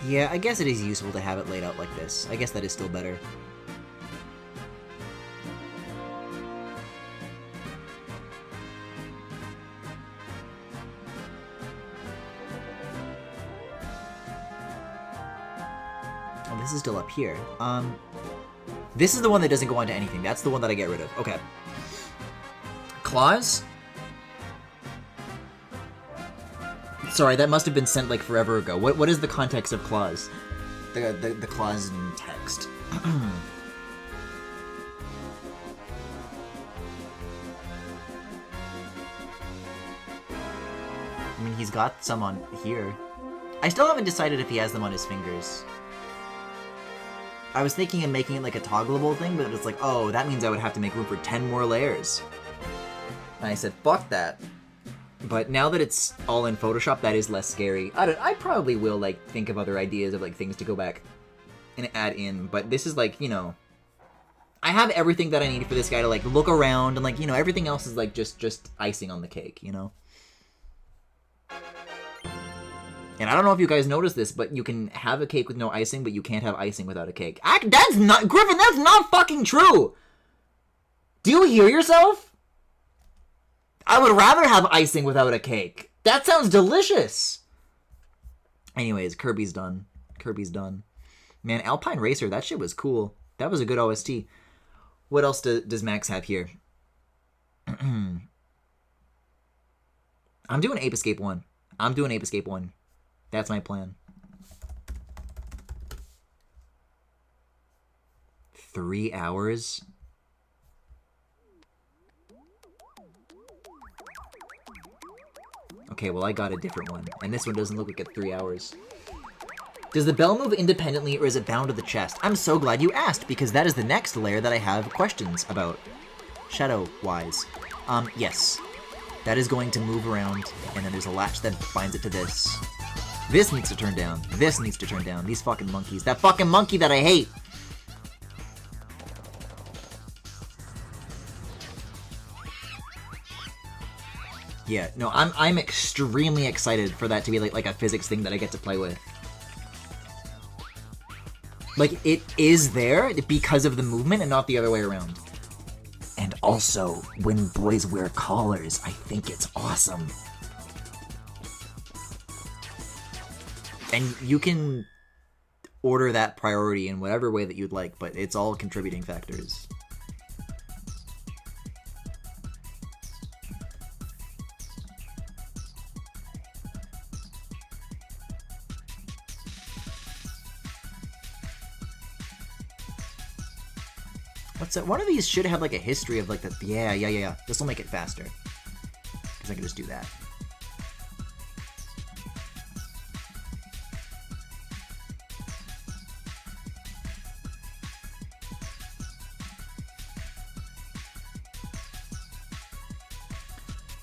Yeah, I guess it is useful to have it laid out like this. I guess that is still better. Oh, this is still up here. This is the one that doesn't go onto anything. That's the one that I get rid of. Okay. Claws? Sorry, that must have been sent like forever ago. What is the context of claws? The clause in text. I mean, he's got some on here. I still haven't decided if he has them on his fingers. I was thinking of making it like a toggleable thing, but it's like, oh, that means I would have to make room for 10 more layers. And I said, fuck that. But now that it's all in Photoshop, that is less scary. I probably will, like, think of other ideas of, like, things to go back and add in. But this is, like, you know... I have everything that I need for this guy to, like, look around. And, like, you know, everything else is, like, just icing on the cake, you know? And I don't know if you guys noticed this, but you can have a cake with no icing, but you can't have icing without a cake. That's not... Griffin, that's not fucking true! Do you hear yourself? I would rather have icing without a cake. That sounds delicious! Anyways, Kirby's done. Kirby's done. Man, Alpine Racer, that shit was cool. That was a good OST. What else does Max have here? I'm doing Ape Escape 1. I'm doing Ape Escape 1. That's my plan. 3 hours? Okay, well I got a different one. And this one doesn't look like it's 3 hours. Does the bell move independently or is it bound to the chest? I'm so glad you asked, because that is the next layer that I have questions about. Shadow-wise. Yes. That is going to move around, and then there's a latch that binds it to this. This needs to turn down. This needs to turn down. These fucking monkeys. That fucking monkey that I hate! Yeah, no, I'm extremely excited for that to be like a physics thing that I get to play with. Like, it is there because of the movement and not the other way around. And also, when boys wear collars, I think it's awesome. And you can order that priority in whatever way that you'd like, but it's all contributing factors. What's that? One of these should have like a history of like the... Yeah. This will make it faster. Because I can just do that.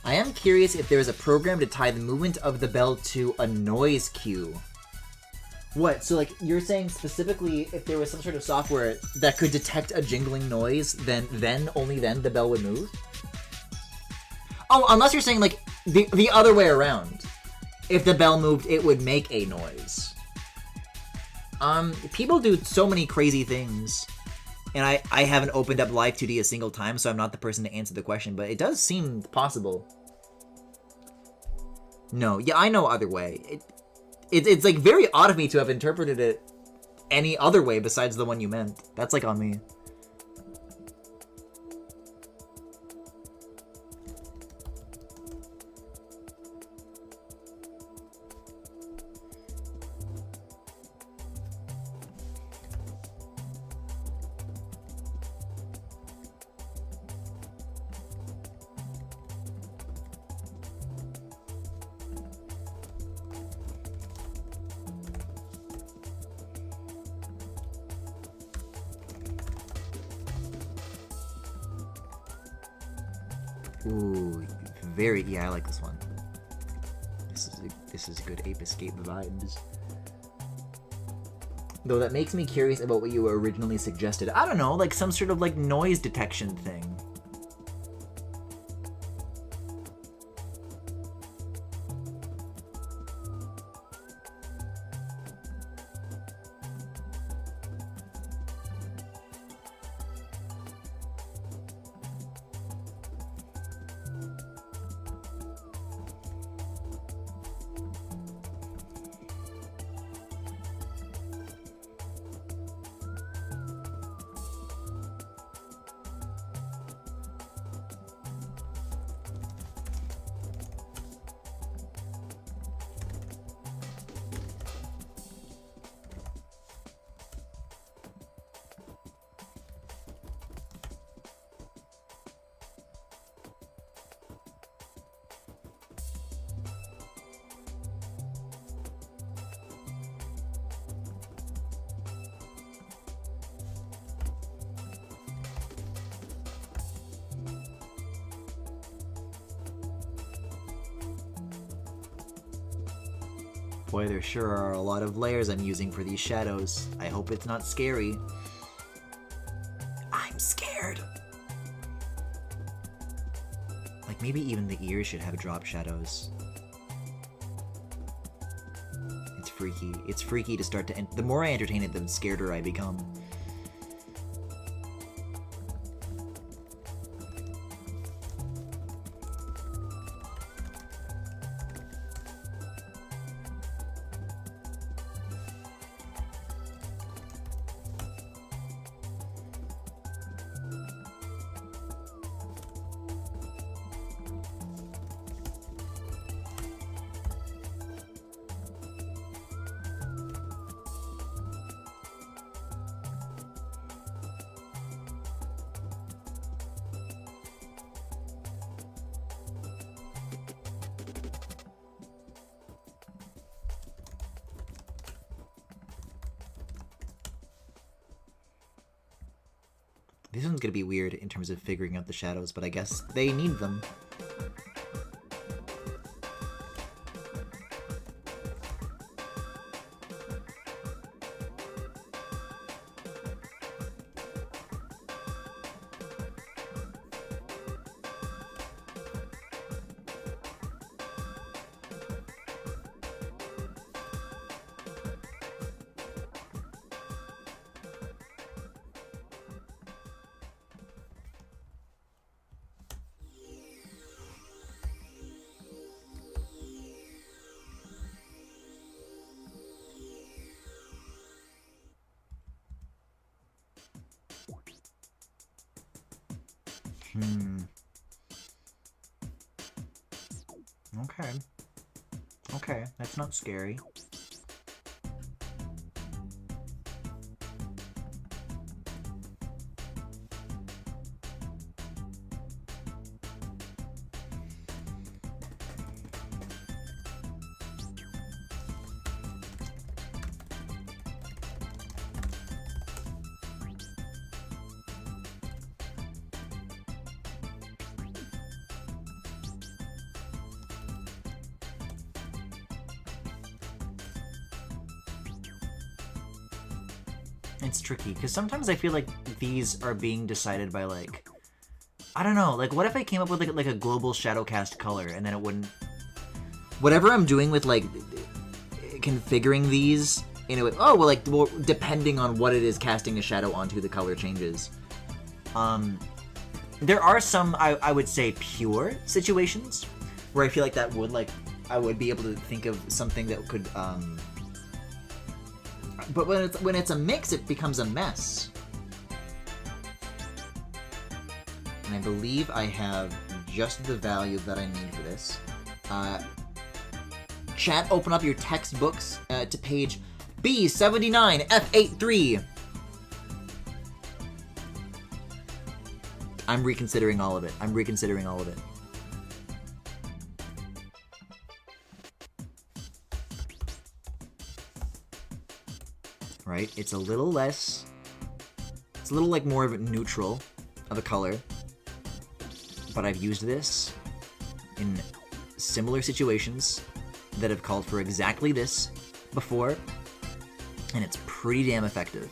I am curious if there is a program to tie the movement of the bell to a noise cue. What? So, like, you're saying specifically if there was some sort of software that could detect a jingling noise, then only then the bell would move? Oh, unless you're saying, like, the other way around. If the bell moved, it would make a noise. People do so many crazy things. And I haven't opened up Live 2D a single time, so I'm not the person to answer the question, but it does seem possible. No, yeah, I know other way. It's like very odd of me to have interpreted it any other way besides the one you meant. That's like on me. Ooh, very, yeah, I like this one. This is good Ape Escape vibes. Though that makes me curious about what you originally suggested. I don't know, like some sort of like noise detection thing. Boy, there sure are a lot of layers I'm using for these shadows. I hope it's not scary. I'm scared. Like, maybe even the ears should have drop shadows. It's freaky. It's freaky to start to... The more I entertain it, the scareder I become. This one's gonna be weird in terms of figuring out the shadows, but I guess they need them. Okay. Okay, that's not scary. It's tricky, because sometimes I feel like these are being decided by, like, I don't know, like, what if I came up with, like a global shadow cast color, and then it wouldn't... Whatever I'm doing with, like, configuring these, in a way... Oh, well, like, well, depending on what it is casting a shadow onto, the color changes. There are some, I would say, pure situations, where I feel like that would, like, I would be able to think of something that could, but when it's a mix, it becomes a mess. And I believe I have just the value that I need for this. Chat, open up your textbooks to page B79, F83. I'm reconsidering all of it. I'm reconsidering all of it. Right? It's a little less... It's a little, like, more of a neutral of a color. But I've used this in similar situations that have called for exactly this before. And it's pretty damn effective.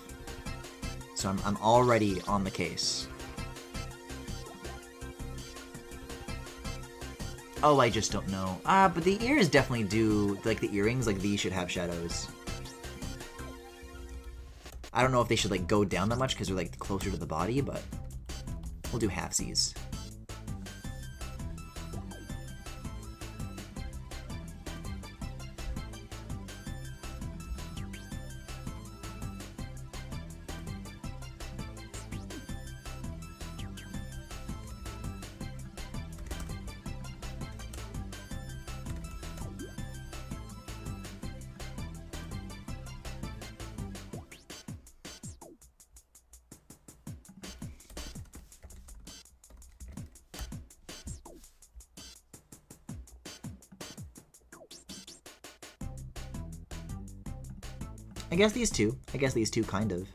So I'm already on the case. Oh, I just don't know. But the ears definitely do... Like, the earrings, like, these should have shadows. I don't know if they should, like, go down that much because they're, like, closer to the body, but we'll do halfsies. I guess these two. I guess these two, kind of.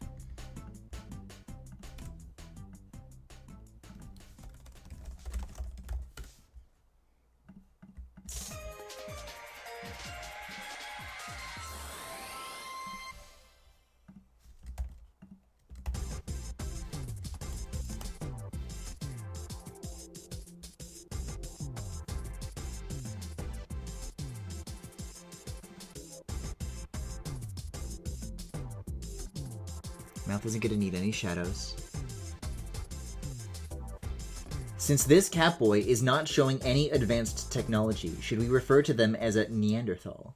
Mouth isn't gonna need any shadows. Since this Catboy is not showing any advanced technology, should we refer to them as a Neanderthal?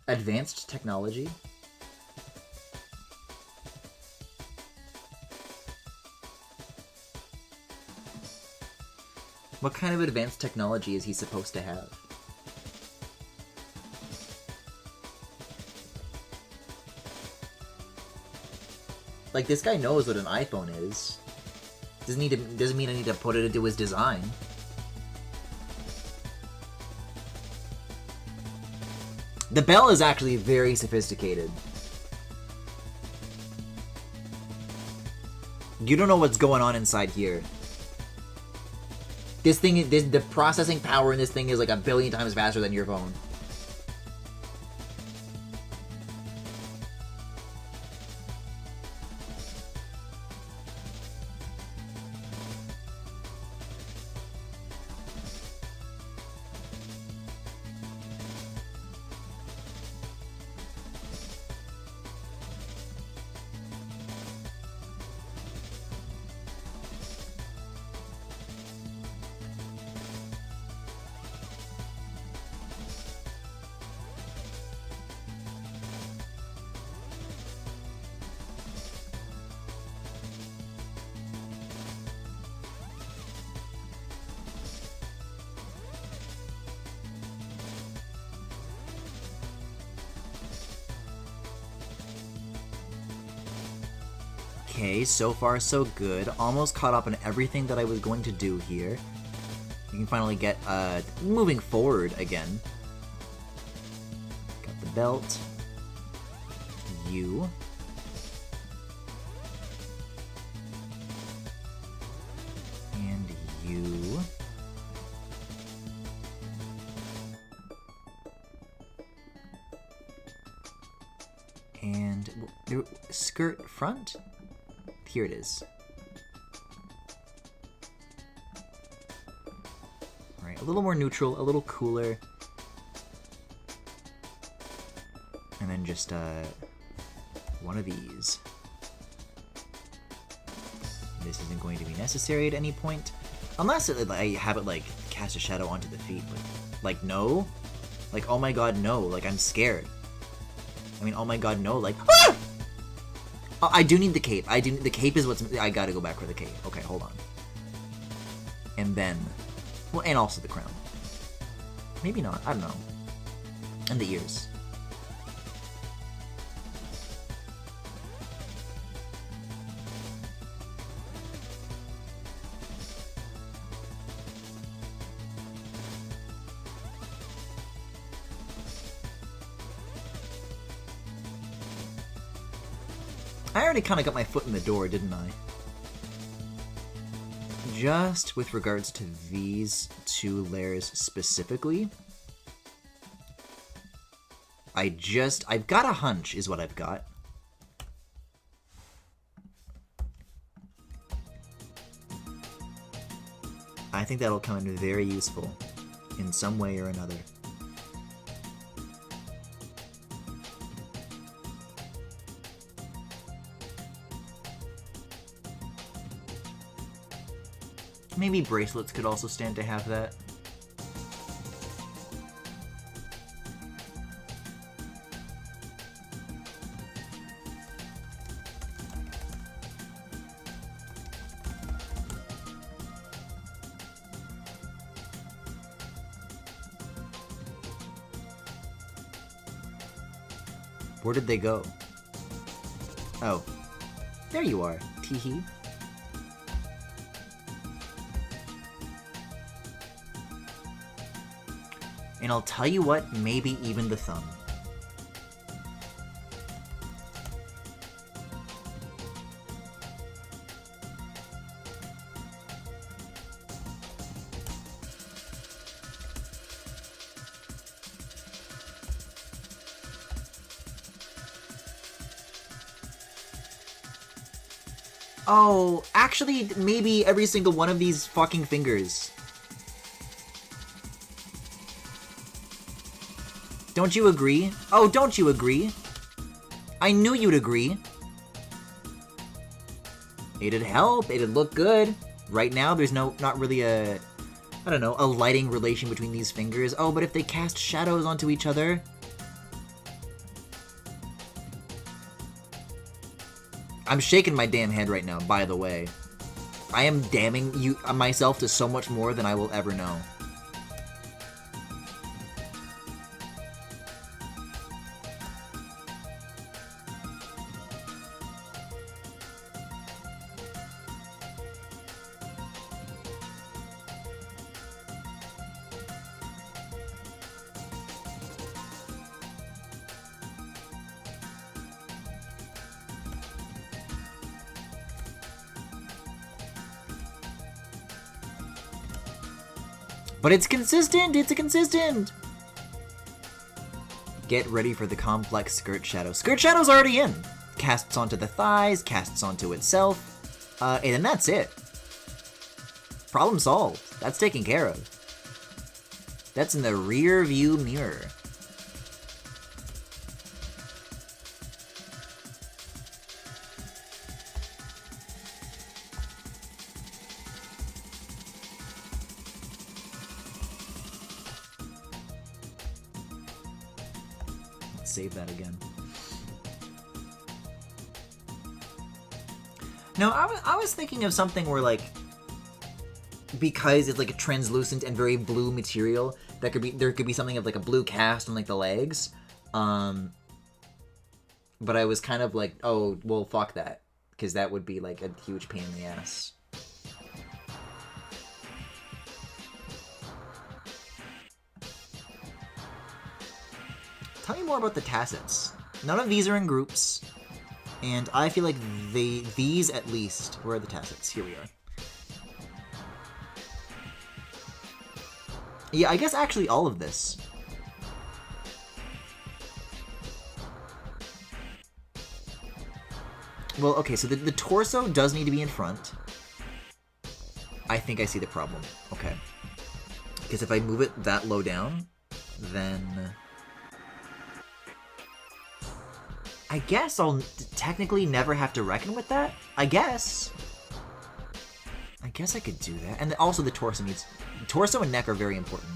Advanced technology? What kind of advanced technology is he supposed to have? Like, this guy knows what an iPhone is. Doesn't mean I need to put it into his design. The bell is actually very sophisticated. You don't know what's going on inside here. This thing, the processing power in this thing is like 1 billion times faster than your phone. Okay, so far so good. Almost caught up on everything that I was going to do here. You can finally get, moving forward again. Got the belt. You. And you. And skirt front? Here it is. Alright, a little more neutral, a little cooler. And then just, one of these. This isn't going to be necessary at any point. Unless I have it, like, cast a shadow onto the feet. But, like, no? Like, oh my god, no. Like, I'm scared. I mean, oh my god, no. Like, ah! I do need the cape. The cape is what's... I gotta go back for the cape. Okay, hold on. And then... Well, and also the crown. Maybe not. I don't know. And the ears. I already kind of got my foot in the door, didn't I? Just with regards to these two layers specifically, I've got a hunch is what I've got. I think that'll come in very useful in some way or another. Maybe bracelets could also stand to have that. Where did they go? Oh. There you are, teehee. And I'll tell you what, maybe even the thumb. Oh, actually, maybe every single one of these fucking fingers. Don't you agree? Oh, don't you agree? I knew you'd agree. It'd help. It'd look good. Right now, there's not really a, I don't know, a lighting relation between these fingers. Oh, but if they cast shadows onto each other... I'm shaking my damn head right now, by the way. I am damning myself to so much more than I will ever know. But it's consistent! It's consistent! Get ready for the complex skirt shadow. Skirt shadow's already in! Casts onto the thighs, casts onto itself, and then that's it. Problem solved. That's taken care of. That's in the rear view mirror. Save that again. No, I was thinking of something where, like, because it's like a translucent and very blue material, there could be something of like a blue cast on like the legs. But I was kind of like, oh, well, fuck that, because that would be like a huge pain in the ass. Tell me more about the tacits. None of these are in groups, and I feel like these at least. Where are the tacits? Here we are. Yeah, I guess actually all of this. Well, okay, so the torso does need to be in front. I think I see the problem. Okay. Because if I move it that low down, then... I guess I'll technically never have to reckon with that. I guess I could do that. And also the torso needs... Torso and neck are very important.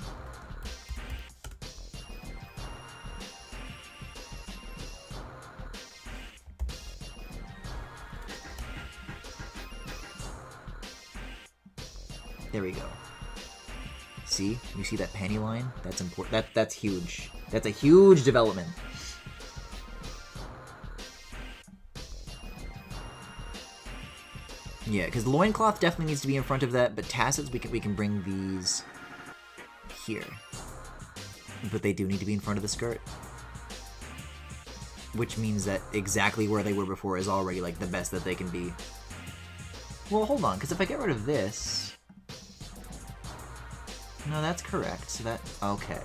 There we go. See? You see that panty line? That's important. That's huge. That's a huge development. Yeah, because the loincloth definitely needs to be in front of that, but tassets, we can bring these here. But they do need to be in front of the skirt. Which means that exactly where they were before is already, like, the best that they can be. Well, hold on, because if I get rid of this... No, that's correct, so that... Okay.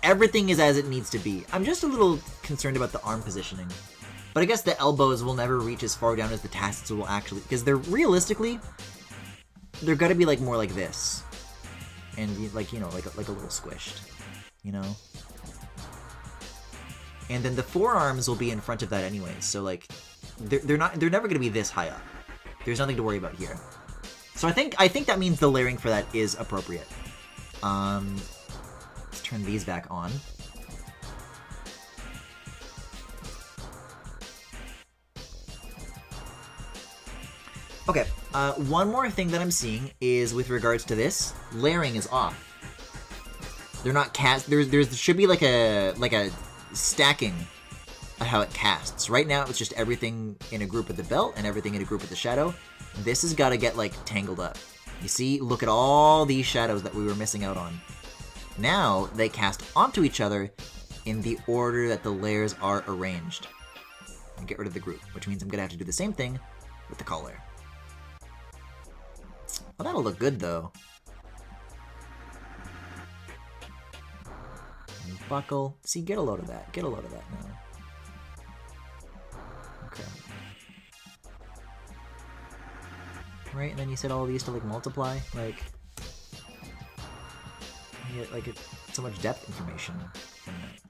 Everything is as it needs to be. I'm just a little concerned about the arm positioning. But I guess the elbows will never reach as far down as the tacits will actually, because they're realistically, they're gotta be like more like this, and like, you know, like a little squished, you know. And then the forearms will be in front of that anyway, so like, they're never gonna be this high up. There's nothing to worry about here. So I think that means the layering for that is appropriate. Let's turn these back on. Okay, one more thing that I'm seeing is with regards to this, layering is off. They're not cast. There should be like a stacking of how it casts. Right now, it's just everything in a group with the belt and everything in a group with the shadow. This has got to get like tangled up. You see, look at all these shadows that we were missing out on. Now they cast onto each other in the order that the layers are arranged. And get rid of the group, which means I'm gonna have to do the same thing with the collar. Well, that'll look good, though. And buckle. See, get a load of that. Get a load of that now. Okay. Right, and then you said all these to, like, multiply? Like... You get, like, so much depth information from that.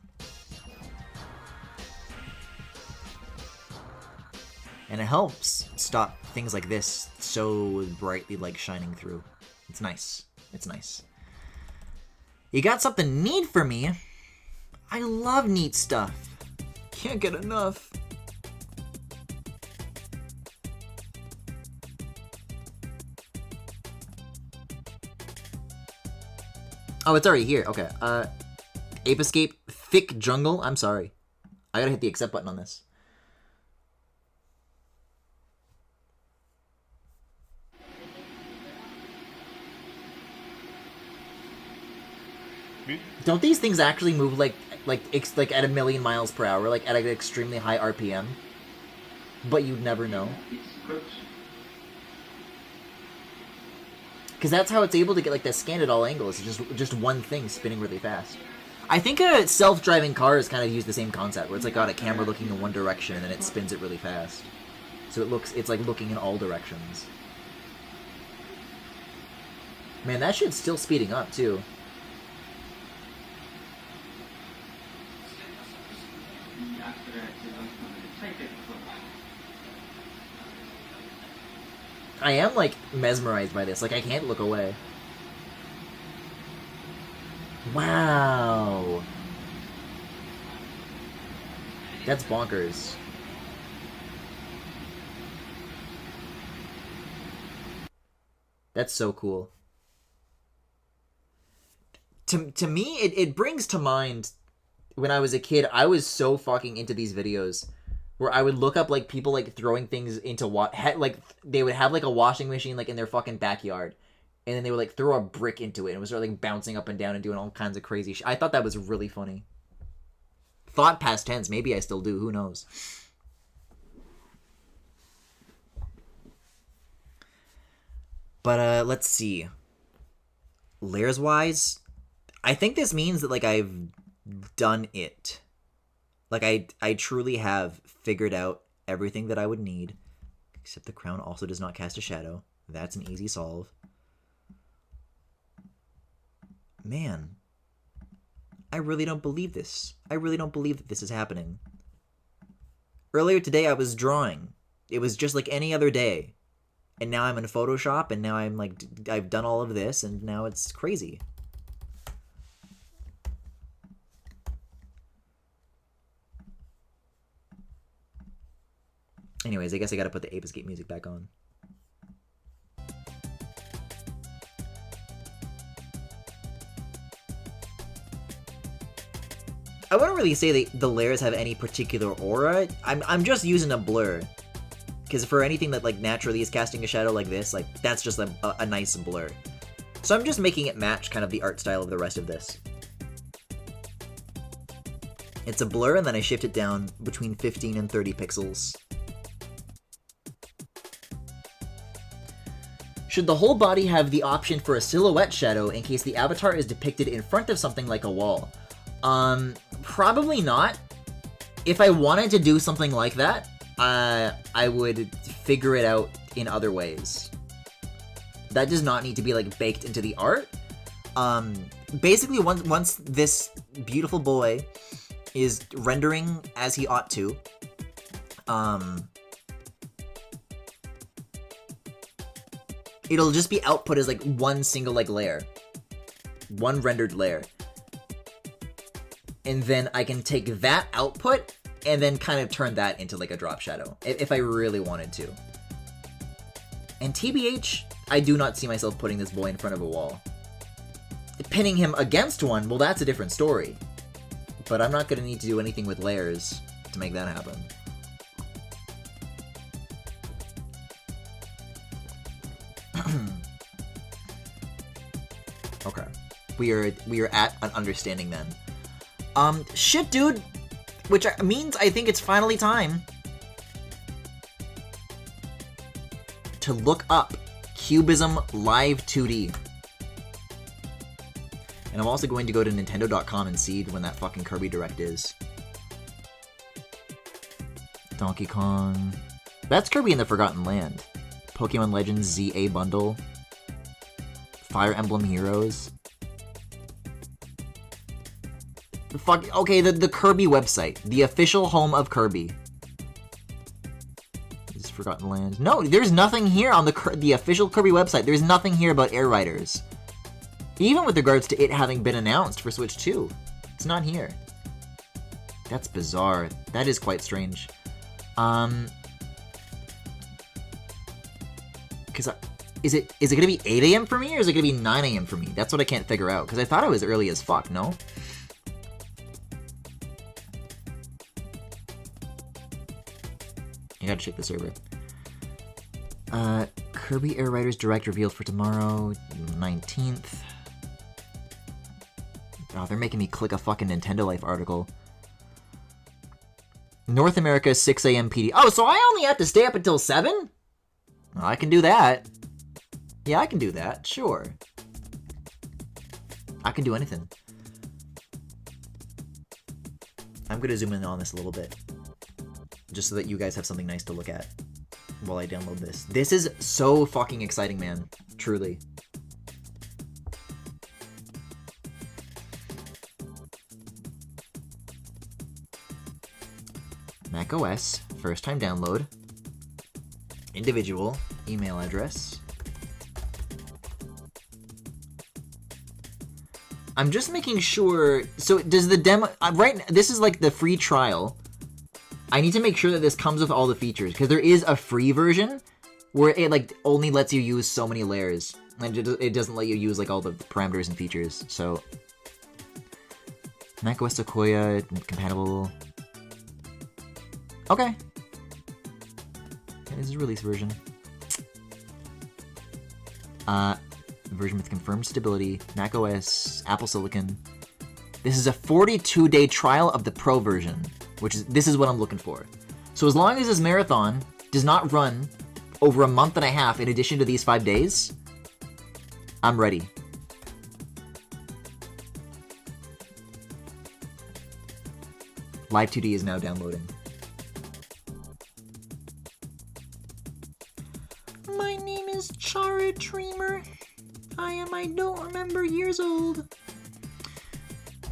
And it helps stop things like this so brightly, like, shining through. It's nice. It's nice. You got something neat for me? I love neat stuff. Can't get enough. Oh, it's already here. Okay. Ape Escape, Thick Jungle. I'm sorry. I gotta hit the accept button on this. Don't these things actually move like at 1,000,000 miles per hour, like at an extremely high RPM? But you'd never know. Because that's how it's able to get like that scan at all angles. It's just one thing spinning really fast. I think self-driving cars kind of use the same concept, where it's like got a camera looking in one direction and then it spins it really fast. So it's like looking in all directions. Man, that shit's still speeding up too. I am, like, mesmerized by this. Like, I can't look away. Wow. That's bonkers. That's so cool. To me, it brings to mind when I was a kid, I was so fucking into these videos where I would look up, like, people, like, throwing things into like, they would have, like, a washing machine, like, in their fucking backyard, and then they would, like, throw a brick into it, and it was sort of, like, bouncing up and down and doing all kinds of crazy shit. I thought that was really funny. Thought past tense. Maybe I still do. Who knows? But, let's see. Layers-wise, I think this means that, like, I've done it. Like, I truly have figured out everything that I would need. Except the crown also does not cast a shadow. That's an easy solve. Man. I really don't believe this. I really don't believe that this is happening. Earlier today I was drawing. It was just like any other day. And now I'm in Photoshop, and now I'm like, I've done all of this, and now it's crazy. Anyways, I guess I gotta put the Ape Escape music back on. I wouldn't really say that the layers have any particular aura. I'm just using a blur. Because for anything that like naturally is casting a shadow like this, like that's just a nice blur. So I'm just making it match kind of the art style of the rest of this. It's a blur, and then I shift it down between 15 and 30 pixels. Should the whole body have the option for a silhouette shadow in case the avatar is depicted in front of something like a wall? Probably not. If I wanted to do something like that, I would figure it out in other ways. That does not need to be like baked into the art. Basically, once this beautiful boy is rendering as he ought to, it'll just be output as like one single like layer, one rendered layer, and then I can take that output and then kind of turn that into like a drop shadow if I really wanted to. And TBH, I do not see myself putting this boy in front of a wall. Pinning him against one, well, that's a different story. But I'm not going to need to do anything with layers to make that happen. Okay. We are at an understanding then. Shit, dude! Which means I think it's finally time to look up Cubism Live 2D. And I'm also going to go to Nintendo.com and see when that fucking Kirby Direct is. Donkey Kong. That's Kirby in the Forgotten Land. Pokemon Legends ZA Bundle. Fire Emblem Heroes. Fuck. Okay, the Kirby website. The official home of Kirby. Is Forgotten Land. No, there's nothing here on the official Kirby website. There's nothing here about Air Riders. Even with regards to it having been announced for Switch 2. It's not here. That's bizarre. That is quite strange. Because is it gonna be 8 a.m. for me, or is it gonna be 9 a.m. for me? That's what I can't figure out. Because I thought it was early as fuck. No. You gotta check the server. Kirby Air Riders Direct revealed for tomorrow, 19th. Oh, they're making me click a fucking Nintendo Life article. North America, 6 a.m. PD. Oh, so I only have to stay up until 7? Well, I can do that. Yeah, I can do that. Sure. I can do anything. I'm gonna zoom in on this a little bit. Just so that you guys have something nice to look at while I download this. This is so fucking exciting, man. Truly. macOS, first time download, individual, email address. I'm just making sure, so does the demo, right, this is like the free trial. I need to make sure that this comes with all the features, because there is a free version where it like only lets you use so many layers, and it doesn't let you use like all the parameters and features, so. macOS Sequoia, compatible. Okay. Yeah, this is a release version. Version with confirmed stability, macOS, Apple Silicon. This is a 42-day trial of the Pro version, this is what I'm looking for. So as long as this marathon does not run over a month and a half in addition to these 5 days, I'm ready. Live 2D is now downloading. My name is Chara Dreamer. I don't remember years old.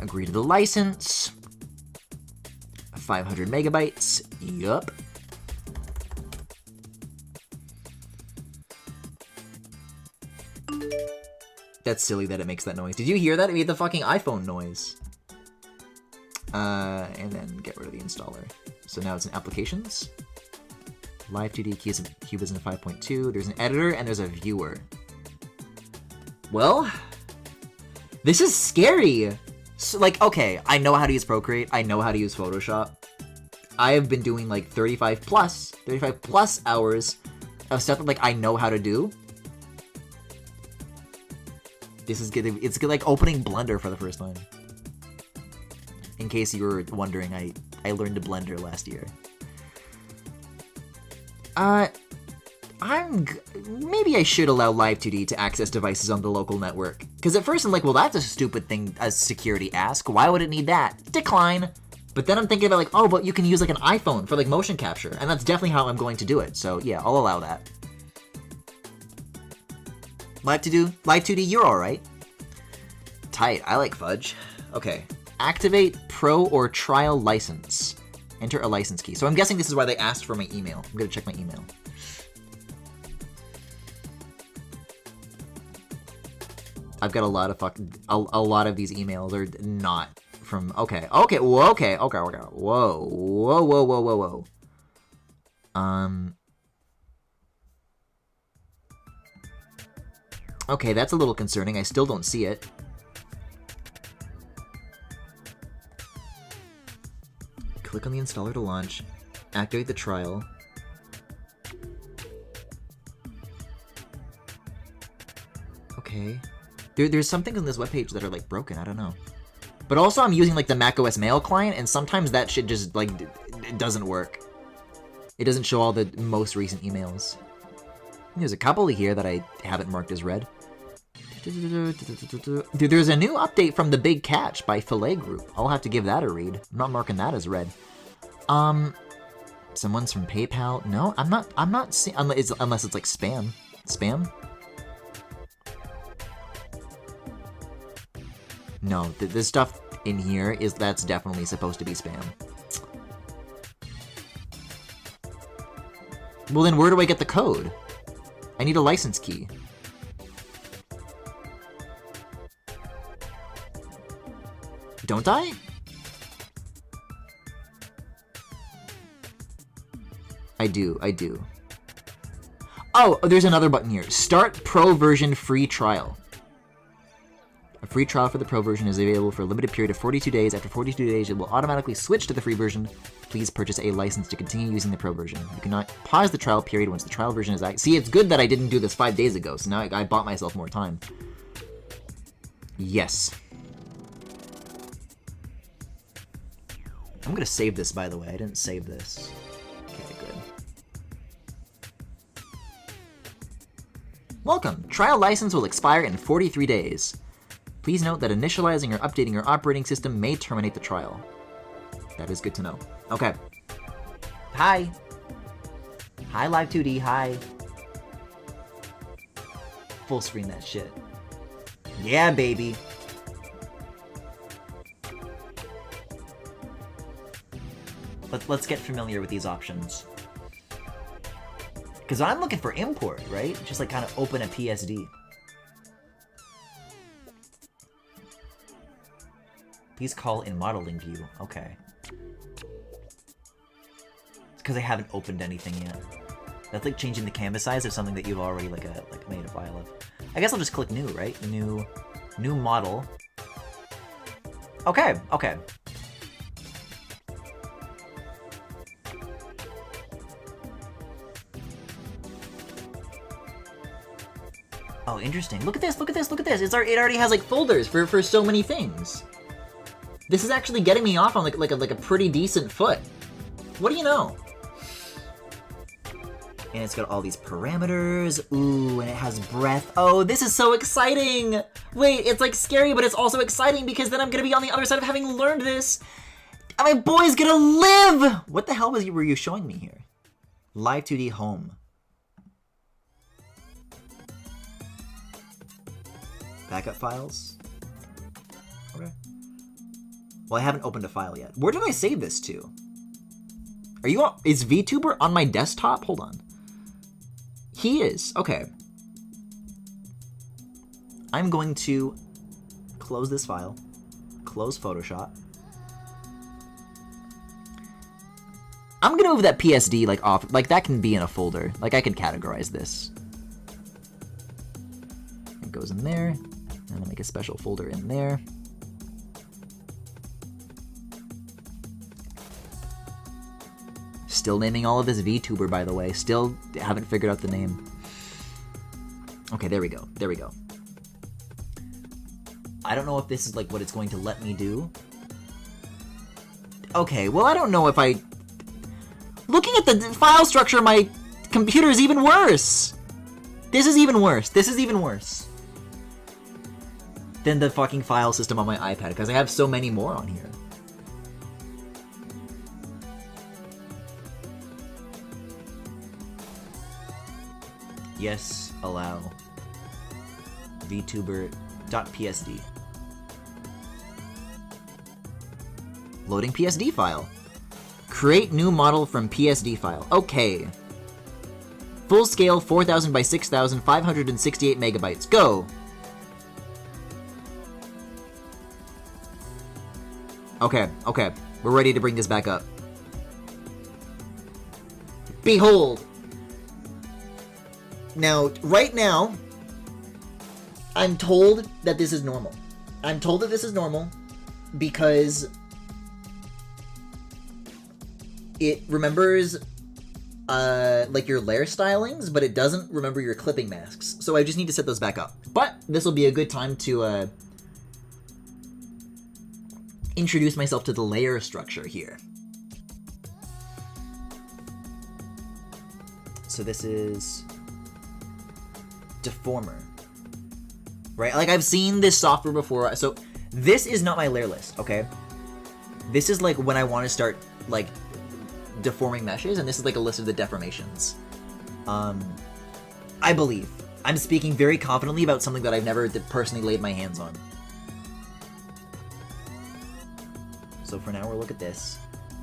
Agree to the license. 500 megabytes. Yup. That's silly that it makes that noise. Did you hear that? It made the fucking iPhone noise. And then get rid of the installer. So now it's in Applications. Live 2D Cube is in 5.2. There's an editor and there's a viewer. Well, this is scary. So, like, okay, I know how to use Procreate. I know how to use Photoshop. I have been doing like 35 plus hours of stuff that like I know how to do. This is good. It's good, like opening Blender for the first time. In case you were wondering, I learned to Blender last year. Maybe I should allow Live 2D to access devices on the local network. Because at first I'm like, well, that's a stupid thing as security ask. Why would it need that? Decline. But then I'm thinking about like, oh, but you can use like an iPhone for like motion capture. And that's definitely how I'm going to do it. So yeah, I'll allow that. Live 2D, you're alright. Tight, I like fudge. Okay. Activate Pro or Trial License. Enter a license key. So I'm guessing this is why they asked for my email. I'm gonna check my email. I've got a lot of these emails are not from, okay, whoa. Okay, that's a little concerning. I still don't see it. Click on the installer to launch. Activate the trial. Okay. There's some things on this webpage that are like broken, I don't know. But also I'm using like the macOS Mail client, and sometimes that shit just like, it doesn't work. It doesn't show all the most recent emails. There's a couple here that I haven't marked as read. Dude, there's a new update from The Big Catch by Filet Group. I'll have to give that a read. I'm not marking that as read. Someone's from PayPal. No, I'm not seeing, unless it's like spam. Spam? No, this stuff in here that's definitely supposed to be spam. Well, then where do I get the code? I need a license key. Don't I? I do. Oh, there's another button here. Start Pro version free trial. A free trial for the Pro version is available for a limited period of 42 days. After 42 days, it will automatically switch to the free version. Please purchase a license to continue using the Pro version. You cannot pause the trial period once the trial version is active. See, it's good that I didn't do this 5 days ago, so now I bought myself more time. Yes. I'm gonna save this, by the way. I didn't save this. Okay, good. Welcome. Trial license will expire in 43 days. Please note that initializing or updating your operating system may terminate the trial. That is good to know. Okay. Hi. Hi, Live2D. Hi. Full screen that shit. Yeah, baby. Let's get familiar with these options. Because I'm looking for import, right? Just like kind of open a PSD. Please call in modeling view. Okay. It's because I haven't opened anything yet. That's like changing the canvas size of something that you've already like made a file of. I guess I'll just click new, right? New model. Okay. Oh, interesting. Look at this. It already has like folders for so many things. This is actually getting me off on like a pretty decent foot. What do you know? And it's got all these parameters. Ooh, and it has breath. Oh, this is so exciting! Wait, it's like scary, but it's also exciting because then I'm gonna be on the other side of having learned this. And my boy's gonna live! What the hell were you showing me here? Live2D home. Backup files. Okay. Well, I haven't opened a file yet. Where did I save this to? Are you on? Is VTuber on my desktop? Hold on. He is. Okay. I'm going to close this file. Close Photoshop. I'm gonna move that PSD like off. Like that can be in a folder. Like I can categorize this. It goes in there. I'm gonna make a special folder in there. Still naming all of this VTuber, by the way. Still haven't figured out the name. Okay, there we go. I don't know if this is like what it's going to let me do. Okay, well I don't know if I... Looking at the file structure of my computer is even worse! This is even worse than the fucking file system on my iPad, because I have so many more on here. Yes, allow. VTuber.psd. Loading PSD file. Create new model from PSD file. Okay. Full scale 4000 by 6000, 568 megabytes. Go! Okay. We're ready to bring this back up. Behold! Now, right now, I'm told that this is normal. Because it remembers like your layer stylings, but it doesn't remember your clipping masks. So I just need to set those back up. But this will be a good time to introduce myself to the layer structure here. So this is Deformer, right? Like I've seen this software before. So this is not my layer list, okay? This is like when I want to start like deforming meshes, and this is like a list of the deformations. I believe I'm speaking very confidently about something that I've never personally laid my hands on. So for now, we'll look at this,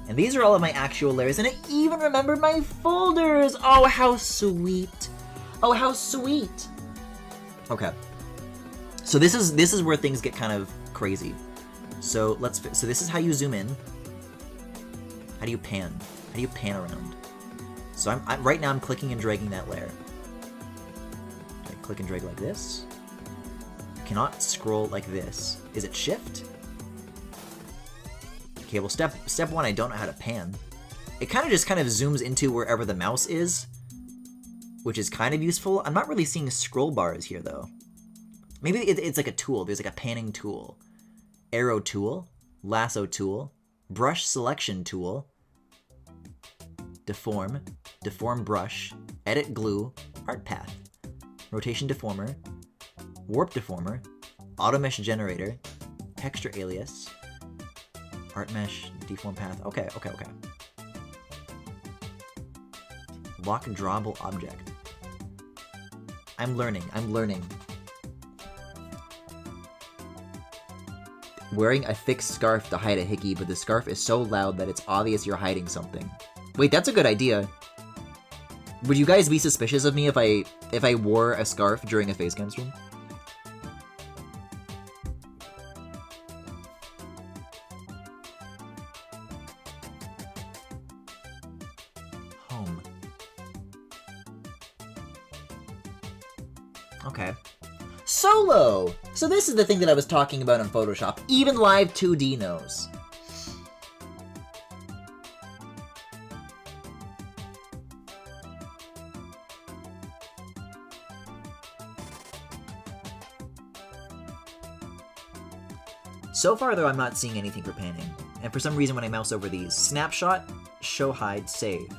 And these are all of my actual layers, and I even remember my folders! Oh, how sweet. Oh, how sweet. Okay. So this is where things get kind of crazy. So so this is how you zoom in. How do you pan? How do you pan around? So right now I'm clicking and dragging that layer. Okay, click and drag like this. Cannot scroll like this. Is it shift? Okay, well step one, I don't know how to pan. It kind of zooms into wherever the mouse is, which is kind of useful. I'm not really seeing scroll bars here though. Maybe it's like a tool. There's like a panning tool, arrow tool, lasso tool, brush selection tool, deform brush, edit glue, art path, rotation deformer, warp deformer, auto mesh generator, texture alias, art mesh, deform path. Okay. Lock drawable object. I'm learning. Wearing a thick scarf to hide a hickey, but the scarf is so loud that it's obvious you're hiding something. Wait, that's a good idea. Would you guys be suspicious of me if I wore a scarf during a facecam stream? Home. Okay. Solo! So this is the thing that I was talking about in Photoshop. Even Live 2D knows. So far though, I'm not seeing anything for panning. And for some reason when I mouse over these, snapshot, show hide, save.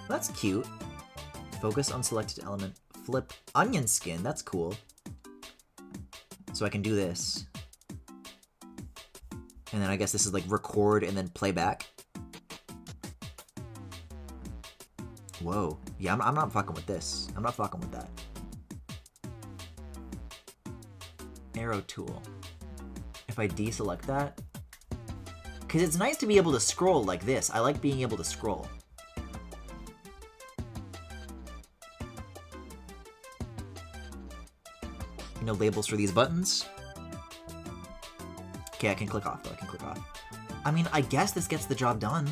That's cute. Focus on selected element, flip, onion skin, that's cool. So I can do this. And then I guess this is like record and then play back. Whoa. Yeah, I'm not fucking with this. I'm not fucking with that. Arrow tool. If I deselect that. Because it's nice to be able to scroll like this. I like being able to scroll. No labels for these buttons. Okay, I can click off though. I mean, I guess this gets the job done.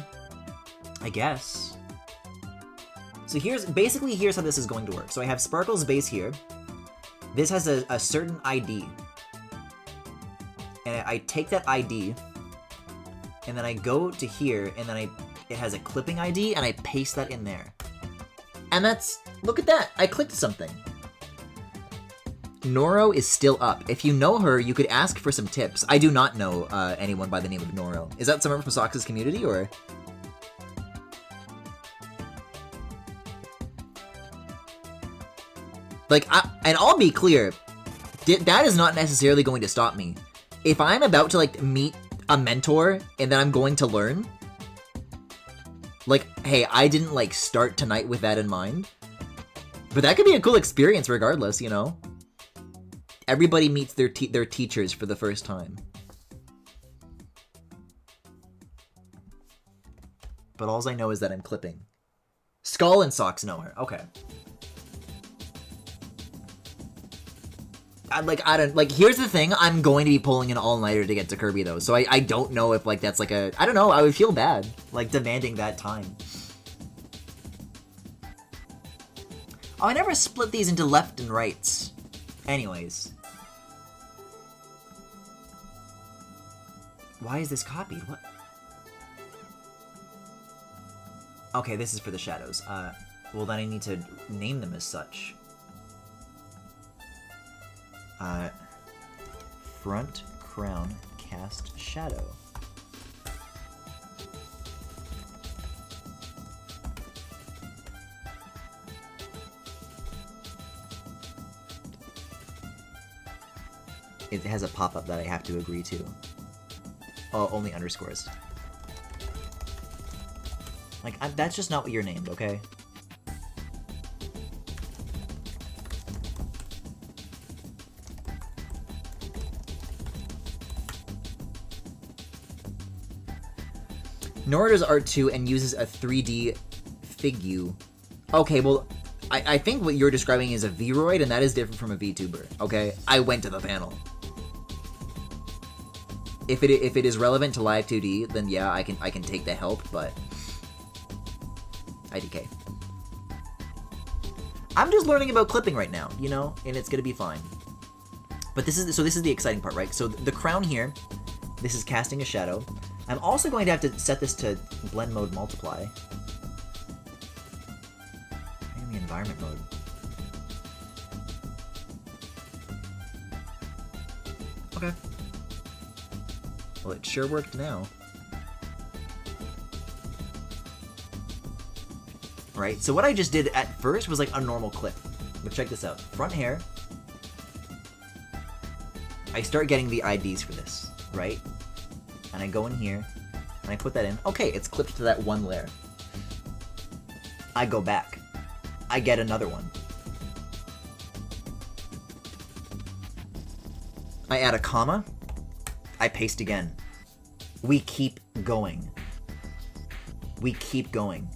I guess. So here's how this is going to work. So I have Sparkle's base here. This has a certain ID. And I take that ID, and then I go to here, and then it has a clipping ID, and I paste that in there. And that's, look at that, I clicked something. Noro is still up. If you know her, you could ask for some tips. I do not know anyone by the name of Noro. Is that someone from Sox's community, or? Like, and I'll be clear, that is not necessarily going to stop me. If I'm about to, like, meet a mentor and then I'm going to learn, like, hey, I didn't, like, start tonight with that in mind. But that could be a cool experience regardless, you know? Everybody meets their teachers for the first time. But all I know is that I'm clipping. Skull and Socks know her. Okay. Here's the thing, I'm going to be pulling an all-nighter to get to Kirby, though, so I don't know if, like, that's, like, I don't know, I would feel bad, like, demanding that time. Oh, I never split these into left and rights. Anyways. Why is this copied? What? Okay, this is for the shadows. Well, then I need to name them as such. Front crown cast shadow. It has a pop-up that I have to agree to. Oh, only underscores. Like, that's just not what you're named, okay? Nora does art too and uses a 3D figure. Okay, well, I think what you're describing is a Vroid, and that is different from a VTuber. Okay, I went to the panel. If it is relevant to live 2D, then yeah, I can take the help, but IDK. I'm just learning about clipping right now, you know, and it's gonna be fine. But this is the exciting part, right? So the crown here, this is casting a shadow. I'm also going to have to set this to blend mode multiply. In the environment mode. Okay. Well, it sure worked now. Right, so what I just did at first was like a normal clip. But check this out. Front hair. I start getting the IDs for this, right? And I go in here, and I put that in. Okay, it's clipped to that one layer. I go back. I get another one. I add a comma. I paste again. We keep going. We keep going.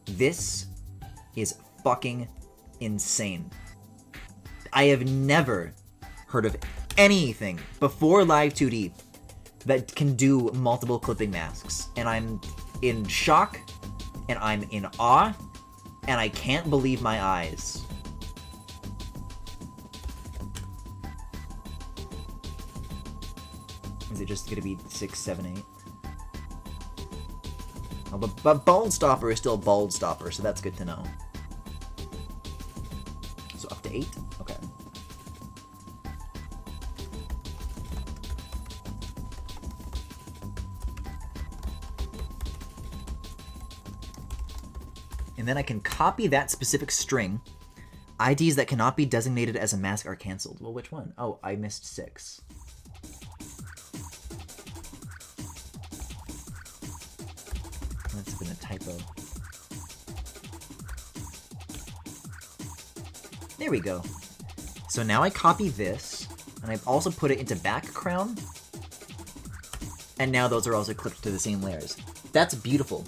This is fucking insane. I have never heard of anything before Live 2D that can do multiple clipping masks. And I'm in shock, and I'm in awe, and I can't believe my eyes. Is it just gonna be 6, 7, 8? Oh, but Bald Stopper is still Bald Stopper, so that's good to know. So up to 8? Okay. And then I can copy that specific string. IDs that cannot be designated as a mask are cancelled. Well, which one? Oh, I missed 6. That's been a typo. There we go. So now I copy this, and I've also put it into back crown. And now those are also clipped to the same layers. That's beautiful.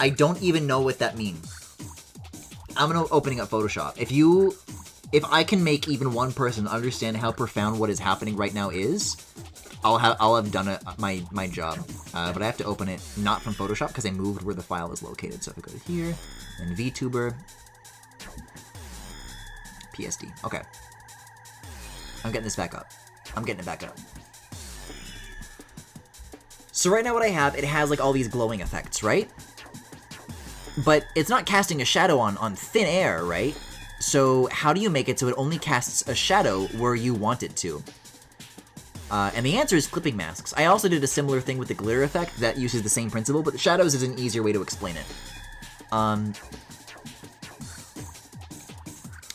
I don't even know what that means. I'm gonna opening up Photoshop. If I can make even one person understand how profound what is happening right now is, I'll have done my job. But I have to open it not from Photoshop because I moved where the file is located. So if I go to here, and VTuber, PSD. Okay. I'm getting this back up. I'm getting it back up. So right now what I have, it has like all these glowing effects, right? But it's not casting a shadow on thin air, right? So how do you make it so it only casts a shadow where you want it to? And the answer is clipping masks. I also did a similar thing with the glitter effect that uses the same principle, but the shadows is an easier way to explain it.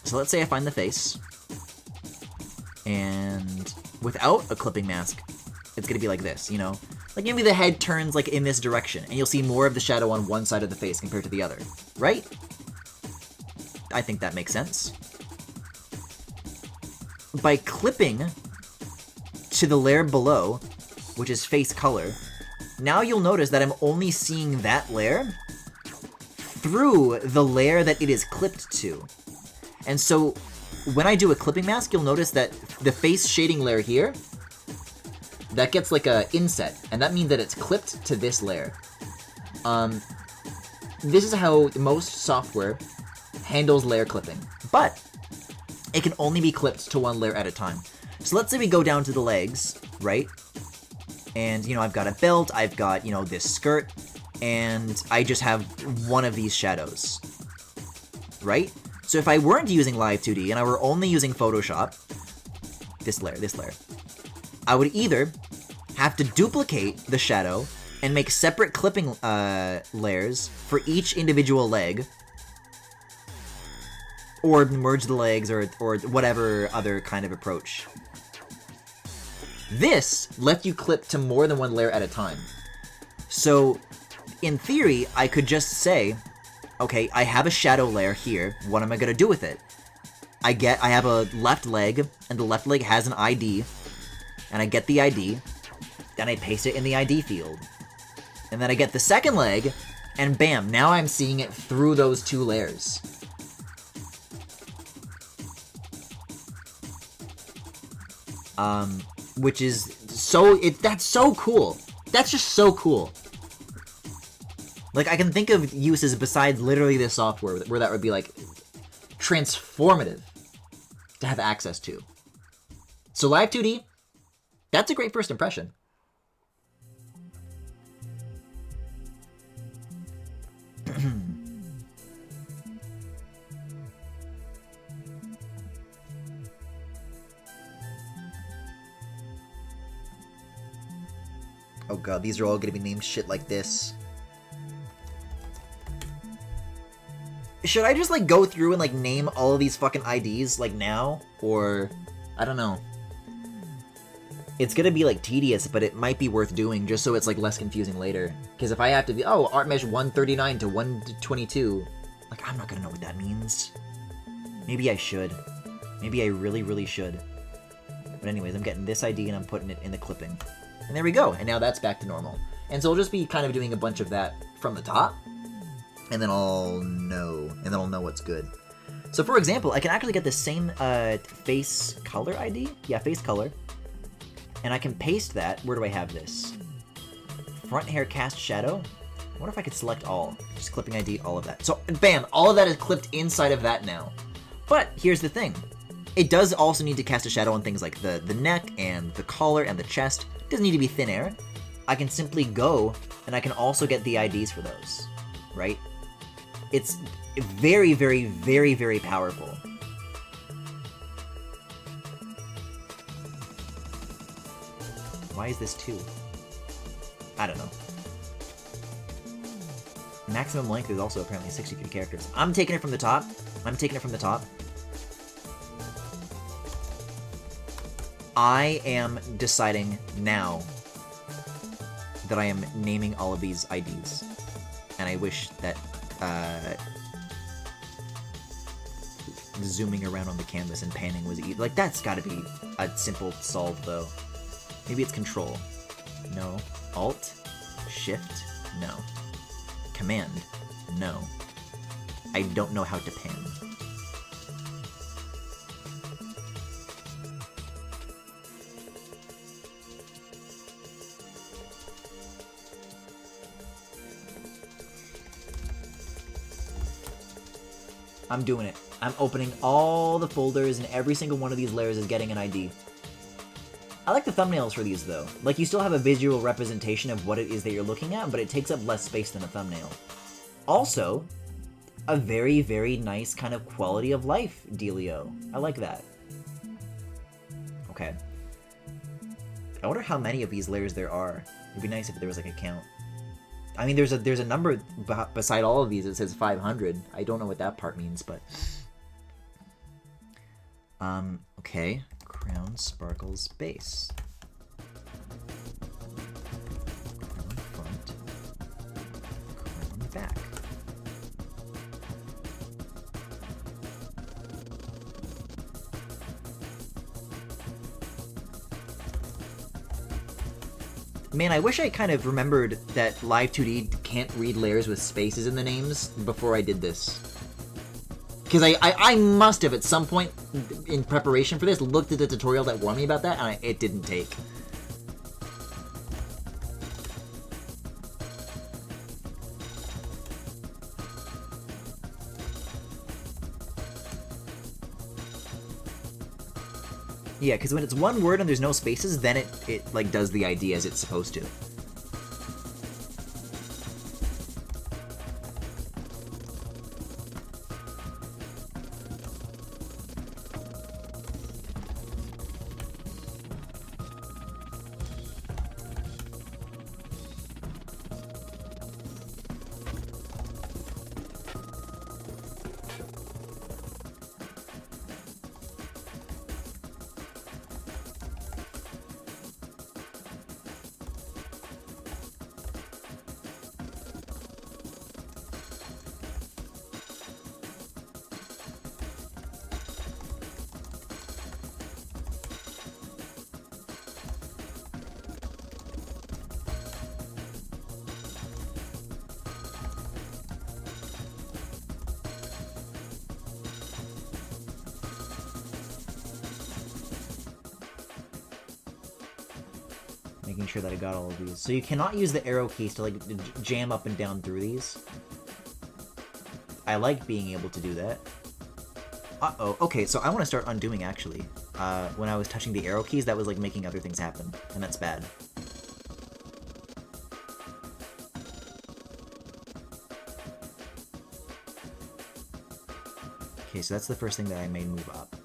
So let's say I find the face, and without a clipping mask, it's gonna be like this, you know? Like maybe the head turns like in this direction, and you'll see more of the shadow on one side of the face compared to the other, right? I think that makes sense. By clipping to the layer below, which is face color, now you'll notice that I'm only seeing that layer through the layer that it is clipped to. And so when I do a clipping mask, you'll notice that the face shading layer here, that gets like a inset, and that means that it's clipped to this layer. This is how most software handles layer clipping, but it can only be clipped to one layer at a time. So let's say we go down to the legs, right? And, you know, I've got a belt, I've got, you know, this skirt, and I just have one of these shadows, right? So if I weren't using Live 2D and I were only using Photoshop, this layer, I would either have to duplicate the shadow and make separate clipping layers for each individual leg, or merge the legs, or whatever other kind of approach. This lets you clip to more than one layer at a time. So, in theory, I could just say, okay, I have a shadow layer here, what am I gonna do with it? I have a left leg, and the left leg has an ID, and I get the ID, then I paste it in the ID field. And then I get the second leg, and bam, now I'm seeing it through those 2 layers. Which is that's so cool. That's just so cool. Like, I can think of uses besides literally this software where that would be, like, transformative to have access to. So Live 2D, that's a great first impression. Oh god, these are all gonna be named shit like this. Should I just, like, go through and, like, name all of these fucking IDs, like, now? Or, I don't know. It's gonna be, like, tedious, but it might be worth doing just so it's, like, less confusing later. Because if I have to be, oh, art mesh 139 to 122, like, I'm not gonna know what that means. Maybe I should. Maybe I really, really should. But anyways, I'm getting this ID and I'm putting it in the clipping. And there we go, and now that's back to normal. And so I'll just be kind of doing a bunch of that from the top, and then I'll know what's good. So for example, I can actually get the same face color ID, face color, and I can paste that. Where do I have this? Front hair cast shadow. I wonder if I could select all, just clipping ID, all of that. So bam, all of that is clipped inside of that now. But here's the thing, it does also need to cast a shadow on things like the neck and the collar and the chest. It doesn't need to be thin air. I can simply go and I can also get the IDs for those, right? It's very, very, very, very powerful. Why is this 2? I don't know. Maximum length is also apparently 63 characters. I'm taking it from the top. I am deciding now that I am naming all of these IDs. And I wish that zooming around on the canvas and panning was easy. Like, that's gotta be a simple solve, though. Maybe it's Control. No. Alt? Shift? No. Command? No. I don't know how to pan. I'm doing it. I'm opening all the folders, and every single one of these layers is getting an ID. I like the thumbnails for these, though. Like, you still have a visual representation of what it is that you're looking at, but it takes up less space than a thumbnail. Also, a very, very nice kind of quality of life dealio. I like that. Okay. I wonder how many of these layers there are. It'd be nice if there was, like, a count. I mean, there's a number beside all of these. It says 500. I don't know what that part means, but okay. Crown, sparkles, base. Crown front. Crown back. Man, I wish I kind of remembered that Live 2D can't read layers with spaces in the names before I did this. Because I must have, at some point in preparation for this, looked at the tutorial that warned me about that, and it didn't take. Yeah, because when it's one word and there's no spaces, then it like does the ID as it's supposed to. Making sure that I got all of these. So you cannot use the arrow keys to, like, jam up and down through these. I like being able to do that. Uh-oh. Okay, so I want to start undoing, actually. When I was touching the arrow keys, that was, like, making other things happen. And that's bad. Okay, so that's the first thing that I may move up.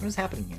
What is happening here?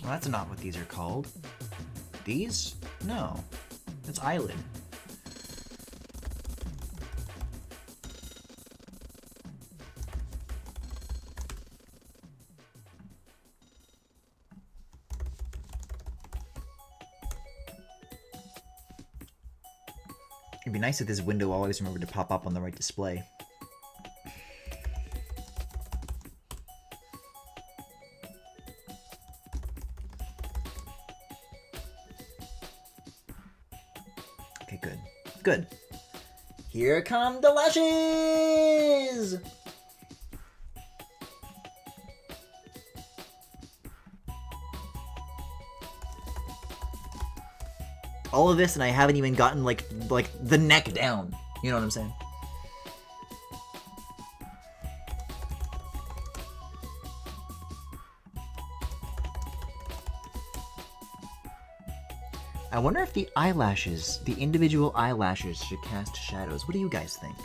Well, that's not what these are called. These? No. That's eyelid. It'd be nice if this window always remembered to pop up on the right display. Okay, good. Good. Here come the lashes! all of this and I haven't even gotten like the neck down. You know what I'm saying? I wonder if the eyelashes, the individual eyelashes, should cast shadows. What do you guys think?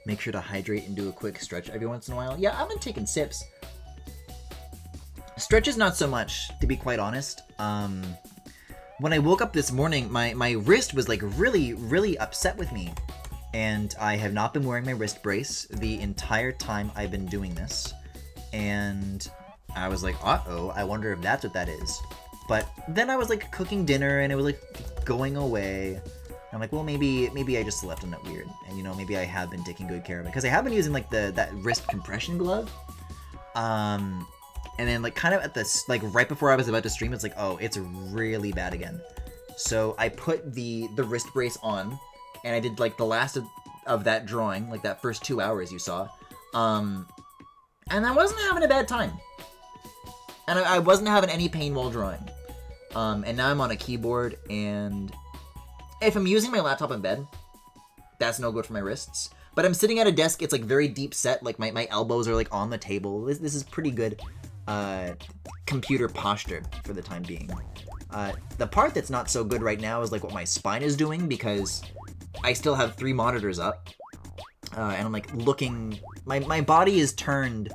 Make sure to hydrate and do a quick stretch every once in a while. Yeah, I've been taking sips. Stretches not so much, to be quite honest. When I woke up this morning, my wrist was like really upset with me. And I have not been wearing my wrist brace the entire time I've been doing this. And I was like, uh-oh, I wonder if that's what that is. But then I was like cooking dinner and it was like going away. I'm like, well, maybe I just slept on it weird, and you know, maybe I have been taking good care of it because I have been using like that wrist compression glove, and then like kind of at this like right before I was about to stream, it's like, oh, it's really bad again. So I put the wrist brace on, and I did like the last of that drawing, like that first 2 hours you saw, and I wasn't having a bad time, and I wasn't having any pain while drawing, and now I'm on a keyboard and. If I'm using my laptop in bed, that's no good for my wrists. But I'm sitting at a desk, it's like very deep set, like my elbows are like on the table. This is pretty good computer posture for the time being. The part that's not so good right now is like what my spine is doing because I still have 3 monitors up. And I'm like looking, my body is turned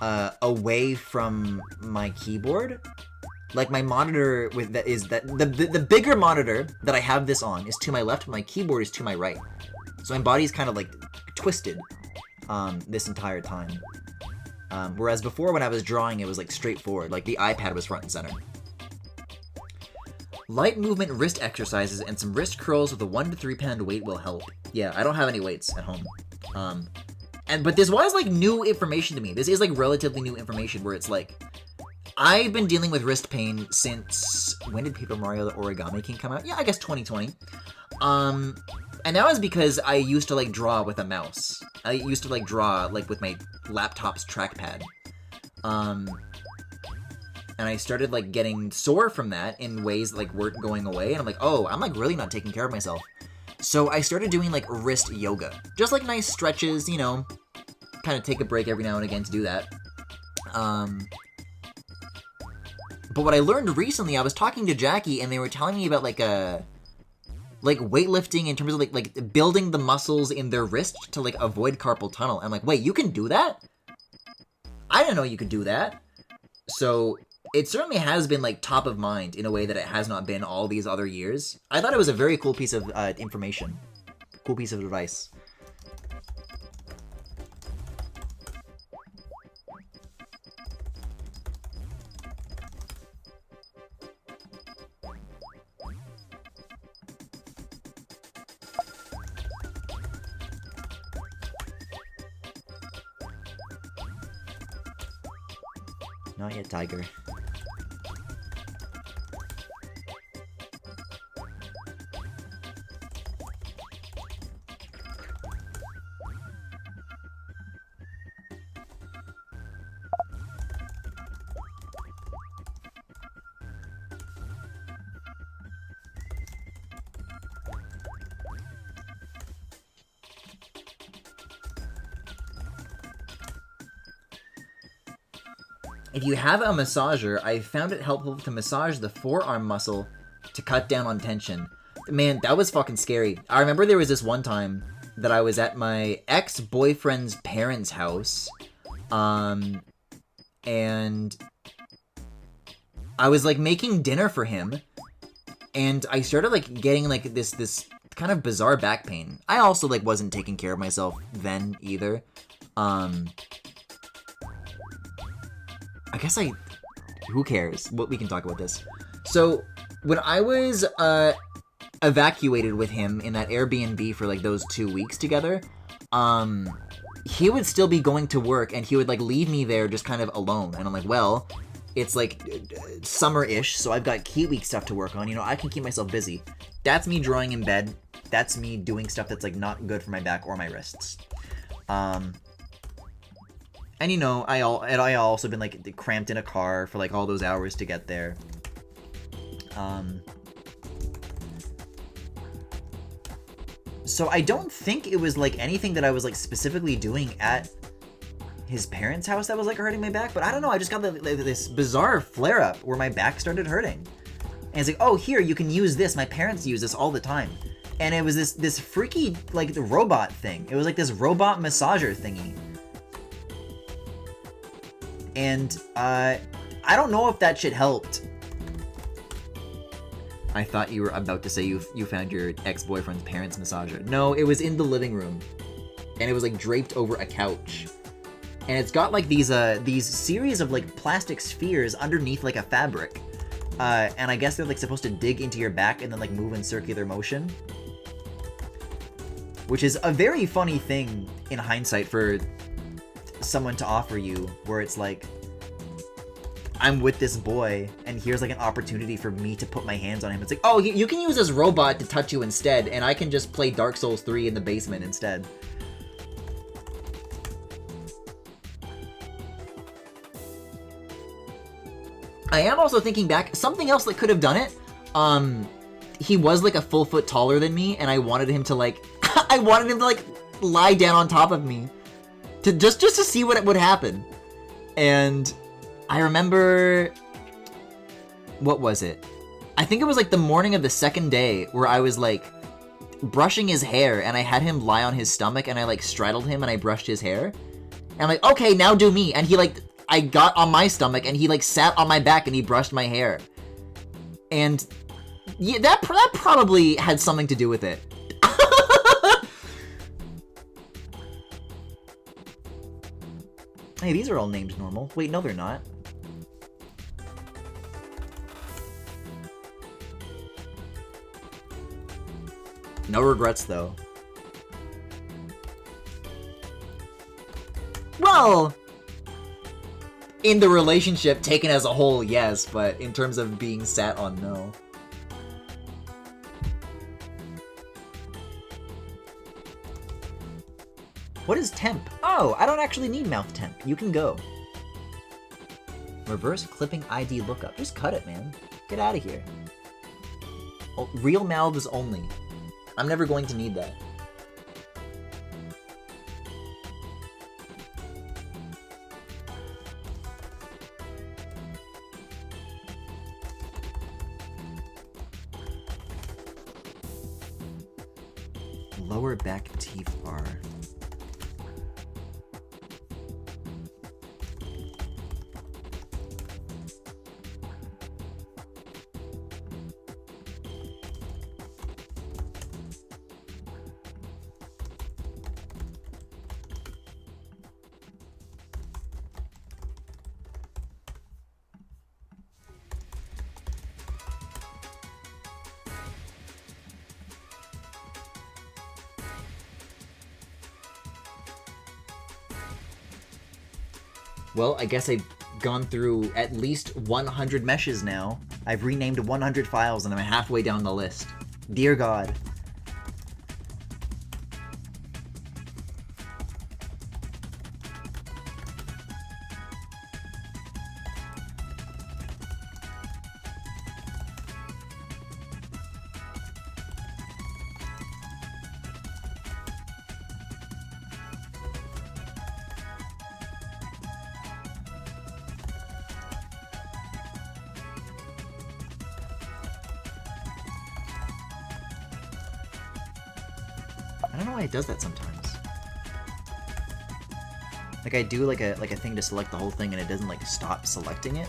away from my keyboard. Like my monitor with that is that the bigger monitor that I have this on is to my left, my keyboard is to my right. So my body's kind of like twisted this entire time. Whereas before when I was drawing, it was like straightforward, like the iPad was front and center. Light movement wrist exercises and some wrist curls with a 1 to 3 pound weight will help. Yeah, I don't have any weights at home. But this was like new information to me. This is like relatively new information where it's like, I've been dealing with wrist pain since, when did Paper Mario the Origami King come out? Yeah, I guess 2020. And that was because I used to like draw with a mouse. I used to like draw like with my laptop's trackpad. And I started like getting sore from that in ways that like weren't going away. And I'm like, oh, I'm like really not taking care of myself. So I started doing like wrist yoga. Just like nice stretches, you know, kind of take a break every now and again to do that. But what I learned recently, I was talking to Jackie, and they were telling me about like weightlifting in terms of like building the muscles in their wrist to like avoid carpal tunnel. I'm like, wait, you can do that? I didn't know you could do that. So it certainly has been like top of mind in a way that it has not been all these other years. I thought it was a very cool piece of information, cool piece of advice. Not yet, Tiger. If you have a massager, I found it helpful to massage the forearm muscle to cut down on tension. Man, that was fucking scary. I remember there was this one time that I was at my ex-boyfriend's parents' house, and I was, like, making dinner for him, and I started, like, getting, like, this kind of bizarre back pain. I also, like, wasn't taking care of myself then, either. I guess who cares? We can talk about this. So, when I was, evacuated with him in that Airbnb for, like, those 2 weeks together, he would still be going to work, and he would, like, leave me there just kind of alone. And I'm like, well, it's, like, summer-ish, so I've got Key Week stuff to work on. You know, I can keep myself busy. That's me drawing in bed. That's me doing stuff that's, like, not good for my back or my wrists. And, you know, I also been, like, cramped in a car for, like, all those hours to get there. So I don't think it was, like, anything that I was, like, specifically doing at his parents' house that was, like, hurting my back. But I don't know, I just got this bizarre flare-up where my back started hurting. And it's like, oh, here, you can use this. My parents use this all the time. And it was this freaky, like, the robot thing. It was, like, this robot massager thingy. And, I don't know if that shit helped. I thought you were about to say you found your ex-boyfriend's parents' massager. No, it was in the living room. And it was, like, draped over a couch. And it's got, like, these series of, like, plastic spheres underneath, like, a fabric. And I guess they're, like, supposed to dig into your back and then, like, move in circular motion. Which is a very funny thing, in hindsight, for someone to offer you, where it's like, I'm with this boy, and here's, like, an opportunity for me to put my hands on him. It's like, oh, you can use this robot to touch you instead, and I can just play Dark Souls 3 in the basement instead. I am also thinking back, something else that could have done it, he was, like, a full foot taller than me, and I wanted him to, like, like, lie down on top of me. To just to see what would happen. And I remember, what was it? I think it was like the morning of the second day where I was like brushing his hair and I had him lie on his stomach and I like straddled him and I brushed his hair. And I'm like, okay, now do me. And he like, I got on my stomach and he like sat on my back and he brushed my hair. And yeah, that probably had something to do with it. Hey, these are all named normal. Wait, no, they're not. No regrets, though. Well, in the relationship, taken as a whole, yes, but in terms of being sat on, no. What is temp? Oh, I don't actually need mouth temp. You can go. Reverse clipping ID lookup. Just cut it, man. Get out of here. Oh, real mouths only. I'm never going to need that. Lower back teeth bar. Well, I guess I've gone through at least 100 meshes now. I've renamed 100 files and I'm halfway down the list. Dear God. I don't know why it does that sometimes. Like I do like a thing to select the whole thing and it doesn't like stop selecting it.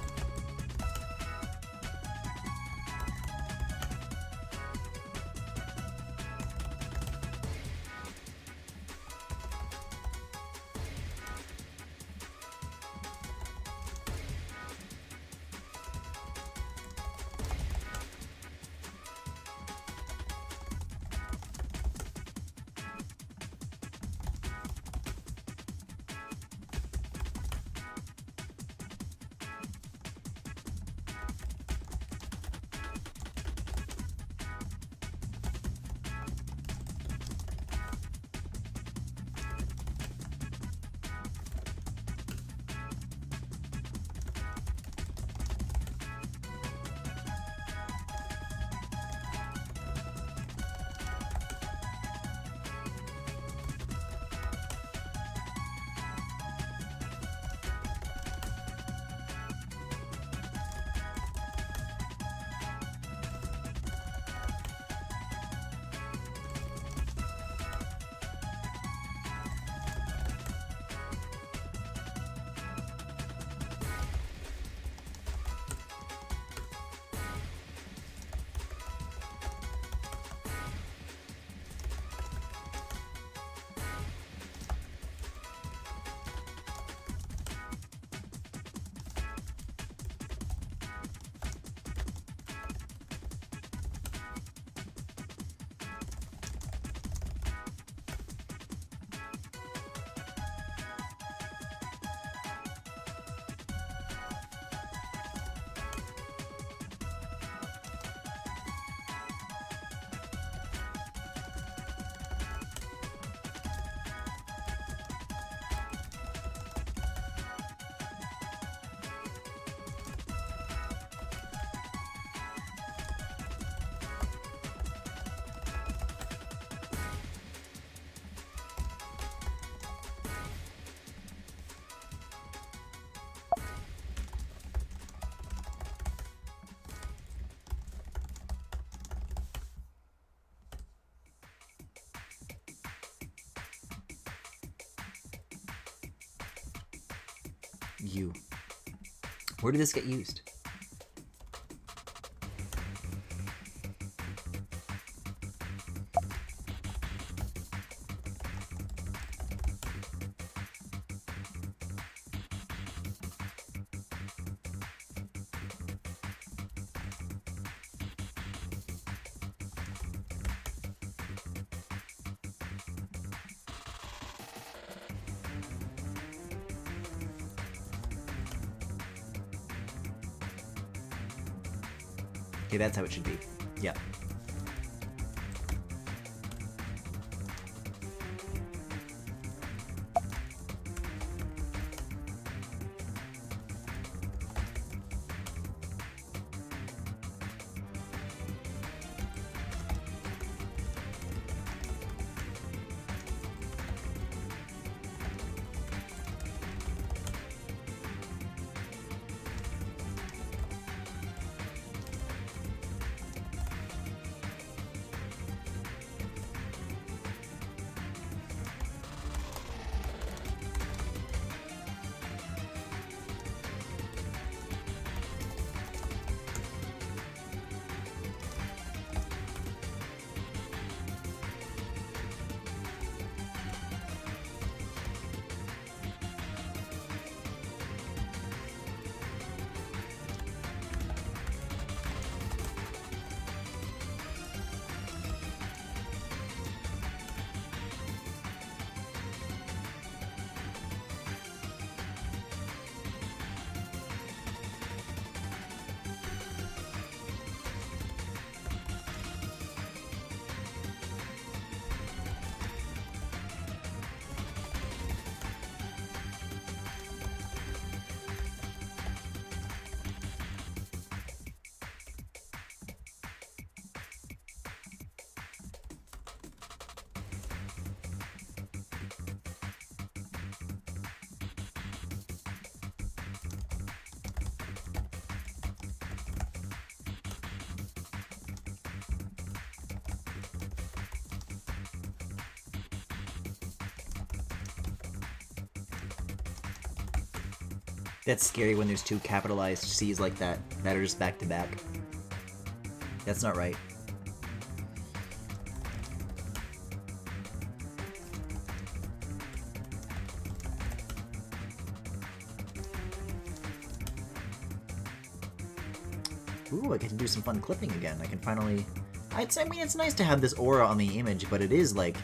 You. Where did this get used? Okay, that's how it should be. Yeah. That's scary when there's two capitalized C's like that are just back to back. That's not right. Ooh, I get to do some fun clipping again. I can finally... I mean, it's nice to have this aura on the image, but it is, like,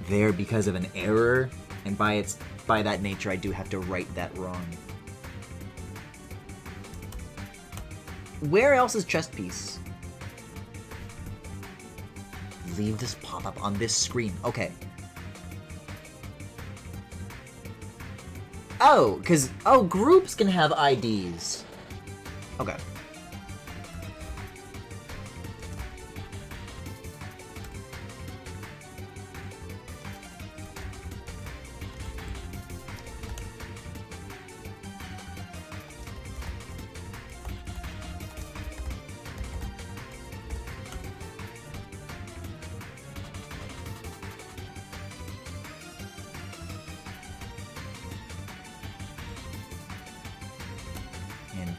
there because of an error, and by that nature, I do have to right that wrong. Where else is chest piece? Leave this pop-up on this screen. Okay. Oh, because... Oh, groups can have IDs. Okay.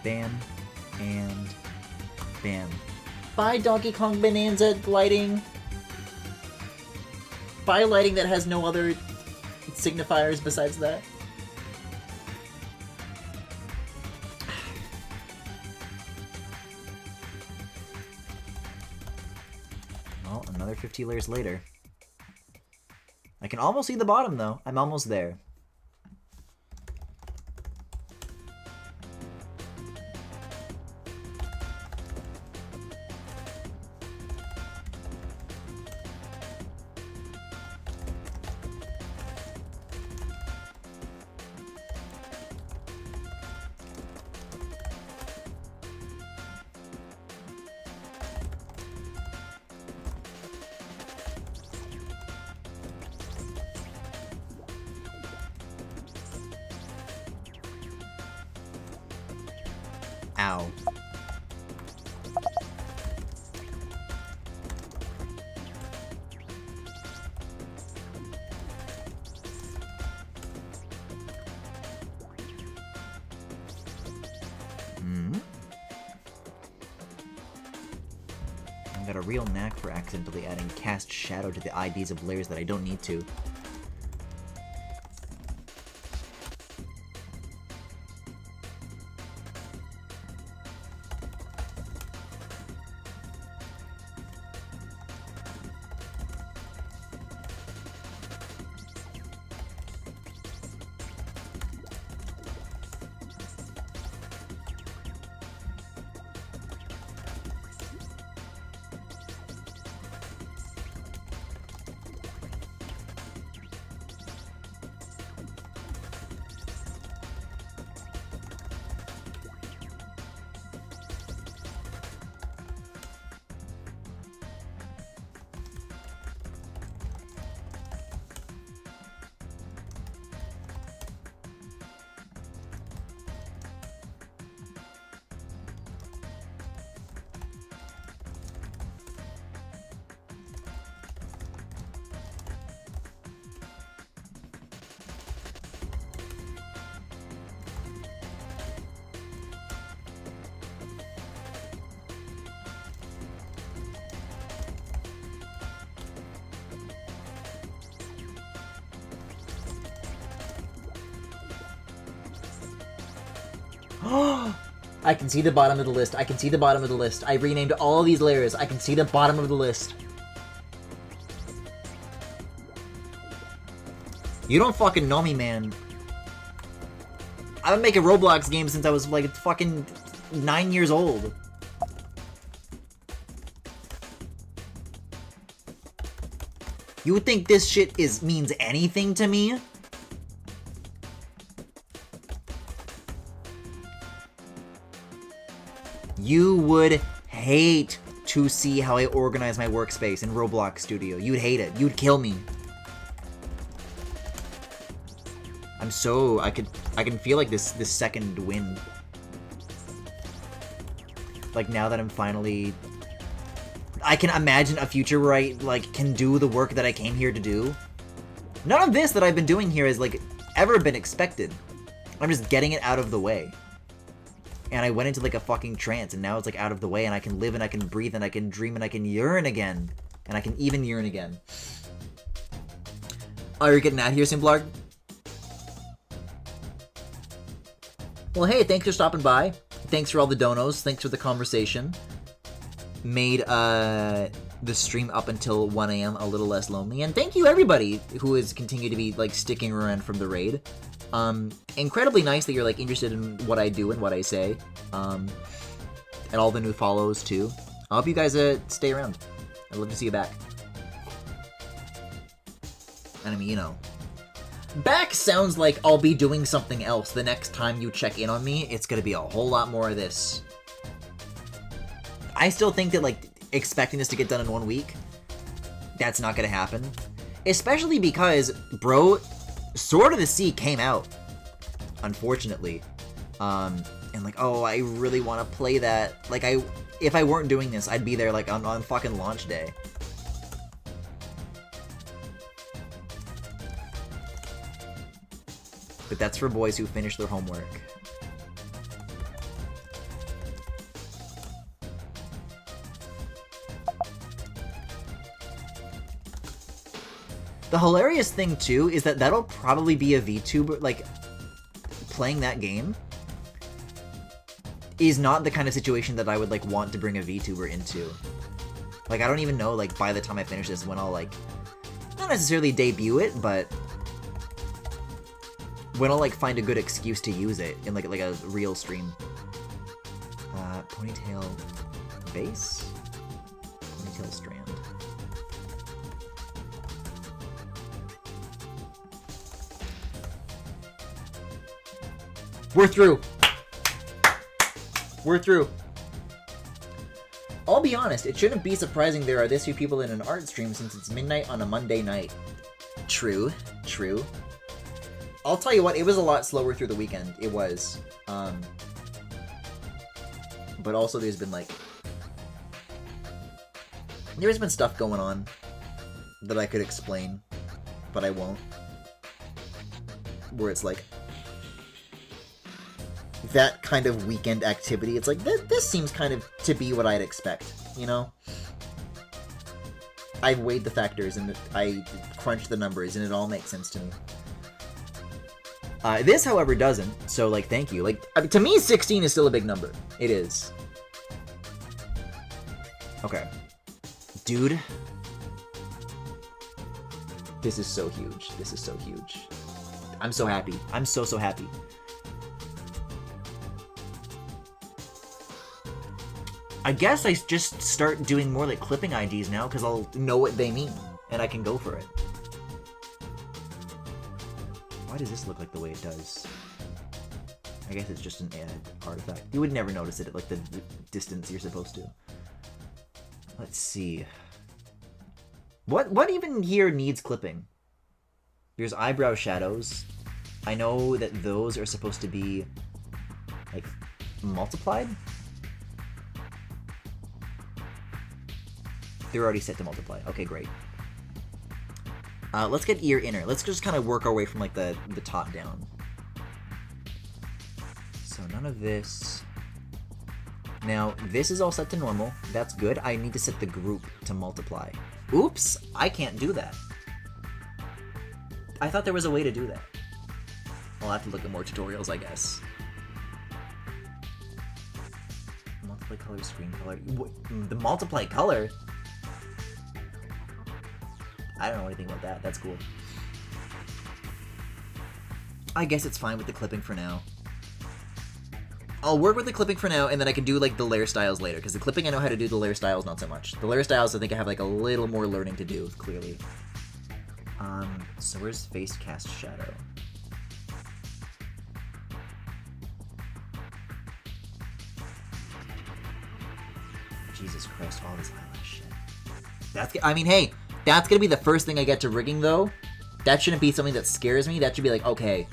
Bam, and bam. Bye, Donkey Kong Bonanza lighting. Bye, lighting that has no other signifiers besides that. Well, another 50 layers later. I can almost see the bottom, though. I'm almost there. Ow. I've got a real knack for accidentally adding cast shadow to the IDs of layers that I don't need to. I can see the bottom of the list. I can see the bottom of the list. I renamed all of these layers. I can see the bottom of the list. You don't fucking know me, man. I've been making Roblox games since I was like fucking 9 years old. You would think this shit means anything to me? You would hate to see how I organize my workspace in Roblox Studio. You'd hate it. You'd kill me. I'm so... I can feel like this second wind. Like now that I'm finally... I can imagine a future where I like can do the work that I came here to do. None of this that I've been doing here has like ever been expected. I'm just getting it out of the way. And I went into like a fucking trance, and now it's like out of the way, and I can live, and I can breathe, and I can dream, and I can yearn again. And I can even yearn again. Oh, you're getting out of here soon, Blarg? Well, hey, thanks for stopping by. Thanks for all the donos. Thanks for the conversation. Made the stream up until 1 a.m. a little less lonely. And thank you, everybody who has continued to be like sticking around from the raid. Incredibly nice that you're like interested in what I do and what I say. And all the new follows too. I hope you guys stay around. I'd love to see you back. And I mean, you know, back sounds like I'll be doing something else the next time you check in on me. It's gonna be a whole lot more of this. I still think that like expecting this to get done in 1 week, that's not gonna happen. Especially because, bro, Sword of the Sea came out, unfortunately. And like, oh, I really want to play that. Like, if I weren't doing this, I'd be there like on fucking launch day. But that's for boys who finish their homework. The hilarious thing, too, is that that'll probably be a VTuber, like, playing that game is not the kind of situation that I would, like, want to bring a VTuber into. Like, I don't even know, like, by the time I finish this, when I'll, like, not necessarily debut it, but when I'll, like, find a good excuse to use it in, like a real stream. Ponytail base? Ponytail strand. We're through. We're through. I'll be honest, it shouldn't be surprising there are this few people in an art stream since it's midnight on a Monday night. True, true. I'll tell you what, it was a lot slower through the weekend. It was. But also there's been like... There's been stuff going on that I could explain, but I won't. Where it's like... that kind of weekend activity, it's like, this seems kind of to be what I'd expect, you know? I've weighed the factors, and I crunched the numbers, and it all makes sense to me. This, however, doesn't, so, like, thank you. Like, to me, 16 is still a big number. It is. Okay. Dude. This is so huge. This is so huge. I'm so happy. I'm so happy. I guess I just start doing more like clipping IDs now, because I'll know what they mean, and I can go for it. Why does this look like the way it does? I guess it's just an artifact. You would never notice it at like the distance you're supposed to. Let's see. What even here needs clipping? There's eyebrow shadows. I know that those are supposed to be like multiplied. They're already set to multiply. Okay, great. Let's get ear inner. Let's just kind of work our way from like the top down. So none of this. Now, this is all set to normal. That's good. I need to set the group to multiply. Oops! I can't do that. I thought there was a way to do that. I'll have to look at more tutorials, I guess. Multiply color, screen color. The multiply color? I don't know anything about that. That's cool. I guess it's fine with the clipping for now. I'll work with the clipping for now, and then I can do like the layer styles later, because the clipping I know how to do, the layer styles not so much. The layer styles I think I have like a little more learning to do, clearly. So where's face cast shadow? Jesus Christ, all this eyelash shit. That's, I mean, hey, that's gonna be the first thing I get to rigging, though. That shouldn't be something that scares me. That should be like, okay,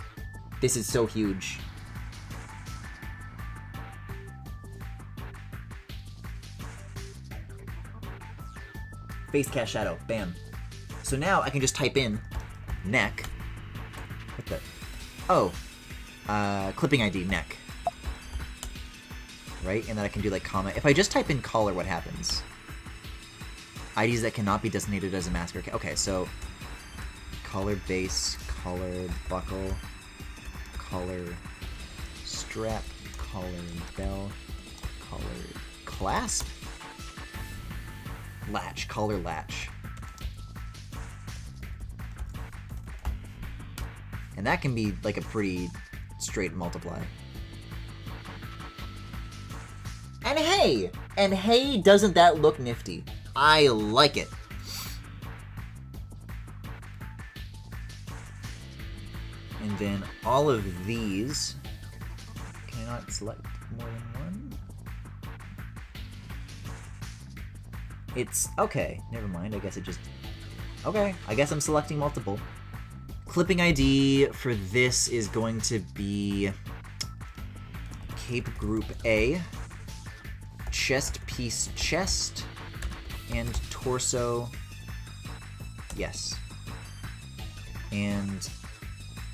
this is so huge. Face cast shadow, bam. So now I can just type in neck. What the? Oh, clipping ID, neck. Right? And then I can do like comment. If I just type in collar, what happens? IDs that cannot be designated as a mask. Okay, so collar base, collar buckle, collar strap, collar bell, collar clasp, latch, collar latch. And that can be like a pretty straight multiply. And hey, doesn't that look nifty? I like it. And then all of these, can I not select more than one? It's, okay, never mind, I guess it just, okay, I guess I'm selecting multiple. Clipping ID for this is going to be Cape Group A, chest piece chest, and torso, yes. And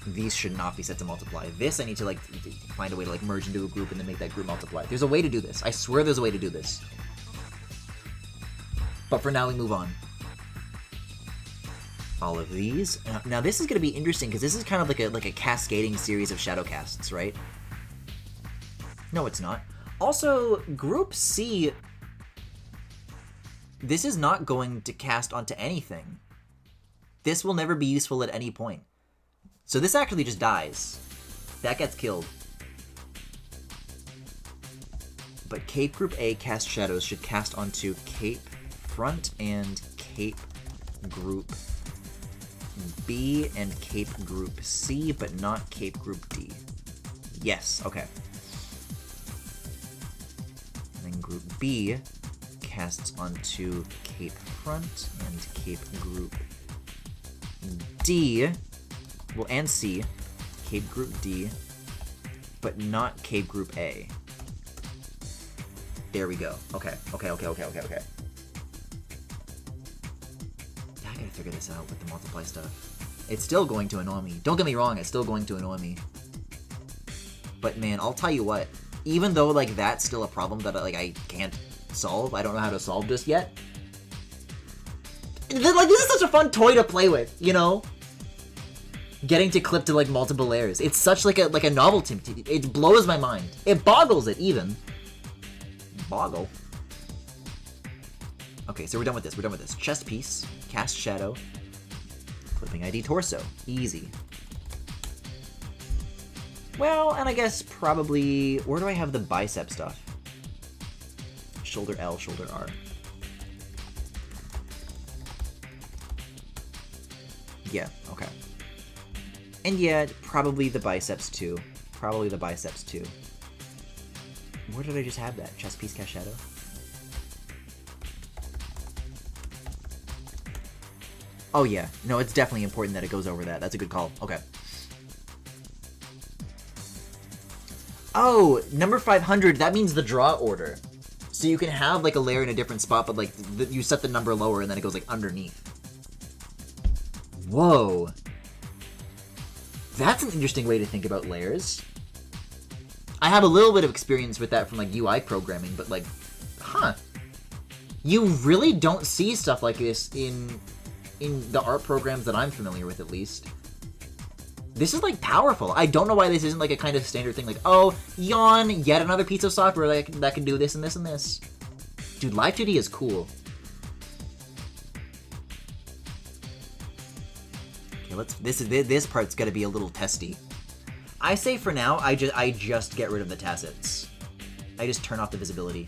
these should not be set to multiply. This I need to like find a way to like merge into a group and then make that group multiply. There's a way to do this. I swear there's a way to do this. But for now we move on. All of these. Now this is going to be interesting because this is kind of like a cascading series of shadow casts, right? No, it's not. Also, Group C, this is not going to cast onto anything. This will never be useful at any point. So this actually just dies. That gets killed. But Cape Group A cast shadows should cast onto Cape Front and Cape Group B and Cape Group C, but not Cape Group D. Yes, okay. And then Group B casts onto Cape Front and Cape Group D, well, and C, Cape Group D, but not Cape Group A. There we go. Okay. I gotta figure this out with the multiply stuff. It's still going to annoy me. Don't get me wrong, it's still going to annoy me. But man, I'll tell you what, even though like that's still a problem that like I can't solve, I don't know how to solve just yet. Like this is such a fun toy to play with, you know? Getting to clip to like multiple layers. It's such like a novelty. It blows my mind. It boggles it even. Boggle. Okay, so we're done with this. Chest piece, cast shadow, clipping ID torso. Easy. Well, and I guess probably, where do I have the bicep stuff? Shoulder L, shoulder R. Yeah, okay. And yeah, probably the biceps too. Where did I just have that? Chest piece, cast shadow? Oh yeah, no, it's definitely important that it goes over that. That's a good call. Okay. Oh, number 500, that means the draw order. So you can have like a layer in a different spot, but like you set the number lower and then it goes like underneath. Whoa. That's an interesting way to think about layers. I have a little bit of experience with that from like UI programming, but like, huh. You really don't see stuff like this in the art programs that I'm familiar with, at least. This is like powerful. I don't know why this isn't like a kind of standard thing, like, oh, yawn, yet another piece of software that can do this and this and this. Dude, Live 2D is cool. Okay, this part's gotta be a little testy. I say for now, I just get rid of the tacits. I just turn off the visibility.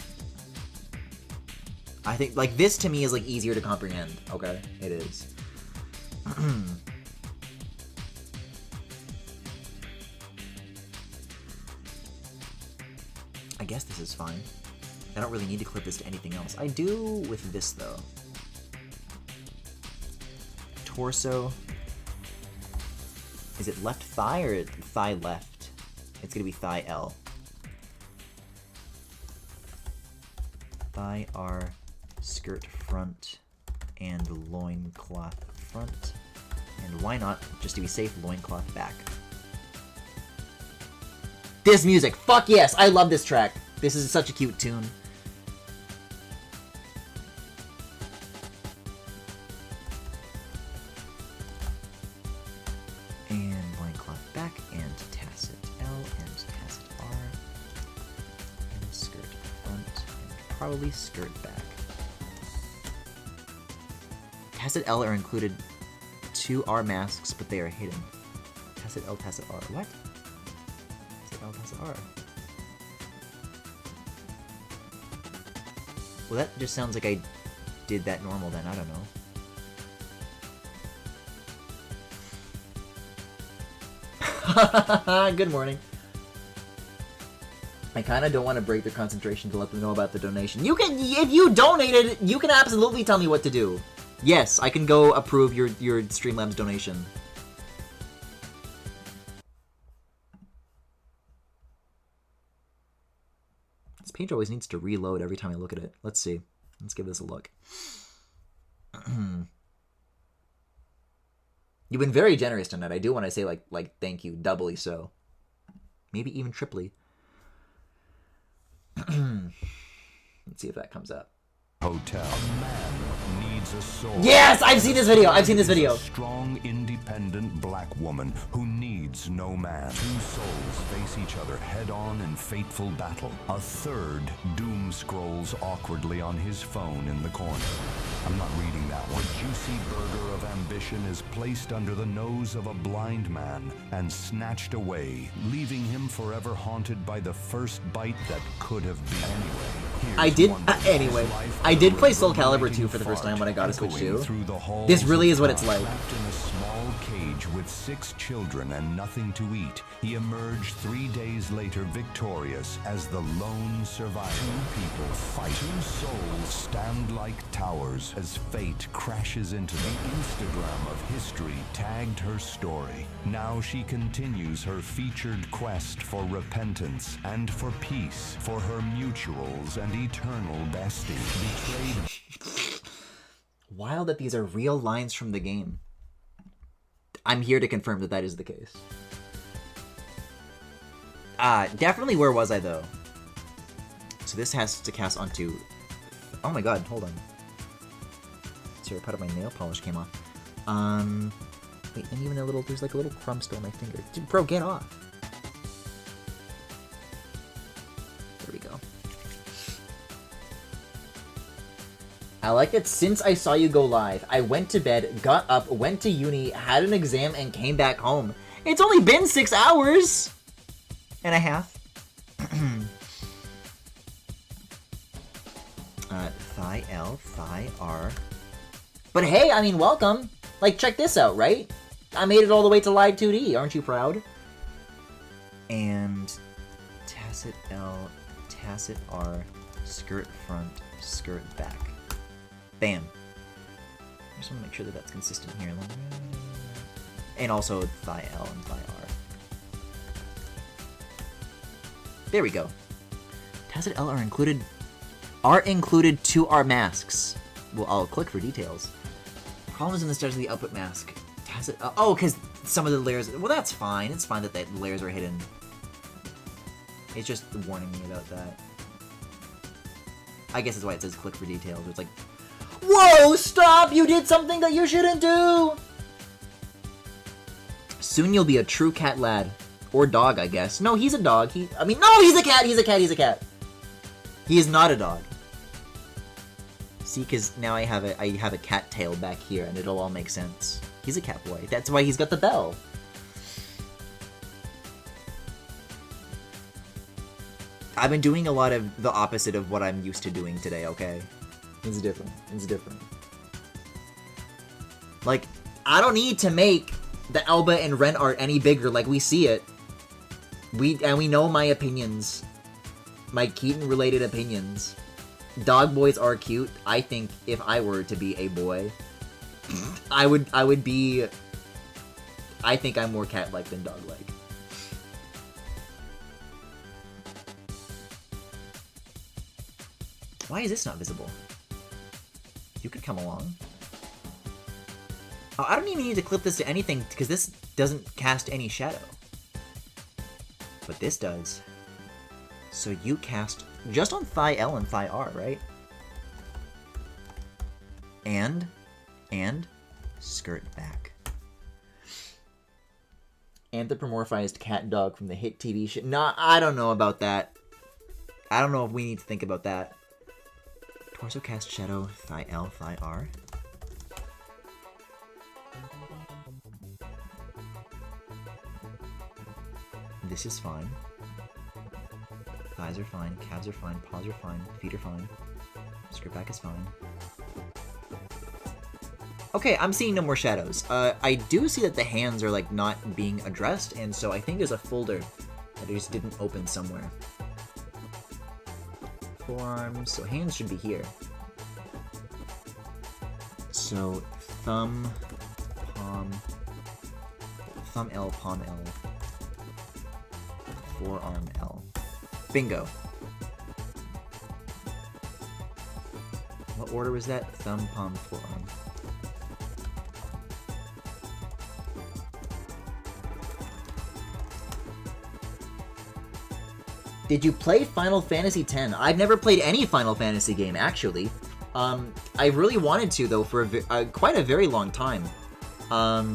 I think, like, this to me is, like, easier to comprehend, okay? It is. I guess this is fine. I don't really need to clip this to anything else. I do with this, though. Torso. Is it left thigh or thigh left? It's gonna be thigh L. Thigh R, skirt front, and loincloth front. And why not, just to be safe, loincloth back. This music. Fuck yes. I love this track. This is such a cute tune. And loincloth back, and tacit L, and tacit R. And skirt front, and probably skirt back. Tacit L are included 2 R masks, but they are hidden. Tacit L, tacit R. What? Tacit L, tacit R. Well, that just sounds like I did that normal then. I don't know. Good morning. I kind of don't want to break their concentration to let them know about the donation. You can, if you donated, you can absolutely tell me what to do. Yes, I can go approve your Streamlabs donation. This page always needs to reload every time I look at it. Let's see. Let's give this a look. You've been very generous tonight. I do want to say like thank you, doubly so. Maybe even triply. Let's see if that comes up. Hotel. A man needs a soul. Yes, I've seen this video. I've seen this video. A strong, independent black woman who needs no man. 2 souls face each other head-on in fateful battle. A third doom scrolls awkwardly on his phone in the corner. I'm not reading that one. The juicy burger of ambition is placed under the nose of a blind man and snatched away, leaving him forever haunted by the first bite that could have been. I did play Soul Calibur 2 for the first time when I got a Switch 2. This really is what it's like. Trapped in a small cage with 6 children and nothing to eat, he emerged 3 days later victorious as the lone survivor. 2 people fight. 2 souls stand like towers as fate crashes into the Instagram of history tagged her story. Now she continues her featured quest for repentance and for peace for her mutuals and eternal bestie. Betrayed. Wild that these are real lines from the game. I'm here to confirm that that is the case. Definitely where was I though? So this has to cast onto... Oh my god, hold on. Sorry, part of my nail polish came off. Wait, and even a little, there's like a little crumb still on my finger. Dude, bro, get off. There we go. I like that since I saw you go live, I went to bed, got up, went to uni, had an exam, and came back home. It's only been 6 hours and a half. Thigh L, thigh R. But hey, I mean, welcome. Like, check this out, right? I made it all the way to live 2D. Aren't you proud? And tacit L, tacit R, skirt front, skirt back. Bam. I just want to make sure that that's consistent here. And also thigh L and thigh R. There we go. Tacit L are included 2 R masks. Well, I'll click for details. Problems in the start of the output mask. Tacit L. Oh, because some of the layers. Well, that's fine. It's fine that the layers are hidden. It's just warning me about that. I guess that's why it says click for details. It's like, whoa, stop! You did something that you shouldn't do! Soon you'll be a true cat lad. Or dog, I guess. No, he's a dog. No, he's a cat! He's a cat! He's a cat! He is not a dog. See, because now I have a cat tail back here, and it'll all make sense. He's a cat boy. That's why he's got the bell. I've been doing a lot of the opposite of what I'm used to doing today, okay? It's different. It's different. Like, I don't need to make the Elba and Ren art any bigger, like we see it. We know my opinions. My Keaton-related opinions. Dog boys are cute. I think if I were to be a boy, I would be... I think I'm more cat-like than dog-like. Why is this not visible? You could come along. I don't even need to clip this to anything, because this doesn't cast any shadow. But this does. So you cast just on thigh L and thigh R, right? And skirt back. Anthropomorphized cat dog from the hit TV show. Nah, I don't know about that. I don't know if we need to think about that. Torso cast shadow, thigh L, thigh R. This is fine. Thighs are fine, calves are fine, paws are fine, feet are fine. Skirt back is fine. Okay, I'm seeing no more shadows. I do see that the hands are like not being addressed, and so I think there's a folder that just didn't open somewhere. Forearms, so hands should be here. So thumb, palm L, palm L, forearm L. Bingo. What order was that? Thumb, palm, forearm. Did you play Final Fantasy X? I've never played any Final Fantasy game, actually. I really wanted to, though, for quite a very long time. I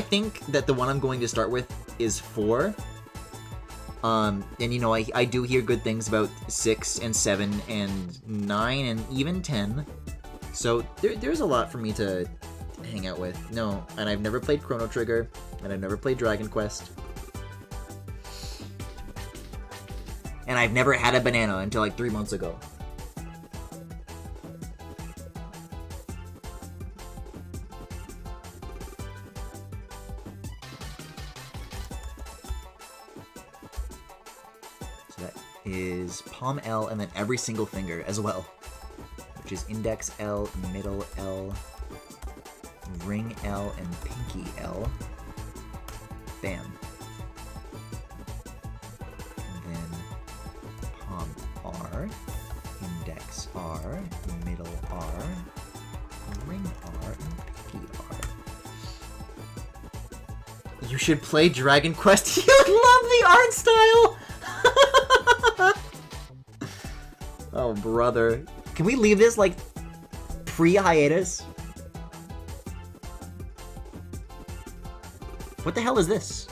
think that the one I'm going to start with is 4. And, you know, I do hear good things about 6 and 7 and 9 and even 10. So there's a lot for me to hang out with. No, and I've never played Chrono Trigger, and I've never played Dragon Quest. And I've never had a banana until like 3 months ago. So that is palm L and then every single finger as well. Which is index L, middle L, ring L, and pinky L. Bam. Index R, middle R, ring R, and pinky R. You should play Dragon Quest. You would love the art style! Oh, brother. Can we leave this, like, pre-hiatus? What the hell is this?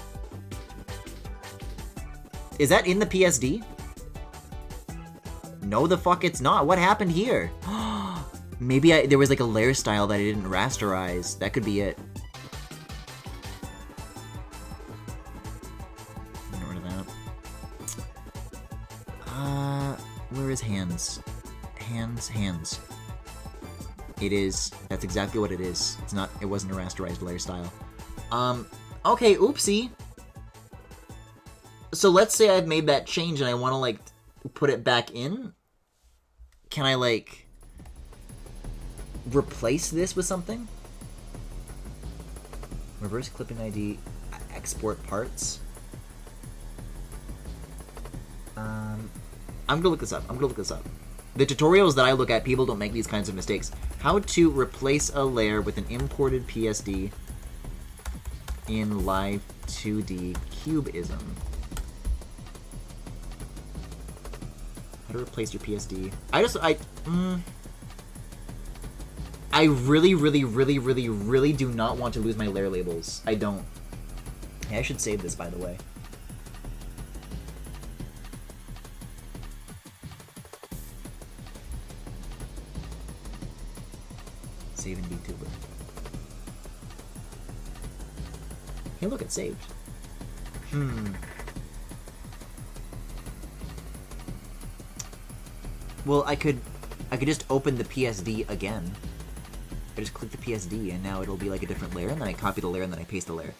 Is that in the PSD? No, the fuck it's not. What happened here? Maybe there was like a layer style that I didn't rasterize. That could be it. Get rid of that. Where is hands? Hands. It is. That's exactly what it is. It's not. It wasn't a rasterized layer style. Okay, oopsie. So let's say I've made that change and I want to like put it back in. Can I like replace this with something? Reverse clipping ID, export parts. I'm gonna look this up. The tutorials that I look at, people don't make these kinds of mistakes. How to replace a layer with an imported PSD in live 2D cubism. How to replace your PSD. I really do not want to lose my layer labels. I don't. Yeah, I should save this, by the way. Save in VTuber. Hey, look, it's saved. Well, I could just open the PSD again. I just click the PSD and now it'll be like a different layer, and then I copy the layer and then I paste the layer.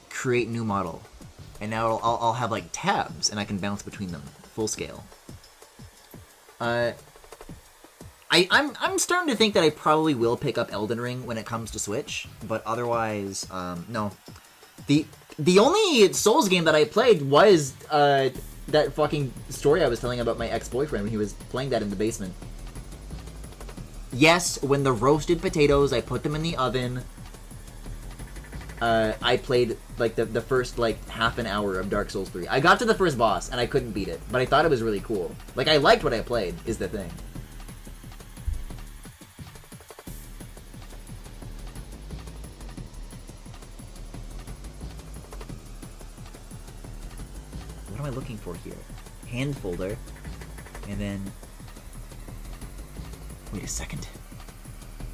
Create new model. And now I'll have like tabs and I can bounce between them. Full scale. I'm starting to think that I probably will pick up Elden Ring when it comes to Switch, but otherwise, no. The only Souls game that I played was that fucking story I was telling about my ex-boyfriend when he was playing that in the basement. Yes, when the roasted potatoes, I put them in the oven. I played like the first like half an hour of Dark Souls 3. I got to the first boss and I couldn't beat it, but I thought it was really cool. Like I liked what I played, is the thing. What am I looking for here? Hand folder, and then wait a second.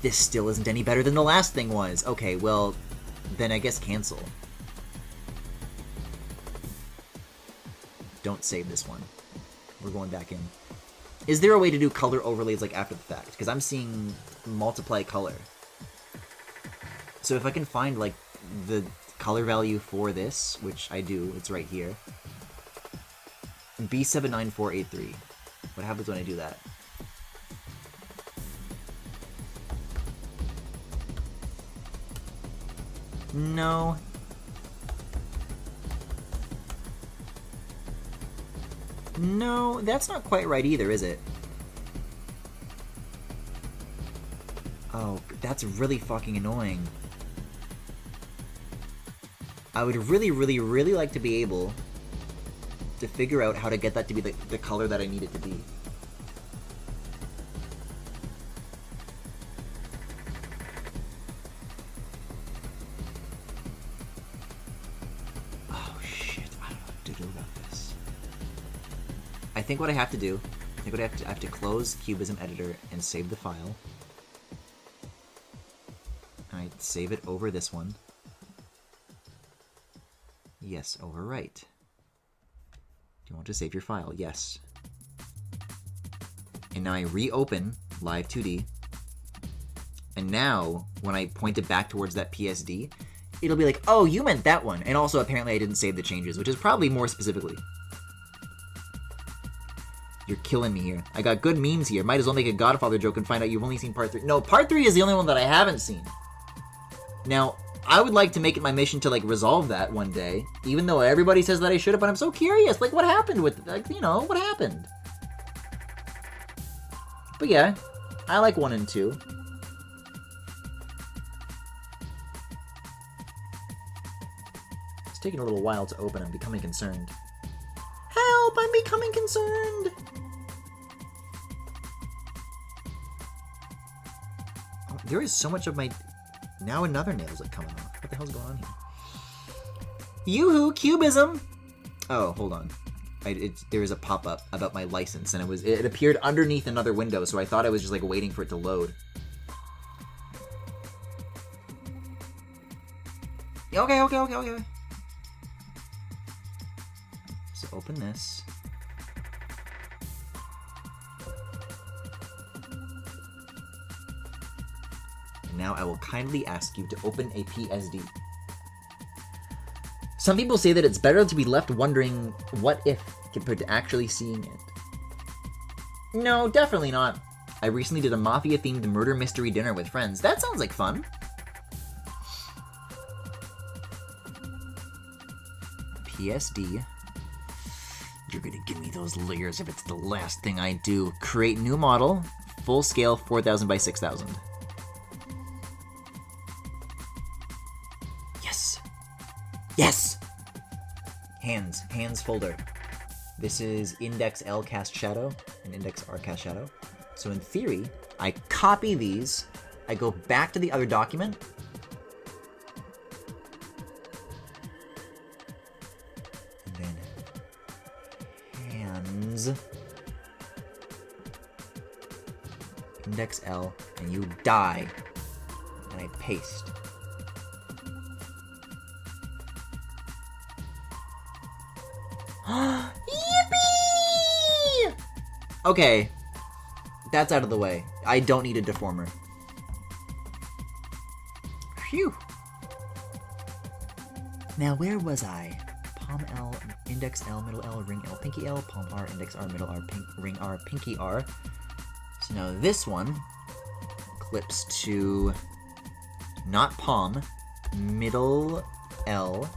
This still isn't any better than the last thing was. Okay, well, then I guess cancel. Don't save this one. We're going back in. Is there a way to do color overlays like after the fact? Because I'm seeing multiply color. So if I can find like the color value for this, which I do, it's right here. B79483. What happens when I do that? No. No, that's not quite right either, is it? Oh, that's really fucking annoying. I would really, really, really like to be able to figure out how to get that to be the color that I need it to be. Oh shit, I don't know what to do about this. I think what I have to do, I have to close Cubism Editor and save the file. I save it over this one. Yes, overwrite. Do you want to save your file? Yes. And now I reopen Live 2D. And now, when I point it back towards that PSD, it'll be like, oh, you meant that one. And also, apparently I didn't save the changes, which is probably more specifically. You're killing me here. I got good memes here. Might as well make a Godfather joke and find out you've only seen part 3. No, part 3 is the only one that I haven't seen. Now, I would like to make it my mission to, like, resolve that one day, even though everybody says that I should have, but I'm so curious. Like, what happened with, like, you know, what happened? But yeah, I like 1 and 2. It's taking a little while to open. I'm becoming concerned. Help! I'm becoming concerned! Oh, there is so much of my... Now another nail's like coming off. What the hell's going on here? Yoo-hoo! Cubism! Oh, hold on. There was a pop-up about my license, and it appeared underneath another window, so I thought I was just like waiting for it to load. Okay. So open this. And now I will kindly ask you to open a PSD. Some people say that it's better to be left wondering what if compared to actually seeing it. No, definitely not. I recently did a mafia-themed murder mystery dinner with friends. That sounds like fun. PSD. You're gonna give me those layers if it's the last thing I do. Create new model. Full scale 4000 by 6000. Yes! Yes! Hands folder. This is index L cast shadow and index R cast shadow. So in theory, I copy these, I go back to the other document, and then hands, index L, and you die, and I paste. Yippee! Okay, that's out of the way. I don't need a deformer. Phew. Now, where was I? Palm L, index L, middle L, ring L, pinky L, palm R, index R, middle R, ring R, pinky R. So now this one clips to not palm, middle L,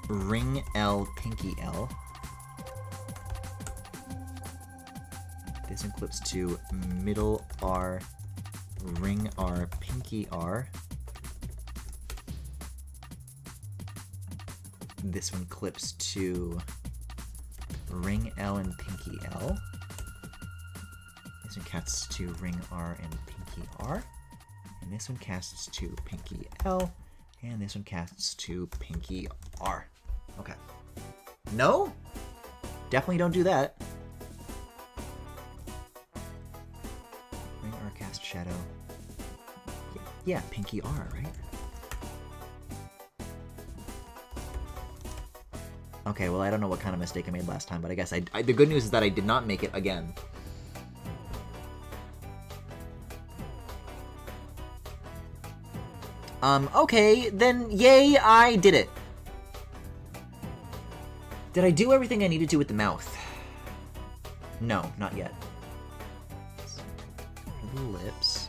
ring L, pinky L. This one clips to middle R, ring R, pinky R. This one clips to ring L and pinky L. This one casts to ring R and pinky R. And this one casts to pinky L. And this one casts to pinky R. Okay. No? Definitely don't do that. Ring R, cast shadow. Yeah, pinky R, right? Okay, well, I don't know what kind of mistake I made last time, but I guess the good news is that I did not make it again. Okay, then yay, I did it. Did I do everything I needed to with the mouth? No, not yet. The lips.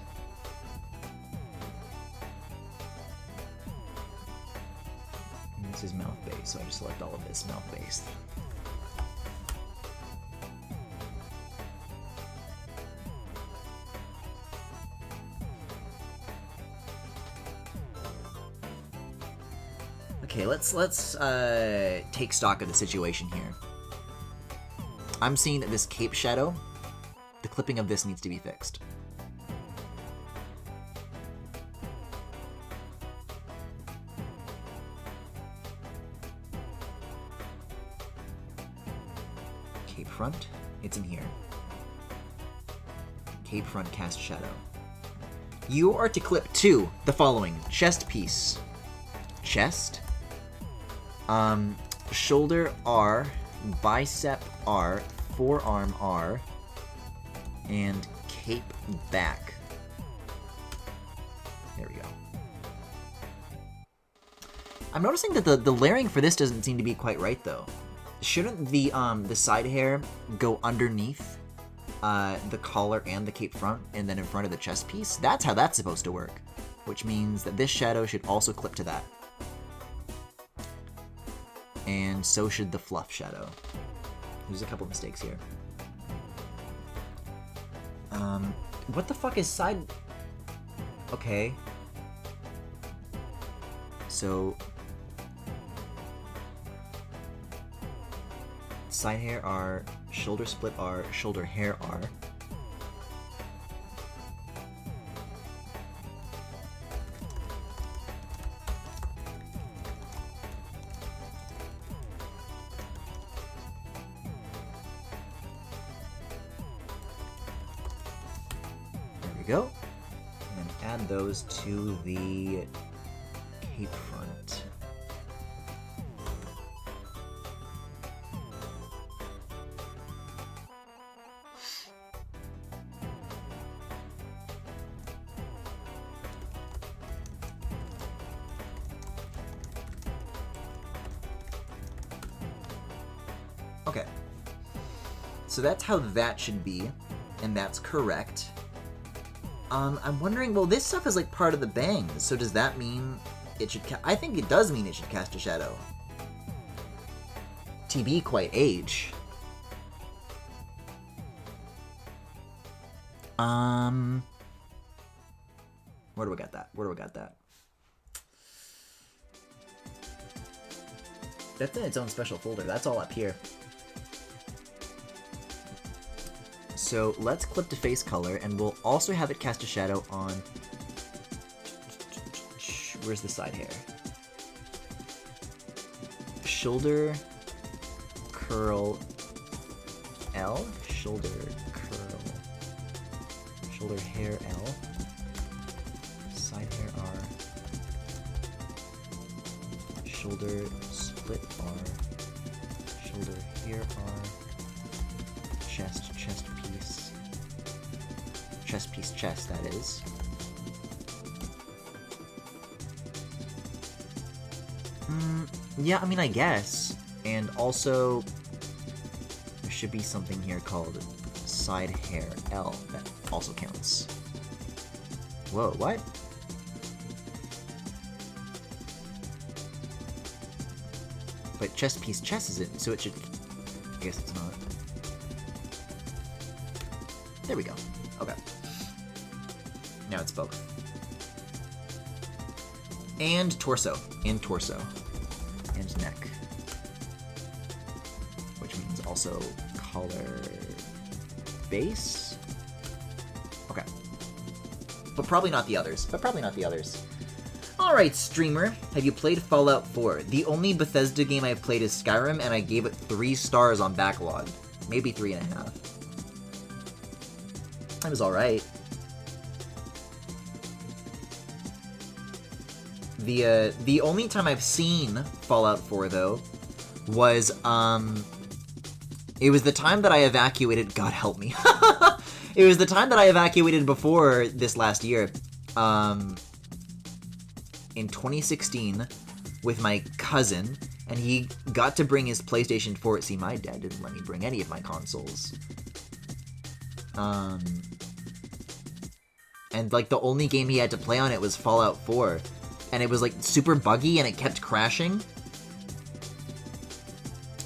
And this is mouth base, so I just select all of this mouth base. Okay, let's take stock of the situation here. I'm seeing that this cape shadow, the clipping of this needs to be fixed. Cape front, it's in here. Cape front, cast shadow. You are to clip to the following: chest piece, chest, shoulder R, bicep R, forearm R, and cape back. There we go. I'm noticing that the layering for this doesn't seem to be quite right though. Shouldn't the side hair go underneath the collar and the cape front, and then in front of the chest piece? That's how that's supposed to work. Which means that this shadow should also clip to that. And so should the fluff shadow. There's a couple mistakes here. What the fuck is side... Okay. So... side hair R, shoulder split R, shoulder hair R. Go, and then add those to the cape front. Okay, so that's how that should be, and that's correct. I'm wondering, well, this stuff is like part of the bangs, so does that mean it should I think it does mean it should cast a shadow. TB quite age. Where do we got that? Where do we got that? That's in its own special folder. That's all up here. So let's clip to face color, and we'll also have it cast a shadow on... Where's the side hair? Shoulder curl L, shoulder curl, shoulder hair L, side hair R, shoulder split R, shoulder hair R, chest piece, chest piece, chest, that is. Yeah, I mean, I guess. And also, there should be something here called side hair L that also counts. Whoa, what? But chest piece, chest isn't, so it should... I guess it's not. There we go. Okay. Now it's both. And torso. And torso. And neck. Also, color base. Okay. But probably not the others. Alright, streamer. Have you played Fallout 4? The only Bethesda game I've played is Skyrim, and I gave it 3 stars on Backlog. Maybe 3.5. It was alright. The only time I've seen Fallout 4, though, was, it was the time that I evacuated... God help me. It was the time that I evacuated before this last year, in 2016, with my cousin, and he got to bring his PlayStation 4. See, my dad didn't let me bring any of my consoles. And, like, the only game he had to play on it was Fallout 4. And it was, like, super buggy, and it kept crashing.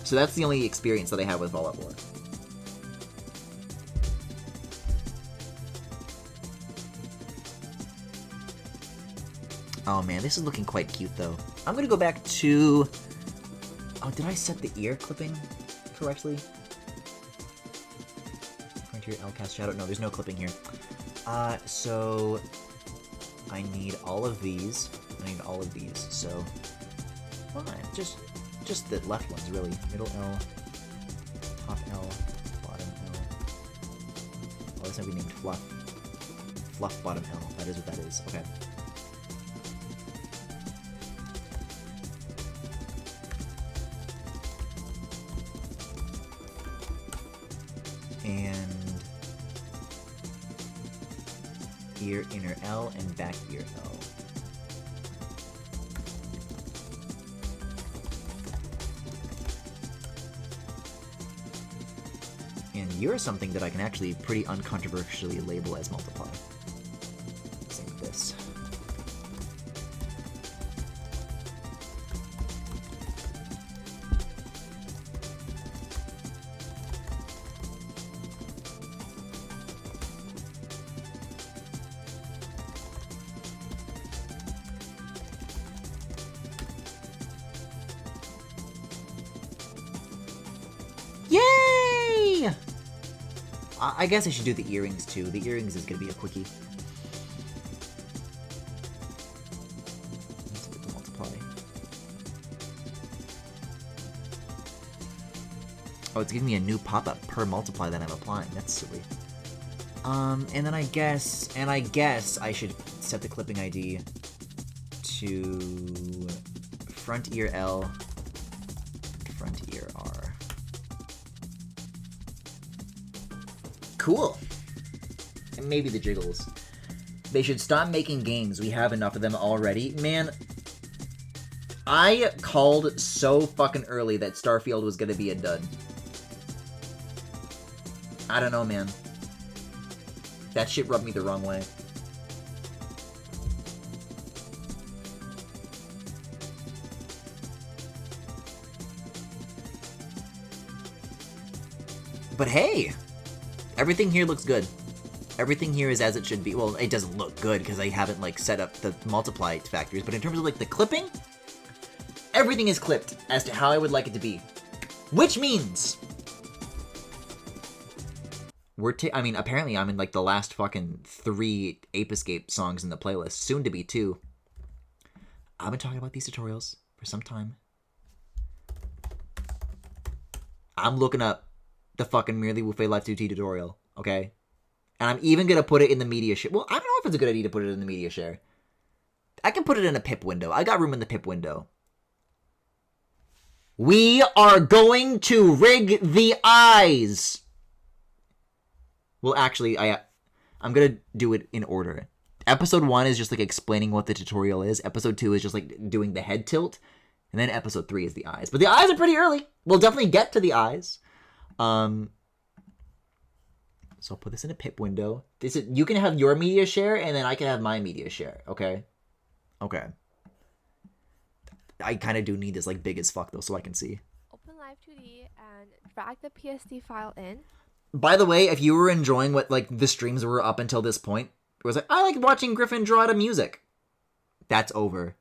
So that's the only experience that I had with Fallout 4. Oh man, this is looking quite cute though. I'm gonna go back to... Oh, did I set the ear clipping correctly? Frontier Lcast Shadow? No, there's no clipping here. So... I need all of these. So... Fine, just the left ones, really. Middle L, top L, bottom L. Oh, this might be named Fluff. Fluff bottom L. That is what that is. Okay. And ear inner L and back ear L. And you're something that I can actually pretty uncontroversially label as multiply. Same with this. Yay! I guess I should do the earrings too. The earrings is gonna be a quickie. Let's get the multiply. Oh, it's giving me a new pop-up per multiply that I'm applying. That's silly. And then I guess I should set the clipping ID to front ear L, front ear R. Cool. And maybe the jiggles. They should stop making games. We have enough of them already. Man, I called so fucking early that Starfield was gonna be a dud. I don't know, man. That shit rubbed me the wrong way. But hey! Everything here looks good. Everything here is as it should be. Well, it doesn't look good because I haven't, like, set up the multiply factors, but in terms of, like, the clipping, everything is clipped as to how I would like it to be. Which means... I mean, apparently I'm in, like, the last fucking 3 Ape Escape songs in the playlist. Soon to be 2. I've been talking about these tutorials for some time. I'm looking up the fucking Merely Wufe Live 2T tutorial, okay? And I'm even gonna put it in the media share. Well, I don't know if it's a good idea to put it in the media share. I can put it in a pip window. I got room in the pip window. We are going to rig the eyes! Well, actually, I'm gonna do it in order. Episode 1 is just, like, explaining what the tutorial is. Episode 2 is just, like, doing the head tilt. And then episode 3 is the eyes. But the eyes are pretty early. We'll definitely get to the eyes. So I'll put this in a pip window. You can have your media share, and then I can have my media share, okay? Okay. I kind of do need this, like, big as fuck, though, so I can see. Open Live 2D and drag the PSD file in. By the way, if you were enjoying what, like, the streams were up until this point, it was like, I like watching Griffin draw out of music. That's over.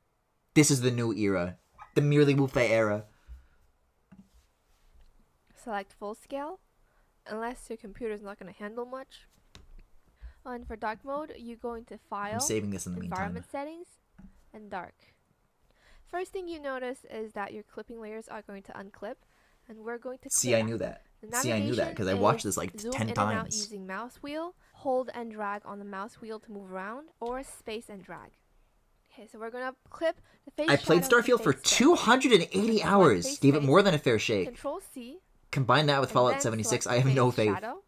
This is the new era. The Merely Wufe era. select full scale, unless your computer is not going to handle much. And for dark mode, you go into File, I'm saving this in the meantime. Environment Settings, and Dark. First thing you notice is that your clipping layers are going to unclip, and we're going to See, I knew that. See, I knew that because I watched this like 10 zoom in and out times. using mouse wheel, hold and drag on the mouse wheel to move around, or space and drag. Okay, so we're gonna clip the face. I played shadow and Starfield for face space. 280 hours. Face Gave it space. more than a fair shake. Control C. Combine that with and Fallout then 76, select I have no face faith shadow.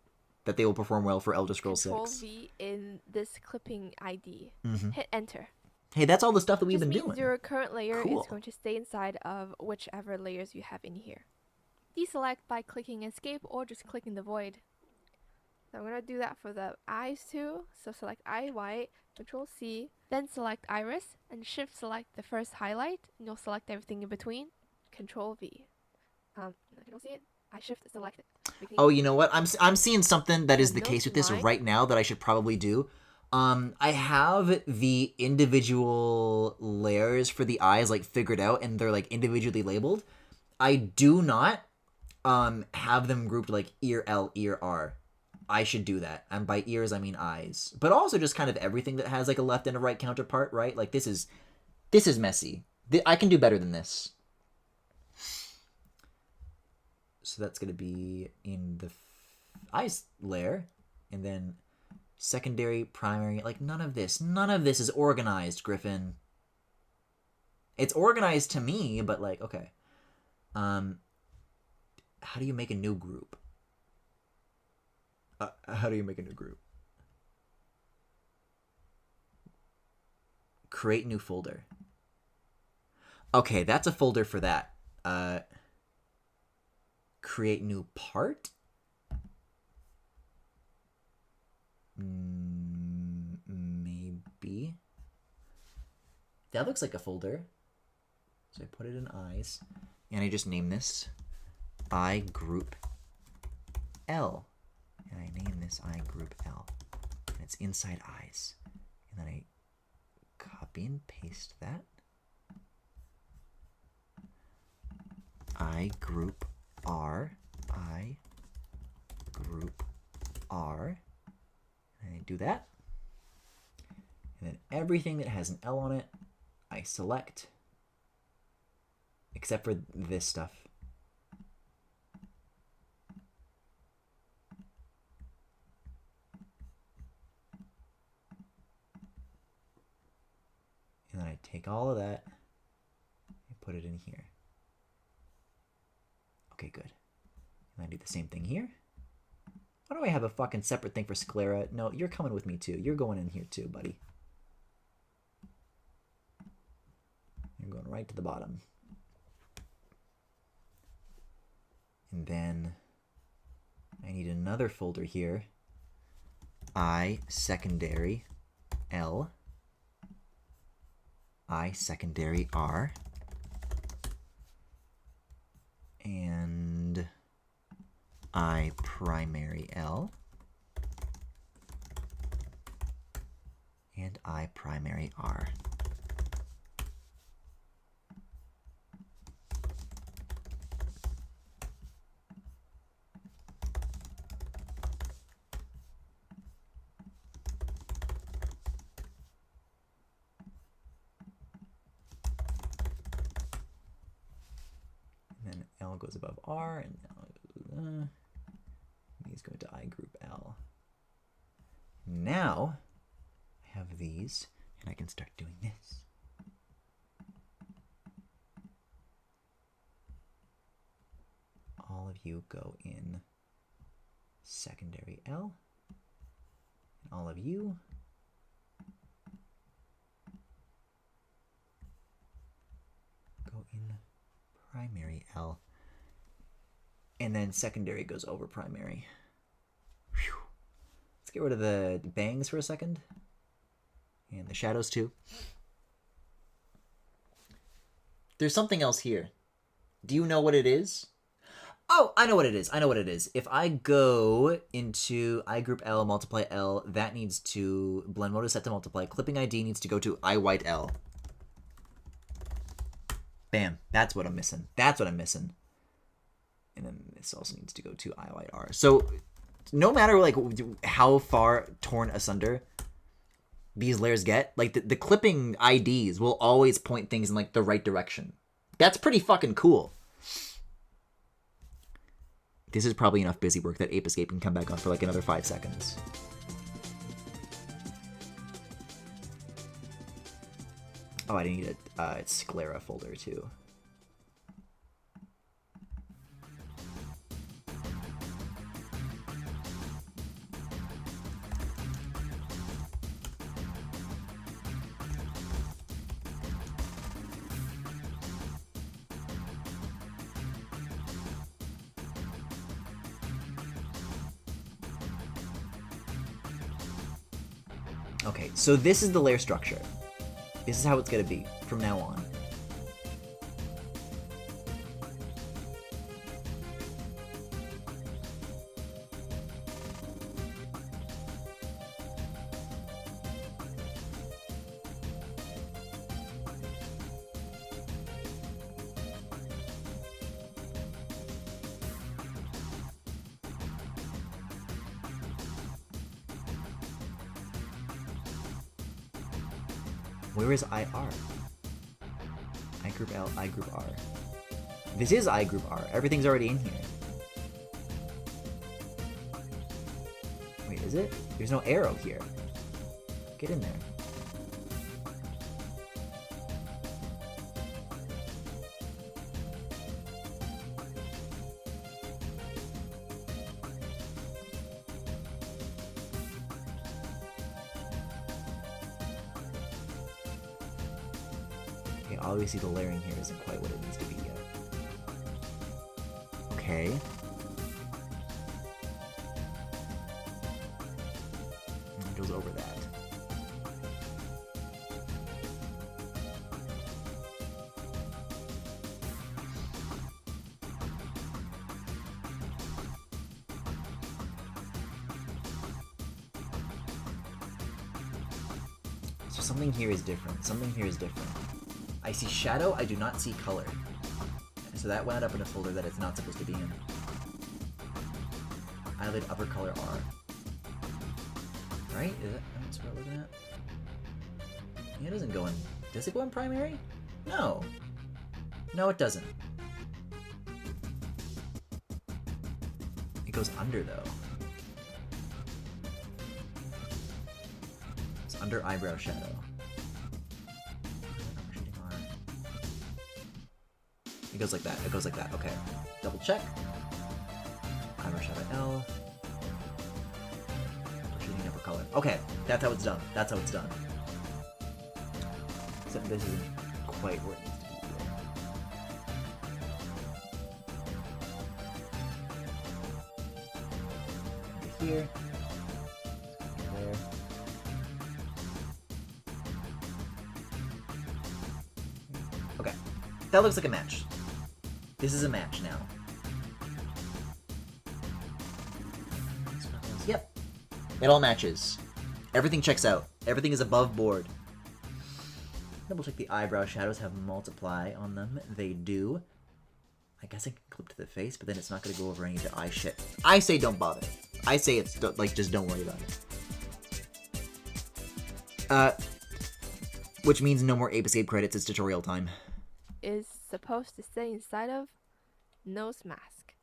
that they will perform well for Elder Scrolls Control 6. V in this clipping ID. Mhm. Hit enter. Hey, that's all the stuff that we've Just been means doing. your current layer Cool. is going to stay inside of whichever layers you have in here. Deselect by clicking escape or just clicking the void. So I'm going to do that for the eyes too. So select eye white, Control C, then select iris and shift select the first highlight, and you'll select everything in between. Control V. If you don't see it, I shift select it. Oh, you know what? I'm seeing something that is The the case notes with this line. right now that I should probably do. I have the individual layers for the eyes like figured out, and they're like individually labeled. I do not have them grouped like ear L, ear R. I should do that. And by ears I mean eyes. But also just kind of everything that has like a left and a right counterpart, right? Like this is messy. I can do better than this. So that's going to be in the eyes layer, and then secondary, primary, like none of this is organized, Griffin. It's organized to me, but like, okay. How do you make a new group? How do you make a new group? Create new folder. Okay, that's a folder for that. Create new part? Maybe. That looks like a folder. So I put it in eyes, and I just name this I group L. And I name this I group L. And it's inside eyes. And then I copy and paste that. I group R. I group R. And I do that. And then everything that has an L on it, I select. Except for this stuff. And then I take all of that and put it in here. Okay, good. And I do the same thing here. Why do I have a fucking separate thing for sclera? No, you're coming with me too. You're going in here too, buddy. You're going right to the bottom. And then I need another folder here. I secondary L. I secondary R. And I primary L. And I primary R. And then L goes above R, and L goes, these go into I group L. Now I have these, and I can start doing this. All of you go in secondary L, and all of you go in primary L. And then secondary goes over primary. Whew. Let's get rid of the bangs for a second. And the shadows too. There's something else here. Do you know what it is? Oh, I know what it is. I know what it is. If I go into I group L, multiply L, that needs to, blend mode is set to multiply. Clipping ID needs to go to I white L. Bam. That's what I'm missing. That's what I'm missing. And then This also needs to go to I white R. So no matter like how far torn asunder these layers get, like the clipping IDs will always point things in like the right direction. That's pretty fucking cool. This is probably enough busy work that Ape Escape can come back on for like another 5 seconds. Oh, I need a Sclera folder too. Okay, so this is the layer structure. This is how it's gonna be from now on. Where is IR? I group L, I group R. This is I group R. Everything's already in here. Wait, is it? There's no arrow here. Get in there. Obviously the layering here isn't quite what it needs to be yet. Okay. And it goes over that. So something here is different. Something here is different. I see shadow, I do not see color. So that wound up in a folder that it's not supposed to be in. Eyelid upper color R. Right? Is that that's what we're looking at? Yeah, it doesn't go in. Does it go in primary? No. No, it doesn't. It goes under though. It's under eyebrow shadow. It goes like that. It goes like that. Okay. Double check. Eyebrow shadow L. Shading upper color. Okay. That's how it's done. That's how it's done. Except this isn't quite where it needs to be. Over here. There. Okay. That looks like a match. This is a match now. Yep. It all matches. Everything checks out. Everything is above board. Double check the eyebrow shadows have multiply on them. They do. I guess I can clip to the face, but then it's not going to go over any of the eye shit. I say don't bother. I say it's like just don't worry about it. Which means no more Ape Escape credits. It's tutorial time. Is supposed to stay inside of nose mask.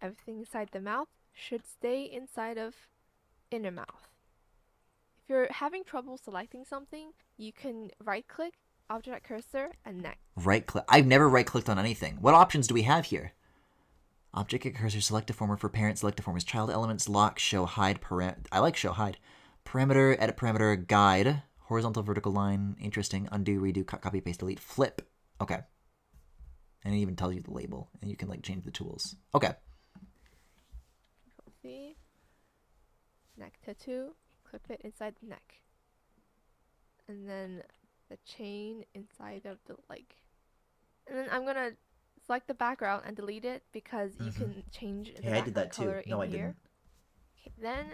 Everything inside the mouth should stay inside of inner mouth. If you're having trouble selecting something, you can right click, object cursor, and next. Right click. I've never right clicked on anything. What options do we have here? Object cursor, select deformer for parent, select deformer's child, elements, lock, show, hide, I like show, hide. Parameter, edit parameter, guide, horizontal, vertical line, interesting, undo, redo, cut, copy, paste, delete, flip. Okay. And it even tells you the label, and you can like change the tools. Okay. Control C. Neck tattoo. Clip it inside the neck. And then the chain inside of the leg. And then I'm gonna select the background and delete it because you can change the background I did that too. color No, in I here. didn't. Okay, then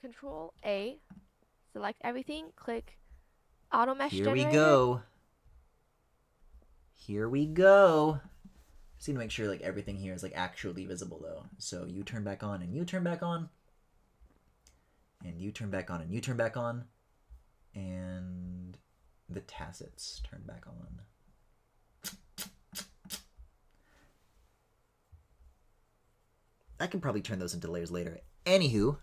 Control A. Select everything. Click Auto Mesh Here Generator. we go. Here we go. Just need to make sure like everything here is like actually visible though. So you turn back on and you turn back on. And you turn back on and you turn back on. And the tacits turn back on. I can probably turn those into layers later. Anywho,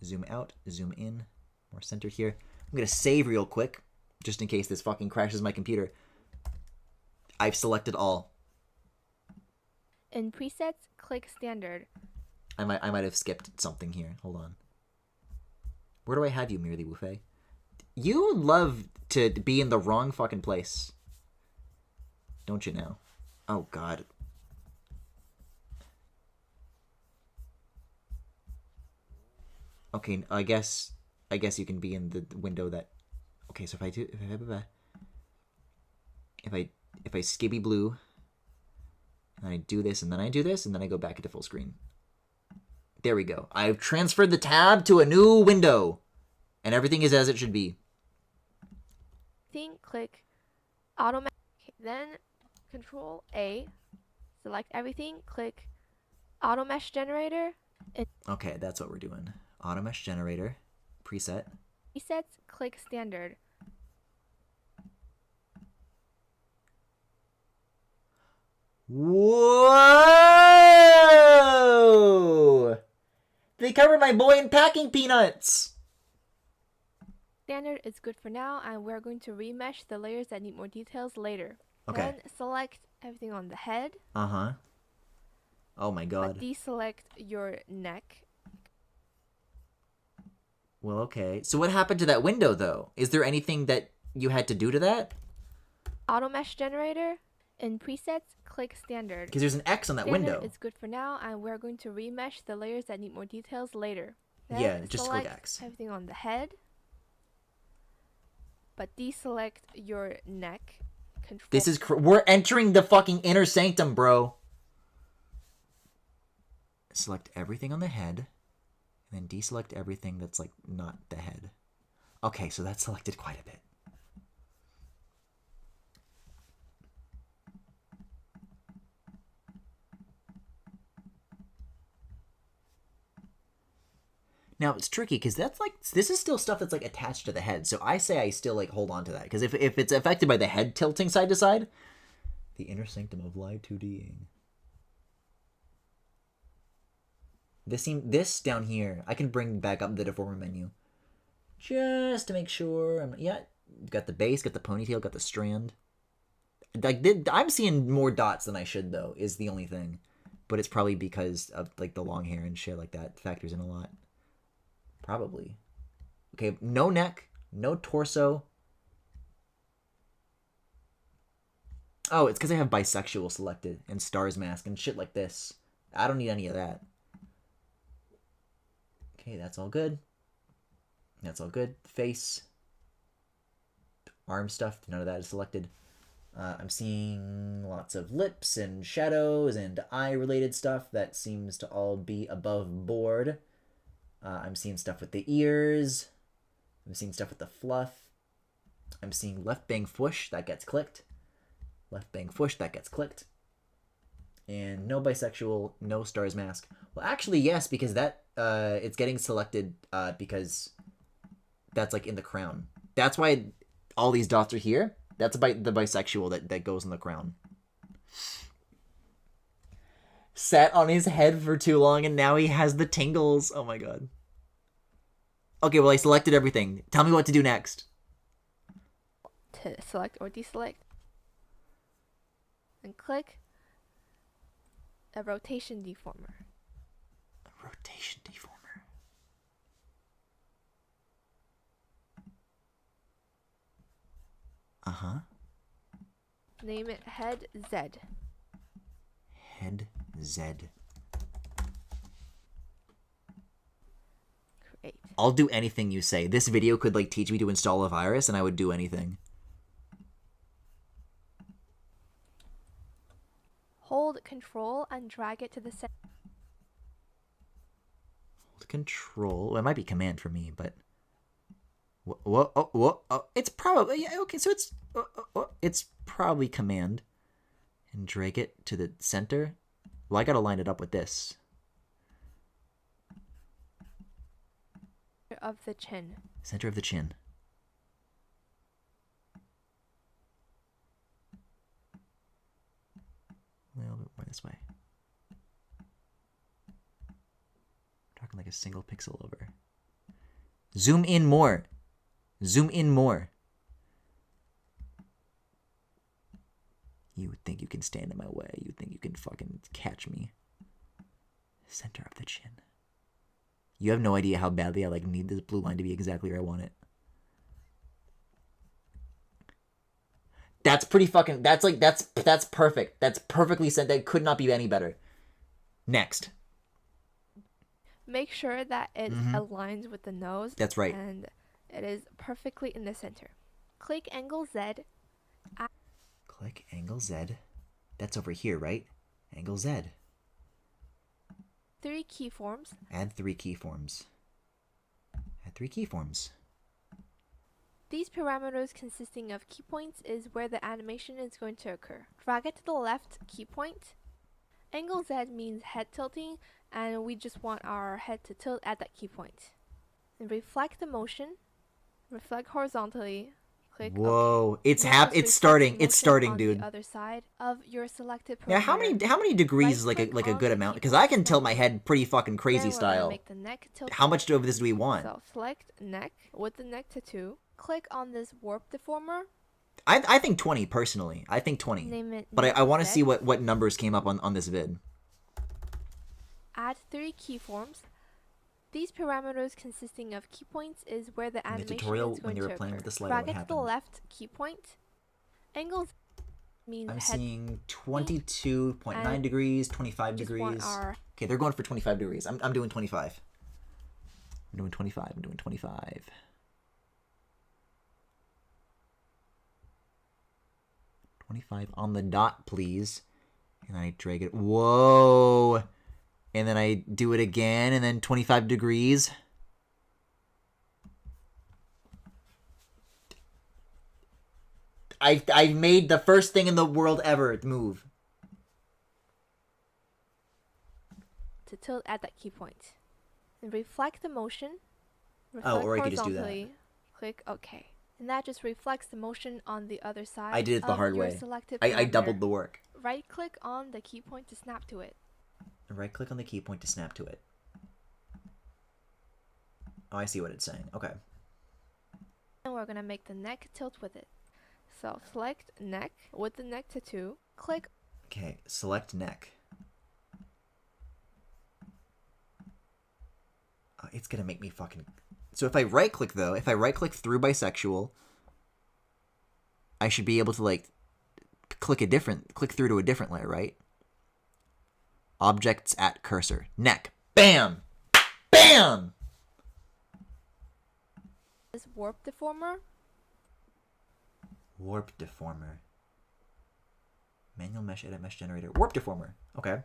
zoom out, zoom in, more center here. I'm gonna save real quick, just in case this fucking crashes my computer. I've selected all. In presets, click standard. I might have skipped something here. Hold on. Where do I have you, Merely Buffet? You love to be in the wrong fucking place. Don't you know? Oh god. Okay, I guess you can be in the window that. Okay, so if I skibby blue, and I do this, and then I do this, and then I go back into full screen. There we go. I've transferred the tab to a new window, and everything is as it should be. Click automatic. Okay, then Control A, select everything. Click Auto Mesh Generator. Okay, that's what we're doing. Auto Mesh Generator, preset. Presets, click standard. Whoa! They covered my boy in packing peanuts! Standard is good for now, and we're going to remesh the layers that need more details later. Okay. Then select everything on the head. Uh-huh. Oh my god. But deselect your neck. Well, okay. So what happened to that window, though? Is there anything that you had to do to that? Auto Mesh Generator. In presets, click standard. Because there's an X on that Standard window. is good for now, and we're going to remesh the layers that need more details later. Then Yeah, just click select X. everything on the head. But deselect your neck. Control. This is we're entering the fucking inner sanctum, bro. Select everything on the head, and then deselect everything that's like not the head. Okay, so that's selected quite a bit. Now it's tricky because that's like this is still stuff that's like attached to the head. So I say I still like hold on to that because if it's affected by the head tilting side to side, the inner sanctum of live 2Ding. This down here I can bring back up the deformer menu just to make sure. Yeah, got the base, got the ponytail, got the strand. Like I'm seeing more dots than I should though. Is the only thing, but it's probably because of like the long hair and shit like that factors in a lot. Probably. Okay, no neck, no torso. Oh, it's because I have bisexual selected and stars mask and shit like this. I don't need any of that. Okay, that's all good. That's all good. Face. Arm stuff, none of that is selected. I'm seeing lots of lips and shadows and eye-related stuff. That seems to all be above board. I'm seeing stuff with the ears. I'm seeing stuff with the fluff. I'm seeing left bang fush, that gets clicked. Left bang fush, that gets clicked. And no bisexual, no stars mask. Well, actually, yes, because that it's getting selected because that's like in the crown. That's why all these dots are here. That's the bisexual that goes in the crown. Sat on his head for too long and now he has the tingles. Oh my god. Okay, well I selected everything. Tell me what to do next. To select or deselect. And click a rotation deformer. A rotation deformer. Uh-huh. Name it Head Z. Head Z. Great. I'll do anything you say. This video could like teach me to install a virus and I would do anything. Hold Control and drag it to the center. Hold Control. Well, it might be Command for me, but what? Oh, it's probably, yeah, okay, so it's probably Command. and drag it to the center. Well, I gotta line it up with this. Of the chin. Center of the chin. A little bit more this way. Talking like a single pixel over. Zoom in more. Zoom in more. You would think you can stand in my way. You think you can fucking catch me. Center of the chin. You have no idea how badly I like need this blue line to be exactly where I want it. That's pretty fucking, that's perfect. That's perfectly sent. That could not be any better. Next. Make sure that it aligns with the nose. That's right. And it is perfectly in the center. Click angle Z. Click angle Z. That's over here, right? Angle Z. 3 keyforms. Add 3 keyforms. Add 3 keyforms. These parameters consisting of key points is where the animation is going to occur. Drag it to the left key point. Angle Z means head tilting, and we just want our head to tilt at that key point. And reflect the motion. Reflect horizontally. Click Whoa, OK. it's starting, dude. The other side of your selected parameter. Yeah, how many degrees is like a good amount? Because I can tilt my head pretty fucking crazy style. Make the neck tilt. How much of this do we want? So select neck with the neck tattoo. Click on this warp deformer. I think 20 personally. I think 20. Name it. But I want to see what numbers came up on this vid. Add 3 keyforms. These parameters consisting of key points is where the animation is going when you were to playing occur. with the slider, Drag what it to the happened? left key point. Angles means I'm head. seeing 22.9 degrees, 25 degrees. Okay, they're going for 25 degrees. I'm doing 25. I'm doing 25. I'm doing 25. On the dot, please. And I drag it. Whoa. And then I do it again, and then 25 degrees. I've made the first thing in the world ever move. To tilt at that key point. And reflect the motion. Oh, or I could just do that. Horizontally. Click OK. And that just reflects the motion on the other side. I did it the hard way. I doubled the work. Right click on the key point to snap to it. Right click on the key point to snap to it. Oh, I see what it's saying. Okay. And we're gonna make the neck tilt with it. So select neck with the neck tattoo. Click. Okay, select neck. It's gonna make me fucking... So if I right click though, if I right click through bisexual, I should be able to like click through to a different layer, right? Objects at cursor. Neck. Bam! Bam! This warp deformer. Warp deformer. Manual mesh edit mesh generator. Warp deformer. Okay.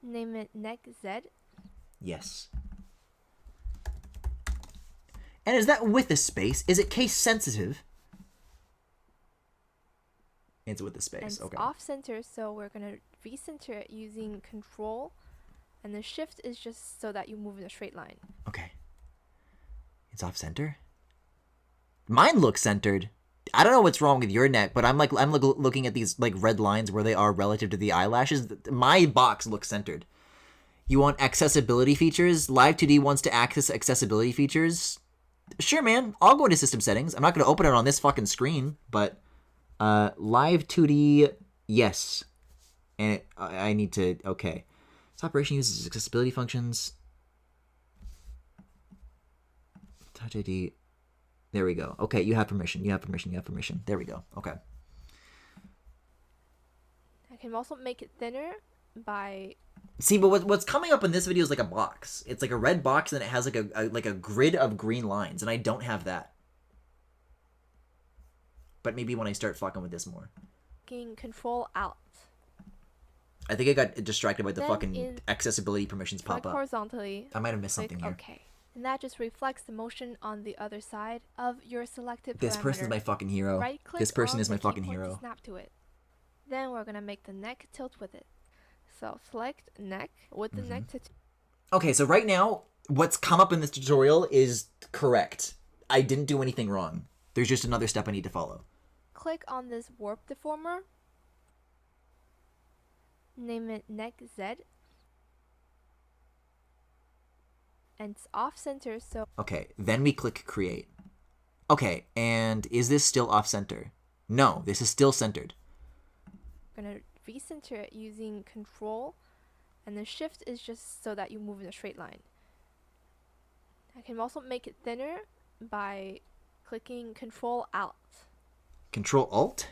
Name it neck Z. Yes. And is that with a space? Is it case sensitive? It's with the space. And okay. It's off center, so we're gonna recenter it using Control, and the Shift is just so that you move in a straight line. Okay. It's off center. Mine looks centered. I don't know what's wrong with your neck, but I'm looking at these like red lines where they are relative to the eyelashes. My box looks centered. You want accessibility features? Live 2D wants to access accessibility features. Sure, man. I'll go into system settings. I'm not going to open it on this fucking screen, but Live 2D, yes. And I need to, okay. This operation uses accessibility functions. Touch ID. There we go. Okay, you have permission. You have permission. You have permission. There we go. Okay. I can also make it thinner by... See, but what's coming up in this video is like a box. It's like a red box, and it has like a grid of green lines, and I don't have that. But maybe when I start fucking with this more. Control Alt. I think I got distracted by the fucking accessibility permissions pop up. Horizontally. I might have missed something here. Okay. And that just reflects the motion on the other side of your selected parameter. This person is my fucking hero. Right-click This person on is my the key fucking point to hero. snap to it. Then we're gonna make the neck tilt with it. So select neck with the neck to. Okay, so right now, what's come up in this tutorial is correct. I didn't do anything wrong. There's just another step I need to follow. Click on this warp deformer. Name it neck Z. And it's off center, so Okay, then we click create. Okay, and is this still off center? No, this is still centered. I'm gonna recenter it using control, and the shift is just so that you move in a straight line. I can also make it thinner by clicking Control Alt. Control Alt?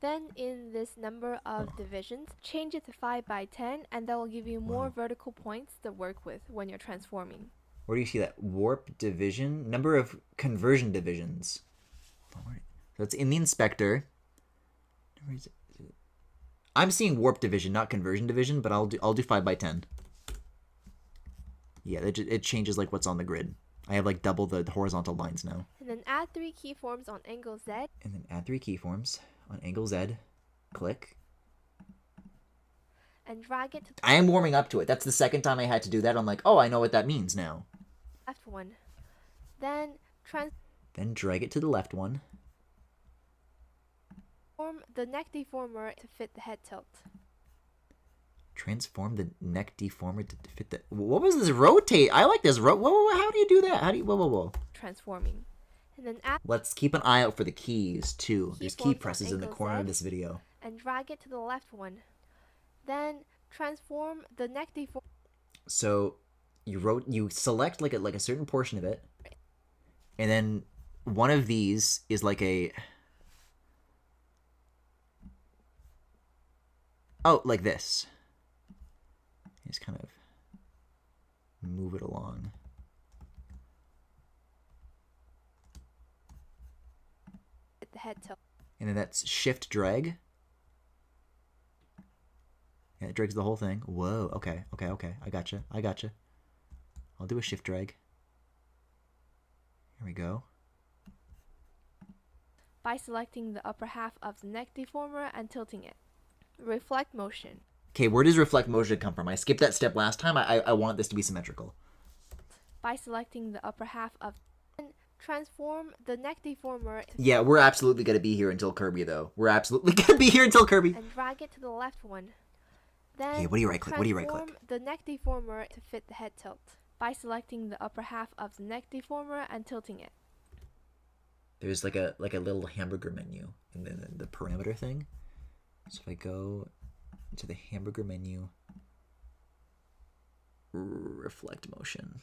Then in this number of divisions, change it to 5 by 10, and that will give you more vertical points to work with when you're transforming. Where do you see that? Warp division? Number of conversion divisions. So it's in the inspector. Where is it? I'm seeing warp division, not conversion division, but I'll do 5 by 10. Yeah, it changes like what's on the grid. I have like double the horizontal lines now. And then add 3 keyforms on angle Z. And then add 3 keyforms on angle Z. Click. And drag it to the I am warming up to it. That's the second time I had to do that. I'm like, oh, I know what that means now. left one. Then Then drag it to the left one. transform the neck deformer to fit the head tilt. Transform the neck deformer to fit the... What was this? Rotate. I like this. Whoa, how do you do that? How do you... Whoa. Transforming. And then add Let's keep an eye out for the keys, too. There's key keyforms presses on in the angle corner Z, of this video. and drag it to the left one. Then transform the neck deformer. So you select like a certain portion of it, and then one of these is like a... Oh, like this. Just kind of move it along. The head tilt. And then that's shift drag. Yeah, it drags the whole thing. Whoa, okay. I gotcha. I'll do a shift drag. Here we go. By selecting the upper half of the neck deformer and tilting it. Reflect motion. Okay, where does reflect motion come from? I skipped that step last time. I want this to be symmetrical. By selecting the upper half of transform the neck deformer. Yeah, we're absolutely going to be here until Kirby, though. We're absolutely going to be here until Kirby. And drag it to the left one. Then Okay, what do you right click? transform the neck deformer to fit the head tilt. By selecting the upper half of the neck deformer and tilting it. There's like a little hamburger menu and then the parameter thing. So if I go to the hamburger menu, reflect motion.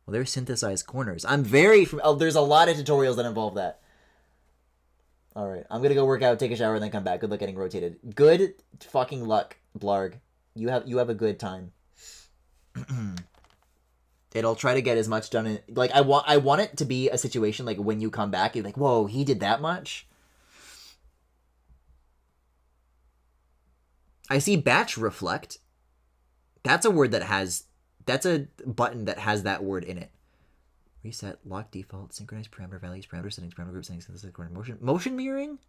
Well, there's synthesized corners. I'm very there's a lot of tutorials that involve that. All right, I'm gonna go work out, take a shower, and then come back. Good luck getting rotated. Good fucking luck, Blarg. You have a good time. It'll try to get as much done in, like I want it to be a situation like when you come back, you're like, whoa, he did that much. I see batch reflect. That's a word that's a button that has that word in it. Reset, lock default, synchronize parameter values, parameter settings, parameter group settings, motion mirroring.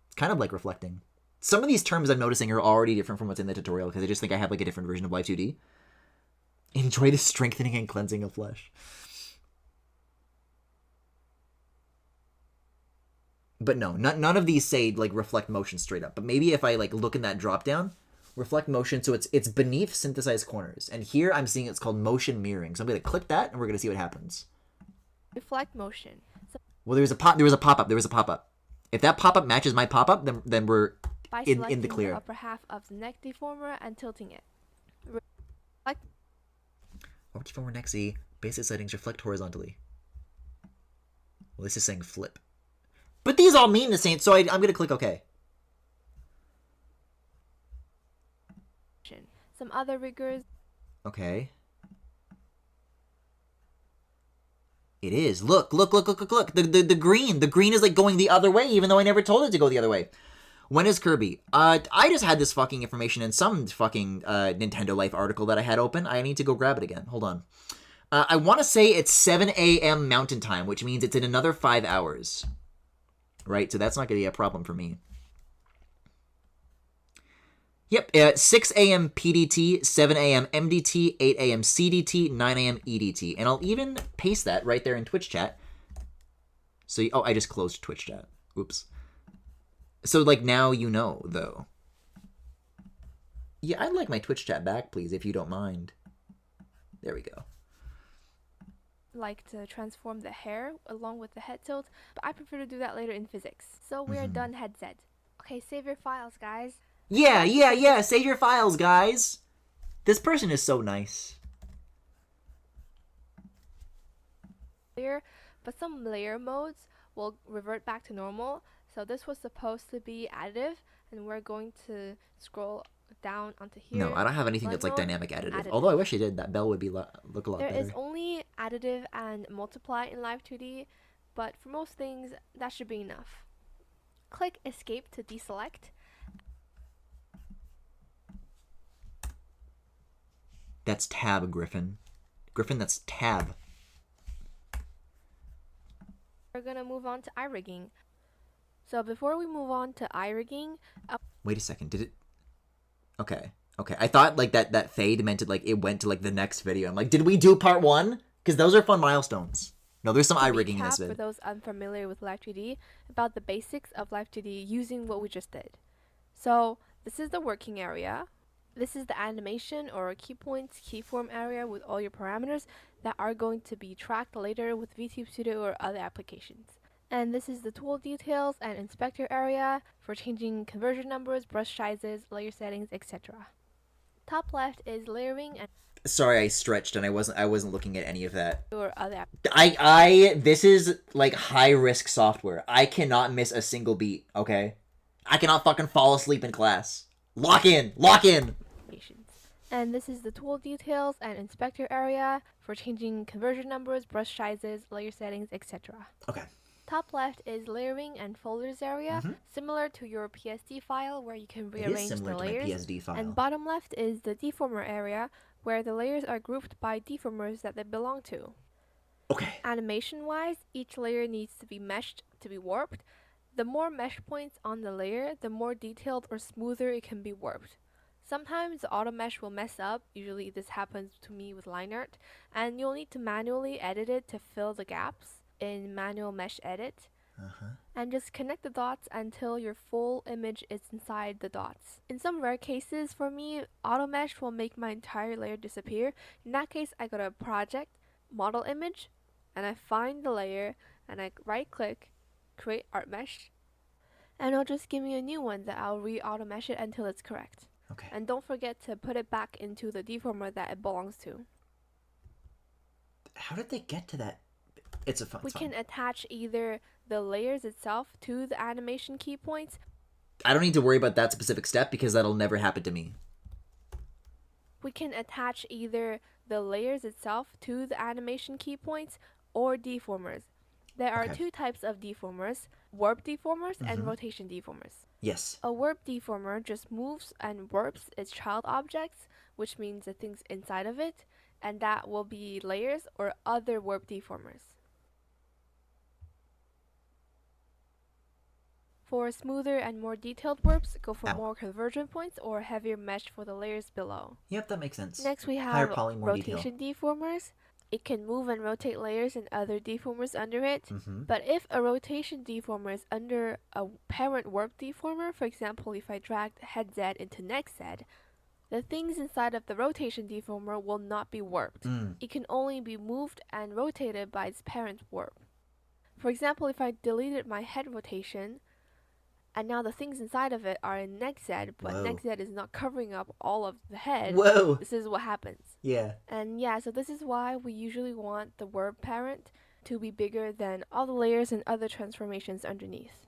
It's kind of like reflecting. Some of these terms I'm noticing are already different from what's in the tutorial because I just think I have like a different version of Live 2D. Enjoy the strengthening and cleansing of flesh. But no, none of these say like reflect motion straight up. But maybe if I like look in that drop down, reflect motion, so it's beneath synthesized corners. And here I'm seeing it's called motion mirroring. So I'm gonna click that and we're gonna see what happens. Reflect motion. Well, there was a pop-up. If that pop-up matches my pop-up, then we're By in selecting the clear. the upper half of the neck deformer and tilting it. Warp deformer neck Z, basic settings, reflect horizontally. Well, this is saying flip. But these all mean the same, so I'm going to click OK. Some other riggers. Okay. It is. Look. The green. The green is like going the other way, even though I never told it to go the other way. When is Kirby? I just had this fucking information in some fucking Nintendo Life article that I had open. I need to go grab it again. Hold on. I want to say it's 7 a.m. Mountain Time, which means it's in another 5 hours. Right? So that's not going to be a problem for me. Yep, 6 a.m. PDT, 7 a.m. MDT, 8 a.m. CDT, 9 a.m. EDT. And I'll even paste that right there in Twitch chat. So, oh, I just closed Twitch chat. Oops. So, like, now you know, though. Yeah, I'd like my Twitch chat back, please, if you don't mind. There we go. Like to transform the hair along with the head tilt, but I prefer to do that later in physics. So we're done headset. Okay, save your files, guys. Yeah, save your files, guys. This person is so nice. But some layer modes will revert back to normal. So this was supposed to be additive, and we're going to scroll down onto here. No, I don't have anything that's like dynamic additive. Although I wish I did. That bell would be look a lot better. There is only additive and multiply in Live 2D, but for most things, that should be enough. Click Escape to deselect. That's tab, Griffin. Griffin, that's tab. We're gonna move on to eye rigging. So before we move on to eye rigging, wait a second. Did it? Okay. I thought like that fade meant it went to like the next video. I'm like, did we do part 1? Because those are fun milestones. No, there's some eye rigging in this vid. For those unfamiliar with Live 2D, about the basics of Live 2D using what we just did. So this is the working area. This is the animation or key points, keyform area with all your parameters that are going to be tracked later with VTube Studio or other applications. And this is the tool details and inspector area for changing conversion numbers, brush sizes, layer settings, etc. Top left is layering and sorry, I stretched and I wasn't looking at any of that. or other. This is like high risk software. I cannot miss a single beat, okay? I cannot fucking fall asleep in class. Lock in. And this is the tool details and inspector area for changing conversion numbers, brush sizes, layer settings, etc. Okay. Top left is layering and folders area, similar to your PSD file where you can rearrange the layers. To my PSD file. And bottom left is the deformer area where the layers are grouped by deformers that they belong to. Okay. Animation wise, each layer needs to be meshed to be warped. The more mesh points on the layer, the more detailed or smoother it can be warped. Sometimes the auto mesh will mess up, usually this happens to me with line art, and you'll need to manually edit it to fill the gaps in manual mesh edit. And just connect the dots until your full image is inside the dots. In some rare cases for me, auto mesh will make my entire layer disappear. In that case, I go to project, model image, and I find the layer and I right click, create art mesh, and it'll just give me a new one that I'll re-auto mesh it until it's correct. Okay. And don't forget to put it back into the deformer that it belongs to. How did they get to that? It's fun. We can attach either the layers itself to the animation key points. I don't need to worry about that specific step because that'll never happen to me. We can attach either the layers itself to the animation key points or deformers. There are two types of deformers, warp deformers and rotation deformers. Yes. A warp deformer just moves and warps its child objects, which means the things inside of it, and that will be layers or other warp deformers. For smoother and more detailed warps, go for more conversion points or heavier mesh for the layers below. Yep, that makes sense. Next we higher have poly, more rotation deformers. It can move and rotate layers and other deformers under it. But if a rotation deformer is under a parent warp deformer, for example, if I dragged head Z into neck Z, the things inside of the rotation deformer will not be warped. It can only be moved and rotated by its parent warp. For example, if I deleted my head rotation, and now the things inside of it are in neck Z, but neck Z is not covering up all of the head. Whoa. This is what happens. Yeah. And yeah, so this is why we usually want the warp parent to be bigger than all the layers and other transformations underneath.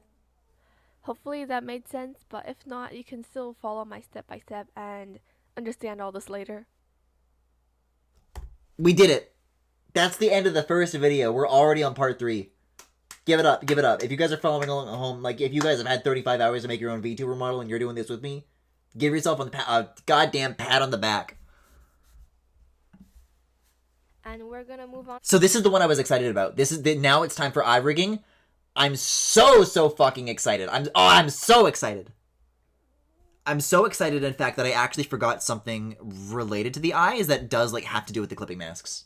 Hopefully that made sense, but if not, you can still follow my step-by-step and understand all this later. We did it. That's the end of the first video. We're already on part 3. Give it up. Give it up. If you guys are following along at home, like if you guys have had 35 hours to make your own VTuber model and you're doing this with me, give yourself a goddamn pat on the back. And we're gonna move on. So this is the one I was excited about. Now it's time for eye rigging. I'm so fucking excited. I'm so excited. I'm so excited, in fact, that I actually forgot something related to the eyes that does like have to do with the clipping masks.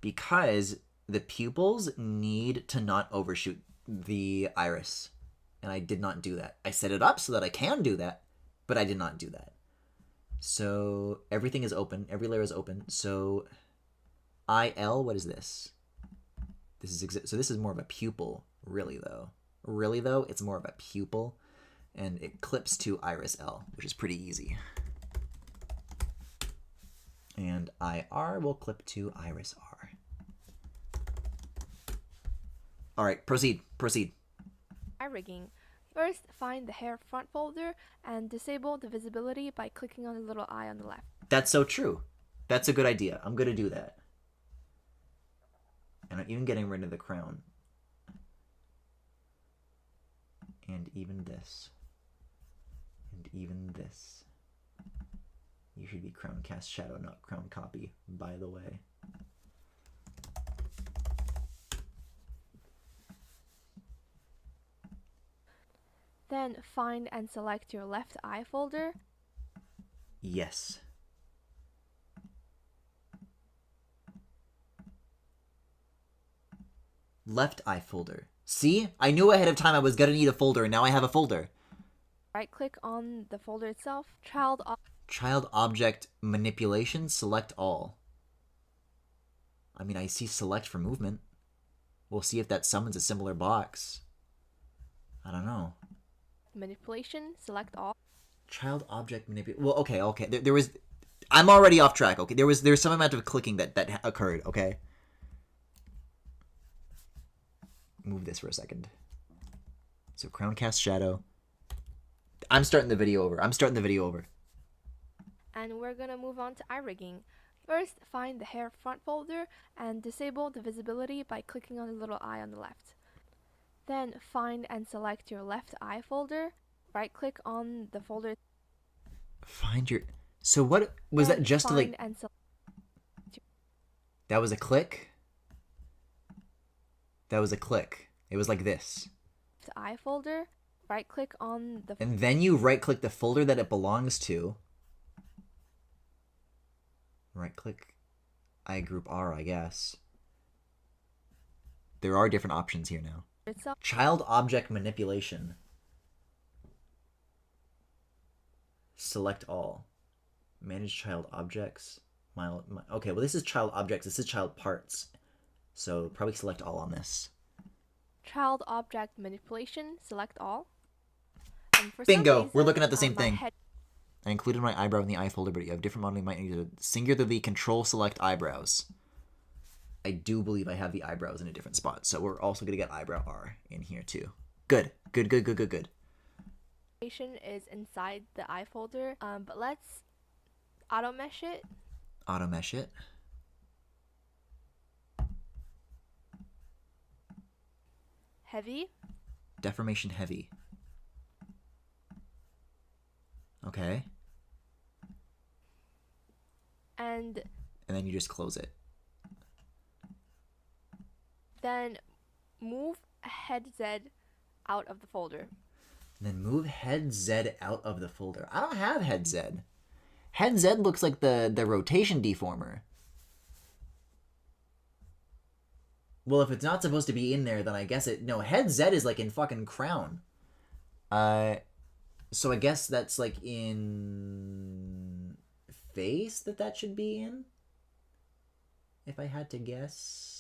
Because the pupils need to not overshoot the iris. And I did not do that. I set it up so that I can do that, but I did not do that. So everything is open. Every layer is open. So IL, what is this? So this is more of a pupil, really though. Really though, it's more of a pupil. And it clips to iris L, which is pretty easy. And IR will clip to iris R. All right, proceed. Eye rigging. First, find the hair front folder and disable the visibility by clicking on the little eye on the left. That's so true. That's a good idea. I'm gonna do that. And I'm even getting rid of the crown. And even this. And even this. You should be crown cast shadow, not crown copy, by the way. Then find and select your left eye folder. Yes. Left eye folder. See? I knew ahead of time I was gonna need a folder, and now I have a folder. Right click on the folder itself. Child object manipulation, select all. I mean, I see select for movement. We'll see if that summons a similar box. I don't know. Manipulation, select all. Child object manipulation. Well, okay. There was... I'm already off track, okay? There's some amount of clicking that occurred, okay? Move this for a second. So crown cast shadow. I'm starting the video over. And we're gonna move on to eye rigging. First, find the hair front folder and disable the visibility by clicking on the little eye on the left. Then find and select your left eye folder. Right click on the folder. Find your... So what... Was that just to like... That was a click? That was a click. It was like this. Eye folder. Right click on the... And then you right click the folder that it belongs to. Right click I group R, I guess. There are different options here now. Child object manipulation. Select all. Manage child objects. Okay, well this is child objects. This is child parts. So probably select all on this. Child object manipulation. Select all. Bingo! We're looking at the same thing. I included my eyebrow in the eye folder, but you have different modeling. You might need to singularly control select eyebrows. I do believe I have the eyebrows in a different spot, so we're also going to get eyebrow R in here too. Good. Is inside the eye folder, but let's auto mesh it. Heavy. Deformation heavy. Okay. And then you just close it. Then move head Z out of the folder. Then move head Z out of the folder. I don't have head Z. Head Z looks like the rotation deformer. Well, if it's not supposed to be in there, then I guess it... No, head Z is like in fucking crown. So I guess that's like in face that should be in? If I had to guess.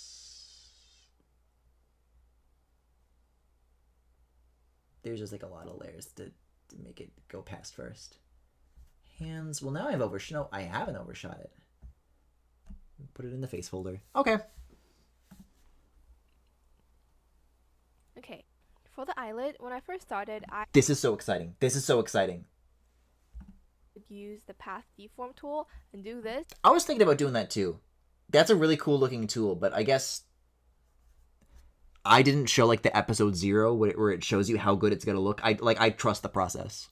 There's just like a lot of layers to make it go past first. Hands. Well, now I have overshot. No, I haven't overshot it. Put it in the face folder. Okay. Okay. For the eyelid, when I first started, This is so exciting. Would use the path deform tool and do this. I was thinking about doing that too. That's a really cool looking tool, but I guess I didn't show like the episode 0 where it shows you how good it's gonna look. I trust the process.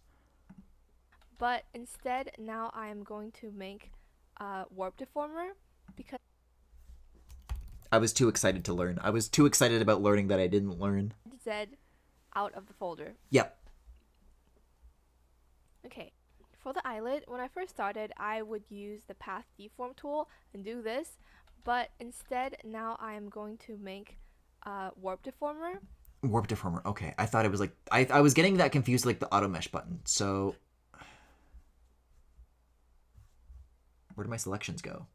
But instead, now I am going to make warp deformer because I was too excited to learn. I was too excited about learning that I didn't learn. Z out of the folder. Yep. Okay. For the eyelid, when I first started, I would use the path deform tool and do this, but instead now I am going to make a warp deformer. Warp deformer. Okay. I thought it was like I was getting that confused with, like, the auto mesh button. So where do my selections go?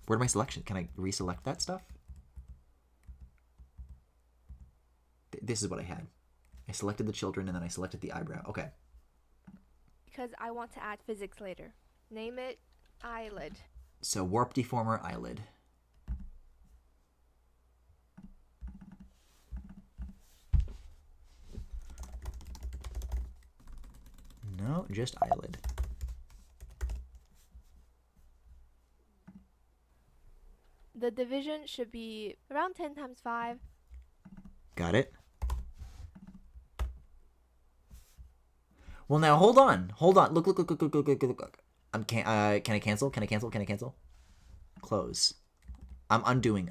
Where do my selections? Can I reselect that stuff? This is what I had. I selected the children and then I selected the eyebrow. Okay. Because I want to add physics later. Name it eyelid. So warp deformer eyelid. No, just eyelid. The division should be around 10 times 5. Got it. Well, now hold on. Hold on. Look. Can I cancel? Can I cancel? Can I cancel? Close. I'm undoing.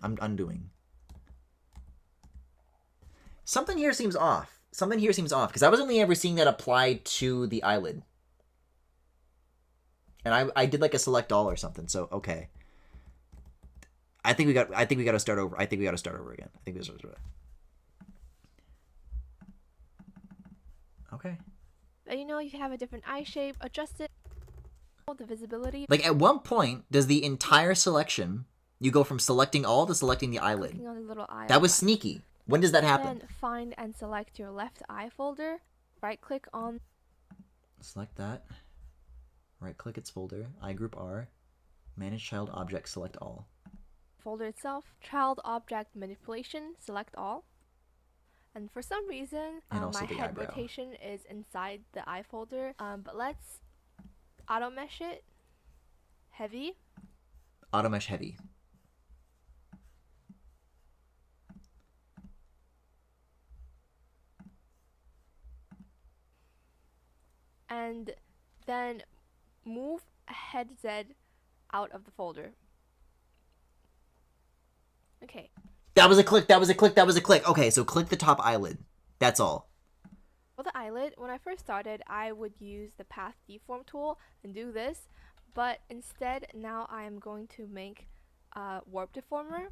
Something here seems off. Because I was only ever seeing that applied to the eyelid. And I did like a select all or something, so okay. I think we got to start over. Again. Okay. You know, you have a different eye shape, adjust it, the visibility. Like, at one point, does the entire selection, you go from selecting all to selecting the eyelid. Clicking on the little eye. That was sneaky. When does that happen? Then find and select your left eye folder. Right click on. Select that. Right click its folder. Eye group R. Manage child object. Select all. Folder itself. Child object manipulation. Select all. And for some reason, my head eyebrow. rotation is inside the eye folder. But let's auto mesh it. Heavy. Auto mesh heavy. And then move head Z out of the folder. Okay. That was a click. Okay, so click the top eyelid. That's all. For the eyelid, when I first started, I would use the path deform tool and do this, but instead now I am going to make a warp deformer.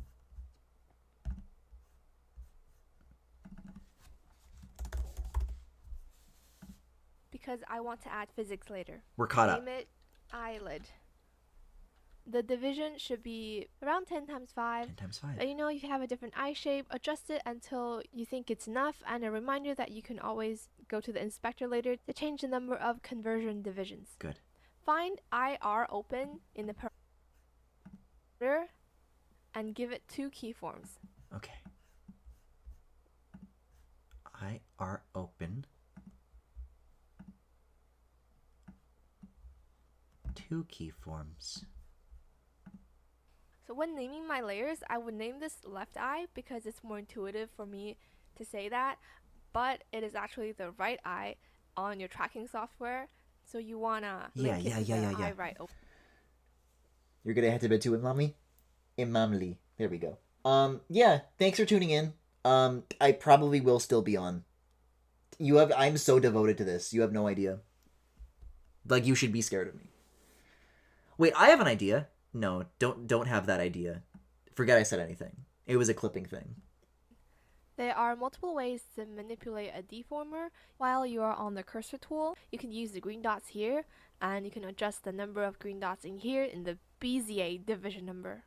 Because I want to add physics later. We're caught up. Name it eyelid. The division should be around 10 times 5. 10 times 5. You know, you have a different eye shape, adjust it until you think it's enough, and a reminder that you can always go to the inspector later to change the number of conversion divisions. Good. Find IR open in the parameter and give it 2 keyforms. Okay. IR open. 2 keyforms. So when naming my layers, I would name this left eye because it's more intuitive for me to say that, but it is actually the right eye on your tracking software, so you wanna link it to the eye right open. You're gonna head to bed too, Imamli. There we go. Yeah, thanks for tuning in. I probably will still be on. I'm so devoted to this. You have no idea. Like, you should be scared of me. Wait, I have an idea. No, don't have that idea. Forget I said anything. It was a clipping thing. There are multiple ways to manipulate a deformer. While you are on the cursor tool, you can use the green dots here, and you can adjust the number of green dots in here in the Bezier division number.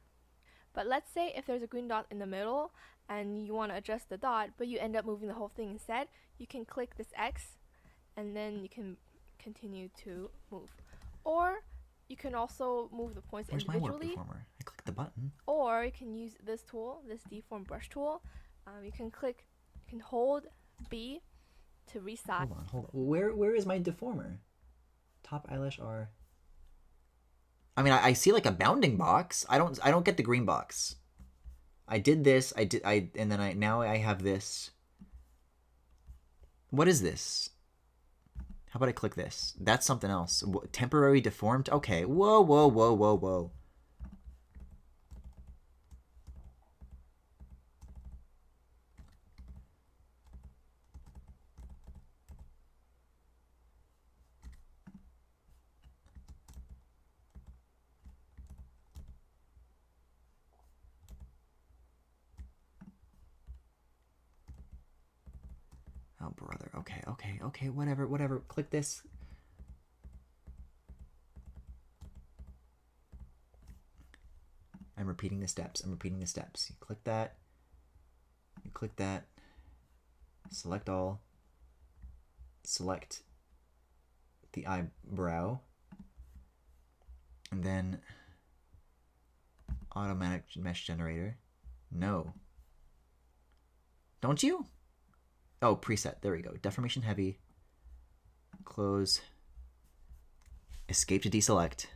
But let's say if there's a green dot in the middle, and you want to adjust the dot, but you end up moving the whole thing instead, you can click this X, and then you can continue to move. Or you can also move the points individually. Where's my warp deformer? I clicked the button. Or you can use this tool, this deform brush tool. You can hold B to resize. Hold on. Where is my deformer? Top eyelash R. I mean, I see like a bounding box. I don't get the green box. I did this. Now I have this. What is this? How about I click this? That's something else. Temporary deformed? Okay. Whoa, whoa, whoa, whoa, whoa. Oh, brother. Okay, okay, okay. Whatever, whatever. Click this. I'm repeating the steps. I'm repeating the steps. You click that. You click that. Select all. Select the eyebrow. And then automatic mesh generator. No. Don't you? Oh, preset. There we go. Deformation heavy. Close. Escape to deselect.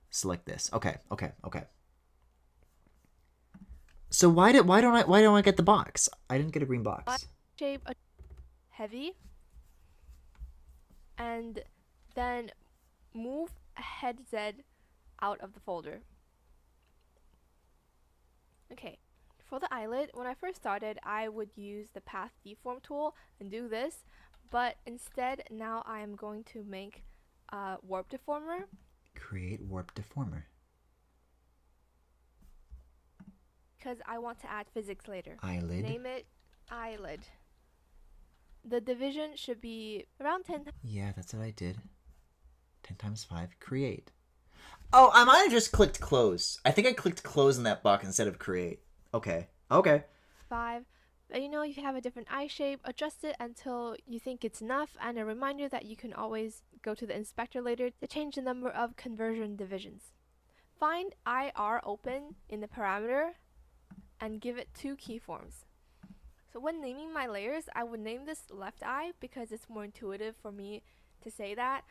Select this. Okay, okay, okay. So why don't I get the box? I didn't get a green box. Shape heavy. And then move head Z out of the folder. Okay. For the eyelid, when I first started, I would use the path deform tool and do this, but instead now I am going to make a warp deformer. Create warp deformer. Because I want to add physics later. Eyelid. Name it eyelid. The division should be around 10. Yeah, that's what I did. 10 times 5. Create. Oh, I might have just clicked close. I think I clicked close in that box instead of create. Okay. Okay. 5. But you know, if you have a different eye shape, adjust it until you think it's enough, and a reminder that you can always go to the inspector later to change the number of conversion divisions. Find IR open in the parameter and give it 2 keyforms. So when naming my layers, I would name this left eye because it's more intuitive for me to say that,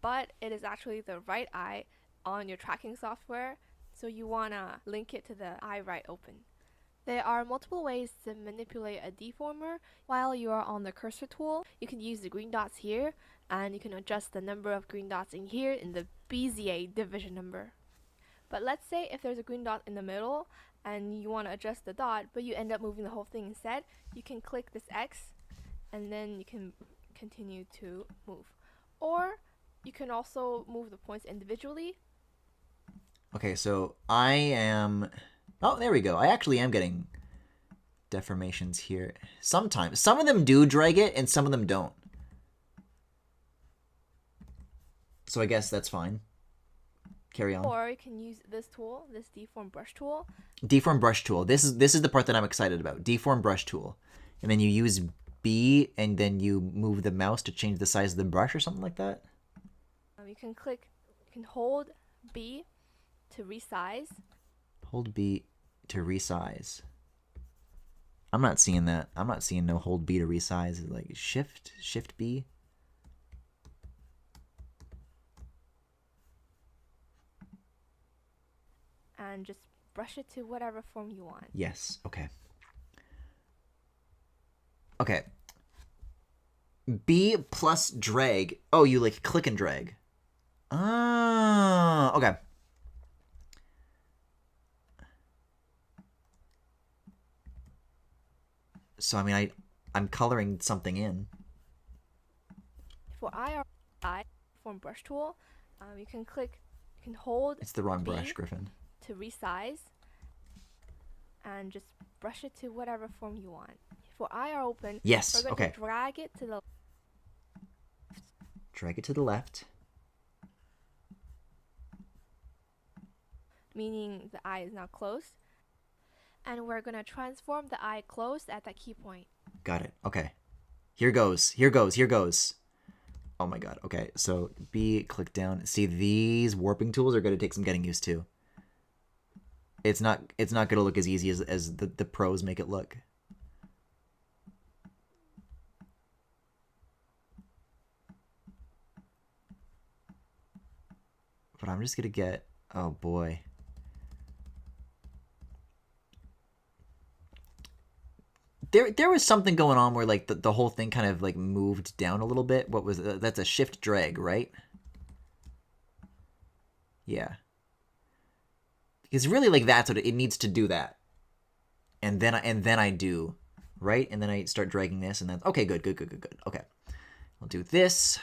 but it is actually the right eye on your tracking software, so you want to link it to the eye right open. There are multiple ways to manipulate a deformer. While you are on the cursor tool, you can use the green dots here, and you can adjust the number of green dots in here in the Bezier division number. But let's say if there's a green dot in the middle and you want to adjust the dot, but you end up moving the whole thing instead, you can click this X and then you can continue to move. Or you can also move the points individually. Okay, so I am... Oh, there we go. I actually am getting deformations here. Sometimes. Some of them do drag it, and some of them don't. So I guess that's fine. Carry on. Or you can use this tool, this deform brush tool. Deform brush tool. This is the part that I'm excited about. Deform brush tool. And then you use B, and then you move the mouse to change the size of the brush or something like that. You can hold B to resize. Hold B to resize. I'm not seeing that. I'm not seeing no hold B to resize. Like shift B. And just brush it to whatever form you want. Yes. Okay. Okay. B plus drag. Oh, you like click and drag. Ah, okay. So I mean, I'm coloring something in. For IR form brush tool, you can hold. It's the wrong brush, Griffin. To resize, and just brush it to whatever form you want. For IR open, yes, we're going okay. to drag it to the left. Drag it to the left. Meaning the eye is now closed. And we're going to transform the eye closed at that key point. Got it. Okay. Here goes. Here goes. Here goes. Oh my god. Okay. So B, click down. See, these warping tools are going to take some getting used to. It's not going to look as easy as the pros make it look. But I'm just going to get... Oh boy. there was something going on where like the whole thing kind of like moved down a little bit. What was that's a shift drag, right? Yeah. Because really like that's what it needs to do that. And then I do, right? And then I start dragging this and then okay, good. Okay. I'll do this.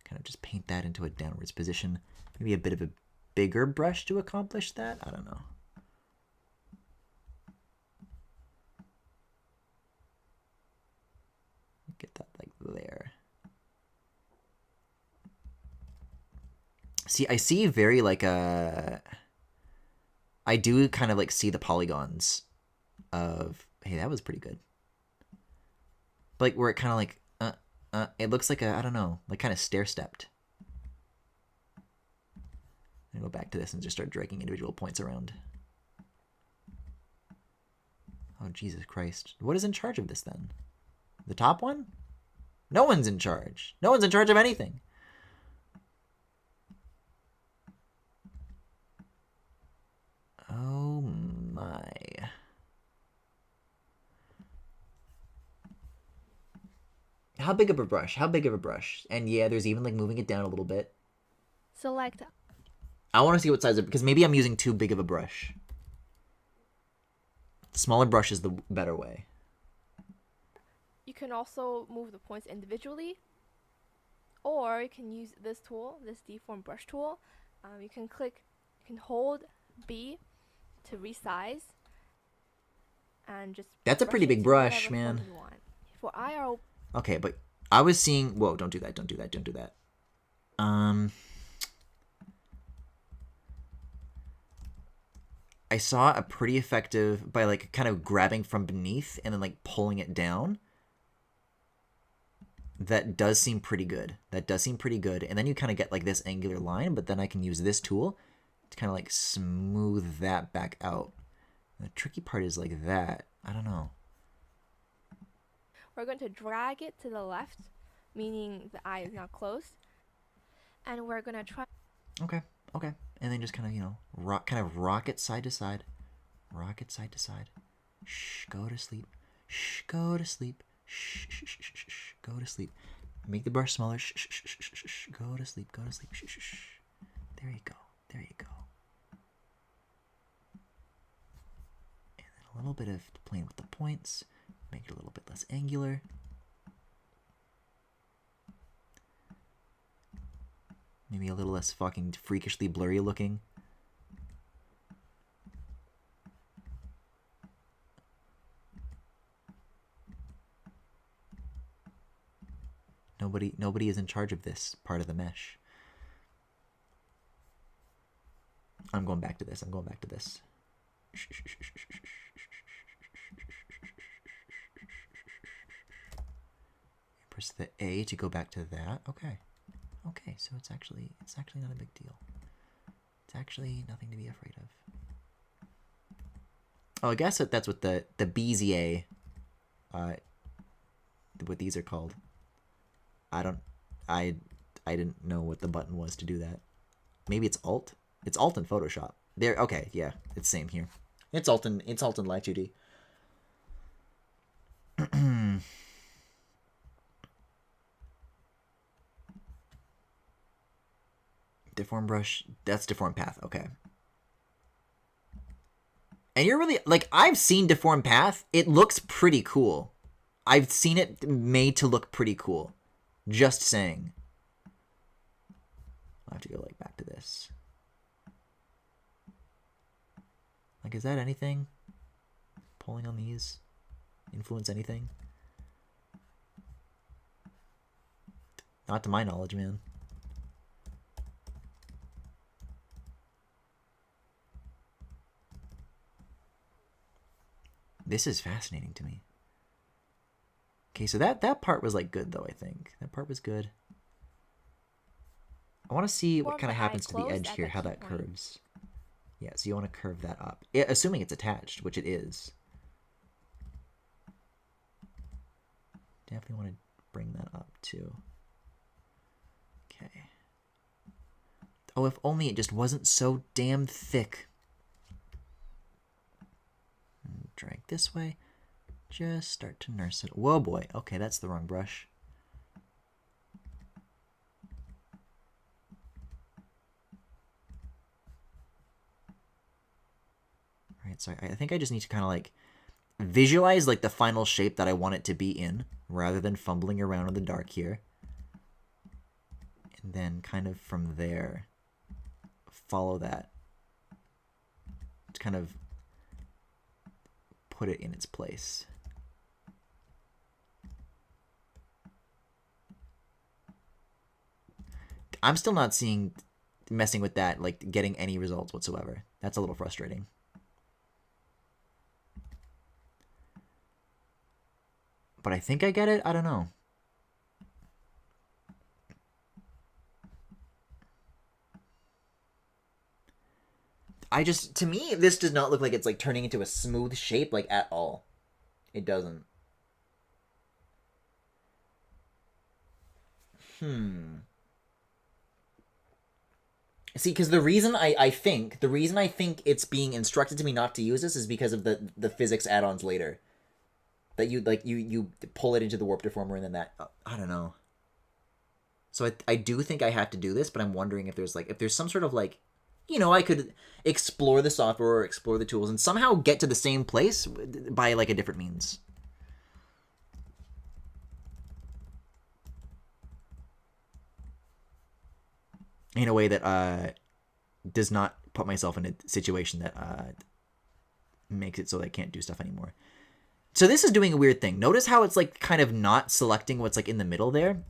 Kind of just paint that into a downwards position. Maybe a bit of a bigger brush to accomplish that. I don't know. Get that like there. See, I see very like I do kind of like see the polygons of, hey, that was pretty good. Like where it kind of like it looks like a, I don't know, like kind of stair-stepped. I'm gonna go back to this and just start dragging individual points around. Oh, Jesus Christ. What is in charge of this then? The top one? No one's in charge. No one's in charge of anything. Oh my. How big of a brush? How big of a brush? And yeah, there's even like moving it down a little bit. Select. I want to see what size of, because maybe I'm using too big of a brush. Smaller brush is the better way. You can also move the points individually, or you can use this tool, this deform brush tool. You can hold B to resize, and just. That's a pretty big brush, man. For IR. Okay, but I was seeing. Whoa! Don't do that! Don't do that! Don't do that. I saw a pretty effective by like kind of grabbing from beneath and then like pulling it down. That does seem pretty good. That does seem pretty good. And then you kind of get like this angular line, but then I can use this tool to kind of like smooth that back out. The tricky part is like that. I don't know. We're going to drag it to the left, meaning the eye is now closed. And we're going to try. Okay. And then just kind of, you know, rock it side to side. Rock it side to side. Shh, go to sleep. Shh, go to sleep. Shh, shh, shh, shh, shh, go to sleep. Make the brush smaller. Shh, shh, shh, shh, shh, shh, go to sleep. Go to sleep. Shh, shh, shh. There you go. There you go. And then a little bit of playing with the points. Make it a little bit less angular. Maybe a little less fucking freakishly blurry looking. Nobody is in charge of this part of the mesh. I'm going back to this. Press the A to go back to that. Okay, so it's actually not a big deal. It's actually nothing to be afraid of. Oh, I guess that's what the Bezier, what these are called. I didn't know what the button was to do that. Maybe it's Alt. It's Alt in Photoshop. There. Okay, yeah, it's same here. It's Alt in Light 2D. Deform brush, that's deform path, okay. And you're really, like, I've seen deform path. It looks pretty cool. I've seen it made to look pretty cool. Just saying. I'll have to go, like, back to this. Like, is that anything? Pulling on these? Influence anything? Not to my knowledge, man. This is fascinating to me. Okay, so that part was like good though, I think. That part was good. I want to see what kind of happens to the edge here, how that curves. Yeah, so you want to curve that up. Assuming it's attached, which it is. Definitely want to bring that up too. Okay. Oh, if only it just wasn't so damn thick. Drag this way. Just start to nurse it. Whoa, boy. Okay, that's the wrong brush. All right, so I think I just need to kind of like visualize like the final shape that I want it to be in, rather than fumbling around in the dark here. And then kind of from there, follow that to kind of put it in its place. I'm still not messing with that, like getting any results whatsoever. That's a little frustrating. But I think I get it. I don't know. To me, this does not look like it's like turning into a smooth shape, like at all. It doesn't. See, because the reason I think it's being instructed to me not to use this is because of the physics add-ons later. That you pull it into the warp deformer and then that I don't know. So I do think I have to do this, but I'm wondering if there's some sort of like, you know, I could explore the software or explore the tools and somehow get to the same place by like a different means. In a way that does not put myself in a situation that makes it so that I can't do stuff anymore. So this is doing a weird thing. Notice how it's like kind of not selecting what's like in the middle there.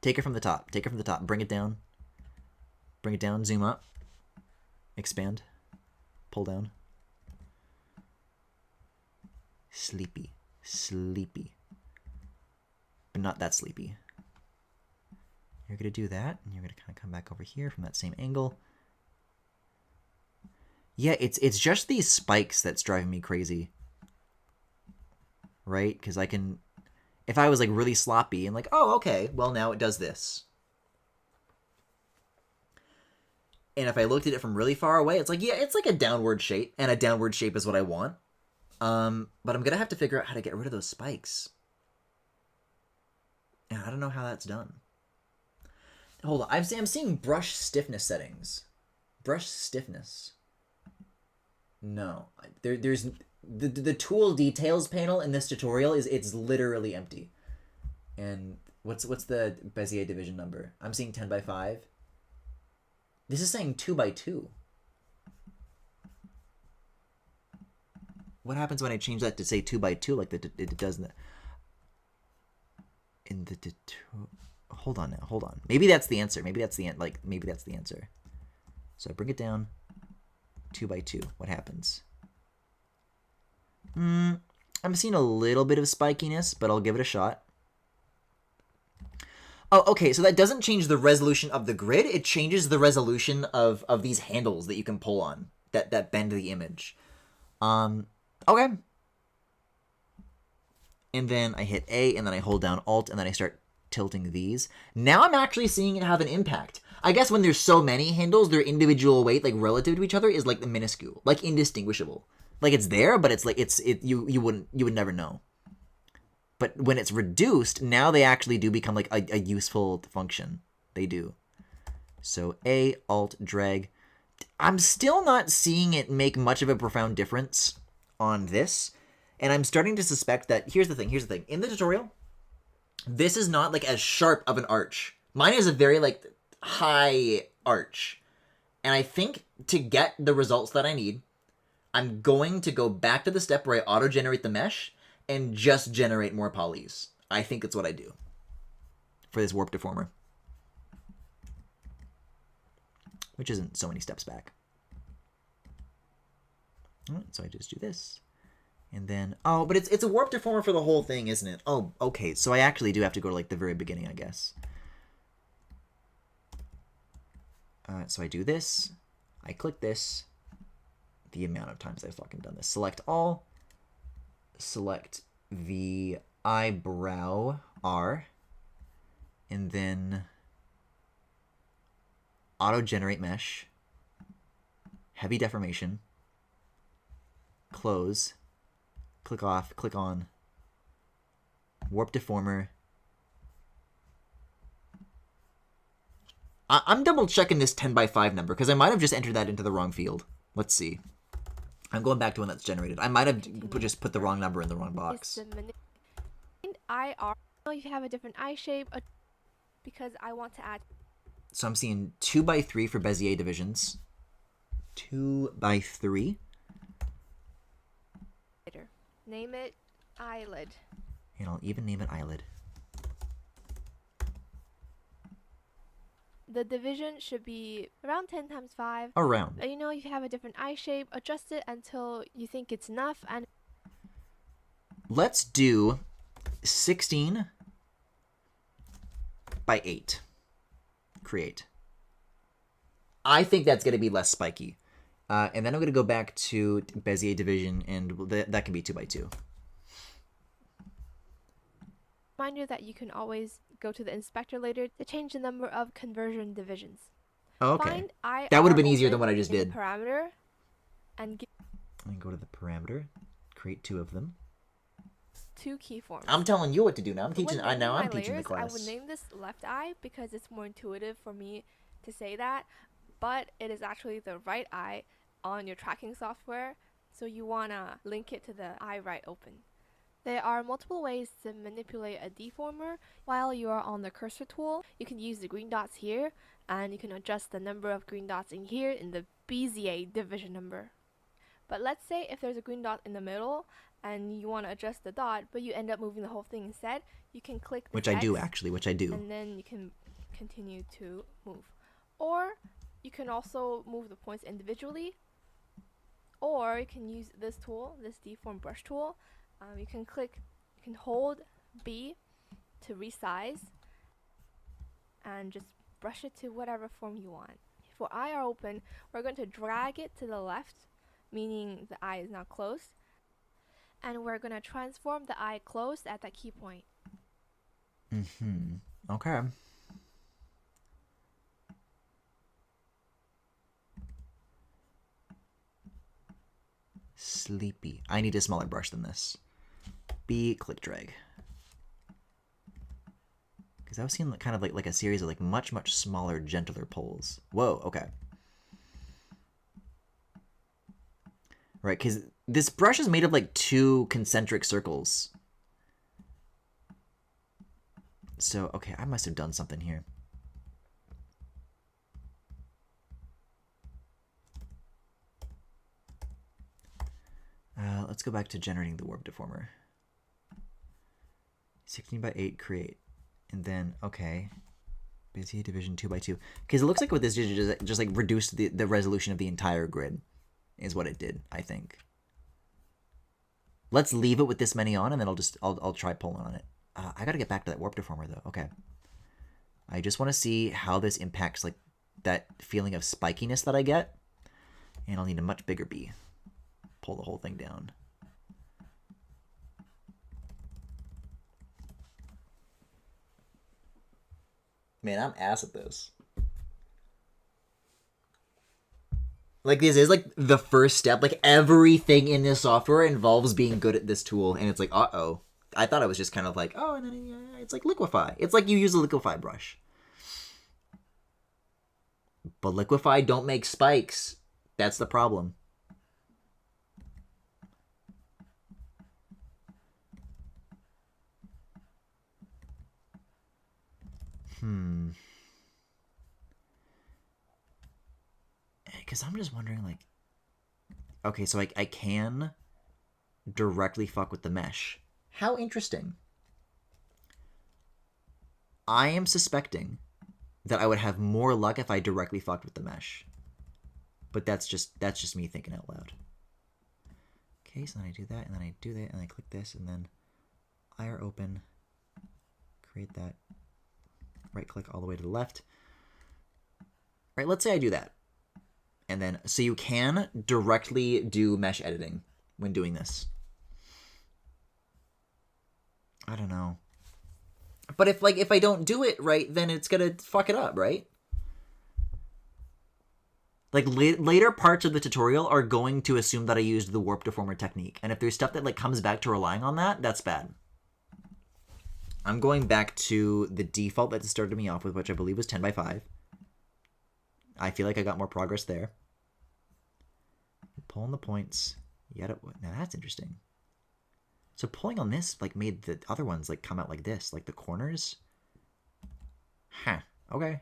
Take it from the top. Take it from the top. Bring it down. Bring it down. Zoom up. Expand. Pull down. Sleepy. Sleepy. But not that sleepy. You're going to do that, and you're going to kind of come back over here from that same angle. Yeah, it's just these spikes that's driving me crazy. Right? Because I can... If I was like really sloppy and like, oh, okay, well now it does this. And if I looked at it from really far away, it's like, yeah, it's like a downward shape, and a downward shape is what I want. But I'm going to have to figure out how to get rid of those spikes. And I don't know how that's done. Hold on, I'm seeing brush stiffness settings. Brush stiffness. No, there's the tool details panel in this tutorial it's literally empty. And what's the Bezier division number? I'm seeing 10 by 5. This is saying 2 by 2. What happens when I change that to say 2 by 2 like it does in the hold on now, hold on. Maybe that's the answer. Maybe that's the answer. So I bring it down 2 by 2. What happens? I'm seeing a little bit of spikiness, but I'll give it a shot. Oh, okay, so that doesn't change the resolution of the grid. It changes the resolution of these handles that you can pull on that bend the image. Okay. And then I hit A, and then I hold down Alt, and then I start tilting these. Now I'm actually seeing it have an impact. I guess when there's so many handles, their individual weight, like relative to each other, is like minuscule, like indistinguishable. Like it's there, but it's like you would never know. But when it's reduced, now they actually do become like a useful function. They do. So A, Alt, drag. I'm still not seeing it make much of a profound difference on this. And I'm starting to suspect that, here's the thing. In the tutorial, this is not like as sharp of an arch. Mine is a very like high arch. And I think to get the results that I need, I'm going to go back to the step where I auto-generate the mesh and just generate more polys. I think that's what I do for this warp deformer. Which isn't so many steps back. So I just do this. And then, oh, but it's a warp deformer for the whole thing, isn't it? Oh, okay, so I actually do have to go to like the very beginning, I guess. So I do this, I click this, the amount of times I've fucking done this. Select all, select the eyebrow R, and then auto-generate mesh, heavy deformation, close, click off, click on, warp deformer. I'm double checking this 10x5 number because I might have just entered that into the wrong field. Let's see. I'm going back to one that's generated. I might have just put the wrong number in the wrong box. IR. You have a different eye shape because I want to add. So I'm seeing 2x3 for Bezier divisions. 2x3. Name it eyelid. And I'll even name it eyelid. The division should be around 10 times 5. Around. You know, you have a different eye shape. Adjust it until you think it's enough. And let's do 16 by 8. Create. I think that's going to be less spiky. And then I'm going to go back to Bezier division, and that can be 2x2. Reminder that you can always go to the inspector later to change the number of conversion divisions. Oh, okay. That would have been easier than what I just did. Parameter and let me go to the parameter. Create 2 of them. 2 keyforms. I'm telling you what to do now. I'm teaching. I'm teaching the layers, class. I would name this left eye because it's more intuitive for me to say that, but it is actually the right eye on your tracking software, so you wanna link it to the eye right open. There are multiple ways to manipulate a deformer. While you are on the cursor tool, you can use the green dots here, and you can adjust the number of green dots in here in the Bezier division number. But let's say if there's a green dot in the middle, and you want to adjust the dot, but you end up moving the whole thing instead, you can click the which I do, X, actually, which I do. and then you can continue to move. Or you can also move the points individually, or you can use this tool, this deform brush tool. You can hold B to resize and just brush it to whatever form you want. For eye are open, we're going to drag it to the left, meaning the eye is now closed, and we're going to transform the eye closed at that key point. Okay. Sleepy. I need a smaller brush than this. B, click drag. Because I was seeing kind of like a series of like much smaller, gentler pulls. Whoa, okay. Right, because this brush is made of like 2 concentric circles. So, okay, I must have done something here. Let's go back to generating the warp deformer. 16 by 8, create. And then, okay. Bezier division 2x2. Because it looks like with this, just like reduced the resolution of the entire grid. Is what it did, I think. Let's leave it with this many on, and then I'll try pulling on it. I gotta get back to that warp deformer though. Okay. I just want to see how this impacts like that feeling of spikiness that I get, and I'll need a much bigger B. Pull the whole thing down. Man, I'm ass at this. Like, this is, like, the first step. Like, everything in this software involves being good at this tool. And it's like, uh-oh. I thought it was just kind of like, oh, and then it's like liquefy. It's like you use a liquefy brush. But liquefy don't make spikes. That's the problem. Because I'm just wondering, like... Okay, so I can directly fuck with the mesh. How interesting. I am suspecting that I would have more luck if I directly fucked with the mesh. But that's just me thinking out loud. Okay, so then I do that, and then I do that, and I click this, and then IR open, create that, right click all the way to the left. Right, let's say I do that. And then, so you can directly do mesh editing when doing this. I don't know. But if I don't do it right, then it's gonna fuck it up, right? Like, later parts of the tutorial are going to assume that I used the warp deformer technique. And if there's stuff that, like, comes back to relying on that, that's bad. I'm going back to the default that started me off with, which I believe was 10 by 5. I feel like I got more progress there. Pulling the points. Now that's interesting. So pulling on this, like, made the other ones, like, come out like this. Like, the corners. Huh. Okay.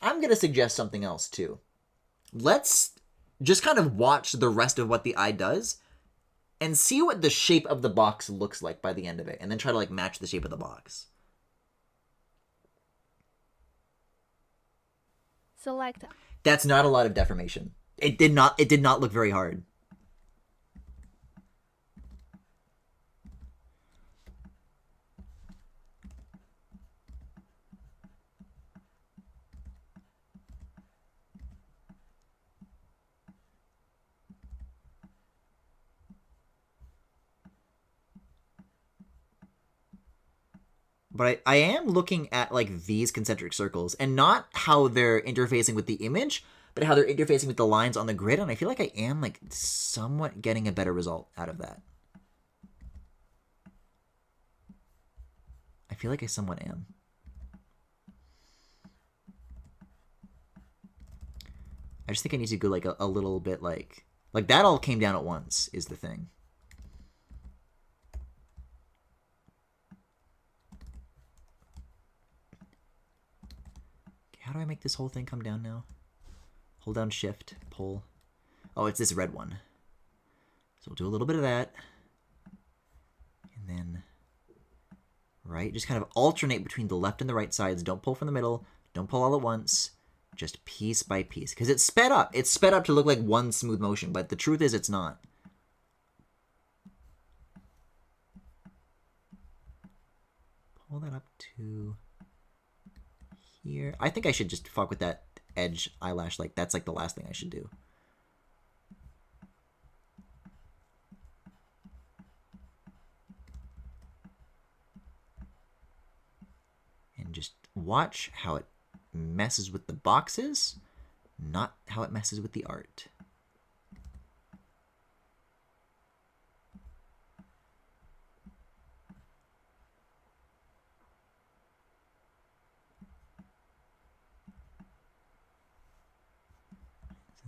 I'm going to suggest something else, too. Let's just kind of watch the rest of what the eye does and see what the shape of the box looks like by the end of it, and then try to, like, match the shape of the box. Select. That's not a lot of deformation. It did not look very hard. But I am looking at, like, these concentric circles, and not how they're interfacing with the image, but how they're interfacing with the lines on the grid, and I feel like I am, like, somewhat getting a better result out of that. I feel like I somewhat am. I just think I need to go, like, a little bit, like that all came down at once, is the thing. How do I make this whole thing come down now? Hold down shift, pull. Oh, it's this red one. So we'll do a little bit of that. And then, right, just kind of alternate between the left and the right sides. Don't pull from the middle. Don't pull all at once. Just piece by piece. Because it's sped up. It's sped up to look like one smooth motion, but the truth is it's not. Pull that up to here. I think I should just fuck with that edge eyelash. Like, that's like the last thing I should do. And just watch how it messes with the boxes, not how it messes with the art.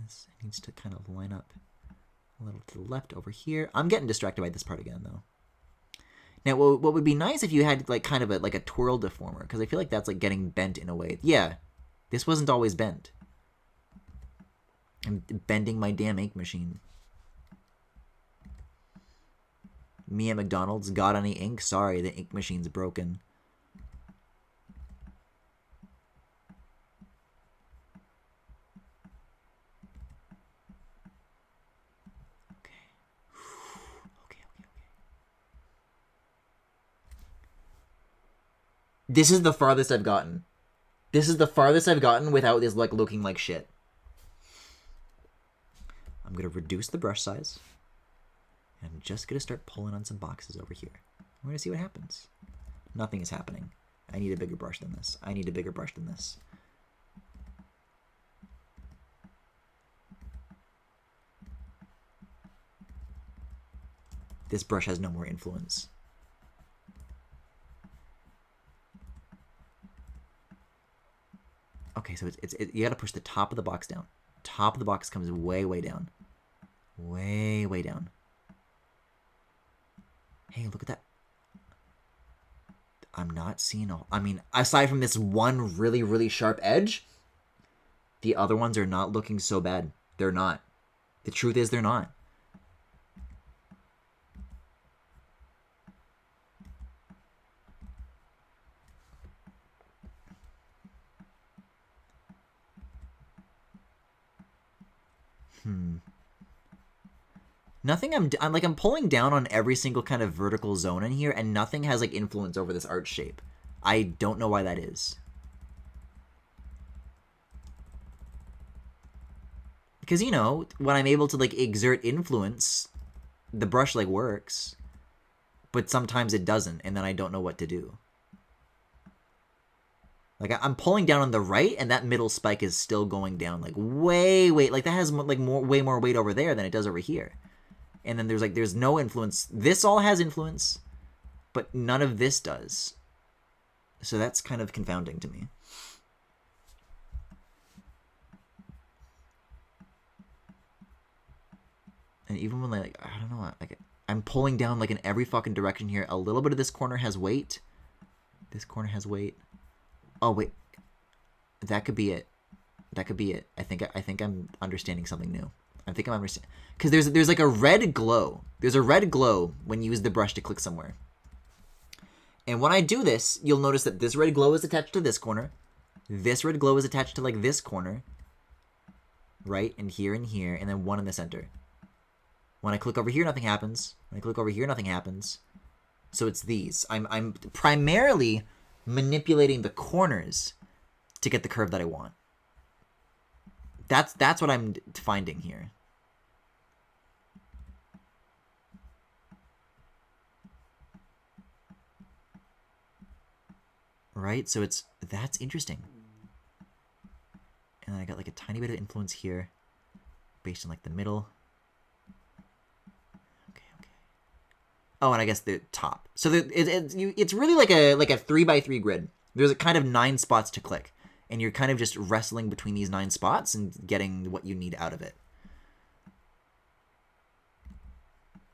This needs to kind of line up a little to the left over here. I'm getting distracted by this part again, though. Now, what would be nice if you had, like, kind of a twirl deformer, because I feel like that's, like, getting bent in a way. Yeah, this wasn't always bent. I'm bending my damn ink machine. Me at McDonald's, got any ink? Sorry, the ink machine's broken. This is the farthest I've gotten. This is the farthest I've gotten without this, like, looking like shit. I'm going to reduce the brush size. And I'm just going to start pulling on some boxes over here. We're going to see what happens. Nothing is happening. I need a bigger brush than this. I need a bigger brush than this. This brush has no more influence. Okay, so you gotta push the top of the box down. Top of the box comes way, way down. Way, way down. Hey, look at that. I'm not seeing I mean, aside from this one really, really sharp edge, the other ones are not looking so bad. They're not. The truth is they're not. Nothing. I'm pulling down on every single kind of vertical zone in here, and nothing has, like, influence over this arch shape. I don't know why that is. Because, you know, when I'm able to, like, exert influence, the brush, like, works. But sometimes it doesn't, and then I don't know what to do. Like I'm pulling down on the right, and that middle spike is still going down, like way, like that has like way more weight over there than it does over here. And then there's no influence. This all has influence, but none of this does. So that's kind of confounding to me. And even when like I don't know, like I'm pulling down like in every fucking direction here. A little bit of this corner has weight. This corner has weight. Oh wait, that could be it. That could be it. I think I'm understanding something new. I think I'm understanding because there's like a red glow. There's a red glow when you use the brush to click somewhere. And when I do this, you'll notice that this red glow is attached to this corner. This red glow is attached to like this corner. Right, and here, and then one in the center. When I click over here, nothing happens. When I click over here, nothing happens. So it's these. I'm primarily manipulating the corners to get the curve that I want. That's what I'm finding here. Right? So that's interesting. And then I got like a tiny bit of influence here based on like the middle. Okay. Oh, and I guess the top. So it's really like a 3x3 grid. There's a kind of 9 spots to click. And you're kind of just wrestling between these 9 spots and getting what you need out of it.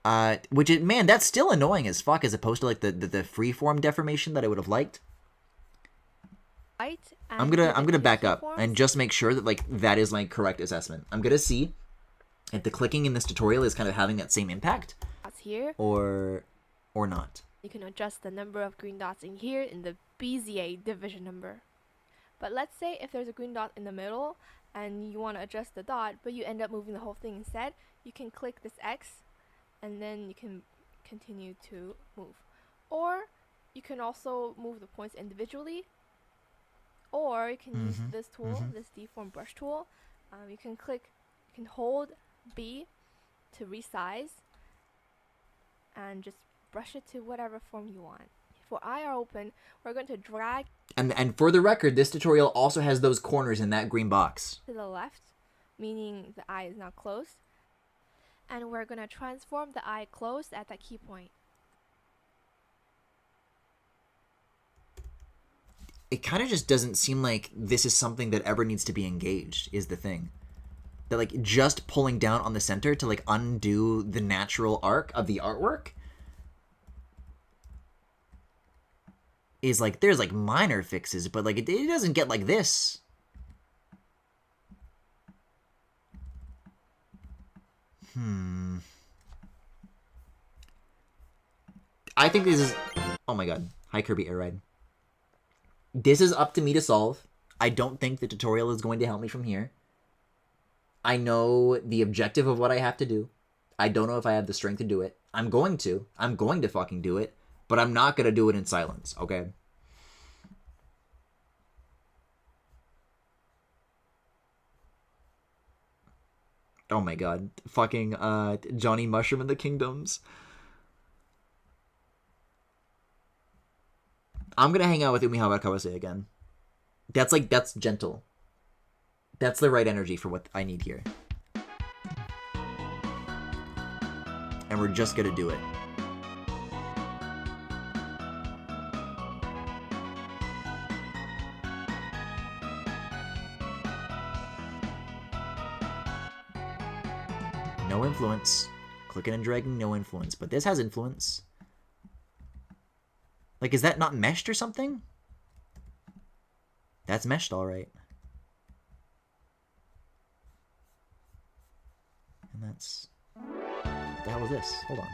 Man, that's still annoying as fuck as opposed to like the freeform deformation that I would have liked. I'm gonna back up and just make sure that like that is my correct assessment. I'm gonna see if the clicking in this tutorial is kind of having that same impact, here or not. You can adjust the number of green dots in here in the Bezier division number. But let's say if there's a green dot in the middle and you want to adjust the dot, but you end up moving the whole thing instead, you can click this X and then you can continue to move. Or you can also move the points individually. Or you can use this tool, this deform brush tool. You can hold B to resize and just brush it to whatever form you want. For eye are open, we're going to drag. And for the record, this tutorial also has those corners in that green box. To the left, meaning the eye is now closed. And we're going to transform the eye closed at that key point. It kind of just doesn't seem like this is something that ever needs to be engaged, is the thing. That like just pulling down on the center to like undo the natural arc of the artwork is like, there's like minor fixes, but like it doesn't get like this. I think this is, oh my god, hi Kirby Air Ride. This is up to me to solve. I don't think the tutorial is going to help me from here. I know the objective of what I have to do. I don't know if I have the strength to do it. I'm going to fucking do it, but I'm not going to do it in silence, okay? Oh my god. Fucking Johnny Mushroom in the Kingdoms. I'm gonna hang out with Umihara Kawase again. That's gentle. That's the right energy for what I need here. And we're just gonna do it. No influence. Clicking and dragging, no influence. But this has influence. Like, is that not meshed or something? That's meshed, all right. And that's... What the hell is this? Hold on.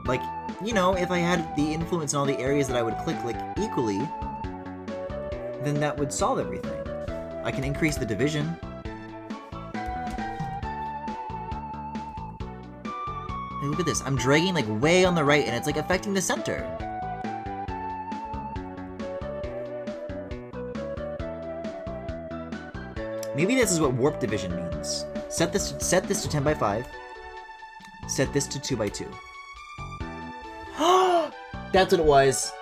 Like, you know, if I had the influence in all the areas that I would click, like, equally, then that would solve everything. I can increase the division. Hey, look at this. I'm dragging, like, way on the right, and it's, like, affecting the center. Maybe this is what warp division means. Set this to 10 by 5. Set this to 2 by 2. That's what it was.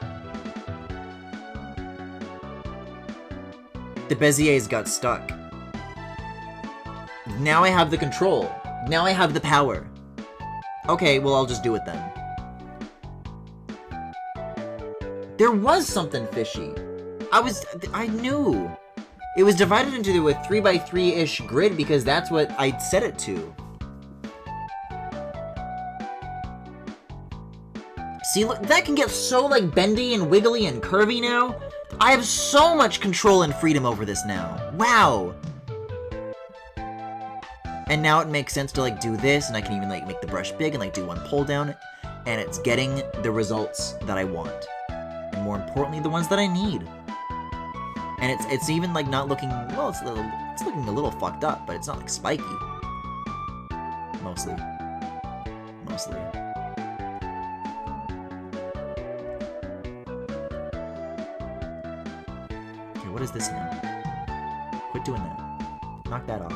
The Béziers got stuck. Now I have the control. Now I have the power. Okay, well, I'll just do it then. There was something fishy. I knew. It was divided into a 3 by 3-ish grid because that's what I set it to. See, look, that can get so, like, bendy and wiggly and curvy now. I have so much control and freedom over this now. Wow! And now it makes sense to, like, do this, and I can even, like, make the brush big and, like, do one pull down, and it's getting the results that I want. And more importantly, the ones that I need. And it's even, like, not looking, well, it's looking a little fucked up, but it's not, like, spiky. Mostly. What is this now? Quit doing that. Knock that off.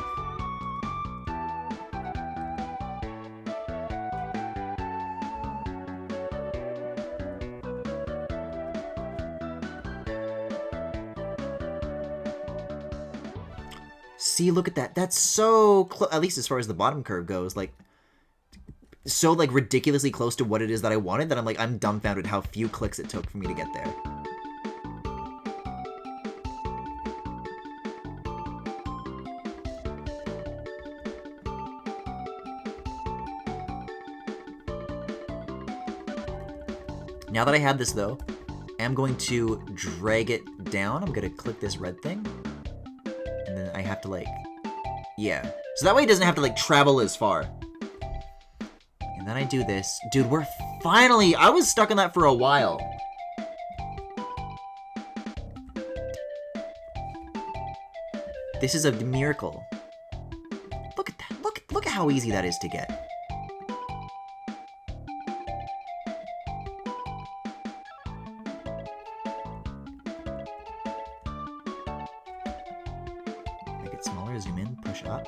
See, look at that. That's so close, at least as far as the bottom curve goes, like, so, like, ridiculously close to what it is that I wanted that I'm dumbfounded how few clicks it took for me to get there. Now that I have this, though, I'm going to drag it down. I'm going to click this red thing. And then I have to, like... Yeah. So that way it doesn't have to, like, travel as far. And then I do this. Dude, we're finally... I was stuck on that for a while. This is a miracle. Look at that. Look at how easy that is to get. Zoom in, push up.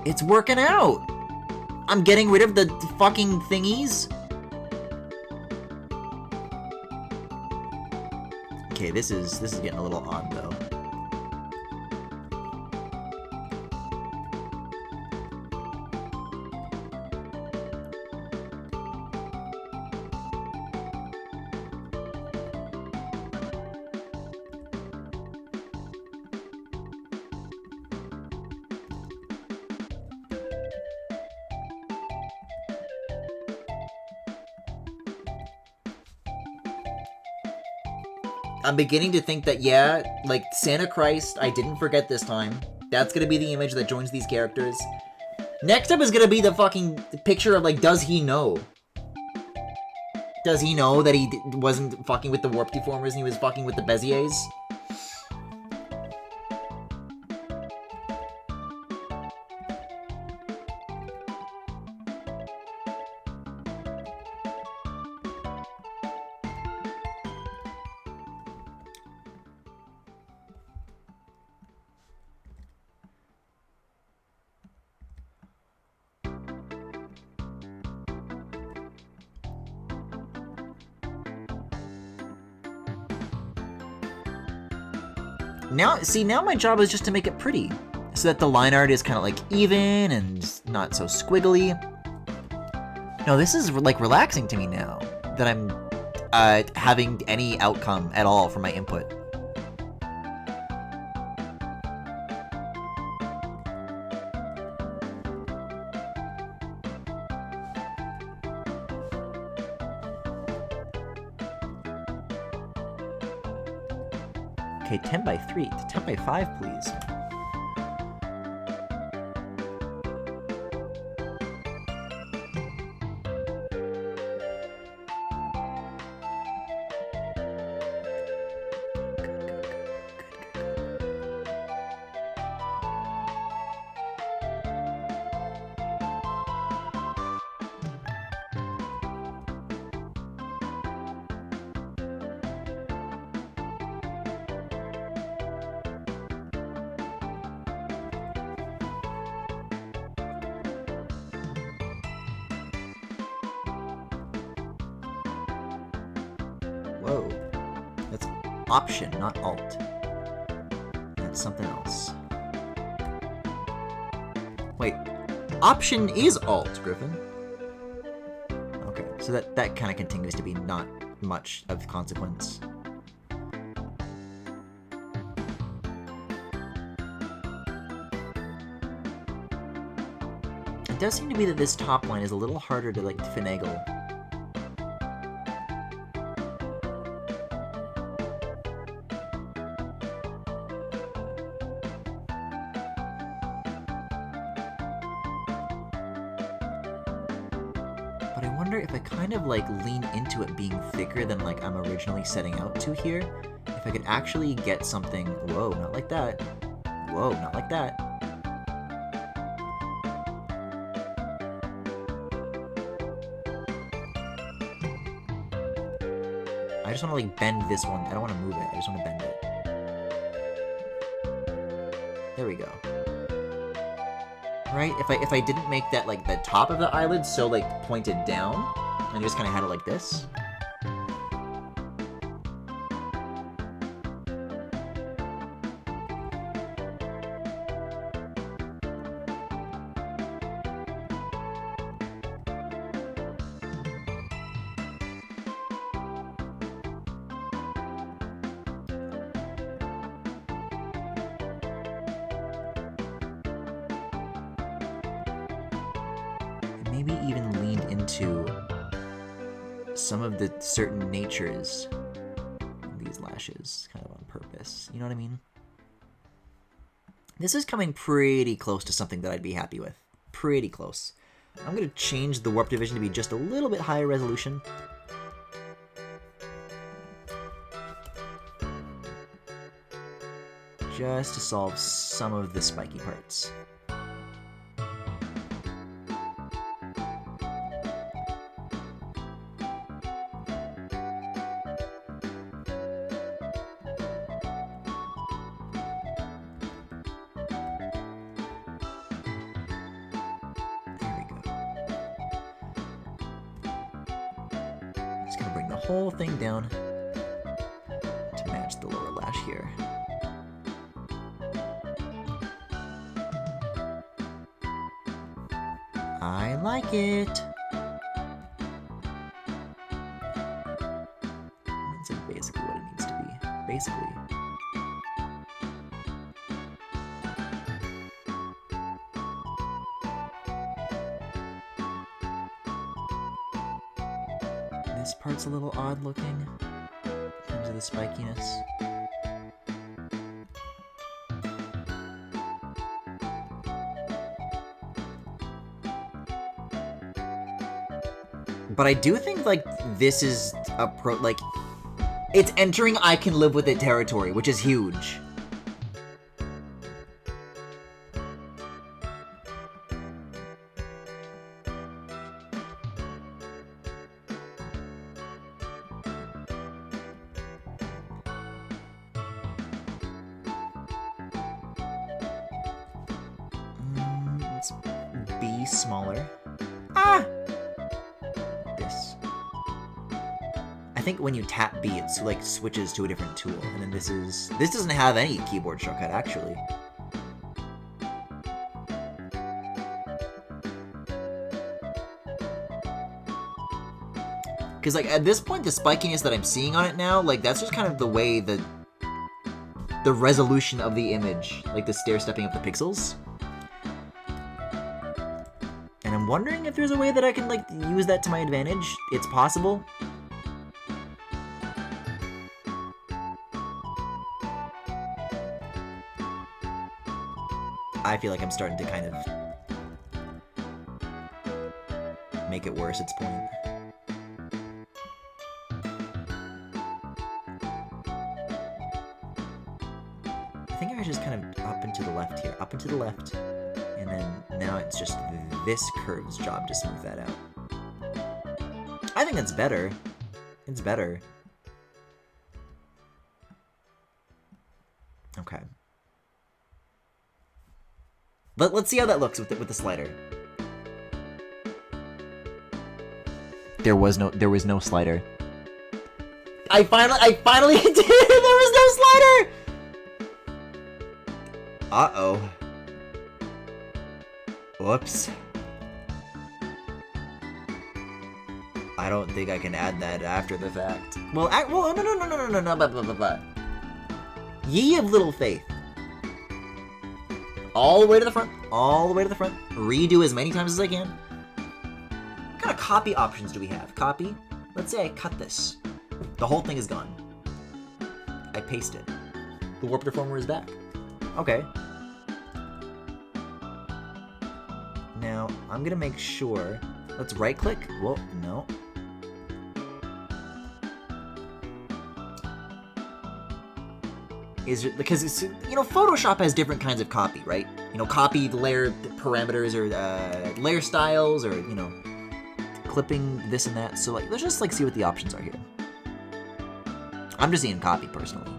It's working out! I'm getting rid of the fucking thingies. Okay, this is getting a little odd though. I'm beginning to think that, yeah, like, Santa Christ, I didn't forget this time. That's gonna be the image that joins these characters. Next up is gonna be the fucking picture of, like, does he know? Does he know that he wasn't fucking with the warp deformers and he was fucking with the Béziers? Now my job is just to make it pretty, so that the line art is kind of like even and not so squiggly. No, this is like relaxing to me now that I'm having any outcome at all from my input. Okay, 10 by 3 to 10 by 5, please. Whoa. That's Option, not Alt. That's something else. Wait. Option is Alt, Griffin. Okay, so that kind of continues to be not much of consequence. It does seem to be that this top line is a little harder to, like, finagle. But I wonder if I kind of, like, lean into it being thicker than, like, I'm originally setting out to here, if I could actually get something... Whoa, not like that. Whoa, not like that. I just want to, like, bend this one. I don't want to move it. I just want to bend it. There we go. Right? If I didn't make that, like, the top of the eyelid so, like, pointed down, and just kind of had it like this. Maybe even lean into some of the certain natures of these lashes, kind of on purpose. You know what I mean? This is coming pretty close to something that I'd be happy with. Pretty close. I'm going to change the warp division to be just a little bit higher resolution. Just to solve some of the spiky parts. Whole thing down to match the lower lash here. I like it. That's like basically what it needs to be. Basically. This part's a little odd looking in terms of the spikiness. But I do think, like, this is like, it's entering I can live with it territory, which is huge. Let's be smaller. Ah! This. I think when you tap B, it like switches to a different tool, and then this doesn't have any keyboard shortcut actually. Because, like, at this point, the spikiness that I'm seeing on it now, like, that's just kind of the way the resolution of the image, like the stair-stepping of the pixels. And I'm wondering if there's a way that I can, like, use that to my advantage. It's possible. I feel like I'm starting to kind of make it worse, its point. I think I just kind of up and to the left here, up and to the left, and then now it's just this curve's job to smooth that out. I think that's better. It's better. Okay. Let's see how that looks with the slider. There was no slider. I finally did it! There was no slider! Uh-oh. Whoops. I don't think I can add that after the fact. Well, no. Ye of little faith. All the way to the front. All the way to the front. Redo as many times as I can. What kind of copy options do we have? Copy. Let's say I cut this. The whole thing is gone. I paste it. The Warp Deformer is back. Okay. Now, I'm gonna make sure... Let's right-click. Well, no. Is it... Because, it's, you know, Photoshop has different kinds of copy, right? You know, copy layer parameters or layer styles or, you know, clipping this and that. So, like, let's just, like, see what the options are here. I'm just seeing copy, personally.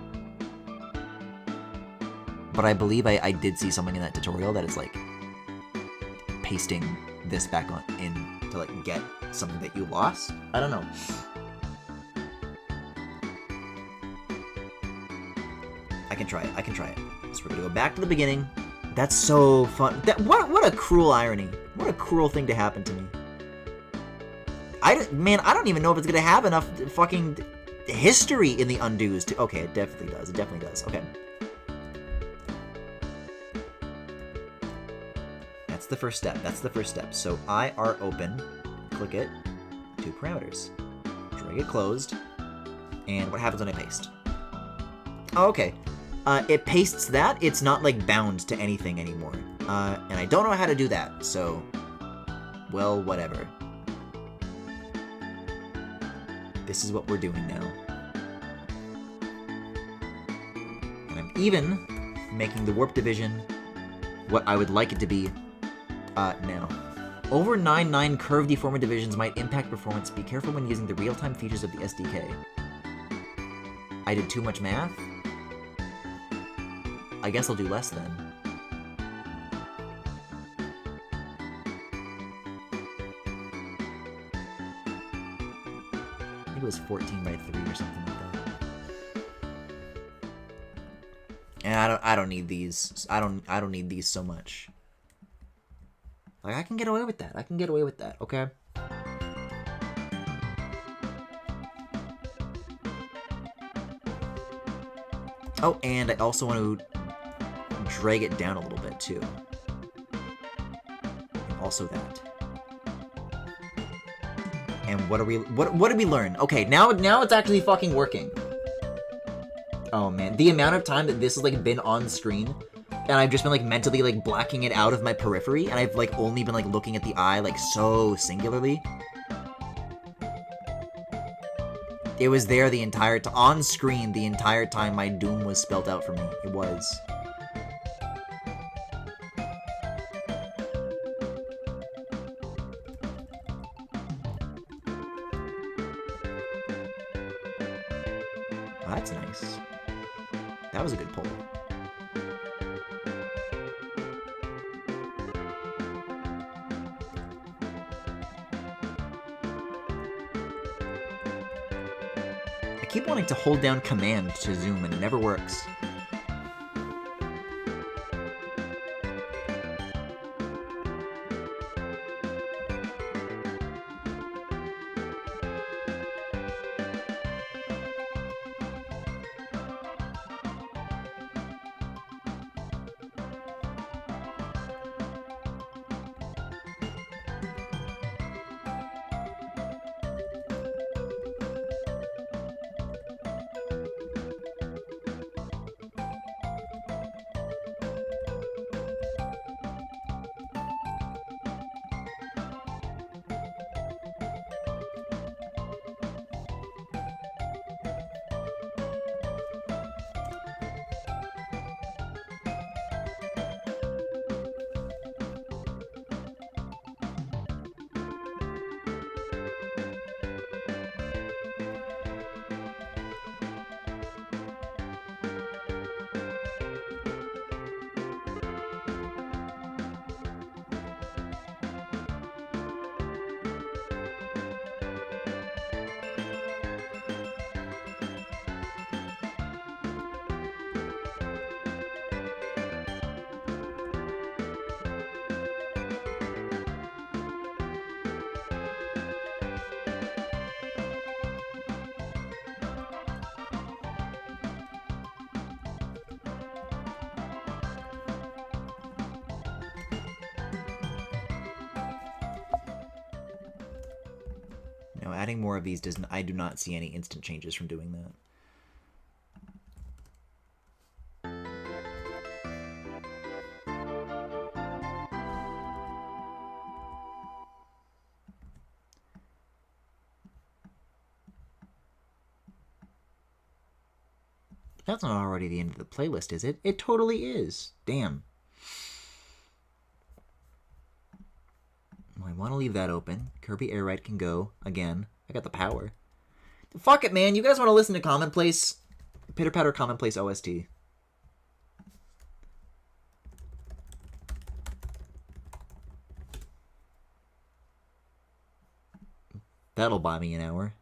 But I believe I did see something in that tutorial that is, like, pasting this back on in to, like, get something that you lost. I don't know. I can try it. So we're gonna go back to the beginning. That's so fun. What a cruel irony. What a cruel thing to happen to me. Man, I don't even know if it's gonna have enough fucking history in the undos to... Okay, it definitely does. It definitely does. Okay. That's the first step. That's the first step. So IR open, click it, 2 parameters. Drag it closed. And what happens when I paste? Oh, okay. It pastes that. It's not, like, bound to anything anymore. And I don't know how to do that, so... Well, whatever. This is what we're doing now. And I'm even making the warp division what I would like it to be now. Over 9 curve deformer divisions might impact performance. Be careful when using the real-time features of the SDK. I did too much math? I guess I'll do less then. I think it was 14 by 3 or something like that. And I don't need these. I don't need these so much. Like, I can get away with that. I can get away with that, okay? Oh, and I also want to drag it down a little bit too. And also that. And what did we learn? Okay, now it's actually fucking working. Oh man, the amount of time that this has like been on screen, and I've just been like mentally like blacking it out of my periphery, and I've like only been like looking at the eye like so singularly. It was there the entire time, on screen the entire time my doom was spelled out for me. It was. Oh, that's nice. That was a good pull. I keep wanting to hold down command to zoom and it never works. You know, adding more of these doesn't. I do not see any instant changes from doing that. That's not already the end of the playlist, is it? It totally is. Damn. Well, I want to leave that open. Kirby Air Ride can go again. I got the power. Fuck it, man. You guys want to listen to Commonplace? Pitter Patter Commonplace OST. That'll buy me an hour.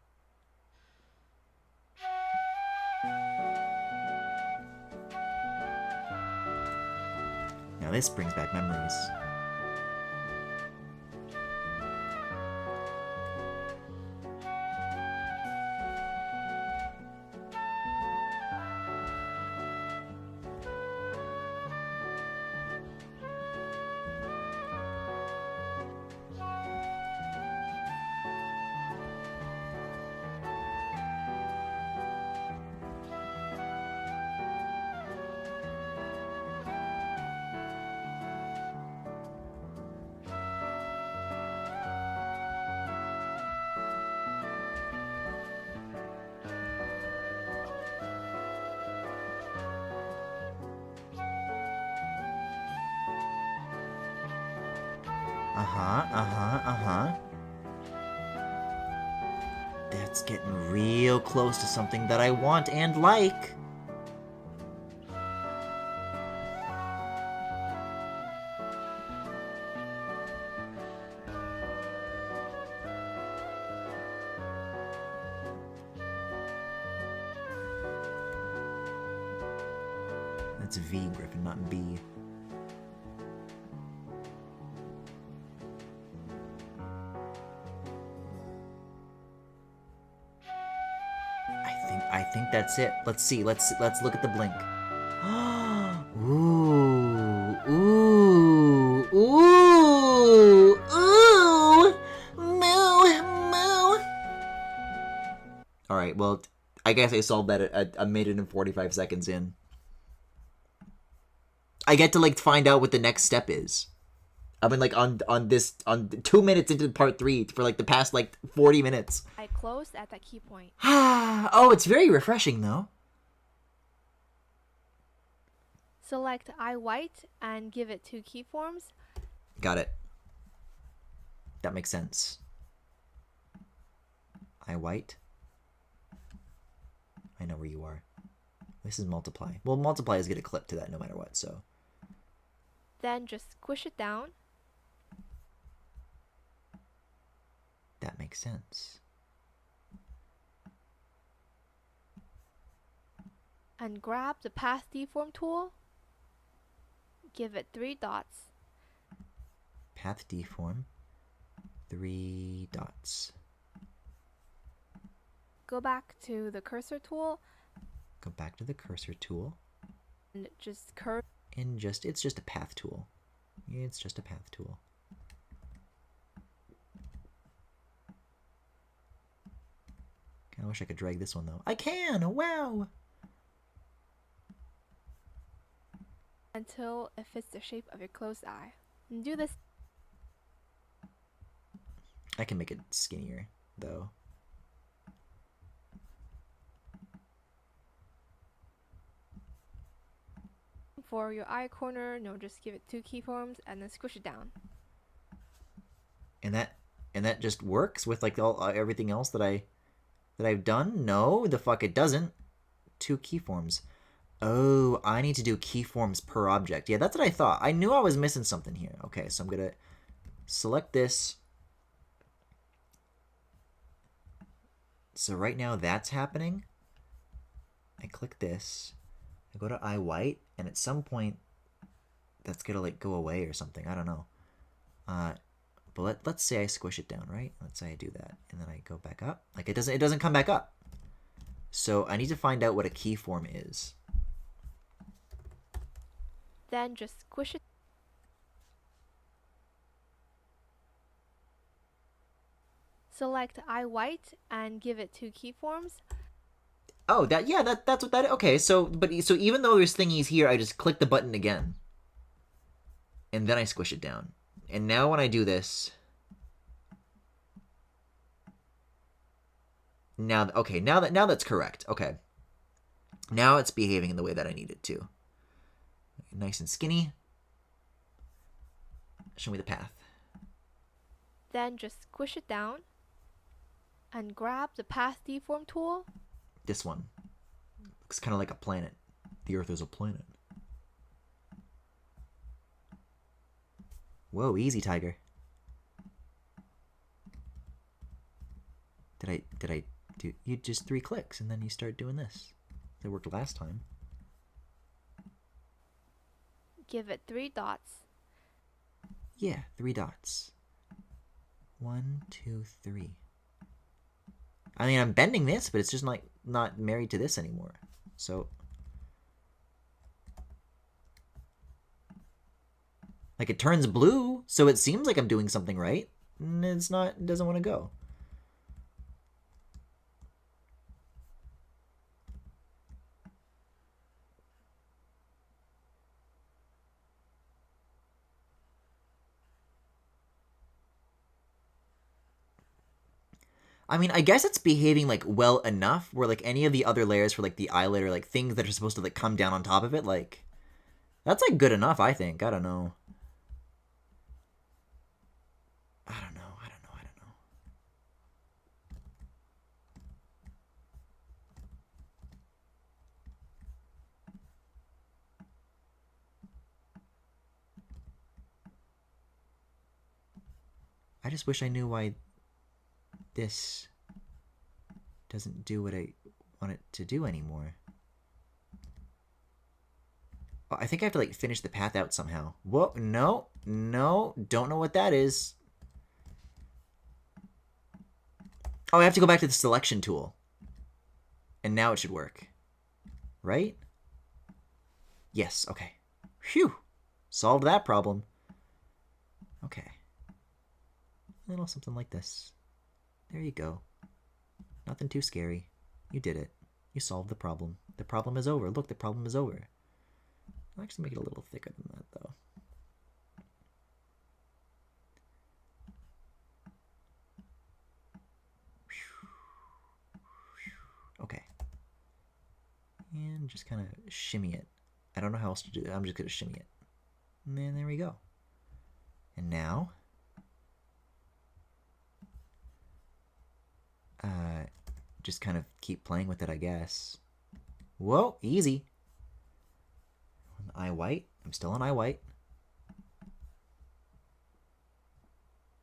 Now this brings back memories. That's getting real close to something that I want and like. That's V, Griffin, not B. I think that's it. Let's see. Let's look at the blink. Ooh, ooh, ooh, ooh, moo, moo. All right. Well, I guess I solved that at a minute and 45 seconds in. I get to like find out what the next step is. I've been like on 2 minutes into part 3 for like the past like 40 minutes. I closed at that key point. Oh, it's very refreshing though. Select I white and give it 2 keyforms. Got it. That makes sense. I white. I know where you are. This is multiply. Well, multiply is going to clip to that no matter what, so. Then just squish it down. That makes sense. And grab the path deform tool. Give it 3 dots. Path deform. 3 dots. Go back to the cursor tool. Go back to the cursor tool. And just curve. And it's just a path tool. It's just a path tool. I wish I could drag this one though. I can! Wow! Until it fits the shape of your closed eye. And do this. I can make it skinnier though. For your eye corner, just give it 2 keyforms and then squish it down. And that just works with like everything else that I've done? No, the fuck it doesn't. 2 keyforms. Oh, I need to do keyforms per object. Yeah, that's what I thought. I knew I was missing something here. Okay, so I'm gonna select this. So right now that's happening. I click this. I go to I white, and at some point that's gonna like go away or something. I don't know. But let's say I squish it down, right? Let's say I do that, and then I go back up. Like it doesn't come back up. So I need to find out what a keyform is. Then just squish it. select I white and give it 2 keyforms. Oh, that's what that is. Okay, so even though there's thingies here, I just click the button again. And then I squish it down. And now when I do this, now that's correct. Okay. Now it's behaving in the way that I need it to. Nice and skinny. Show me the path. Then just squish it down and grab the path deform tool. This one. Looks kind of like a planet. The Earth is a planet. Whoa, easy, Tiger. Did I do you just 3 clicks and then you start doing this? That worked last time. Give it 3 dots. Yeah, 3 dots. 1, 2, 3. I mean, I'm bending this, but it's just not married to this anymore. So, like, it turns blue, so it seems like I'm doing something right. And it's not. It doesn't want to go. I mean, I guess it's behaving, like, well enough where, like, any of the other layers for, like, the eyelid or, like, things that are supposed to, like, come down on top of it, like, that's, like, good enough, I think. I don't know. I don't know. I just wish I knew why this doesn't do what I want it to do anymore. Oh, I think I have to, like, finish the path out somehow. Whoa, no, don't know what that is. Oh, I have to go back to the selection tool. And now it should work. Right? Yes, okay. Phew! Solved that problem. Okay. A little something like this. There you go. Nothing too scary. You did it. You solved the problem. The problem is over. Look, the problem is over. I'll actually make it a little thicker than that, though. Okay. And just kind of shimmy it. I don't know how else to do that. I'm just going to shimmy it. And then there we go. And now, just kind of keep playing with it, I guess. Whoa, easy. On eye white. I'm still on eye white.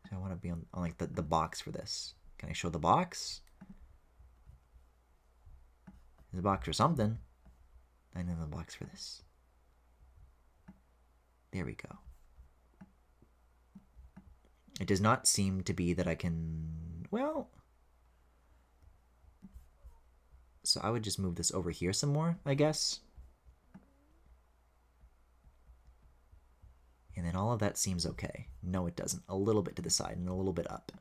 So I want to be on like the box for this. Can I show the box? There's a box for something. I know the box for this. There we go. It does not seem to be that I can... Well... So I would just move this over here some more, I guess. And then all of that seems okay. No, it doesn't. A little bit to the side and a little bit up.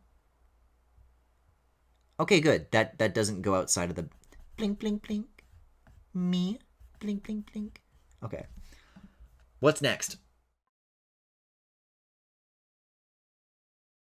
Okay, good. That doesn't go outside of the... Blink, blink, blink. Me. Blink, blink, blink. Okay. What's next?